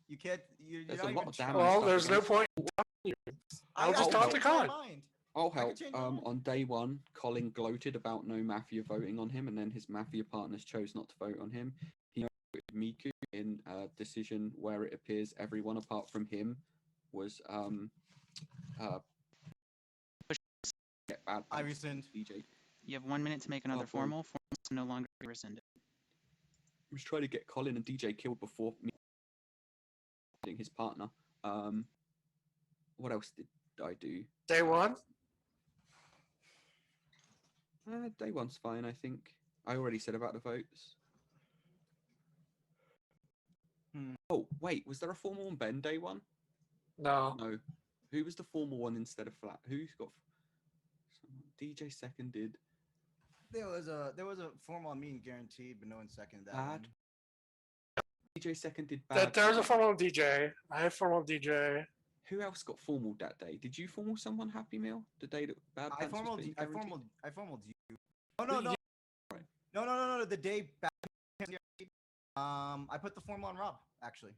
Speaker 1: you can't. You're not even trying.
Speaker 16: Well, there's no point in talking to you. I'll just talk to Colin.
Speaker 5: I'll help. On day 1, Colin gloated about no Mafia voting on him, and then his Mafia partners chose not to vote on him. He voted Miku in a decision where it appears everyone apart from him was
Speaker 1: I rescind.
Speaker 5: DJ.
Speaker 15: You have 1 minute to make another formal. Formals can no longer be rescinded.
Speaker 5: I was trying to get Colin and DJ killed before me his partner. What else did I do?
Speaker 16: Day one?
Speaker 5: Day one's fine, I think. I already said about the votes. Oh, wait, was there a formal on Ben day one?
Speaker 16: No.
Speaker 5: No. Who was the formal one instead of Flat? Who's got... DJ seconded.
Speaker 1: There was a formal on me and guaranteed, but no one seconded that
Speaker 5: Bad.
Speaker 1: one.
Speaker 5: DJ seconded bad.
Speaker 16: There's a formal DJ. I have formal DJ.
Speaker 5: Who else got formal that day? Did you formal someone, Happy Meal? The day that Bad
Speaker 1: I
Speaker 5: Pants was
Speaker 1: formaled
Speaker 5: being
Speaker 1: I
Speaker 5: guaranteed?
Speaker 1: formaled you. Oh no no.
Speaker 5: Right.
Speaker 1: No. The day Bad Pants guaranteed. I put the formal on Rob actually.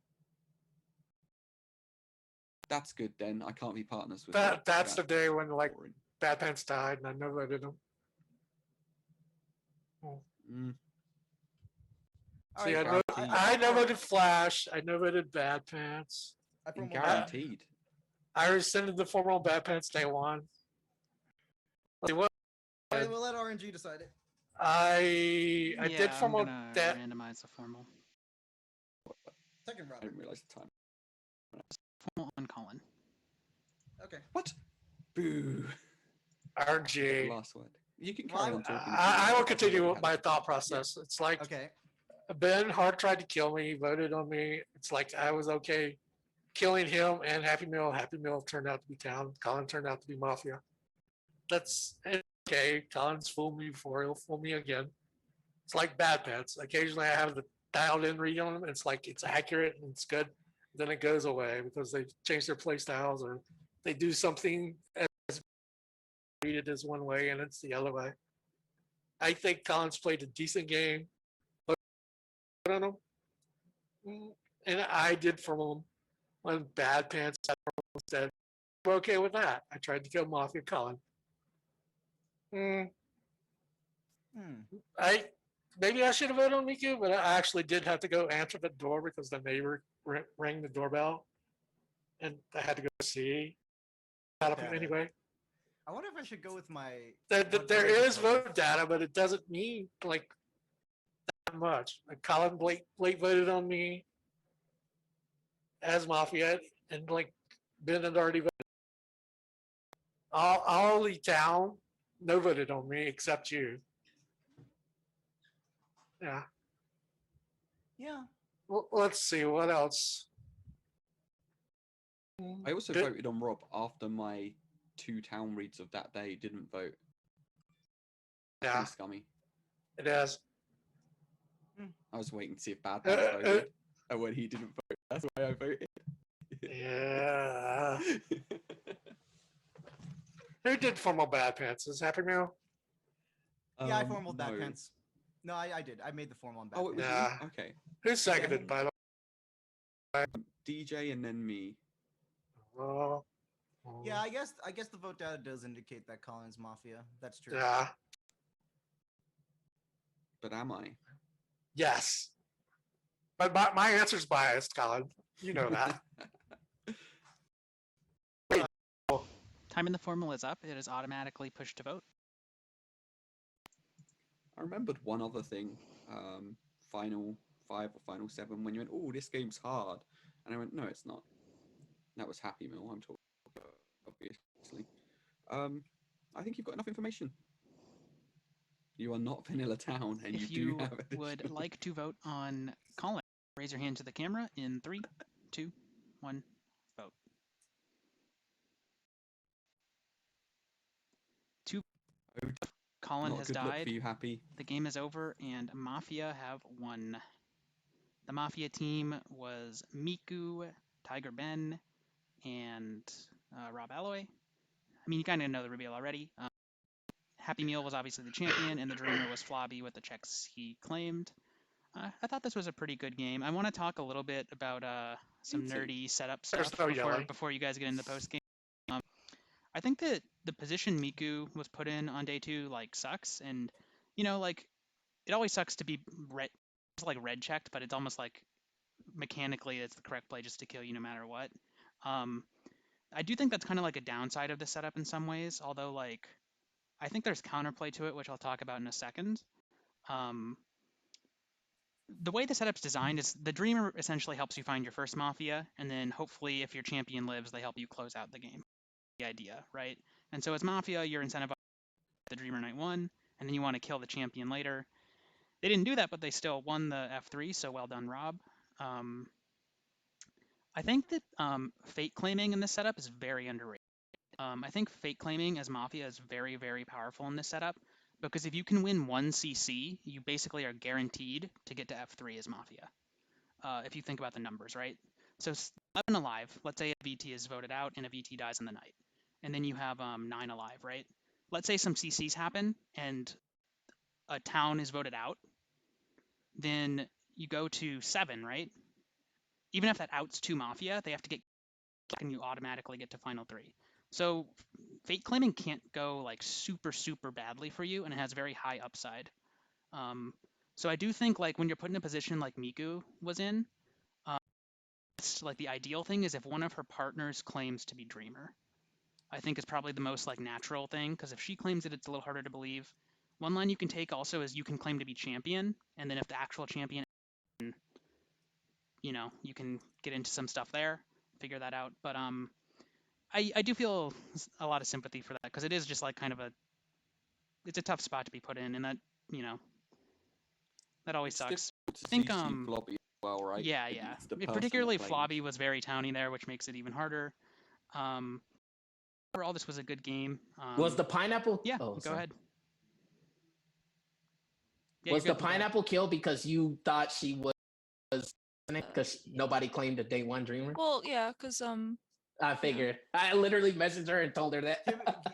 Speaker 5: That's good then. I can't be partners with
Speaker 16: That's the day when like Bad Pants died and I no voted him. See, I no voted Flash. I no voted Bad Pants.
Speaker 5: Guaranteed.
Speaker 16: I rescinded the formal Bad Pants day one. Let's see what.
Speaker 1: We'll let RNG decide it.
Speaker 16: I did formal
Speaker 15: I'm gonna randomize the formal.
Speaker 1: Second round.
Speaker 5: I didn't realize the time.
Speaker 15: Formal on Colin.
Speaker 1: Okay.
Speaker 5: What? Boo.
Speaker 16: RNG.
Speaker 5: Last word. You can carry on talking.
Speaker 16: I will continue with my thought process. Yeah. It's like Ben Hart tried to kill me. He voted on me. It's like I was okay killing him and Happy Meal. Happy Meal turned out to be Town. Colin turned out to be Mafia. That's okay. Colin's fooled me before. He'll fool me again. It's like Bad Pants. Occasionally I have the dialed in read on them. It's like it's accurate and it's good. Then it goes away because they change their play styles or they do something as read it as one way and it's the other way. I think Colin's played a decent game. But I don't know. And I did from him when Bad Pants said, we're okay with that. I tried to kill Mafia Colin. Maybe I should have voted on Miku, but I actually did have to go answer the door because the neighbor rang the doorbell, and I had to go see. Anyway,
Speaker 1: I wonder if I should go with my.
Speaker 16: There is vote data, but it doesn't mean like that much. Like Colin Blake voted on me as Mafia, and like Ben had already voted. All the town no voted on me except you. Yeah.
Speaker 1: Yeah.
Speaker 16: Well, let's see what else.
Speaker 5: I also voted on Rob after my 2 town reads of that day didn't vote.
Speaker 16: Yeah.
Speaker 5: Pretty scummy.
Speaker 16: It is.
Speaker 5: I was waiting to see if Bad Pants voted, and when he didn't vote, that's why I voted.
Speaker 16: Yeah. Who did formal Bad Pants? Is Happy Meal?
Speaker 1: Yeah, I formal Bad Pants. No, I did. I made the formal on Bad Pants.
Speaker 5: It was you? Okay.
Speaker 16: Who seconded by the way?
Speaker 5: DJ and then me.
Speaker 1: Yeah, I guess the vote data does indicate that Colin's Mafia. That's true.
Speaker 16: Yeah.
Speaker 5: But am I?
Speaker 16: Yes. But my answer's biased, Colin. You know that.
Speaker 15: Time in the formal is up. It is automatically pushed to vote.
Speaker 5: I remembered one other thing. Final 5 or Final 7 when you went, oh, this game's hard. And I went, no, it's not. That was Happy Meal I'm talking about, obviously. I think you've got enough information. You are not Vanilla Town, and
Speaker 15: If
Speaker 5: you do have
Speaker 15: would like to vote on Colin, raise your hand to the camera in 3, 2, 1, vote. 2. Colin has died.
Speaker 5: For you, Happy.
Speaker 15: The game is over, and Mafia have won. The Mafia team was Miku, Tiger Ben, and Rob Alloy. I mean, you kind of know the reveal already. Happy Meal was obviously the champion, and the Dreamer was Flobby with the checks he claimed. I thought this was a pretty good game. I want to talk a little bit about some nerdy setup stuff before you guys get into the post game. I think that the position Miku was put in on day 2 like sucks, and you know, like it always sucks to be red checked, but it's almost like mechanically it's the correct play just to kill you no matter what. I do think that's kind of like a downside of the setup in some ways, although like I think there's counterplay to it, which I'll talk about in a second. The way the setup's designed is the Dreamer essentially helps you find your first Mafia, and then hopefully if your champion lives, they help you close out the game. the idea, right? And so as Mafia, you're incentivized the Dreamer Night 1, and then you want to kill the champion later. They didn't do that, but they still won the F3, so well done, Rob. I think that fate claiming in this setup is very underrated. I think fate claiming as Mafia is very, very powerful in this setup, because if you can win one CC, you basically are guaranteed to get to F3 as Mafia. If you think about the numbers, right? So 11 alive, let's say a VT is voted out and a VT dies in the night. And then you have 9 alive, right? Let's say some CCs happen and a town is voted out. Then you go to 7, right? Even if that outs 2 Mafia, they have to get and you automatically get to final 3. So fate claiming can't go like super, super badly for you, and it has very high upside. So I do think like when you're put in a position like Miku was in, it's like the ideal thing is if one of her partners claims to be Dreamer. I think is probably the most like natural thing, because if she claims it, it's a little harder to believe. One line you can take also is you can claim to be champion, and then if the actual champion, you know, you can get into some stuff there, figure that out. But I do feel a lot of sympathy for that, because it is just like kind of it's a tough spot to be put in, and that, you know, that always sucks. I think
Speaker 5: Flobby as well, right?
Speaker 15: Yeah,
Speaker 5: If
Speaker 15: yeah.
Speaker 5: it's the person
Speaker 15: Particularly
Speaker 5: that claims.
Speaker 15: Flobby was very towny there, which makes it even harder. Overall, this was a good game.
Speaker 17: Was the pineapple?
Speaker 15: Yeah,
Speaker 17: Oh,
Speaker 15: go
Speaker 17: sorry.
Speaker 15: ahead. Yeah,
Speaker 17: Was
Speaker 15: you're
Speaker 17: the
Speaker 15: good, go ahead.
Speaker 17: pineapple kill because you thought she was because nobody claimed a day 1 Dreamer?
Speaker 10: Well, yeah, because
Speaker 17: I figured. I literally messaged her and told her that.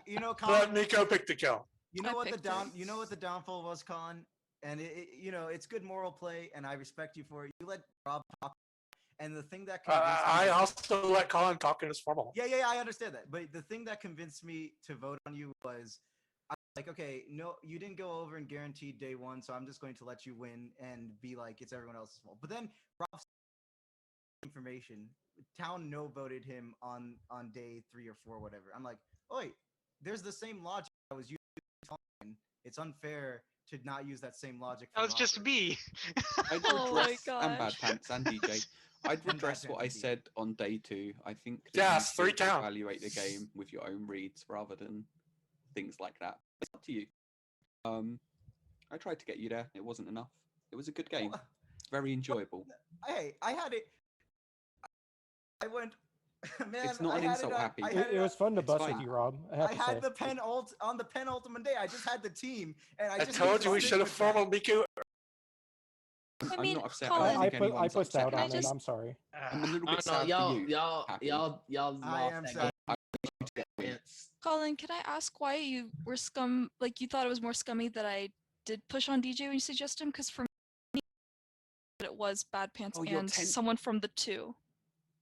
Speaker 1: You know,
Speaker 16: But
Speaker 1: Colin,
Speaker 16: Nico picked the kill.
Speaker 1: you know
Speaker 10: I
Speaker 1: what the
Speaker 10: picked
Speaker 1: down
Speaker 10: it.
Speaker 1: you know what the downfall was, Colin? And you know, it's good moral play, and I respect you for it. You let Rob talk, and the thing that convinced me
Speaker 16: I
Speaker 1: to-
Speaker 16: also let Colin talk in his formal.
Speaker 1: yeah, I understand that. But the thing that convinced me to vote on you was, I was like, okay, no, you didn't go over and guaranteed day 1, so I'm just going to let you win and be like, it's everyone else's fault. But then Rob information, town no voted him on day 3 or 4, whatever. I'm like, oh wait, there's the same logic I was using. It's unfair to not use that same logic.
Speaker 13: That was just me.
Speaker 5: I'd
Speaker 10: Oh my
Speaker 5: redress and Bad
Speaker 10: gosh.
Speaker 5: Pants and DJ. I'd
Speaker 1: And Bad
Speaker 5: redress what I
Speaker 1: Pants and DJ.
Speaker 5: said on day 2. I think that
Speaker 16: Yes,
Speaker 5: you
Speaker 16: 3
Speaker 5: should
Speaker 16: count.
Speaker 5: evaluate the game with your own reads rather than things like that. It's up to you. I tried to get you there. It wasn't enough. It was a good game. Very enjoyable.
Speaker 1: Hey, I had it. I went. Man,
Speaker 5: It's not
Speaker 1: I
Speaker 5: an
Speaker 1: had
Speaker 5: insult,
Speaker 1: it,
Speaker 5: Happy.
Speaker 1: I had
Speaker 22: It was fun to
Speaker 5: It's
Speaker 22: bust
Speaker 5: fine.
Speaker 22: with you, Rob. I have
Speaker 1: I
Speaker 22: to
Speaker 1: had
Speaker 22: say.
Speaker 1: the on the penultimate day. I just had the team, and I
Speaker 16: I
Speaker 1: just
Speaker 16: told you we
Speaker 1: stick
Speaker 16: should have
Speaker 1: with that.
Speaker 16: formal Miku.
Speaker 10: I
Speaker 5: I'm
Speaker 10: mean,
Speaker 5: not upset.
Speaker 10: Colin,
Speaker 5: I don't think
Speaker 22: I
Speaker 5: anyone's
Speaker 22: pushed
Speaker 5: upset
Speaker 22: out
Speaker 5: with
Speaker 22: on
Speaker 5: you.
Speaker 22: it. I'm sorry.
Speaker 5: I'm a little
Speaker 17: I
Speaker 5: bit
Speaker 17: don't know,
Speaker 5: sad for you. Happy.
Speaker 17: y'all
Speaker 1: I
Speaker 17: lost
Speaker 1: am
Speaker 17: that
Speaker 1: sad.
Speaker 17: game.
Speaker 10: Colin, can I ask why you were like you thought it was more scummy that I did push on DJ when you suggested him? Because for me, it was Bad Pants
Speaker 5: Oh, you're
Speaker 10: and
Speaker 5: 10
Speaker 10: someone from the 2.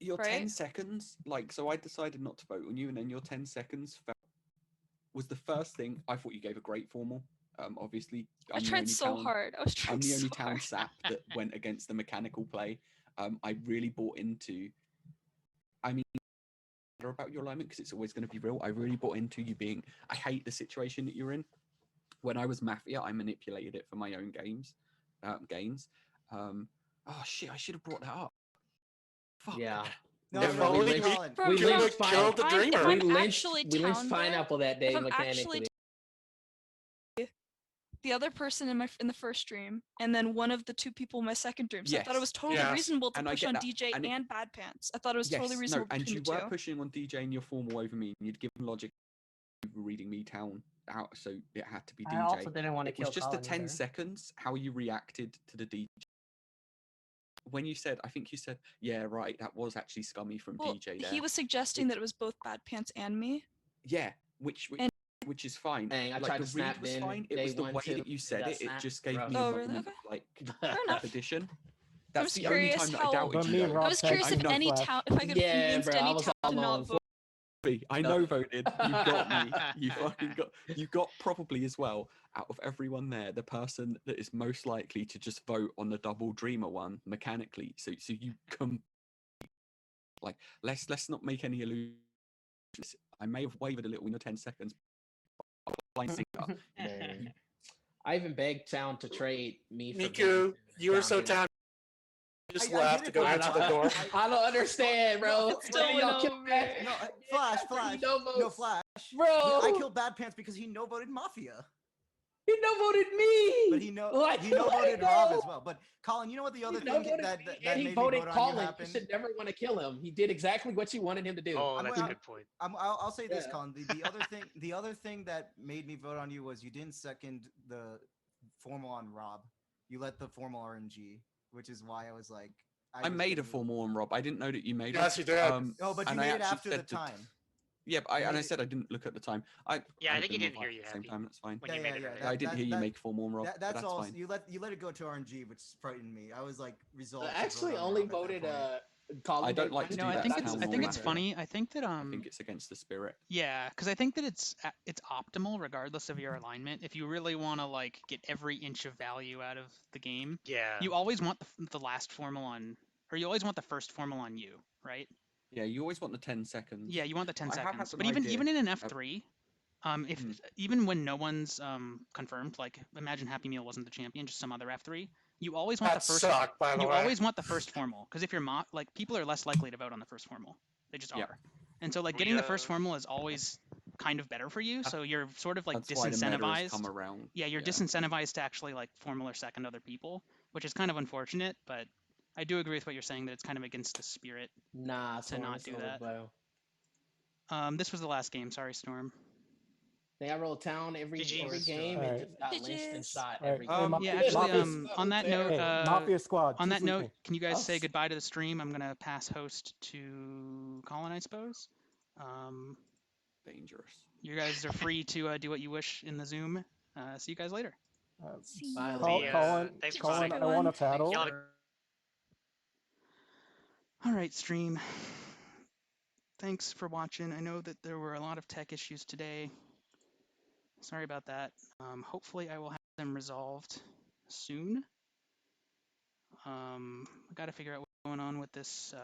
Speaker 5: Your
Speaker 10: right?
Speaker 5: 10 seconds, like, so I decided not to vote on you, and then your 10 seconds was the first thing. I thought you gave a great formal. Obviously,
Speaker 10: I tried so hard. I was trying
Speaker 5: I'm the
Speaker 10: so
Speaker 5: only town
Speaker 10: hard.
Speaker 5: sap that went against the mechanical play. I really bought into. I mean, about your alignment because it's always going to be real. I really bought into you being. I hate the situation that you're in. When I was Mafia, I manipulated it for my own gains. Oh shit! I should have brought that up. Fuck.
Speaker 17: Yeah.
Speaker 1: No,
Speaker 17: Yeah,
Speaker 1: no,
Speaker 17: bro, we
Speaker 1: no,
Speaker 17: lynched,
Speaker 1: Colin.
Speaker 17: we
Speaker 16: Killed
Speaker 17: lynched,
Speaker 16: the- killed the
Speaker 10: If
Speaker 16: dreamer.
Speaker 10: I'm
Speaker 17: we lynched,
Speaker 10: actually
Speaker 17: we lynched
Speaker 10: town there,
Speaker 17: Pineapple that day
Speaker 10: if I'm
Speaker 17: mechanically.
Speaker 10: actually the other person in the first stream, and then one of the 2 people in my second stream. So I thought it
Speaker 5: Yes,
Speaker 10: was totally
Speaker 16: yes.
Speaker 10: reasonable to
Speaker 5: And I
Speaker 10: push
Speaker 5: get
Speaker 10: on
Speaker 5: that,
Speaker 10: DJ
Speaker 5: and
Speaker 10: and,
Speaker 5: it-
Speaker 10: Bad Pants. I thought it was totally
Speaker 5: Yes,
Speaker 10: reasonable
Speaker 5: no, and
Speaker 10: between
Speaker 5: you
Speaker 10: the
Speaker 5: were
Speaker 10: 2.
Speaker 5: pushing on DJ and your formal over me, and you'd given logic reading me town out, so it had to be DJ.
Speaker 19: I also didn't want to
Speaker 5: It
Speaker 19: kill
Speaker 5: was just the
Speaker 19: Colin
Speaker 5: 10
Speaker 19: either.
Speaker 5: seconds how you reacted to the DJ. When you said, I think you said, yeah, right, that was actually scummy from
Speaker 10: Well,
Speaker 5: DJ there.
Speaker 10: he was suggesting that it was both Bad Pants and me.
Speaker 5: Yeah, which
Speaker 10: And-
Speaker 5: is fine.
Speaker 17: Dang, I
Speaker 5: like
Speaker 17: tried
Speaker 5: the
Speaker 17: to snap
Speaker 5: read was
Speaker 17: in
Speaker 5: fine. It
Speaker 17: day
Speaker 5: was the
Speaker 17: 1
Speaker 5: way
Speaker 17: too.
Speaker 5: that you
Speaker 17: It
Speaker 5: said
Speaker 17: got
Speaker 5: it. It
Speaker 17: snapped.
Speaker 5: just gave
Speaker 17: Rough.
Speaker 5: me
Speaker 10: Oh,
Speaker 5: a
Speaker 10: really?
Speaker 5: moment
Speaker 10: Okay.
Speaker 5: of like
Speaker 10: Fair enough.
Speaker 5: addition. That's
Speaker 10: just
Speaker 5: the only
Speaker 10: curious
Speaker 5: time that I
Speaker 10: how-
Speaker 5: doubted
Speaker 22: But
Speaker 5: you.
Speaker 22: me and
Speaker 5: though.
Speaker 22: Rob
Speaker 10: I was
Speaker 22: tagged
Speaker 10: curious
Speaker 22: team
Speaker 10: if
Speaker 22: for
Speaker 10: any
Speaker 22: Flash.
Speaker 10: town, if I could have
Speaker 17: Yeah,
Speaker 10: convinced
Speaker 17: bro, I
Speaker 10: any
Speaker 17: was
Speaker 10: town
Speaker 17: all
Speaker 10: to not
Speaker 17: alone.
Speaker 10: vote.
Speaker 5: I
Speaker 17: No.
Speaker 5: know voted. You got me. You fucking got. You got probably as well out of everyone there the person that is most likely to just vote on the double dreamer one mechanically. So you come. Like let's not make any illusions. I may have wavered a little in the 10 seconds.
Speaker 17: I even begged Town to trade me for
Speaker 16: Miku,
Speaker 17: Bane.
Speaker 16: you were
Speaker 17: Town
Speaker 16: so
Speaker 17: didn't.
Speaker 16: talented. just
Speaker 1: I
Speaker 16: left
Speaker 1: did
Speaker 16: to
Speaker 1: it
Speaker 16: go
Speaker 1: for
Speaker 16: answer
Speaker 1: the
Speaker 16: the door.
Speaker 17: I don't understand, bro.
Speaker 10: Still
Speaker 17: Y'all
Speaker 10: went
Speaker 17: killed
Speaker 10: over.
Speaker 17: Bad
Speaker 1: No,
Speaker 17: Pants.
Speaker 1: Flash,
Speaker 17: After
Speaker 1: Flash.
Speaker 17: he no
Speaker 1: No,
Speaker 17: votes.
Speaker 1: Flash.
Speaker 17: Bro.
Speaker 1: I killed Bad Pants because he no voted Mafia.
Speaker 17: He no voted me.
Speaker 1: But he no
Speaker 17: like,
Speaker 1: he no
Speaker 17: like,
Speaker 1: voted
Speaker 17: no.
Speaker 1: Rob as well. But Colin, you know what the
Speaker 17: He
Speaker 1: other
Speaker 17: no
Speaker 1: thing
Speaker 17: voted
Speaker 1: that
Speaker 17: me,
Speaker 1: that,
Speaker 17: and
Speaker 1: that
Speaker 17: he
Speaker 1: made me
Speaker 17: voted
Speaker 1: vote on you
Speaker 17: Colin. You
Speaker 1: happened?
Speaker 17: should never want to kill him. He did exactly what you wanted him to do.
Speaker 13: Oh,
Speaker 1: I'm-
Speaker 13: that's a
Speaker 1: I'm-
Speaker 13: good point.
Speaker 1: I'll say this,
Speaker 17: Yeah.
Speaker 1: Colin. The other thing that made me vote on you was you didn't second the formal on Rob. You let the formal RNG, which is why I was like,
Speaker 5: I
Speaker 1: was
Speaker 5: made a
Speaker 1: getting-
Speaker 5: formal one, Rob. I didn't know that you made
Speaker 16: Yes,
Speaker 5: it.
Speaker 16: you did.
Speaker 1: Oh, but you
Speaker 5: and I
Speaker 1: made it
Speaker 5: actually
Speaker 1: after the
Speaker 5: said that-
Speaker 1: time.
Speaker 5: Yeah, but
Speaker 1: You
Speaker 5: I
Speaker 1: made it-
Speaker 5: said I didn't look at the time.
Speaker 13: Yeah, I think he
Speaker 5: didn't
Speaker 13: didn't hear you,
Speaker 5: at the same
Speaker 13: Happy,
Speaker 5: time. That's fine.
Speaker 13: when you made it earlier.
Speaker 5: I didn't hear you make formal, Rob.
Speaker 1: That's
Speaker 5: but that's
Speaker 1: all.
Speaker 5: fine.
Speaker 1: You let it go to RNG, which frightened me. I was like resolved.
Speaker 17: I
Speaker 1: to vote
Speaker 17: actually
Speaker 1: on
Speaker 17: only
Speaker 1: Rob at that
Speaker 17: voted
Speaker 1: point.
Speaker 17: Colin.
Speaker 5: I don't like to do
Speaker 15: No, I
Speaker 5: that.
Speaker 15: think
Speaker 5: to
Speaker 15: it's
Speaker 5: town
Speaker 15: I think it's
Speaker 5: matter.
Speaker 15: funny. I think that
Speaker 5: I think it's against the spirit.
Speaker 15: yeah, because I think that it's optimal regardless of your alignment. If you really want to like get every inch of value out of the game,
Speaker 13: Yeah.
Speaker 15: you always want the last formal on, or you always want the first formal on you, right?
Speaker 5: Yeah, you always want the 10 seconds.
Speaker 15: Yeah, you want the 10
Speaker 5: I have had
Speaker 15: seconds.
Speaker 5: some
Speaker 15: But even
Speaker 5: idea.
Speaker 15: even in an F3, if even when no one's confirmed, like imagine Happy Meal wasn't the champion, just some other F3, you always want
Speaker 16: That
Speaker 15: the first.
Speaker 16: sucked, by the
Speaker 15: you
Speaker 16: way.
Speaker 15: always want the first formal because if you're like people are less likely to vote on the first formal. They just
Speaker 5: Yeah.
Speaker 15: are. And so like
Speaker 8: We,
Speaker 15: getting the first formal is always kind of better for you. So you're sort of like
Speaker 5: That's why the meta has
Speaker 15: disincentivized.
Speaker 5: come around.
Speaker 15: Yeah, you're disincentivized to actually like formal or second other people, which is kind of unfortunate. But I do agree with what you're saying that it's kind of against the spirit
Speaker 17: Nah,
Speaker 15: to not do that.
Speaker 17: Bro.
Speaker 15: This was the last game. Sorry, Storm.
Speaker 17: They got roll town every
Speaker 13: GG's.
Speaker 17: game
Speaker 22: All
Speaker 17: and
Speaker 22: right.
Speaker 17: just got lynched and shot
Speaker 22: All right.
Speaker 17: every
Speaker 22: Hey,
Speaker 17: game.
Speaker 22: Mafia-
Speaker 15: Yeah, actually,
Speaker 22: Mafia-
Speaker 15: on that note,
Speaker 22: Hey, Mafia Squad.
Speaker 15: on
Speaker 22: two
Speaker 15: that note,
Speaker 22: sleeping.
Speaker 15: can you guys
Speaker 17: Oh,
Speaker 15: say goodbye to the stream? I'm gonna pass host to Colin, I suppose.
Speaker 5: Dangerous.
Speaker 15: You guys are free to do what you wish in the Zoom. See you guys later.
Speaker 17: Bye,
Speaker 22: Colin,
Speaker 13: Thanks for
Speaker 22: Colin,
Speaker 13: playing.
Speaker 22: I want a paddle.
Speaker 13: Y'all
Speaker 15: All right, stream. Thanks for watching. I know that there were a lot of tech issues today. Sorry about that. Hopefully I will have them resolved soon. I got to figure out what's going on with this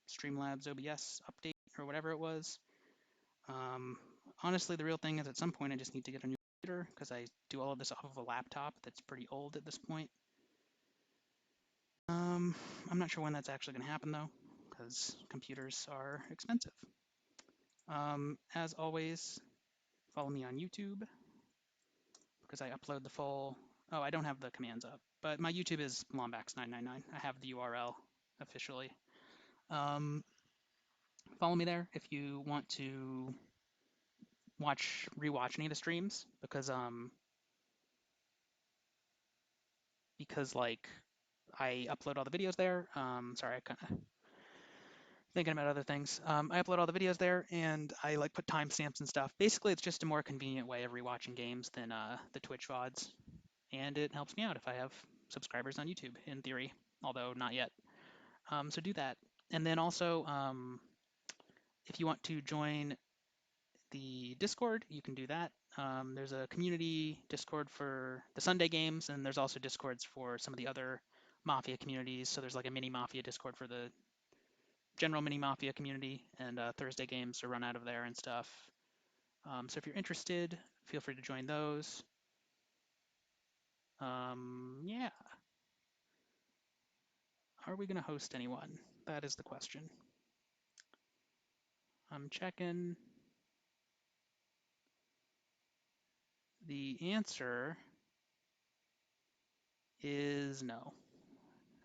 Speaker 15: Streamlabs OBS update or whatever it was. Honestly, the real thing is at some point I just need to get a new computer because I do all of this off of a laptop that's pretty old at this point. I'm not sure when that's actually going to happen though, because computers are expensive. As always, follow me on YouTube because I upload the full. Oh, I don't have the commands up, but my YouTube is Lombax999. I have the URL officially. Follow me there if you want to rewatch any of the streams because like I upload all the videos there. Sorry, I kind of thinking about other things. I upload all the videos there and I like put timestamps and stuff. Basically, it's just a more convenient way of rewatching games than the Twitch VODs, and it helps me out if I have subscribers on YouTube in theory, although not yet. So do that, and then also if you want to join the Discord, you can do that. There's a community Discord for the Sunday games, and there's also Discords for some of the other Mafia communities. So there's like a mini Mafia Discord for the general mini Mafia community, and Thursday games are run out of there and stuff. So if you're interested, feel free to join those. Yeah. Are we going to host anyone? That is the question. I'm checking. The answer is no.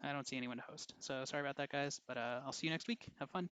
Speaker 15: I don't see anyone to host. So sorry about that, guys, but I'll see you next week. Have fun.